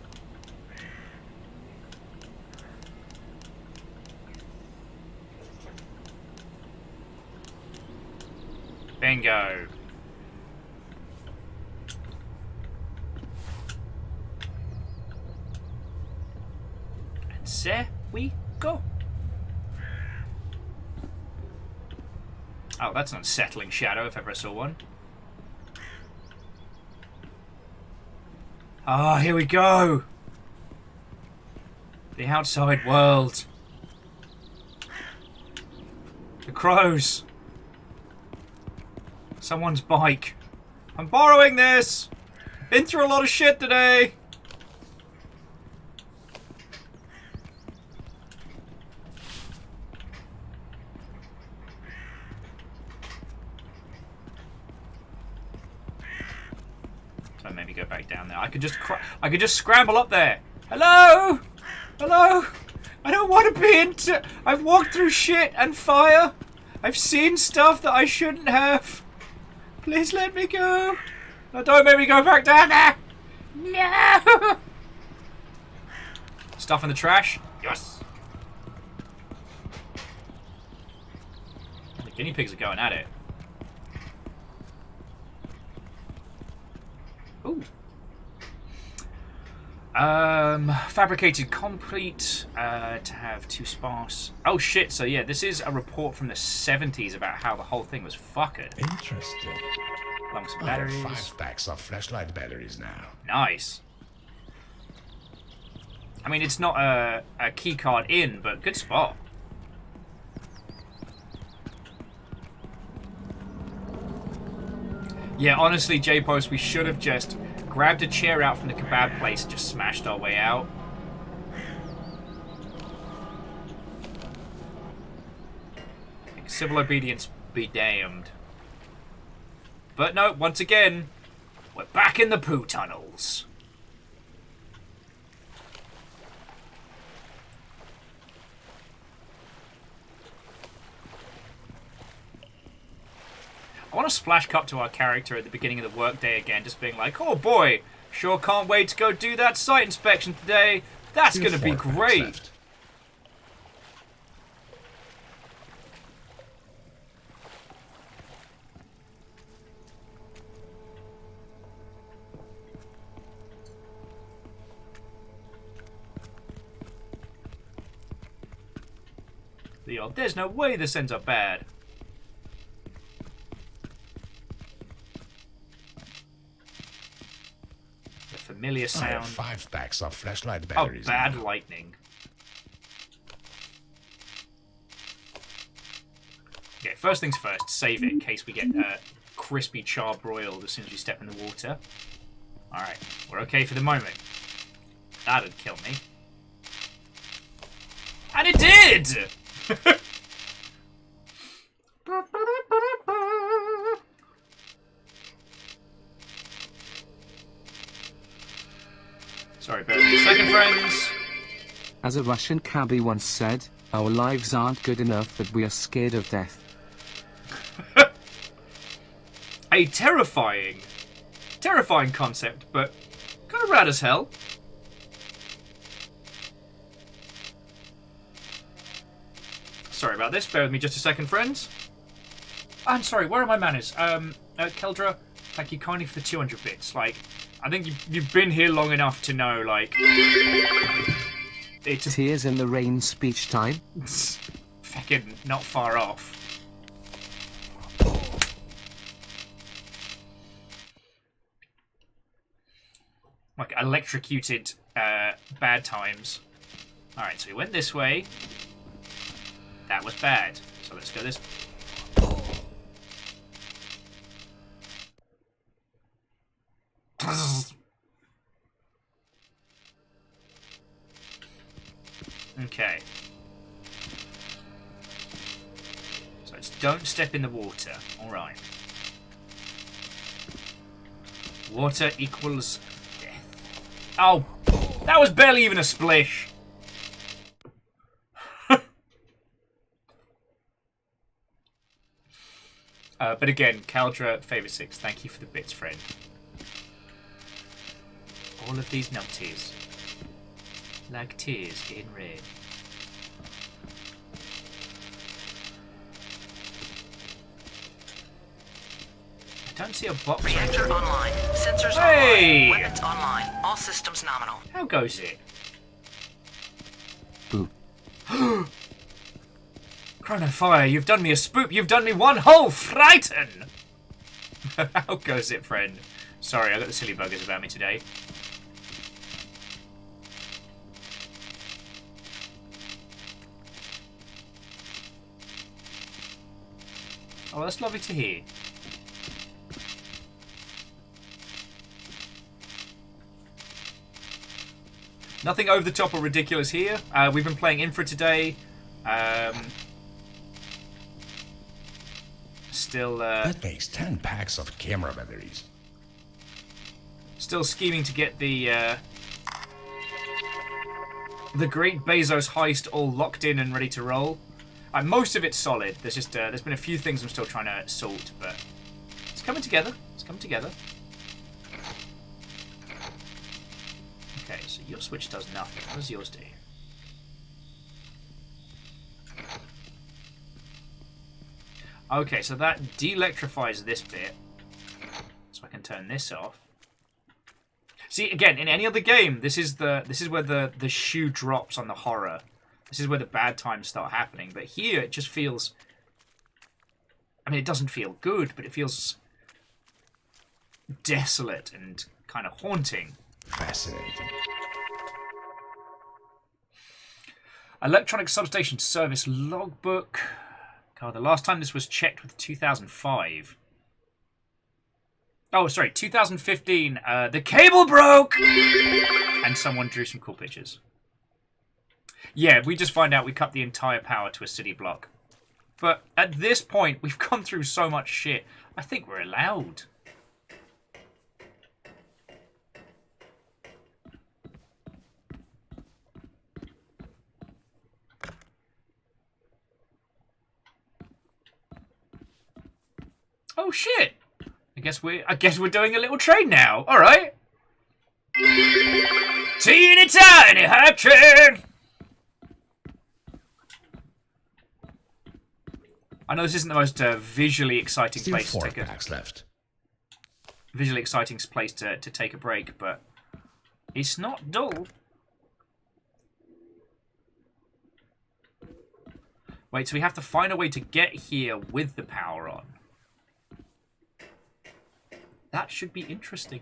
Bingo. And there we go. Oh, that's an unsettling shadow if ever I saw one. Ah, here we go. The outside world. The crows. Someone's bike. I'm borrowing this. Been through a lot of shit today. Don't make me go back down there. I could just scramble up there. Hello? Hello? I don't want to be into... I've walked through shit and fire. I've seen stuff that I shouldn't have. Please let me go. No, don't make me go back down there. No. Stuff in the trash. Yes. The guinea pigs are going at it. Ooh. Fabricated complete to have 2 sparse. Oh shit, so yeah, this is a report from the 70s about how the whole thing was fucked. Interesting. Along some I batteries. have 5 packs of flashlight batteries now. Nice. I mean, it's not a key card in, but good spot. Yeah, honestly, J-Post, we should have just grabbed a chair out from the kebab place and just smashed our way out. Civil obedience be damned. But no, once again, we're back in the poo tunnels. I want to splash cut to our character at the beginning of the workday again, just being like, oh boy, sure can't wait to go do that site inspection today. That's going to be great. There's no way this ends up bad. The familiar sound. I have 5 packs of flashlight Oh, batteries. bad now. lightning. Okay, first things first, save it in case we get crispy charbroiled as soon as we step in the water. Alright, we're okay for the moment. That'd kill me. And it did! Sorry, bear with me a second, friends. As a Russian cabbie once said, our lives aren't good enough that we are scared of death. A terrifying concept, but kind of rad as hell. Sorry about this, bear with me just a second, friends. I'm sorry, where are my manners? Keldra, thank you kindly for the 200 bits. Like, I think you've been here long enough to know, like... It's Tears in the rain speech time. fucking not far off. Like, electrocuted bad times. Alright, so we went this way. That was bad. So let's go this... Okay. So it's don't step in the water. Alright. Water equals death. Oh! That was barely even a splish! But again, Caldra, Favor 6, thank you for the bits, friend. All of these numpties. Like tears in rain. I don't see a box. Reactor online. Sensors Hey! online. Weapons online. All systems nominal. How goes it? Boo. Chrono Fire, you've done me a spook. You've done me one whole frighten. How goes it, friend? Sorry, I got the silly buggers about me today. Oh, that's lovely to hear. Nothing over the top or ridiculous here. We've been playing INFRA today. Still. That makes 10 packs of camera batteries. Still scheming to get the Great Bezos heist all locked in and ready to roll. Most of it's solid. There's just there's been a few things I'm still trying to sort, but it's coming together. It's coming together. Okay, so your switch does nothing. What does yours do? Okay, so that de-electrifies this bit, so I can turn this off. See, again, in any other game, this is where the shoe drops on the horror. This is where the bad times start happening. But here, it just feels... I mean, it doesn't feel good, but it feels desolate and kind of haunting. Fascinating. Electronic Substation Service Logbook. God, the last time this was checked was 2005. Oh, sorry, 2015. The cable broke! And someone drew some cool pictures. Yeah, we just find out we cut the entire power to a city block. But at this point, we've gone through so much shit. I think we're allowed. Oh shit! I guess we're doing a little train now. All right. Teeny tiny hype train. I know this isn't the most visually exciting Still place to 4 take packs left. Visually exciting place to take a break, but it's not dull. Wait, so we have to find a way to get here with the power on. That should be interesting.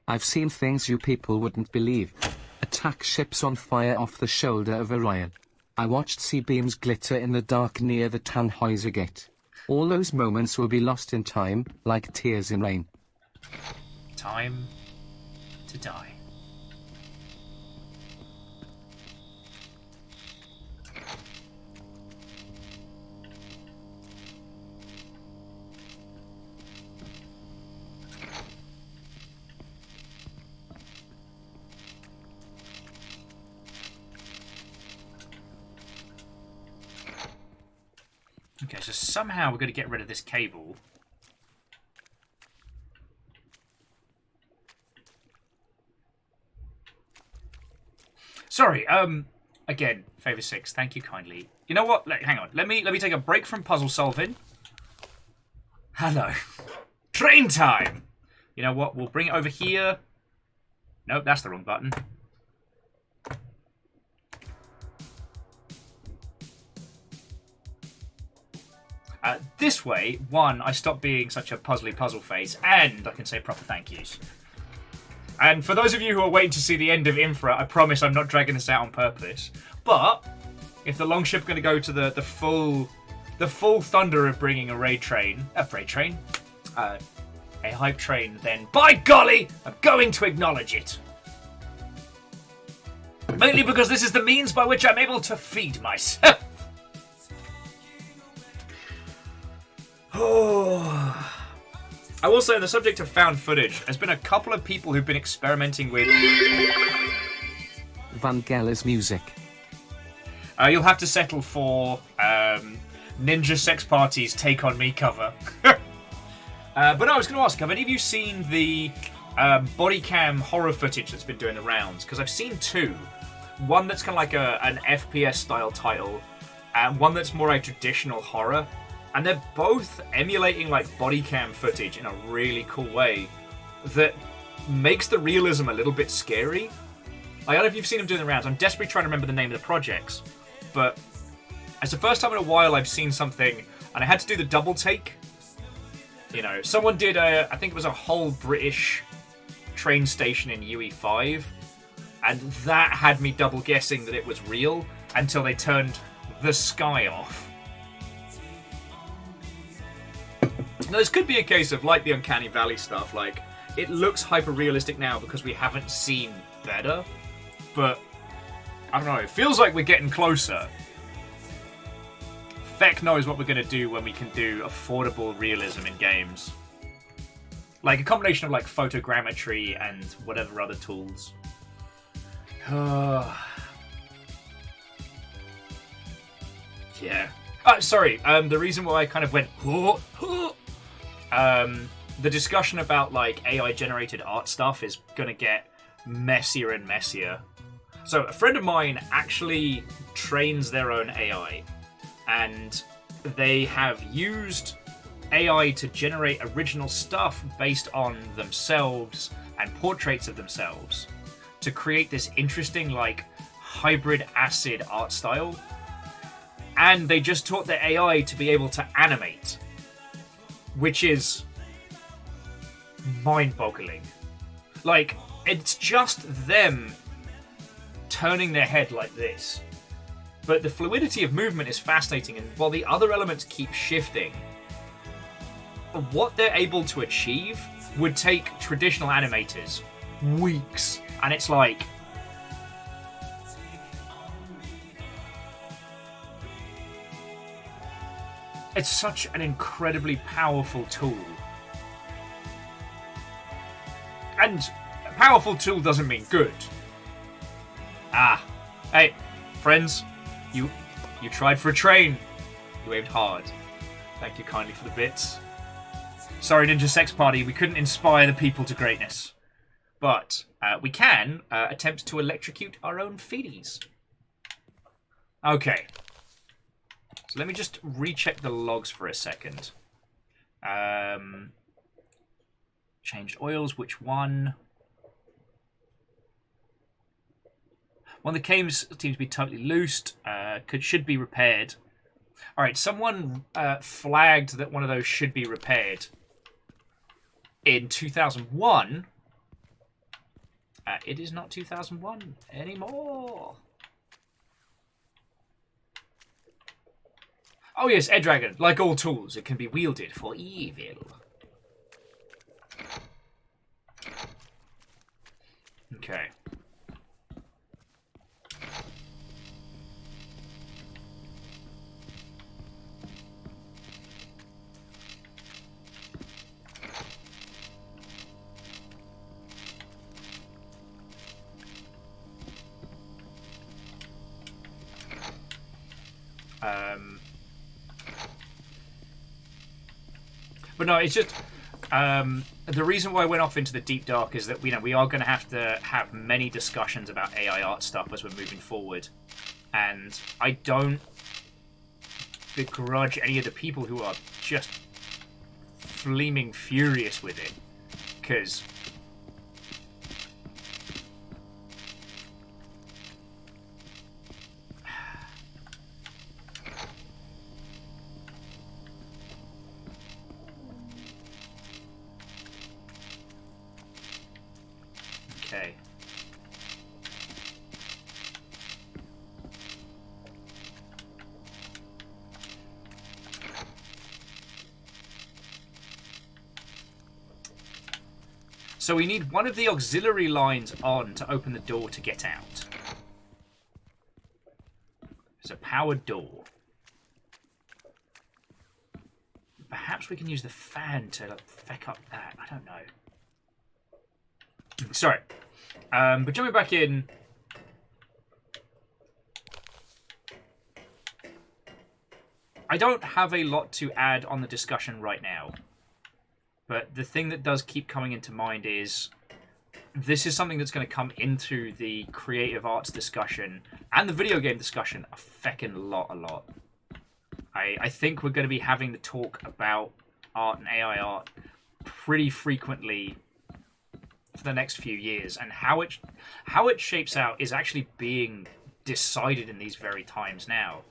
I've seen things you people wouldn't believe. Attack ships on fire off the shoulder of Orion. I watched sea beams glitter in the dark near the Tannhäuser Gate. All those moments will be lost in time, like tears in rain. Time to die. Okay, so somehow we're going to get rid of this cable. Sorry, again, Favor 6, thank you kindly. You know what? Hang on. Let me take a break from puzzle solving. Hello. Train time! You know what? We'll bring it over here. Nope, that's the wrong button. This way, one, I stop being such a puzzly puzzle face, and I can say proper thank yous. And for those of you who are waiting to see the end of INFRA, I promise I'm not dragging this out on purpose. But if the longship going to go to the full thunder of bringing a hype train, then by golly, I'm going to acknowledge it. Mainly because this is the means by which I'm able to feed myself. Oh. I will say on the subject of found footage, there's been a couple of people who've been experimenting with Vangelis music. You'll have to settle for Ninja Sex Party's Take On Me cover. But I was going to ask, have any of you seen the body cam horror footage that's been doing the rounds? Because I've seen two. One that's kind of like an FPS style title, and one that's more like traditional horror. And they're both emulating like body cam footage in a really cool way that makes the realism a little bit scary. I don't know if you've seen them doing the rounds. I'm desperately trying to remember the name of the projects, but it's the first time in a while I've seen something, and I had to do the double take. You know, someone did I think it was a whole British train station in UE5, and that had me double guessing that it was real until they turned the sky off. Now, this could be a case of, like the Uncanny Valley stuff, like, it looks hyper-realistic now because we haven't seen better, but, I don't know, it feels like we're getting closer. Feck knows what we're going to do when we can do affordable realism in games. Like, a combination of, like, photogrammetry and whatever other tools. Yeah. Sorry, the reason why I kind of went... the discussion about like AI generated art stuff is gonna get messier and messier. So a friend of mine actually trains their own AI, and they have used AI to generate original stuff based on themselves and portraits of themselves to create this interesting like hybrid acid art style. And they just taught their AI to be able to animate, which is mind-boggling. Like, it's just them turning their head like this. But the fluidity of movement is fascinating, and while the other elements keep shifting, what they're able to achieve would take traditional animators weeks. And it's like... it's such an incredibly powerful tool. And a powerful tool doesn't mean good. Hey, friends, you tried for a train. You aimed hard. Thank you kindly for the bits. Sorry, Ninja Sex Party, we couldn't inspire the people to greatness. But we can attempt to electrocute our own feeties. Okay. So let me just recheck the logs for a second. Changed oils, which one? One of the cames seems to be totally loosed. Should be repaired. Alright, someone flagged that one of those should be repaired. In 2001. It is not 2001 anymore. Oh yes, Ed Dragon. Like all tools, it can be wielded for evil. Okay. But no, it's just the reason why I went off into the deep dark is that we are going to have many discussions about AI art stuff as we're moving forward, and I don't begrudge any of the people who are just flaming furious with it, because okay. So we need one of the auxiliary lines on to open the door to get out. It's a powered door. Perhaps we can use the fan to feck up that. I don't know. Sorry. But jumping back in. I don't have a lot to add on the discussion right now. But the thing that does keep coming into mind is this is something that's going to come into the creative arts discussion and the video game discussion a feckin' lot. I think we're going to be having the talk about art and AI art pretty frequently for the next few years, and how it shapes out is actually being decided in these very times now.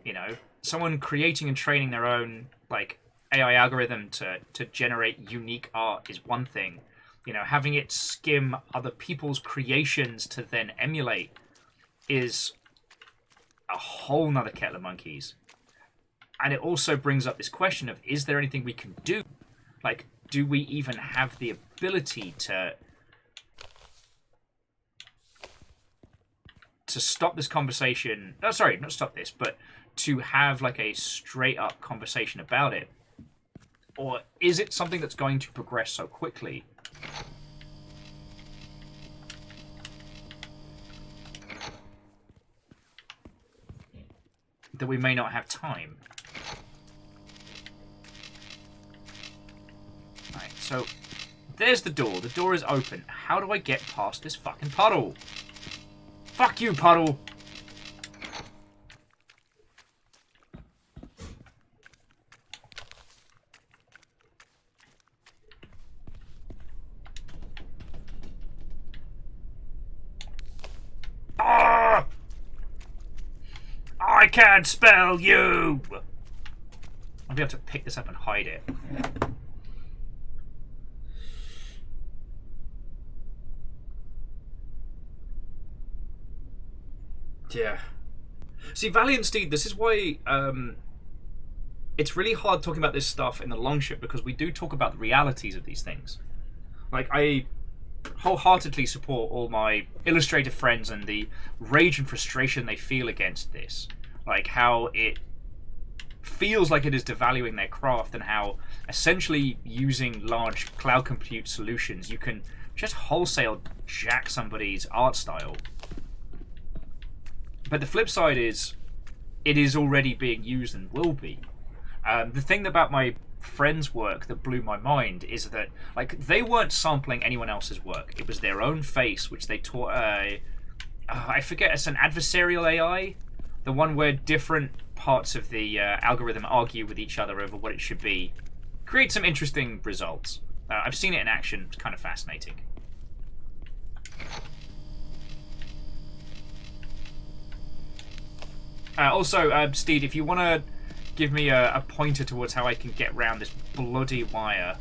You know, someone creating and training their own like AI algorithm to generate unique art is one thing. You know, having it skim other people's creations to then emulate is a whole nother kettle of monkeys. And it also brings up this question of, is there anything we can do? Like, do we even have the ability to stop this conversation? Oh, sorry, not stop this, but to have like a straight up conversation about it. Or is it something that's going to progress so quickly that we may not have time? Right, so there's the door. The door is open. How do I get past this fucking puddle? Fuck you, puddle! Ah! I can't spell you! I'll be able to pick this up and hide it. Yeah. See, Valiant Steed, this is why it's really hard talking about this stuff in the Longship, because we do talk about the realities of these things. Like, I wholeheartedly support all my illustrator friends and the rage and frustration they feel against this. Like, how it feels like it is devaluing their craft, and how essentially using large cloud compute solutions, you can just wholesale jack somebody's art style. But the flip side is, it is already being used and will be. The thing about my friends' work that blew my mind is that, like, they weren't sampling anyone else's work. It was their own face, which they taught I forget, it's an adversarial AI? The one where different parts of the algorithm argue with each other over what it should be. Create some interesting results. I've seen it in action. It's kind of fascinating. Also, Steed, if you want to give me a pointer towards how I can get around this bloody wire.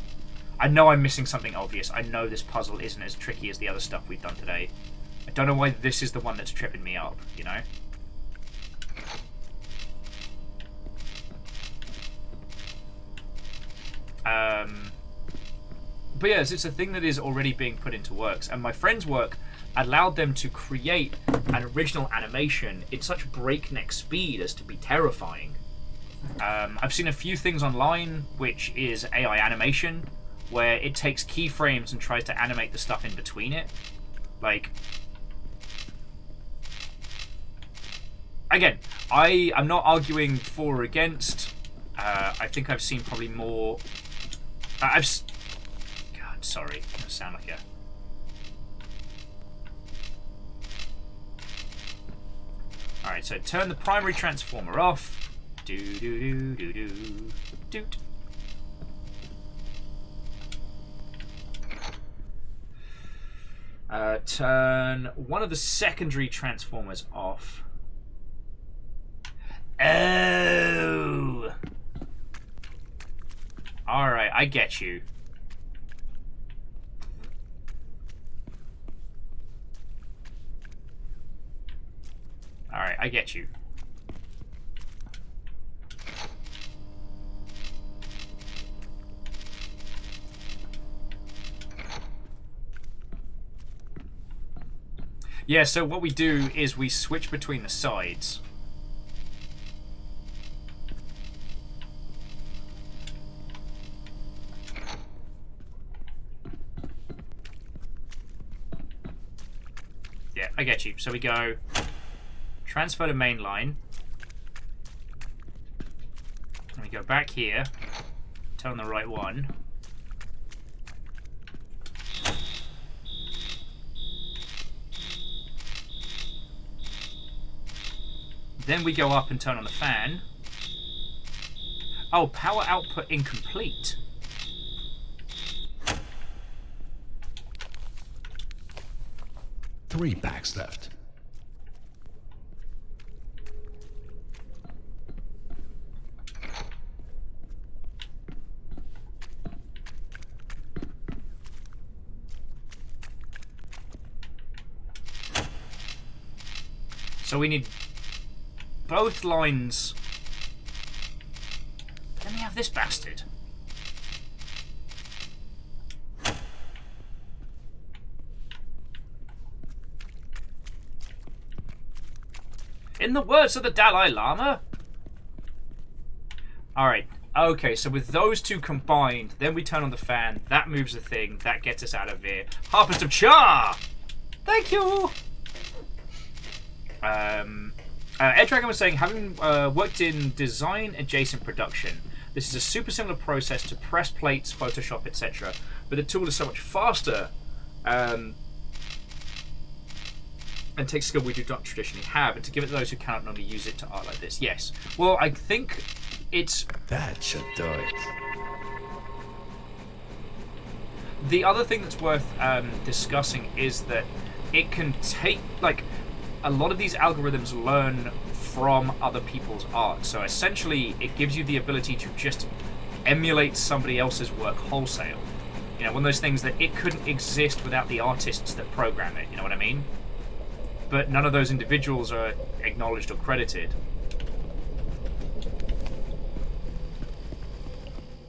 I know I'm missing something obvious. I know this puzzle isn't as tricky as the other stuff we've done today. I don't know why this is the one that's tripping me up, you know? But yes, it's a thing that is already being put into works, and my friend's work allowed them to create an original animation in such breakneck speed as to be terrifying. I've seen a few things online which is AI animation, where it takes keyframes and tries to animate the stuff in between it. Like, again, I'm not arguing for or against. I think I've seen probably more. God, sorry, I sound like a. All right, so turn the primary transformer off. Do do do do do doot. Turn one of the secondary transformers off. Oh! Alright, I get you. Alright, I get you. Yeah, so what we do is we switch between the sides. Yeah, I get you. So we go transfer to main line. we go back here, turn on the right one. Then we go up and turn on the fan. Oh, power output incomplete. Three packs left. So we need both lines. Let me have this bastard. In the words of the Dalai Lama. Alright, okay, so with those two combined, then we turn on the fan, that moves the thing, that gets us out of here. Harvest of Cha! Thank you! Ed Dragon was saying, having worked in design adjacent production, this is a super similar process to press plates, Photoshop, etc. But the tool is so much faster and takes skill we do not traditionally have, and to give it to those who cannot normally use it to art like this. Yes. Well, I think it's... That should do it. The other thing that's worth discussing is that it can take, like, a lot of these algorithms learn from other people's art. So essentially, it gives you the ability to just emulate somebody else's work wholesale. You know, one of those things that it couldn't exist without the artists that program it, you know what I mean? But none of those individuals are acknowledged or credited.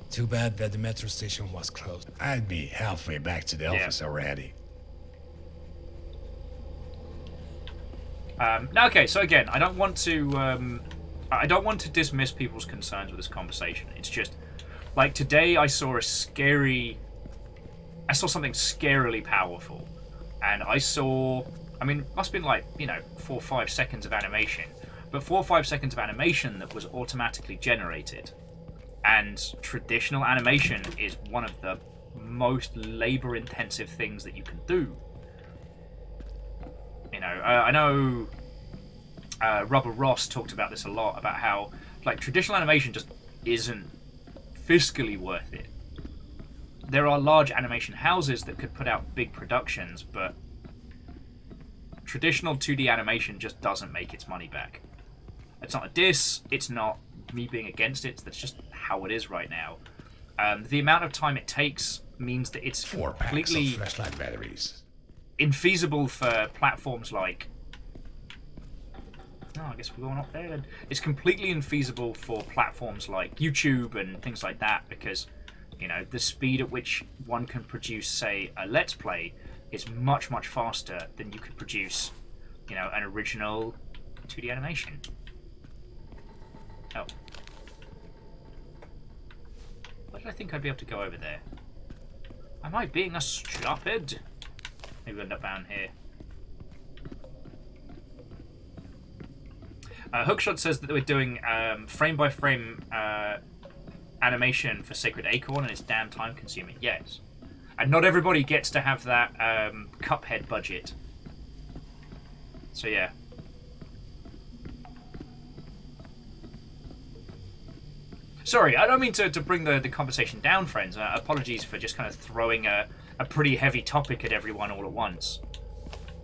Too bad that the metro station was closed. I'd be halfway back to the office already. Okay, so again, I don't want to dismiss people's concerns with this conversation. It's just, like, today I saw something scarily powerful, and I mean, it must have been like, 4 or 5 seconds of animation, but 4 or 5 seconds of animation that was automatically generated. And traditional animation is one of the most labor-intensive things that you can do. You know, I know Rubber Ross talked about this a lot, about how, like, traditional animation just isn't fiscally worth it. There are large animation houses that could put out big productions, but traditional 2D animation just doesn't make its money back. It's not a diss, it's not me being against it, that's just how it is right now. The amount of time it takes means that it's 4 completely packs of flashlight batteries. infeasible for platforms like... Oh, I guess we're going up there then. It's completely infeasible for platforms like YouTube and things like that, because, the speed at which one can produce, say, a Let's Play is much, much faster than you could produce, an original 2D animation. Oh. Why did I think I'd be able to go over there? Am I being a stupid? Maybe we'll end up down here. Hookshot says that we're doing frame-by-frame animation for Sacred Acorn, and it's damn time-consuming. Yes. And not everybody gets to have that Cuphead budget. So, yeah. Sorry, I don't mean to bring the conversation down, friends. Apologies for just kind of throwing a pretty heavy topic at everyone all at once.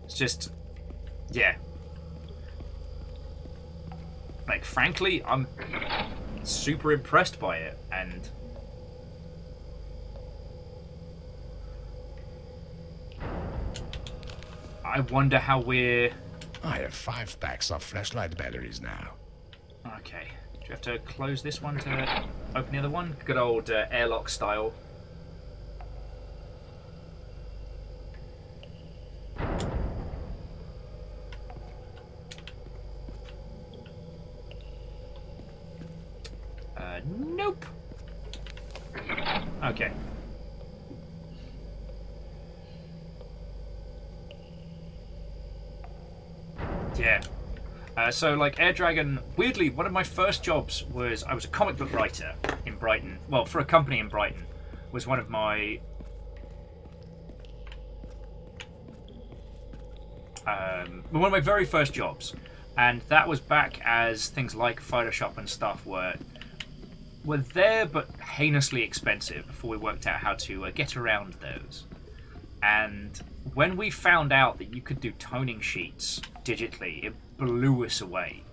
It's just... yeah. Like, frankly, I'm super impressed by it, and... I wonder how we're... I have 5 packs of flashlight batteries now. Okay. Do you have to close this one to open the other one? Good old airlock style. Nope. Okay. Yeah. So, like, Air Dragon, weirdly, one of my first jobs was I was a comic book writer in Brighton. Well, for a company in Brighton. Was one of my... one of my very first jobs. And that was back as things like Photoshop and stuff were there, but heinously expensive before we worked out how to get around those. And when we found out that you could do toning sheets digitally, it blew us away.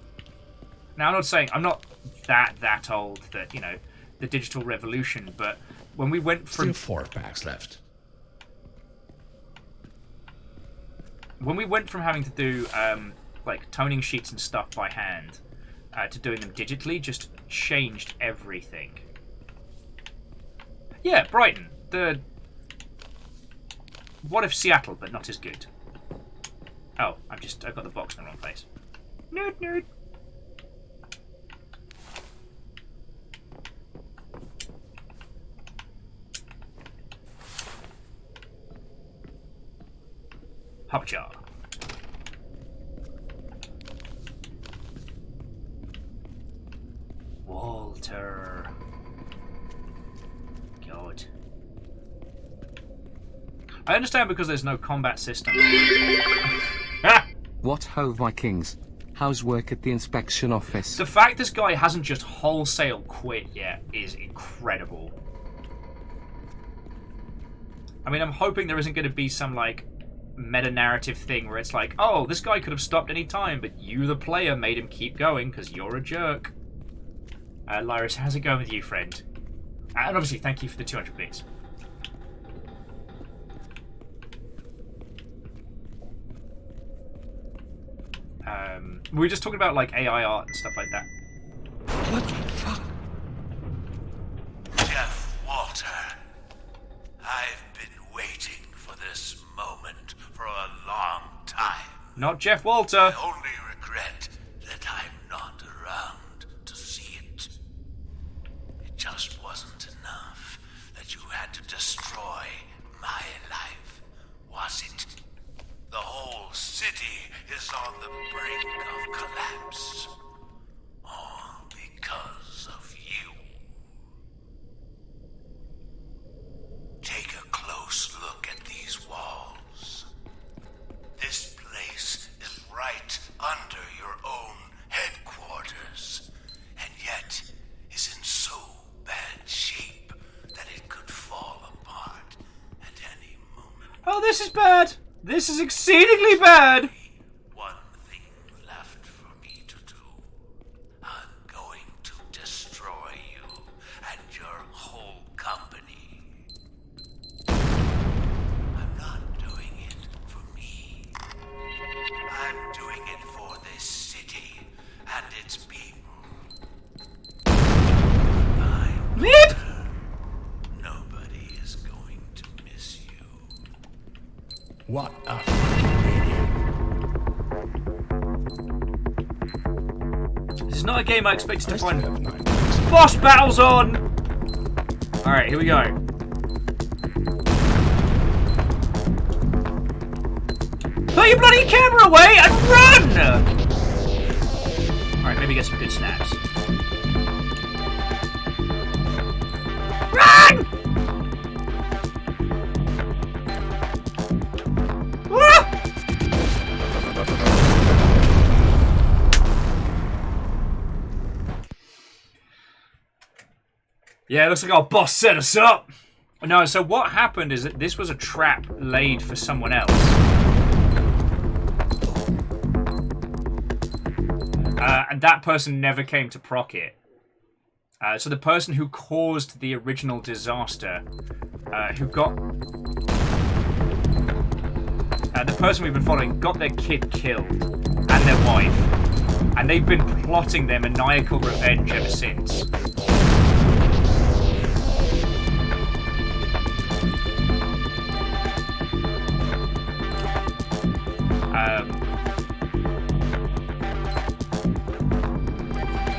Now, I'm not saying I'm not that old that, you know, the digital revolution, but when we went from Still 4 packs left. When we went from having to do like toning sheets and stuff by hand to doing them digitally, just changed everything. Yeah, Brighton. What if Seattle, but not as good? Oh, I've got the box in the wrong place. Nerd. Hopjar. Walter. God. I understand because there's no combat system. What ho, Vikings? How's work at the inspection office? The fact this guy hasn't just wholesale quit yet is incredible. I mean, I'm hoping there isn't going to be some, like, meta-narrative thing where it's like, oh, this guy could have stopped any time, but you, the player, made him keep going because you're a jerk. Lyris, how's it going with you, friend? And obviously, thank you for the 200 bits. We were just talking about, like, AI art and stuff like that. What the fuck? Jeff Walter. I've been waiting for this moment for a long time. Not Jeff Walter. I only regret that I'm not around to see it. It just wasn't enough that you had to destroy my life, was it? The whole city is on the brink of collapse. All because of you. Take a close look at these walls. This place is right under your own headquarters, and yet is in so bad shape that it could fall apart at any moment. Oh, this is bad. This is exceedingly bad. One thing left for me to do. I'm going to destroy you and your whole company. I'm not doing it for me. I'm doing it for this city and its people. Goodbye. Nobody is going to miss you. What a fucking idiot. This is not a game I expected to find. Boss battles on! Alright, here we go. Put your bloody camera away and run! Alright, maybe get some good snaps. Run! Ah! Yeah, it looks like our boss set us up. No, so what happened is that this was a trap laid for someone else. And that person never came to proc it. So the person who caused the original disaster, who got... the person we've been following got their kid killed, and their wife. And they've been plotting their maniacal revenge ever since.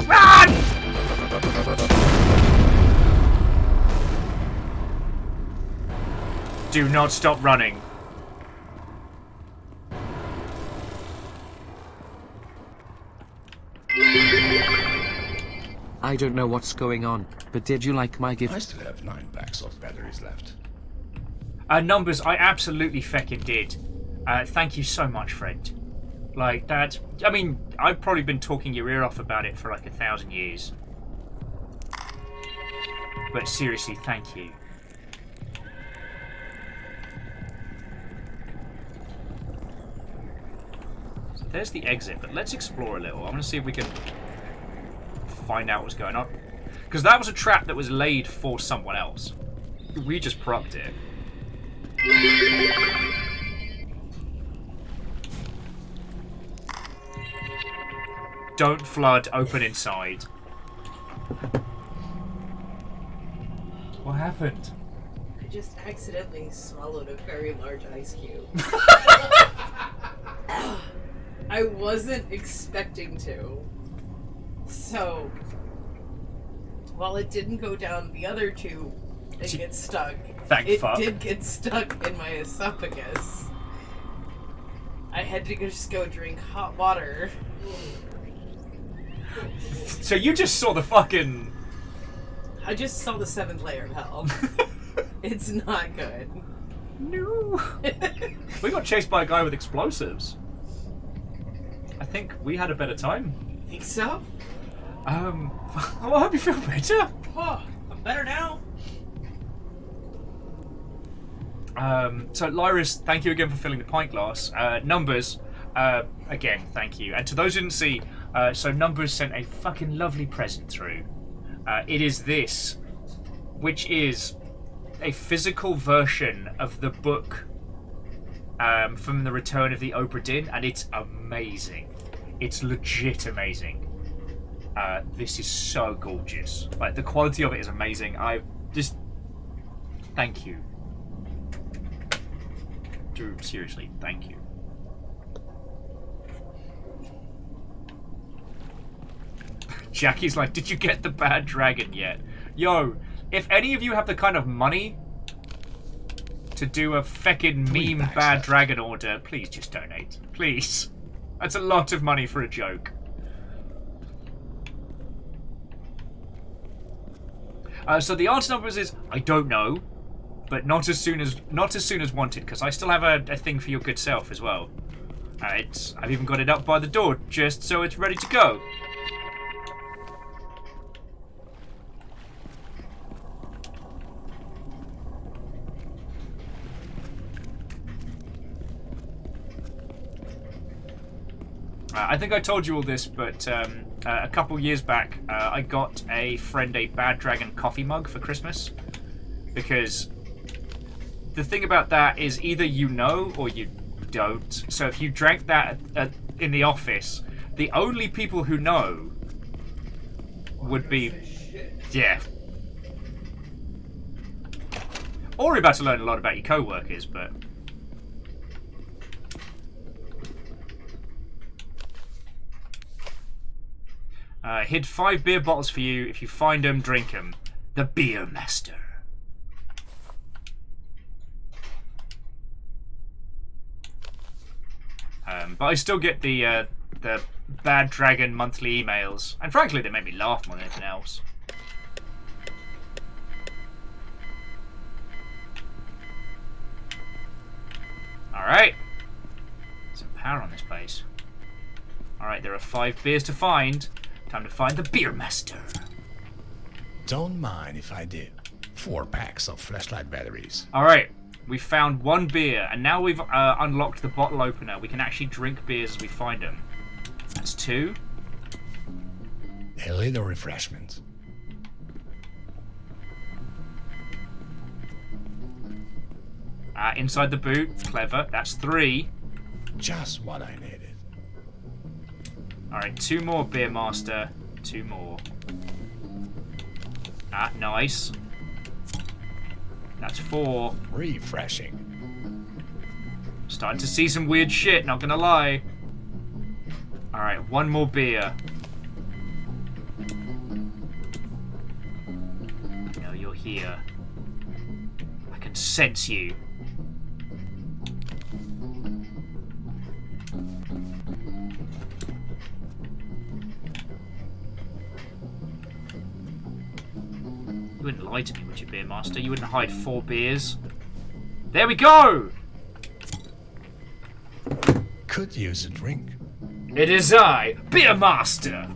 Run! Do not stop running. I don't know what's going on, but did you like my gift? I still have 9 packs of batteries left. Numbers, I absolutely feckin' did. Thank you so much, friend. Like, that... I mean, I've probably been talking your ear off about it for like 1,000 years. But seriously, thank you. So there's the exit, but let's explore a little. I want to see if we can find out what's going on. Because that was a trap that was laid for someone else. We just propped it. Don't flood, open inside. What happened? I just accidentally swallowed a very large ice cube. I wasn't expecting to. So, while it didn't go down the other tube and get stuck, it did get stuck in my esophagus. I had to just go drink hot water. So you just saw the fucking... I just saw the 7th layer of hell. It's not good. No. We got chased by a guy with explosives. I think we had a better time. Think so? Well, I hope you feel better. Oh, I'm better now. So Lyris, thank you again for filling the pint glass. Numbers, again, thank you. And to those who didn't see, so Numbers sent a fucking lovely present through. It is this, which is a physical version of the book from the Return of the Obra Dinn, and it's amazing. It's legit amazing. This is so gorgeous. Like, the quality of it is amazing. I just... Thank you. Drew, seriously, thank you. Jackie's like, did you get the bad dragon yet? Yo, if any of you have the kind of money to do a feckin' meme bad dragon order, please just donate. Please. That's a lot of money for a joke. So the answer, Numbers, is I don't know, but not as soon as wanted, because I still have a thing for your good self as well. I've even got it up by the door just so it's ready to go. I think I told you all this, but a couple years back, I got a friend a Bad Dragon coffee mug for Christmas. Because the thing about that is either you know or you don't. So if you drank that in the office, the only people who know would be... Yeah. Or you're about to learn a lot about your co-workers, but... hid 5 beer bottles for you. If you find them, drink them. The Beer Master. But I still get the Bad Dragon monthly emails. And frankly, they make me laugh more than anything else. Alright. Some power on this place. Alright, there are 5 beers to find. Time to find the Beer Master. Don't mind if I do. 4 packs of flashlight batteries. Alright, we found 1 beer, and now we've unlocked the bottle opener. We can actually drink beers as we find them. That's 2. A little refreshment. Inside the boot, clever. That's 3. Just what I needed. Alright, 2 more Beer Master. 2 more. Nice. That's 4. Refreshing. Starting to see some weird shit, not gonna lie. Alright, 1 more beer. No, you're here. I can sense you. You wouldn't lie to me, would you, Beer Master? You wouldn't hide 4 beers. There we go! Could use a drink. It is I, Beer Master!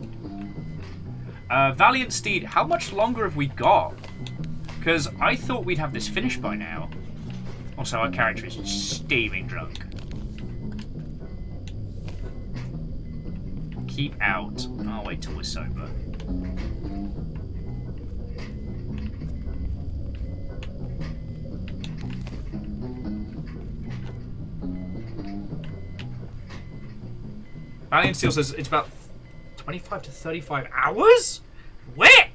Valiant Steed, how much longer have we got? Because I thought we'd have this finished by now. Also, our character is steaming drunk. Keep out. I'll wait till we're sober. Valiant Steel says it's about 25 to 35 hours? Where?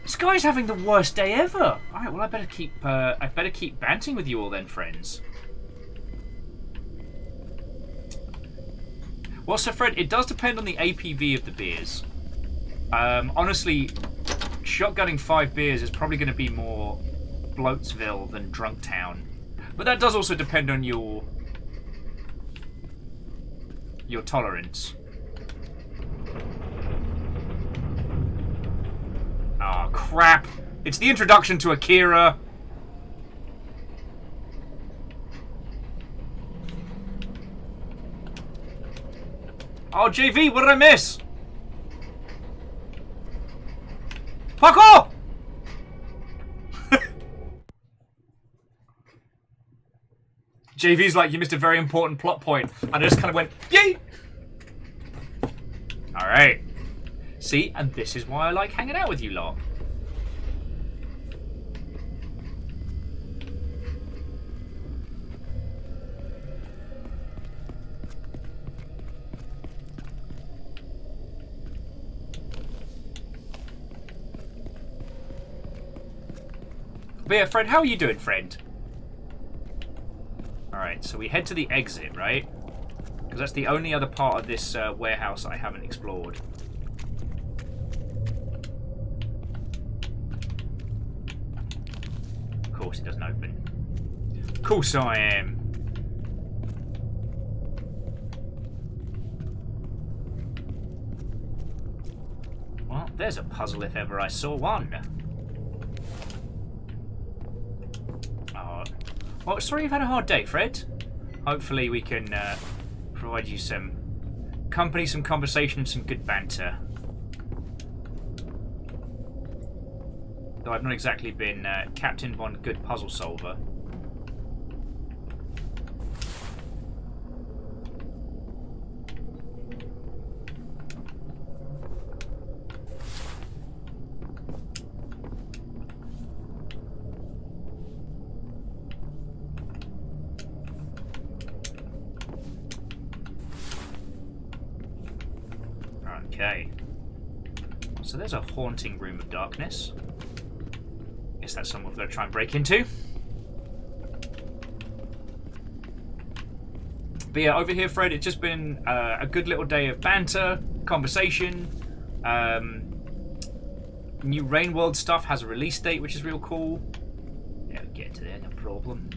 This guy's having the worst day ever. Alright, well I better keep banting with you all then, friends. Well, so Fred, it does depend on the APV of the beers. Honestly, shotgunning 5 beers is probably going to be more Bloatsville than Drunktown. But that does also depend on your tolerance. Oh, crap. It's the introduction to Akira. Oh, JV, what did I miss? Parkour! JV's like, you missed a very important plot point. And I just kind of went, yay! Alright. See, and this is why I like hanging out with you lot. But yeah, Fred, how are you doing, friend? Alright, so we head to the exit, right? Because that's the only other part of this warehouse I haven't explored. Of course it doesn't open. Of course I am. Well, there's a puzzle if ever I saw one. Oh, well, sorry you've had a hard day, Fred. Hopefully we can provide you some company, some conversation, and some good banter. Though I've not exactly been Captain Von Good Puzzle Solver. Okay. So there's a haunting room of darkness. Guess that's something we're going to try and break into. But yeah, over here, Fred, it's just been a good little day of banter, conversation. New Rain World stuff has a release date, which is real cool. Yeah, we'll get to there, no problem.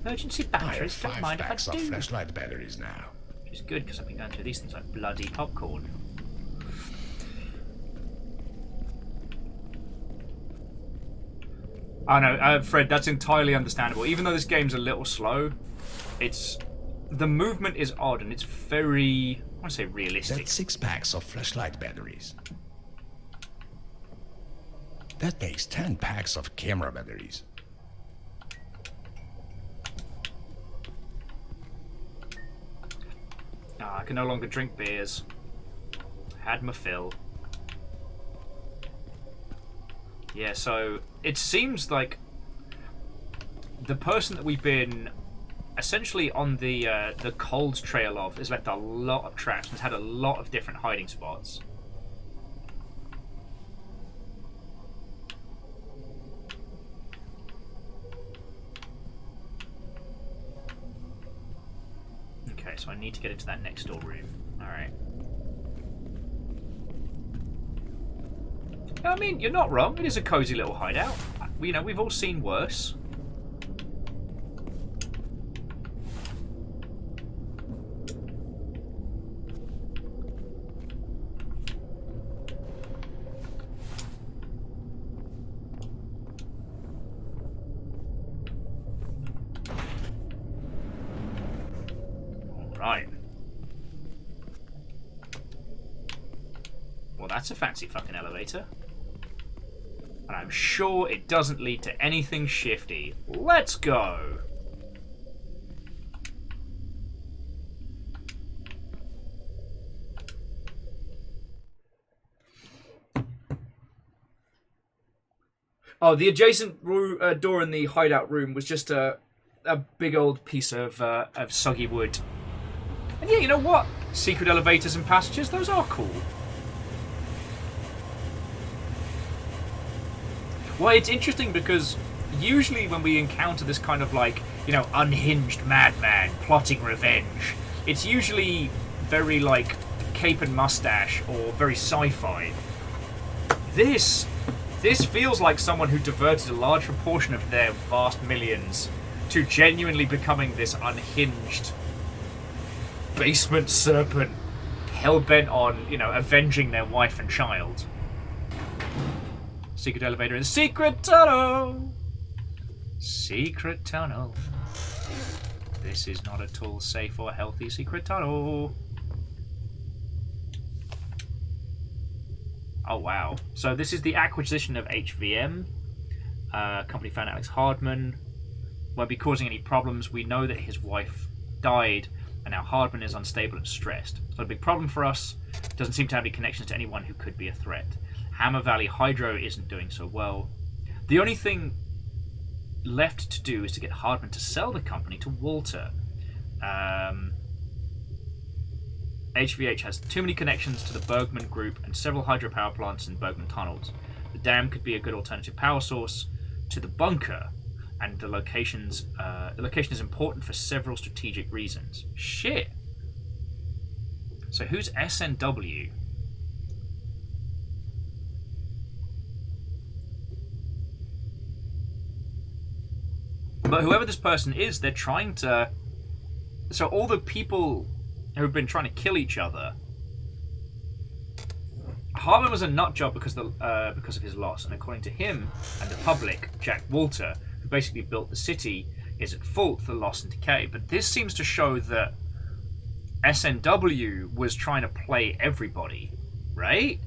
Emergency batteries. I have 5 packs of flashlight batteries now. Which is good because I've been going through these things like bloody popcorn. Oh no, Fred, that's entirely understandable. Even though this game's a little slow, the movement is odd and it's very, I want to say realistic. That's 6 packs of flashlight batteries. That makes 10 packs of camera batteries. I can no longer drink beers. Had my fill. Yeah, so it seems like the person that we've been essentially on the cold trail of has left a lot of traps and has had a lot of different hiding spots. Okay, so I need to get into that next door room. Alright. I mean, you're not wrong. It is a cozy little hideout. we've all seen worse. Right. Well, that's a fancy fucking elevator. And I'm sure it doesn't lead to anything shifty. Let's go! Oh, the adjacent door in the hideout room was just a big old piece of soggy wood. And yeah, you know what? Secret elevators and passages, those are cool. Well, it's interesting because usually when we encounter this kind of like, unhinged madman plotting revenge, it's usually very like cape and mustache or very sci-fi. This feels like someone who diverted a large proportion of their vast millions to genuinely becoming this unhinged basement serpent hell-bent on, avenging their wife and child. Secret elevator in the secret tunnel. Secret tunnel. This is not at all safe or healthy secret tunnel. Oh wow. So this is the acquisition of HVM. Company found Alex Hardman. Won't be causing any problems. We know that his wife died, and now Hardman is unstable and stressed. It's not a big problem for us. Doesn't seem to have any connections to anyone who could be a threat. Hammer Valley Hydro isn't doing so well. The only thing left to do is to get Hardman to sell the company to Walter. HVH has too many connections to the Bergman Group and several hydropower plants in Bergman tunnels. The dam could be a good alternative power source to the bunker, and the location is important for several strategic reasons. Shit. So who's SNW? But whoever this person is, they're trying to... So all the people who've been trying to kill each other... Harmon was a nutjob because of his loss, and according to him and the public, Jack Walter, who basically built the city, is at fault for loss and decay. But this seems to show that SNW was trying to play everybody, right?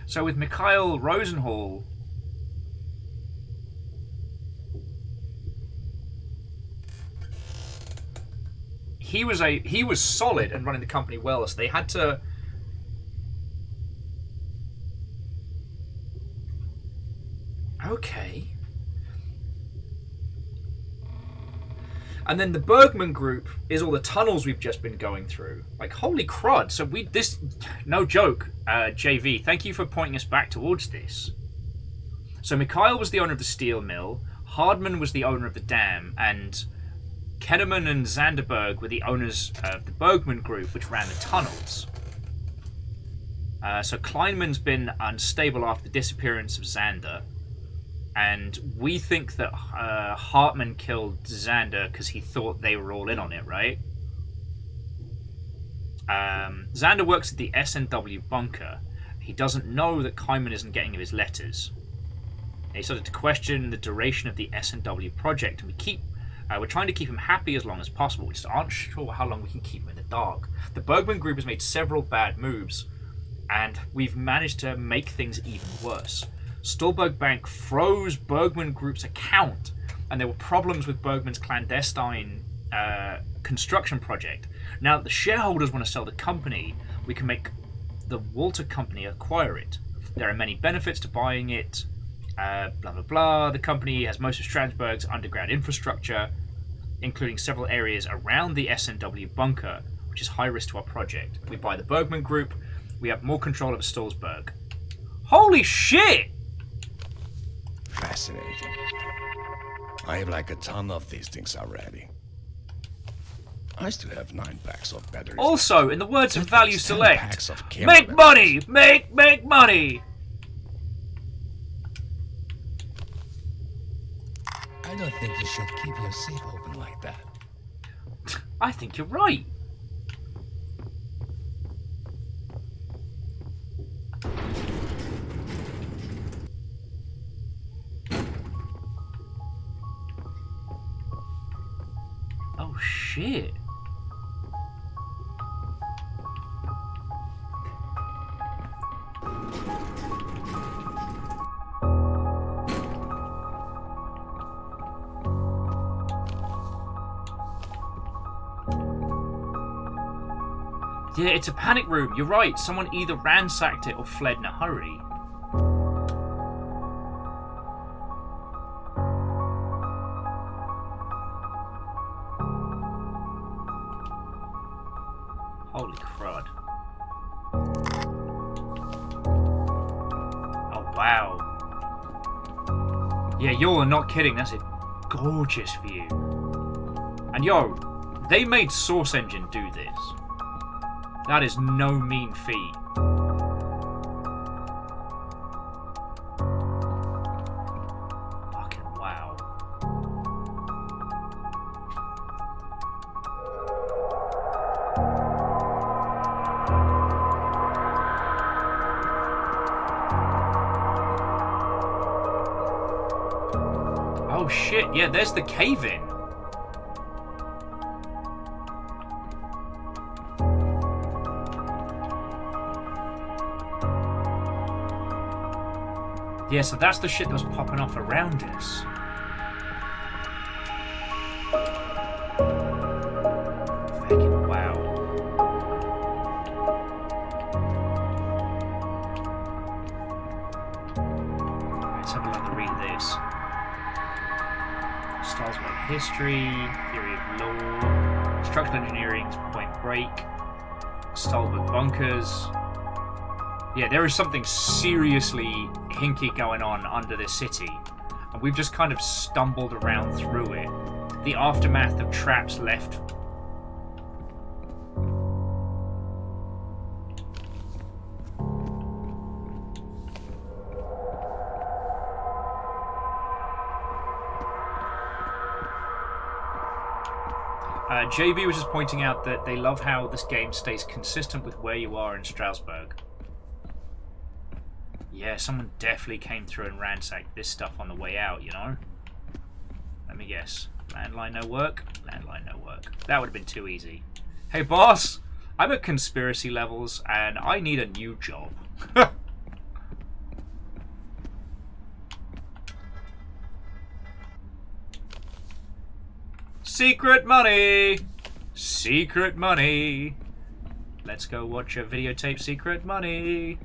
So with Mikhail Rosenhall, he was solid and running the company well, so they had to. Okay. And then the Bergman Group is all the tunnels we've just been going through. Like, holy crud. So no joke, JV, thank you for pointing us back towards this. So Mikhail was the owner of the steel mill, Hardman was the owner of the dam, and Kenneman and Zanderberg were the owners of the Bergman Group, which ran the tunnels. So Kleinman's been unstable after the disappearance of Xander. And we think that Hartman killed Xander because he thought they were all in on it, right? Xander works at the SNW bunker. He doesn't know that Kaiman isn't getting his letters. And he started to question the duration of the SNW project, and we're trying to keep him happy as long as possible. We just aren't sure how long we can keep him in the dark. The Bergman Group has made several bad moves, and we've managed to make things even worse. Stolberg Bank froze Bergman Group's account, and there were problems with Bergman's clandestine construction project. Now that the shareholders want to sell the company, we can make the Walter Company acquire it. There are many benefits to buying it, blah blah blah. The company has most of Strasbourg's underground infrastructure, including several areas around the SNW bunker, which is high risk to our project. We buy the Bergman Group, we have more control over Stolzberg. Holy shit! Fascinating. I have like a ton of these things already. I still have 9 packs of batteries. Also, in the words of Value That Select, packs of make money! Make money! I don't think you should keep your safe open like that. I think you're right. Oh shit. Yeah, it's a panic room. You're right. Someone either ransacked it or fled in a hurry. Holy crud. Oh, wow. Yeah, you're not kidding. That's a gorgeous view. And yo, they made Source Engine do this. That is no mean feat. Fucking wow. Oh shit, yeah, there's the cave-in. Yeah, so that's the shit that was popping off around us. Fucking wow. Let's have a look and read this. Styles-Break history, theory of law, structural engineering's Point Break, Stolberg bunkers. Yeah, there is something seriously hinky going on under this city, and we've just kind of stumbled around through it. The aftermath of traps left. JV was just pointing out that they love how this game stays consistent with where you are in Strasbourg. Yeah, someone definitely came through and ransacked this stuff on the way out, you know? Let me guess. Landline no work? Landline no work. That would have been too easy. Hey boss! I'm at conspiracy levels and I need a new job. Secret money! Secret money! Let's go watch a videotape Secret Money.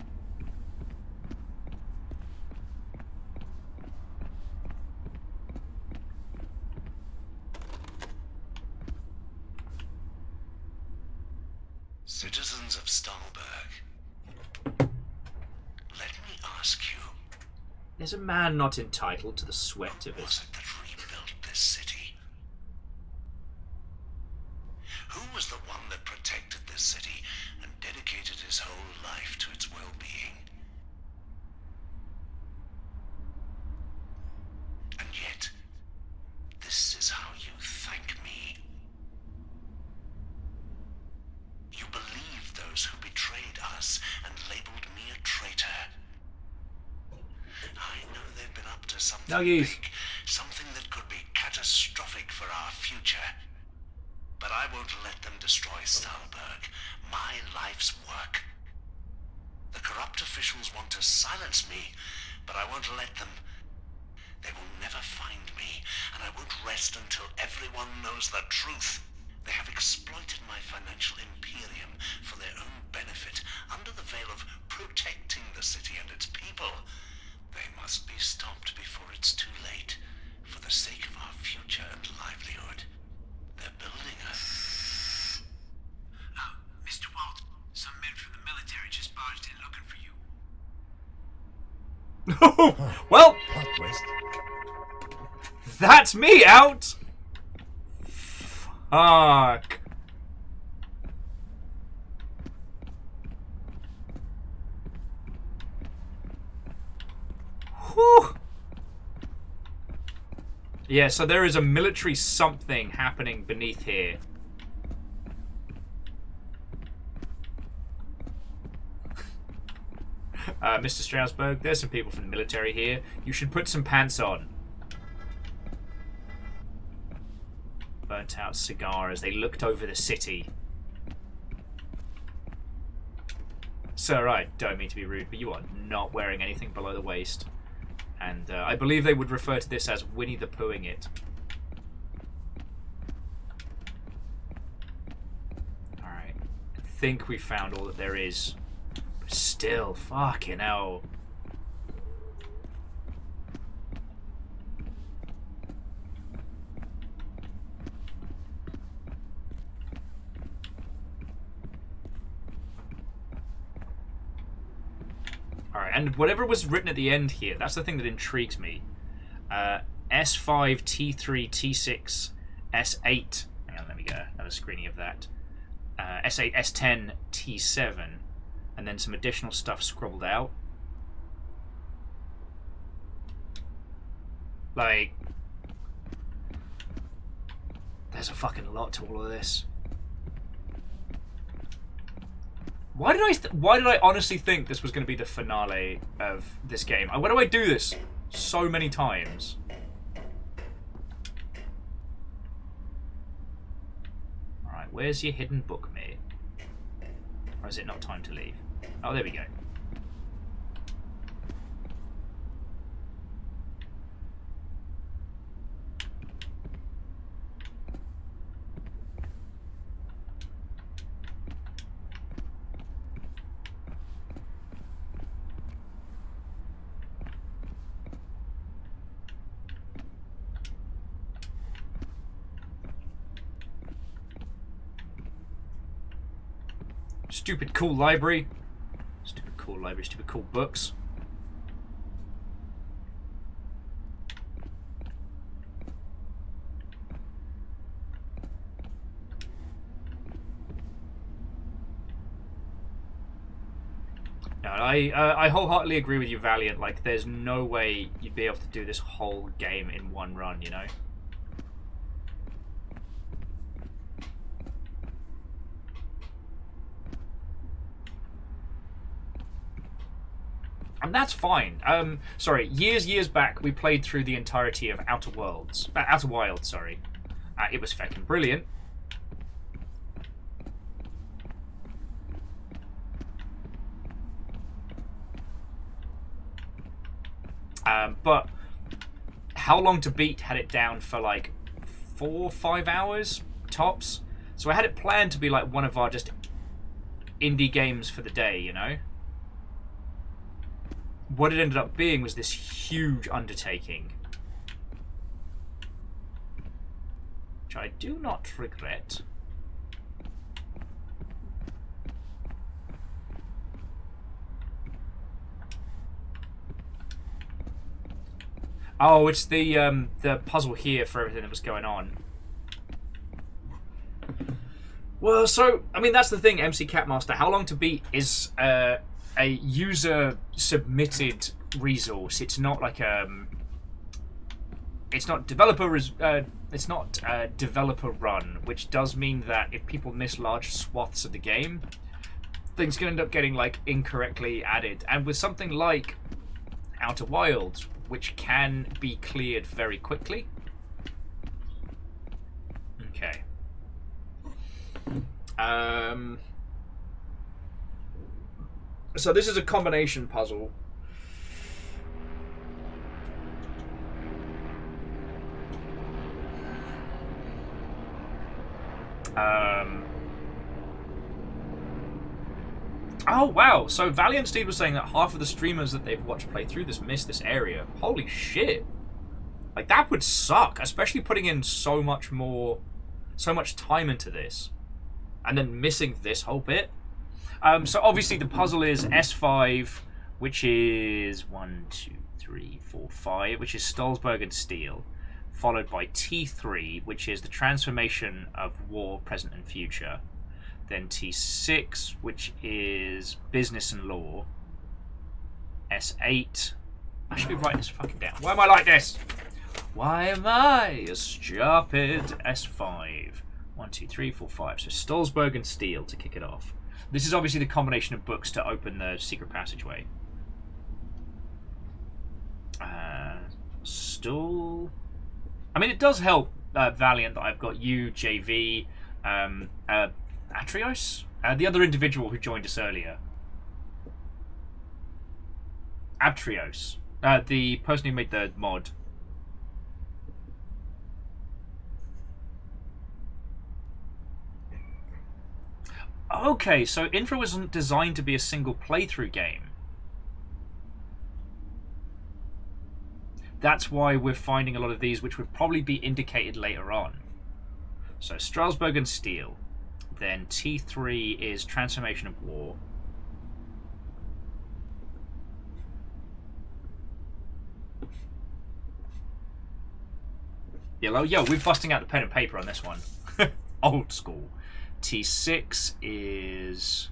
Citizens of Stolberg, let me ask you. Is a man not entitled to the sweat of his... Was it that rebuilt this city? Who was the one that protected this city and dedicated his whole life to its well-being? And yet, this is how you thank me. You believe those who betrayed us and labeled me a traitor. I know they've been up to something big, something that could be catastrophic for our future. But I won't let them destroy Stolberg, my life's work. The corrupt officials want to silence me, but I won't let them. They will never find me, and I won't rest until everyone knows the truth. They have exploited my financial imperium for their own benefit under the veil of protecting the city and its people. They must be stopped before it's too late, for the sake of our future and livelihood. They're building us. Mr. Walt, some men from the military just barged in looking for you. Well, Plot twist. That's me out! Fuck. Whew. Yeah, so there is a military something happening beneath here. Mr. Strasbourg, there's some people from the military here. You should put some pants on. Burnt out cigar as they looked over the city. Sir, I don't mean to be rude, but you are not wearing anything below the waist. And I believe they would refer to this as Winnie the Poohing it. Alright. I think we found all that there is. But still, fucking hell. Alright, and whatever was written at the end here, that's the thing that intrigues me. S5, T3, T6, S8. Hang on, let me get another screening of that. S8, S10, T7. And then some additional stuff scribbled out. Like, there's a fucking lot to all of this. Why did I honestly think this was going to be the finale of this game? Why do I do this so many times? Alright, where's your hidden book, mate? Or is it not time to leave? Oh, there we go. Stupid cool library. Stupid cool library, stupid cool books. No, I wholeheartedly agree with you, Valiant. Like, there's no way you'd be able to do this whole game in one run, you know? And that's fine. Sorry, years back, we played through the entirety of Outer Wilds, sorry. It was fucking brilliant. But How Long to Beat had it down for like 4 or 5 hours tops. So I had it planned to be like one of our just indie games for the day, you know? What it ended up being was this huge undertaking, which I do not regret. Oh, it's the puzzle here for everything that was going on. Well, so I mean that's the thing, MC Catmaster. How Long to Beat is a user submitted resource. It's not like it's not developer run, which does mean that if people miss large swaths of the game, things can end up getting like incorrectly added. And with something like Outer Wilds, which can be cleared very quickly. Okay. So this is a combination puzzle. Oh wow, so Valiant Steed was saying that half of the streamers that they've watched play through this miss this area. Holy shit. Like that would suck, especially putting in so much time into this. And then missing this whole bit. So obviously the puzzle is S5, which is 1, 2, 3, 4, 5, which is Stolzberg and Steel, followed by T3, which is the transformation of war, present and future. Then T6, which is business and law. S8, I should be writing this fucking down. Why am I like this? Why am I a stupid S5? 1, 2, 3, 4, 5. So Stolzberg and Steel to kick it off. This is obviously the combination of books to open the secret passageway. Stool. I mean, it does help Valiant that I've got you, JV, Atrios, the other individual who joined us earlier. Atrios, the person who made the mod. Okay, so Infra wasn't designed to be a single playthrough game. That's why we're finding a lot of these, which would probably be indicated later on. So Strasbourg and Steel. Then T3 is Transformation of War. Yellow, yo, we're busting out the pen and paper on this one. Old school. T6 is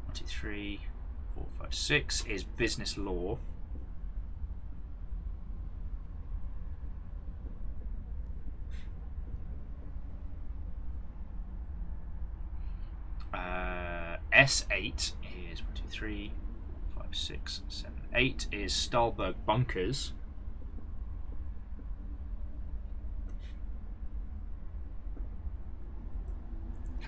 1, 2, 3, 4, 5, 6 is Business Law. S8 is 1, 2, 3, 4, 5, 6, 7, 8 is Stahlberg Bunkers.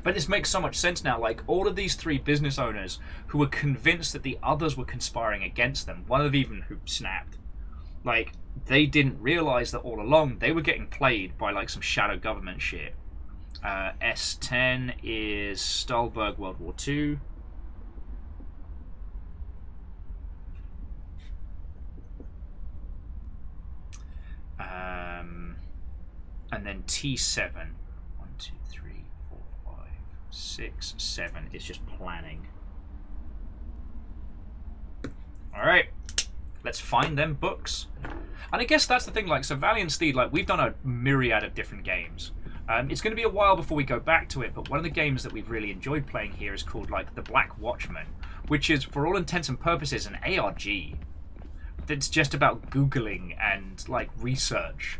But this makes so much sense now. Like, all of these three business owners who were convinced that the others were conspiring against them, one of them even who snapped, like, they didn't realize that all along they were getting played by, like, some shadow government shit. S10 is Stahlberg World War II. And then T7. 1, 2, 3, 4, 5, 6, 7 is just planning. Alright. Let's find them books. And I guess that's the thing, like, so Valiant Steed, like, we've done a myriad of different games. It's going to be a while before we go back to it, but one of the games that we've really enjoyed playing here is called, like, The Black Watchman, which is, for all intents and purposes, an ARG. That's just about Googling and, like, research.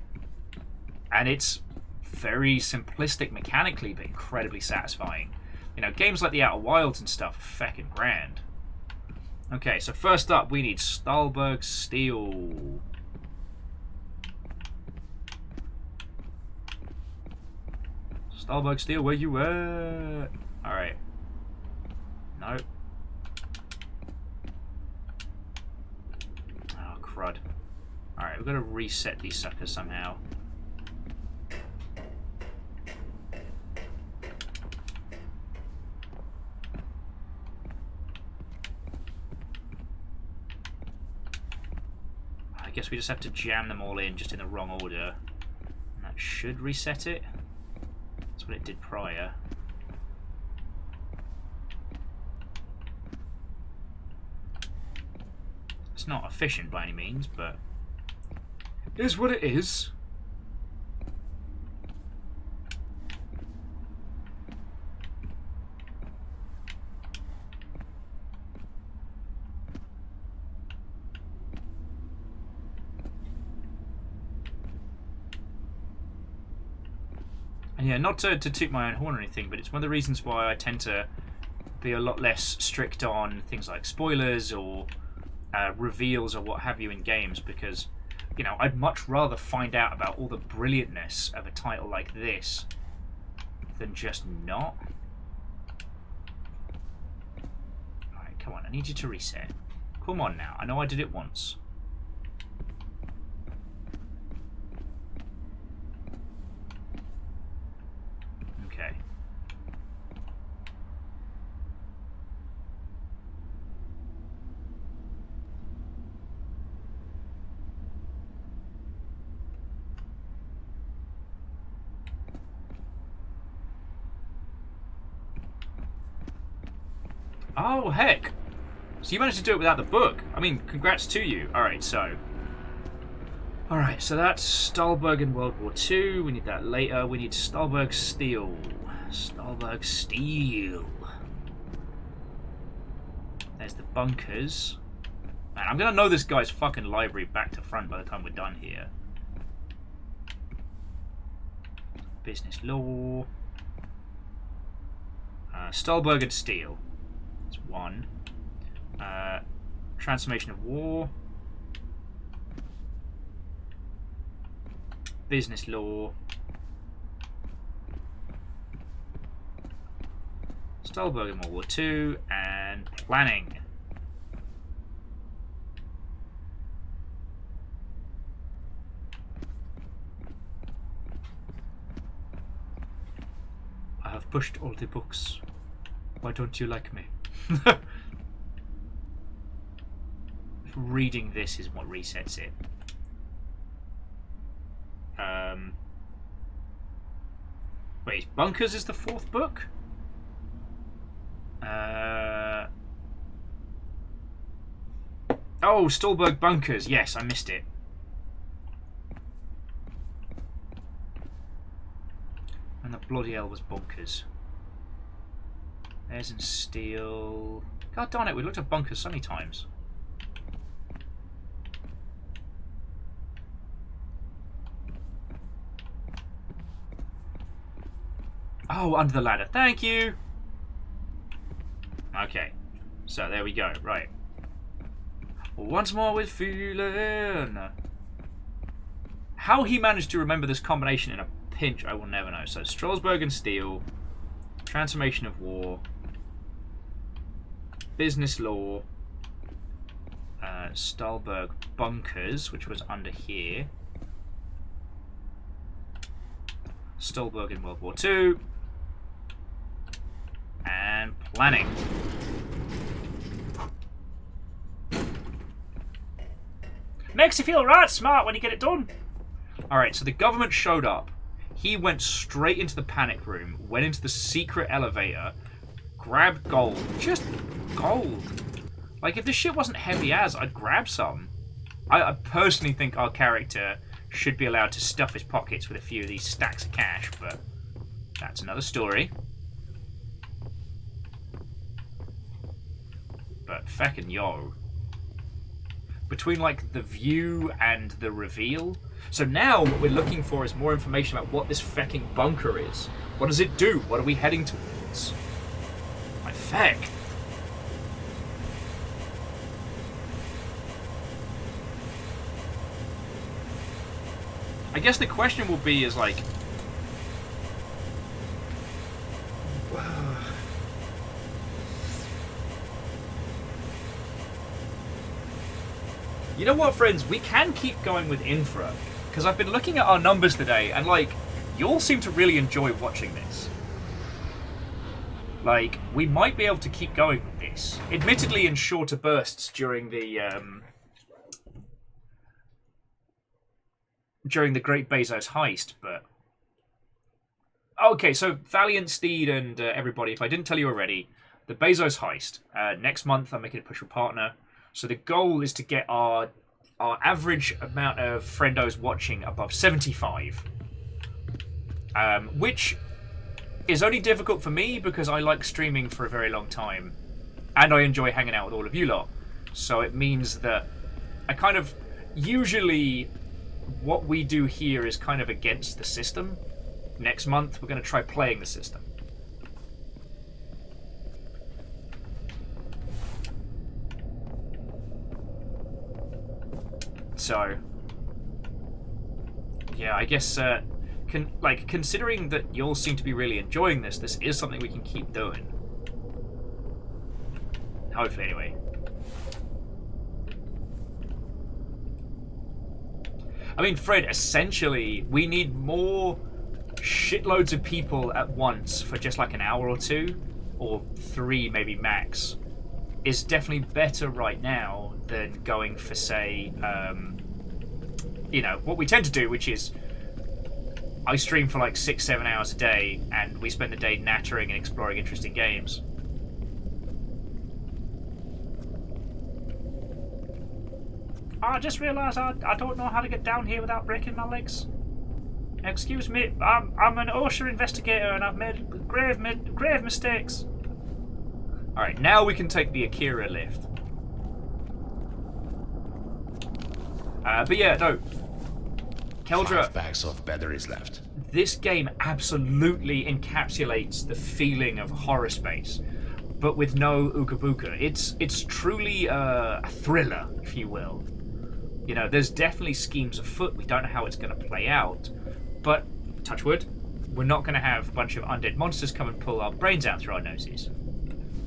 And it's very simplistic mechanically, but incredibly satisfying. You know, games like the Outer Wilds and stuff are feckin' grand. Okay, so first up, we need Stahlberg Steel. Stahlberg Steel, where you at? Alright. No. Oh, crud. Alright, we've got to reset these suckers somehow. I guess we just have to jam them all in, just in the wrong order. And that should reset it. That's what it did prior. It's not efficient by any means, but it is what it is. And yeah, not to toot my own horn or anything, but it's one of the reasons why I tend to be a lot less strict on things like spoilers or reveals or what have you in games, because, you know, I'd much rather find out about all the brilliantness of a title like this than just not. Alright, come on, I need you to reset. Come on now, I know I did it once. Okay. Oh, heck! So you managed to do it without the book. I mean, congrats to you. Alright, so... Alright, so that's Stahlberg in World War II. We need that later. We need Stahlberg Steel. Stahlberg Steel. There's the bunkers. Man, I'm gonna know this guy's fucking library back to front by the time we're done here. Business law. Stolberg and Steel. That's one. Transformation of war. Business law. Stolberg in World War II. And planning. I have pushed all the books. Why don't you like me? Reading this is what resets it. Wait, Bunkers is the 4th book? Oh, Stolberg Bunkers. Yes, I missed it. And the bloody hell was Bunkers. There's in Steel. God darn it, we looked at Bunkers so many times. Oh, Under the Ladder. Thank you! Okay. So, there we go. Right. Once more with feeling. How he managed to remember this combination in a pinch, I will never know. So, Strasbourg and Steel. Transformation of War. Business Law. Stolberg Bunkers, which was under here. Stolberg in World War II. And planning. Makes you feel right smart when you get it done. Alright, so the government showed up. He went straight into the panic room, went into the secret elevator, grabbed gold. Just gold. Like, if this shit wasn't heavy as, I'd grab some. I personally think our character should be allowed to stuff his pockets with a few of these stacks of cash, but that's another story. But feckin' yo. Between, like, the view and the reveal. So now what we're looking for is more information about what this fecking bunker is. What does it do? What are we heading towards? My feck. I guess the question will be is, like... You know what, friends? We can keep going with Infra, because I've been looking at our numbers today, and, like, you all seem to really enjoy watching this. Like, we might be able to keep going with this. Admittedly in shorter bursts during the Great Bezos heist, but... Okay, so Valiant, Steed, and everybody, if I didn't tell you already, the Bezos heist. Next month, I'm making a push for partner. So the goal is to get our average amount of friendos watching above 75. Which is only difficult for me because I like streaming for a very long time. And I enjoy hanging out with all of you lot. So it means that I kind of... Usually, what we do here is kind of against the system. Next month, we're going to try playing the system. So, yeah, I guess, considering that you all seem to be really enjoying this, this is something we can keep doing. Hopefully, anyway. I mean, Fred, essentially, we need more shitloads of people at once for just like an hour or two, or 3 maybe max, is definitely better right now than going for, say, you know, what we tend to do, which is I stream for like 6-7 hours a day, and we spend the day nattering and exploring interesting games. I just realised I don't know how to get down here without breaking my legs. Excuse me, I'm an OSHA investigator and I've made grave mistakes. Alright, now we can take the Akira lift. But yeah, no. Keldra... 5 packs of batteries left. This game absolutely encapsulates the feeling of horror space, but with no ooga booga. It's truly a thriller, if you will. You know, there's definitely schemes afoot. We don't know how it's going to play out, but touch wood, we're not going to have a bunch of undead monsters come and pull our brains out through our noses.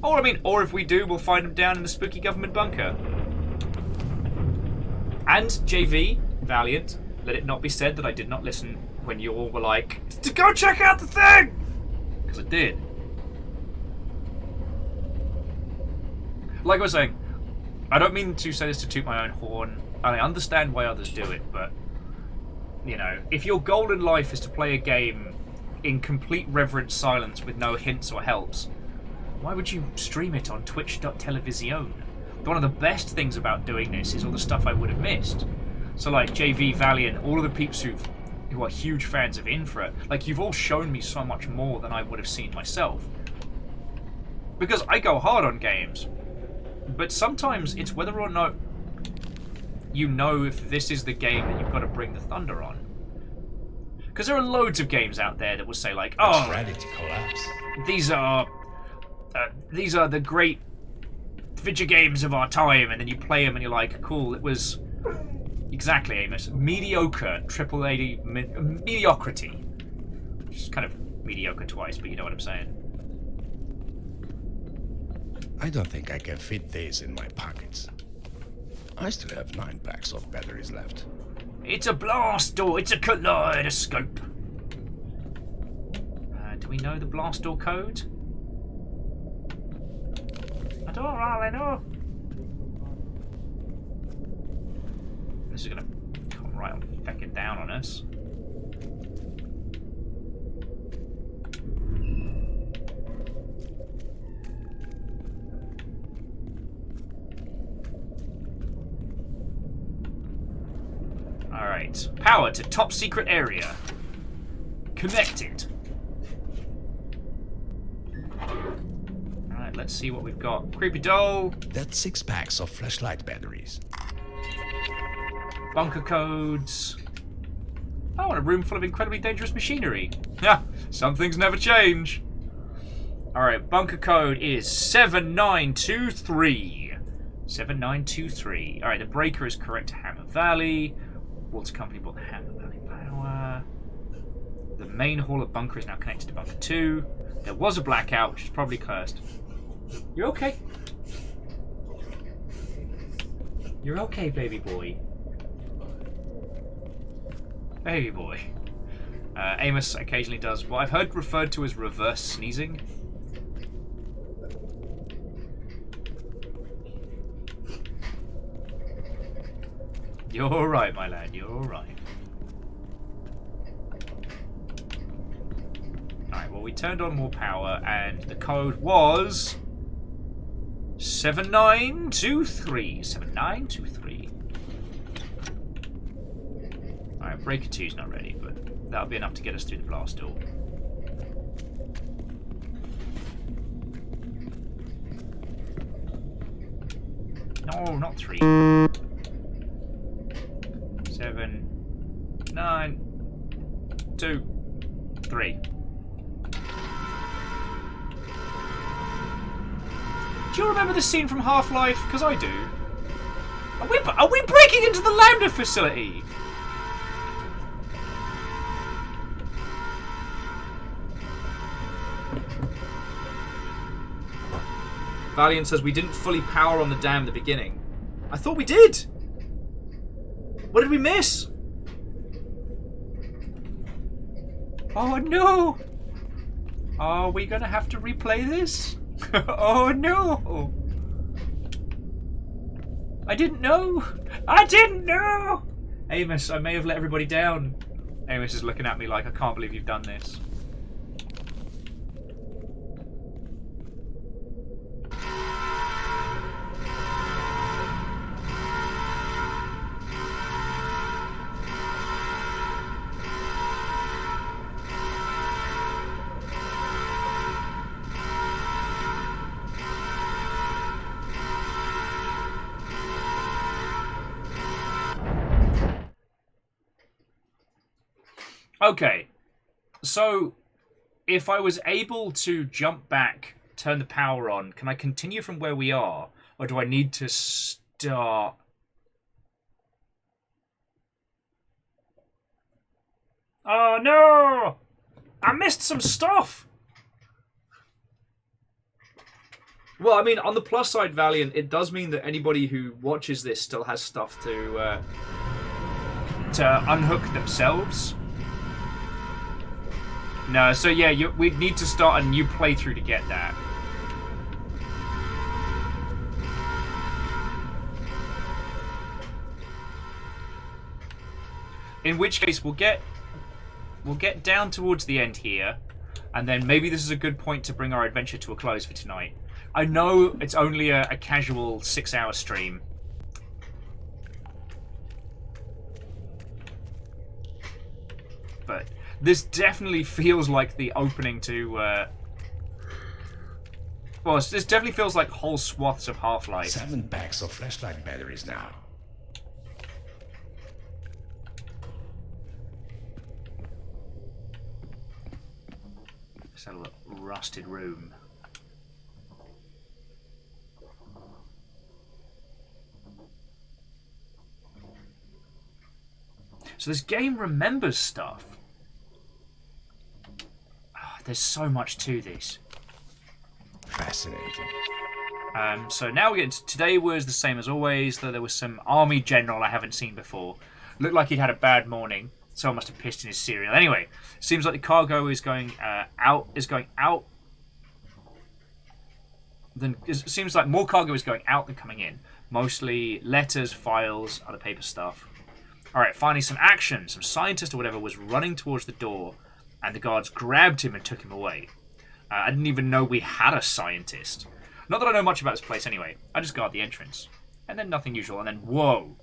Or if we do, we'll find them down in the spooky government bunker. And JV, Valiant, let it not be said that I did not listen when you all were like, to go check out the thing! Because I did. Like I was saying, I don't mean to say this to toot my own horn. I understand why others do it, but, you know, if your goal in life is to play a game in complete reverent silence with no hints or helps, why would you stream it on twitch.television? One of the best things about doing this is all the stuff I would have missed. So like JV, Valiant, all of the peeps who are huge fans of Infra, like you've all shown me so much more than I would have seen myself. Because I go hard on games, but sometimes it's whether or not you know if this is the game that you've got to bring the thunder on. Because there are loads of games out there that will say like, oh, ready to collapse. These are the great video games of our time, and then you play them and you're like, cool, it was exactly, Amos, mediocre AAA mediocrity. Just kind of mediocre twice, but you know what I'm saying. I don't think I can fit these in my pockets. I still have 9 packs of batteries left. It's a blast door, it's a kaleidoscope. Do we know the blast door code? I don't really know. This is gonna come right on fecking down on us. Alright. Power to top secret area. Connected. Alright, let's see what we've got. Creepy doll. That's 6 packs of flashlight batteries. Bunker codes. Oh, and a room full of incredibly dangerous machinery. Yeah, some things never change. Alright, bunker code is 7923. 7923. Alright, the breaker is correct to Hammer Valley. Water Company bought the Hammer Valley power. The main hall of bunker is now connected to bunker 2. There was a blackout, which is probably cursed. You're okay. You're okay, baby boy. Baby boy. Amos occasionally does what I've heard referred to as reverse sneezing. You're alright, my lad, you're alright. Alright, well, we turned on more power, and the code was 7923. 7923. Alright, breaker 2's not ready, but that'll be enough to get us through the blast door. No, not 3. 7, 9, 2, 3. Do you remember the scene from Half-Life? Because I do. Are we breaking into the Lambda facility? Valiant says we didn't fully power on the dam at the beginning. I thought we did! What did we miss? Oh no! Are we gonna have to replay this? Oh no! I didn't know! I didn't know! Amos, I may have let everybody down. Amos is looking at me like, I can't believe you've done this. Okay. So, if I was able to jump back, turn the power on, can I continue from where we are? Or do I need to start... Oh, no! I missed some stuff! Well, I mean, on the plus side, Valiant, it does mean that anybody who watches this still has stuff to unhook themselves. No, so yeah, we'd need to start a new playthrough to get that. In which case, we'll get down towards the end here, and then maybe this is a good point to bring our adventure to a close for tonight. I know it's only a casual 6-hour stream. But this definitely feels like the opening to... well, this definitely feels like whole swaths of Half-Life. 7 packs of flashlight batteries now. It's a little rusted room. So this game remembers stuff. Oh, there's so much to this. Fascinating. So now we get into, today was the same as always, though there was some army general I haven't seen before. Looked like he'd had a bad morning. Someone must have pissed in his cereal. Anyway, seems like the cargo is going out. Then it seems like more cargo is going out than coming in. Mostly letters, files, other paper stuff. Alright, finally some action. Some scientist or whatever was running towards the door, and the guards grabbed him and took him away. I didn't even know we had a scientist. Not that I know much about this place anyway. I just guard the entrance. And then nothing usual, and then whoa.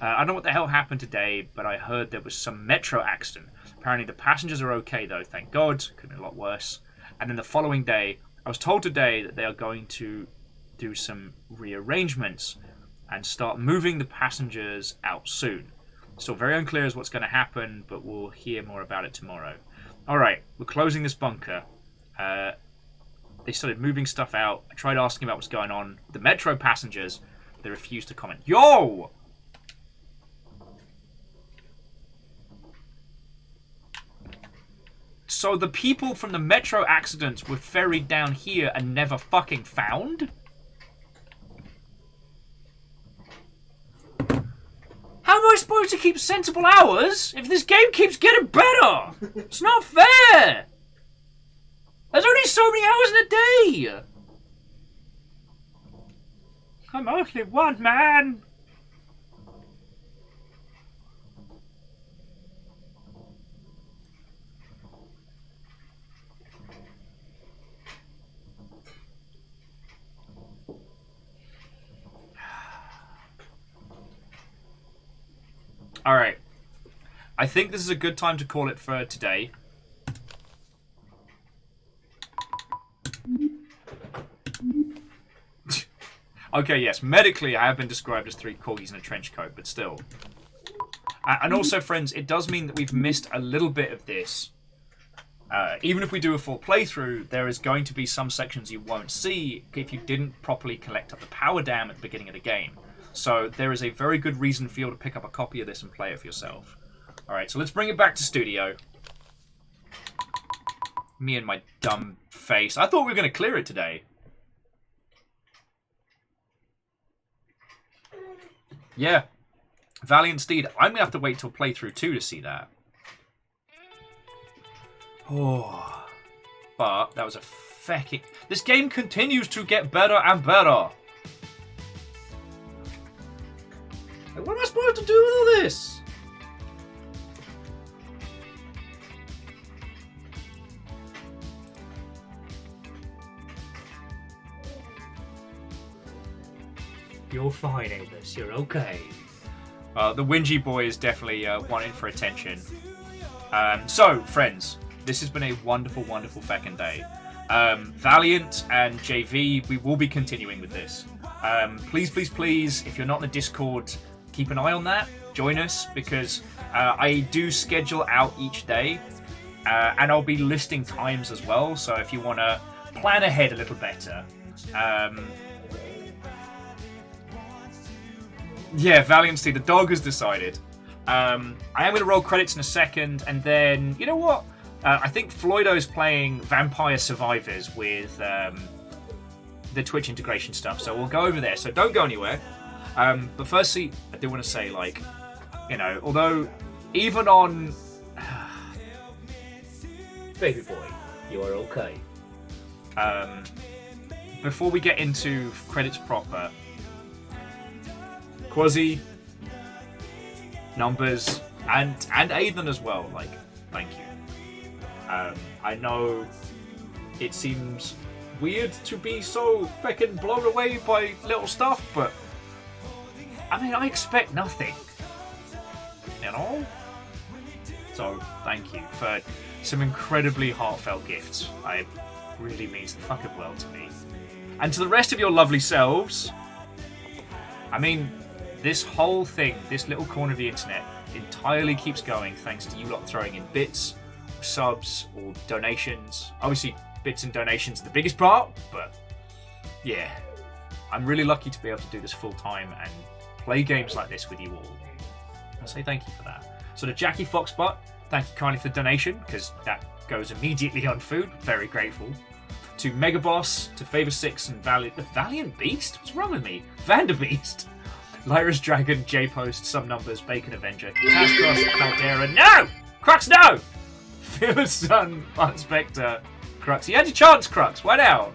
I don't know what the hell happened today, but I heard there was some metro accident. Apparently the passengers are okay though, thank God. Could have been a lot worse. And then the following day, I was told today that they are going to do some rearrangements and start moving the passengers out soon. Still very unclear as what's going to happen, but we'll hear more about it tomorrow. Alright, we're closing this bunker. They started moving stuff out. I tried asking about what's going on. The metro passengers, they refused to comment. Yo! So the people from the metro accidents were ferried down here and never fucking found? How am I supposed to keep sensible hours if this game keeps getting better? It's not fair! There's only so many hours in a day! I'm only one man! Alright. I think this is a good time to call it for today. Okay, yes, medically I have been described as 3 corgis in a trench coat, but still. And also, friends, it does mean that we've missed a little bit of this. Even if we do a full playthrough, there is going to be some sections you won't see if you didn't properly collect up the power dam at the beginning of the game. So there is a very good reason for you to pick up a copy of this and play it for yourself. Alright, so let's bring it back to studio. Me and my dumb face. I thought we were going to clear it today. Yeah. Valiant Steed. I'm going to have to wait till playthrough 2 to see that. Oh. But that was a fecking... This game continues to get better and better. Like, what am I supposed to do with all this? You're fine, Amos. You're okay. The whingy boy is definitely wanting for attention. So, friends, this has been a wonderful, wonderful feckin' day. Valiant and JV, we will be continuing with this. Please, please, please, if you're not in the Discord, keep an eye on that. join us, because I do schedule out each day, and I'll be listing times as well. So if you want to plan ahead a little better. Yeah, Valiancy, the dog has decided. I am going to roll credits in a second, and then, you know what? I think Floydo's playing Vampire Survivors with the Twitch integration stuff, so we'll go over there. So don't go anywhere. But firstly, I do want to say, like, you know, although even on... Baby boy, you are okay. Before we get into credits proper, Quasi, Numbers, and Aiden as well, like, thank you. I know it seems weird to be so fucking blown away by little stuff, but I mean, I expect nothing, you know? So, thank you for some incredibly heartfelt gifts. It really means the fucking world to me. And to the rest of your lovely selves, I mean, this whole thing, this little corner of the internet, entirely keeps going thanks to you lot throwing in bits, subs, or donations. Obviously, bits and donations are the biggest part, but yeah, I'm really lucky to be able to do this full time and play games like this with you all. I'll say thank you for that. So to Jackie Foxbutt, thank you kindly for the donation, because that goes immediately on food. Very grateful. To Megaboss, to Favor6 and Valiant Beast? What's wrong with me? Vanderbeast. Lyra's Dragon, J-Post, Some Numbers, Bacon Avenger, Castros, Caldera. No! Crux, no! Fearless Sun, Mark Spectre, Crux. You had your chance, Crux. Why now?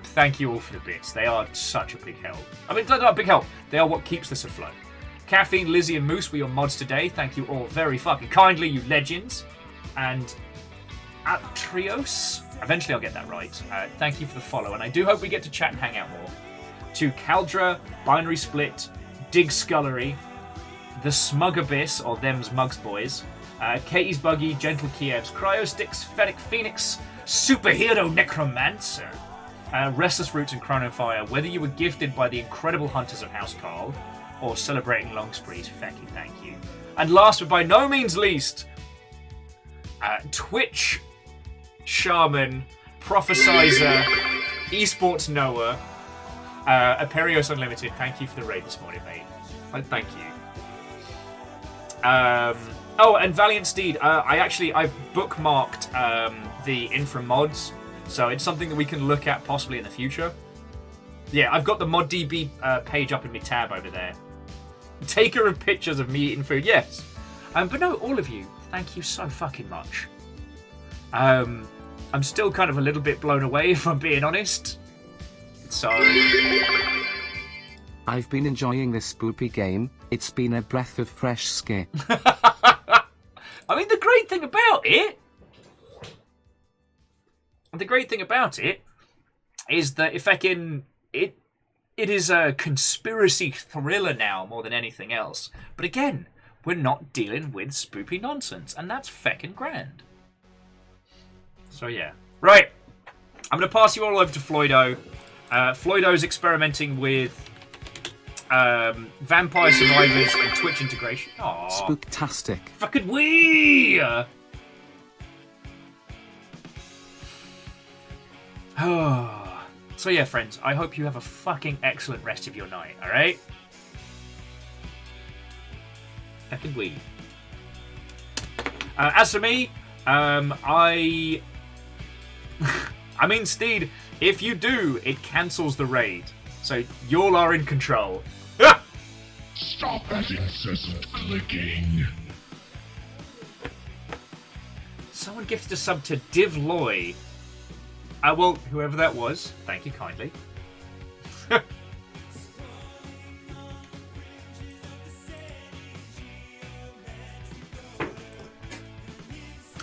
Thank you all for the bits. They are such a big help. I mean, not a big help. They are what keeps this afloat. Caffeine, Lizzie, and Moose were your mods today. Thank you all very fucking kindly, you legends. And Atrios, eventually I'll get that right. Thank you for the follow, and I do hope we get to chat and hang out more. To Caldra, Binary Split, Dig Scullery, The Smug Abyss, or Them's Mugs Boys, Katie's Buggy, Gentle Kievs, Cryosticks, Fennec Phoenix, Superhero Necromancer, Restless Roots and Chronofire, whether you were gifted by the incredible Hunters of House Carl, or celebrating long sprees, thank you. And last but by no means least, Twitch Shaman, Prophesizer, Esports Noah, Aperios Unlimited, thank you for the raid this morning, mate. Thank you. Oh, and Valiant Steed, I've bookmarked the INFRA mods, so it's something that we can look at possibly in the future. Yeah, I've got the ModDB page up in my tab over there. Taker of pictures of me eating food, yes. But no, all of you, thank you so fucking much. I'm still kind of a little bit blown away, if I'm being honest. So... I've been enjoying this spoopy game. It's been a breath of fresh skin. I mean, the great thing about it is that it is a conspiracy thriller now more than anything else. But again, we're not dealing with spoopy nonsense, and that's feckin' grand. So yeah. Right. I'm going to pass you all over to Floydo. Floydo's experimenting with Vampire Survivors and Twitch integration. Aww. Spooktastic. Fucking wee! So yeah, friends, I hope you have a fucking excellent rest of your night, alright? Fucking wee. As for me, I mean, Steed, if you do, it cancels the raid. So y'all are in control. Stop that incessant clicking. Someone gifted a sub to Divloy. Well, whoever that was, thank you kindly.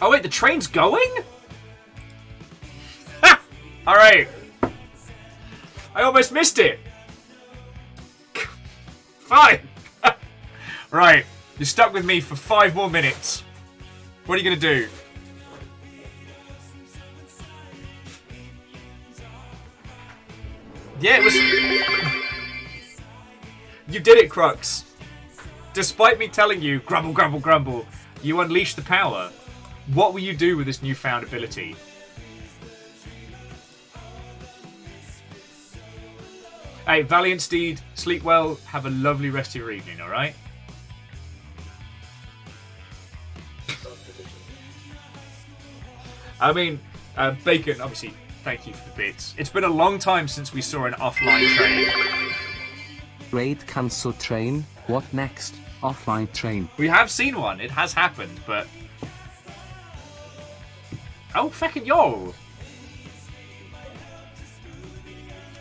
Oh wait, the train's going? Alright. I almost missed it. Fine. Right. You're stuck with me for 5 more minutes. What are you going to do? Yeah, it was... You did it, Crux. Despite me telling you, grumble, grumble, grumble, you unleash the power. What will you do with this newfound ability? Hey, valiant steed, sleep well, have a lovely rest of your evening, alright? I mean, Bacon, obviously, thank you for the bits. It's been a long time since we saw an offline train. Raid cancel train. What next? Offline train. We have seen one. It has happened, but... Oh, fucking yo!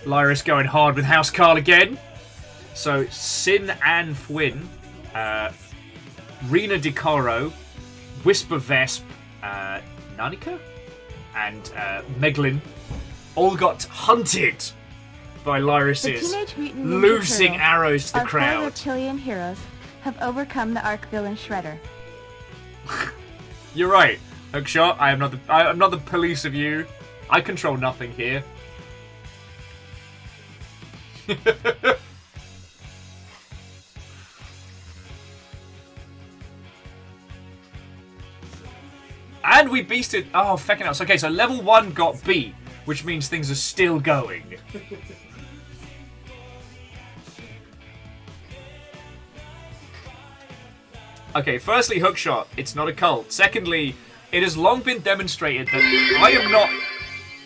Lyris going hard with House Carl again. So, Sin Ann Fwyn, Rena DeCaro, Whisper Vesp, Nanika, and Meglin all got hunted by Lyris's losing arrows to the crowd. Our 4 reptilian heroes have overcome the arc villain Shredder. You're right, Hookshot. I am not the police of you. I control nothing here. And we beasted. Oh, feckin' else. Okay, so level 1 got beat, which means things are still going. Okay, firstly, Hookshot, it's not a cult. Secondly, it has long been demonstrated that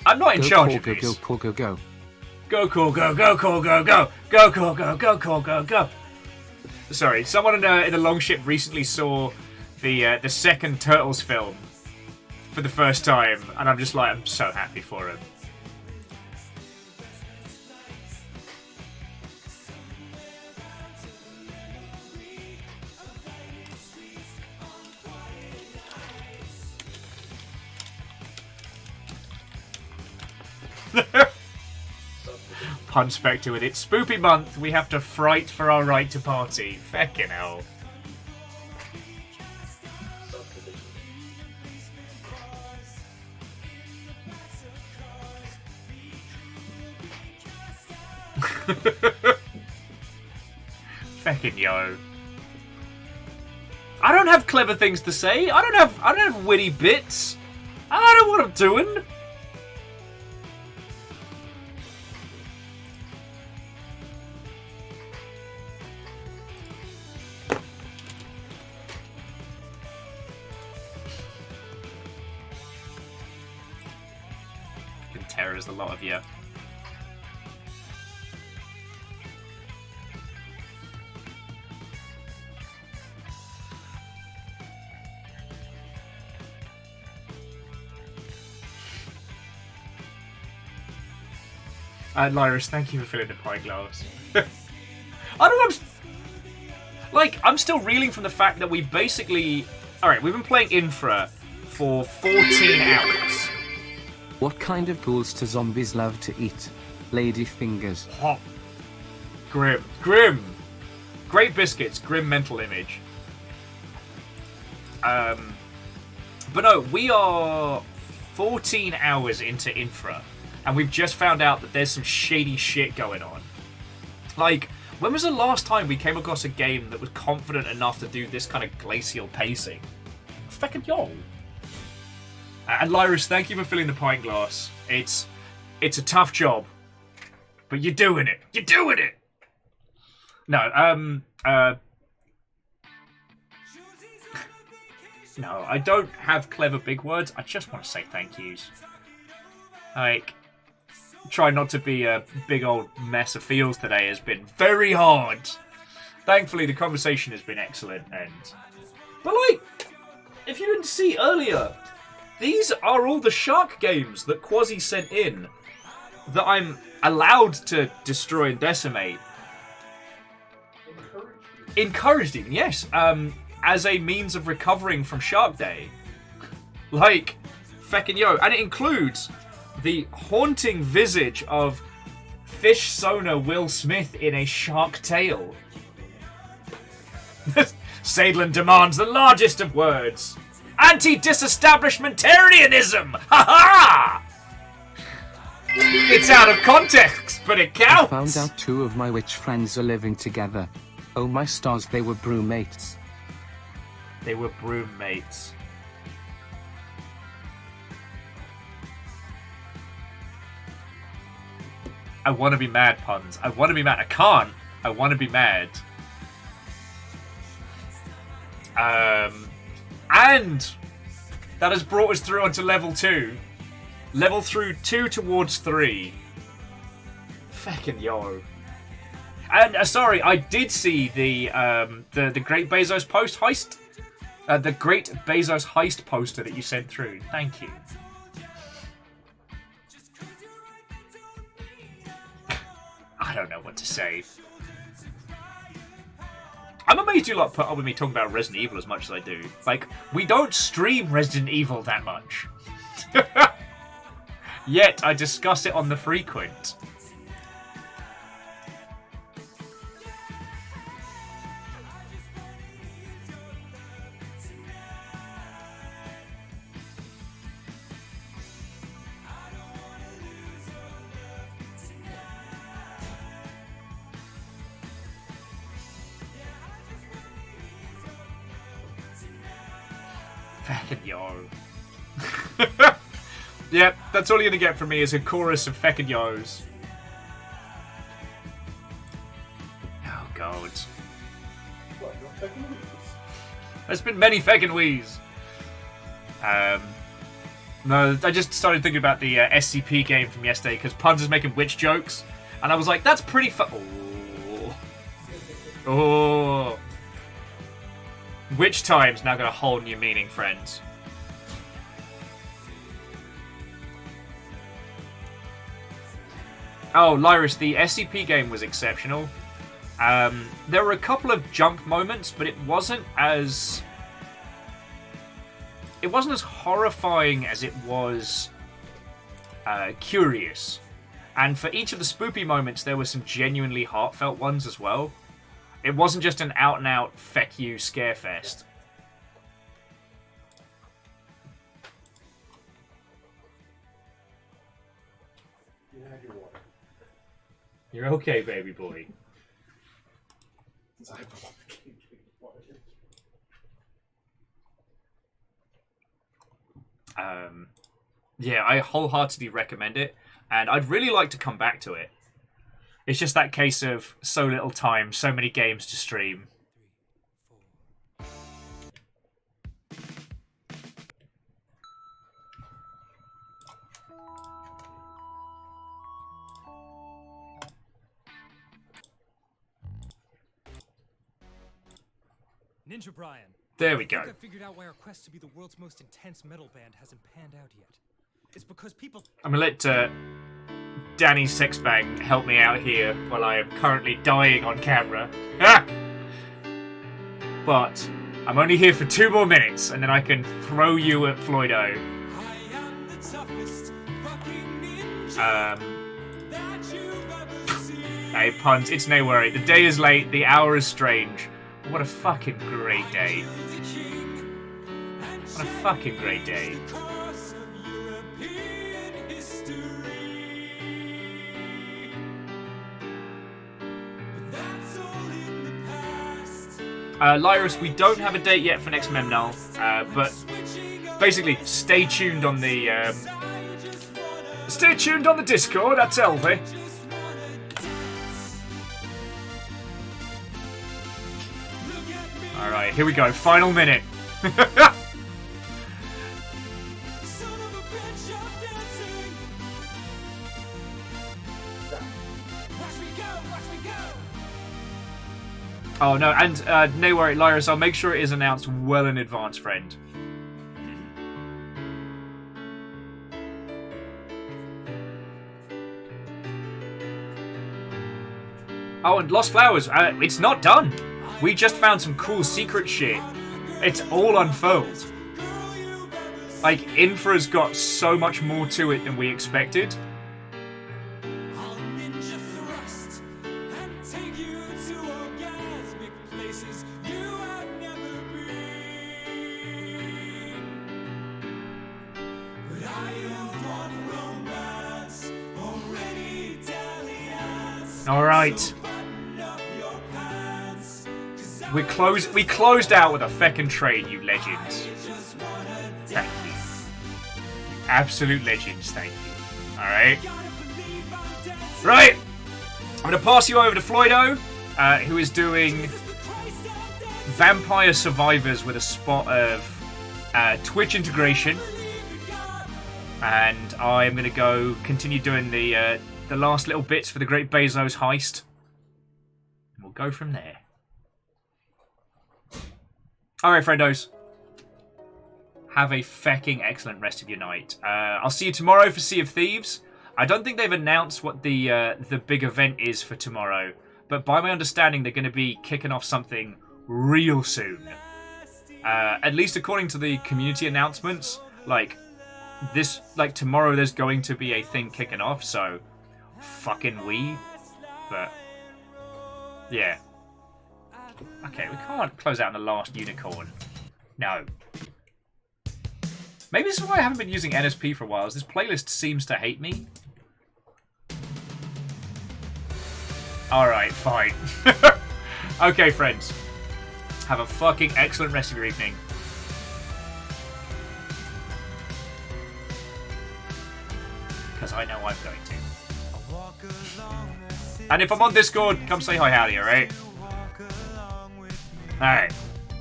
I'm not in charge of this. Go, Call, go, go. Go, Call, go, go, Call, go, go. Go, Call, go, go, Call, go, go. Sorry, someone in the Longship recently saw the second Turtles film for the first time, and I'm just like, I'm so happy for him. Pun Spectre with it. Spoopy month, we have to fright for our right to party. Feckin' hell. Feckin' yo. I don't have clever things to say. I don't have witty bits. I don't know what I'm doing. Terrors, a lot of you. Lyris, thank you for filling the pie glass. I don't know, I'm still reeling from the fact that we basically... Alright, we've been playing Infra for 14 hours. What kind of ghouls do zombies love to eat? Lady fingers. Hot. Grim. Grim! Great biscuits. Grim mental image. But no, we are 14 hours into Infra, and we've just found out that there's some shady shit going on. Like, when was the last time we came across a game that was confident enough to do this kind of glacial pacing? Feckin' yo. And Lyris, thank you for filling the pint glass. It's a tough job, but you're doing it. You're doing it. No, no, I don't have clever big words. I just want to say thank yous. Like, try not to be a big old mess of feels today has been very hard. Thankfully, the conversation has been excellent, but like, if you didn't see earlier, these are all the shark games that Quasi sent in that I'm allowed to destroy and decimate. Encouraged even, yes. As a means of recovering from Shark Day. Like, feckin' yo. And it includes the haunting visage of fish sonar Will Smith in a shark tail. Sadlin demands the largest of words. Anti-disestablishmentarianism! Ha-ha! It's out of context, but it counts! I found out 2 of my witch friends are living together. Oh my stars, they were broommates. They were broommates. I want to be mad, puns. I want to be mad. I can't. I want to be mad. And that has brought us through onto level 2. Level through 2 towards 3. Feckin' yo. And sorry, I did see the Great Bezos post heist. The Great Bezos heist poster that you sent through. Thank you. I don't know what to say. I'm amazed you lot put up with me talking about Resident Evil as much as I do. Like, we don't stream Resident Evil that much. Yet, I discuss it on the frequent. Feckin' yo. Yep, that's all you're gonna get from me is a chorus of feckin' yos. Oh god. What, no feckin' wees? There's been many feckin' wees. No, I just started thinking about the SCP game from yesterday because Puns is making witch jokes, and I was like, that's pretty Oh. Witch time's now got a whole new meaning, friends. Oh, Lyris, the SCP game was exceptional. There were a couple of jump moments, but it wasn't as horrifying as it was curious. And for each of the spoopy moments, there were some genuinely heartfelt ones as well. It wasn't just an out-and-out feck you scare fest. You have your water. You're okay, baby boy. I belong to King water. Yeah, I wholeheartedly recommend it, and I'd really like to come back to it. It's just that case of so little time, so many games to stream. Ninja Brian. There we go. I think I figured out why our quest to be the world's most intense metal band hasn't panned out yet. It's because people... I'm gonna let Danny Sexbang help me out here while I am currently dying on camera. But I'm only here for 2 more minutes, and then I can throw you at Floydo. Hey, Puns, it's no worry. The day is late, the hour is strange. What a fucking great day. What a fucking great day. Lyris, we don't have a date yet for next Memnal, but basically, stay tuned on the Discord. That's Elvie. All right, here we go. Final minute. Oh no, and no worry, Lyris, I'll make sure it is announced well in advance, friend. Oh, and Lost Flowers, it's not done. We just found some cool secret shit. It's all unfurled. Like, INFRA's got so much more to it than we expected. All right. We closed out with a feckin' train, you legends. Thank you. Absolute legends, thank you. Alright. Right! I'm gonna pass you over to Floydo, who is doing Vampire Survivors with a spot of Twitch integration. And I am gonna go continue doing the last little bits for the Great Bezos heist. And we'll go from there. Alright, friendos. Have a fecking excellent rest of your night. I'll see you tomorrow for Sea of Thieves. I don't think they've announced what the big event is for tomorrow. But by my understanding, they're going to be kicking off something real soon. At least according to the community announcements. Like tomorrow there's going to be a thing kicking off. So, fucking we. But, yeah. Okay, we can't close out on the last unicorn. No. Maybe this is why I haven't been using NSP for a while, is this playlist seems to hate me. Alright, fine. Okay, friends. Have a fucking excellent rest of your evening. Because I know I'm going to. And if I'm on Discord, come say hi, howdy, alright? Alright.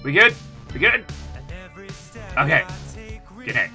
We good? We good? Okay. Good night.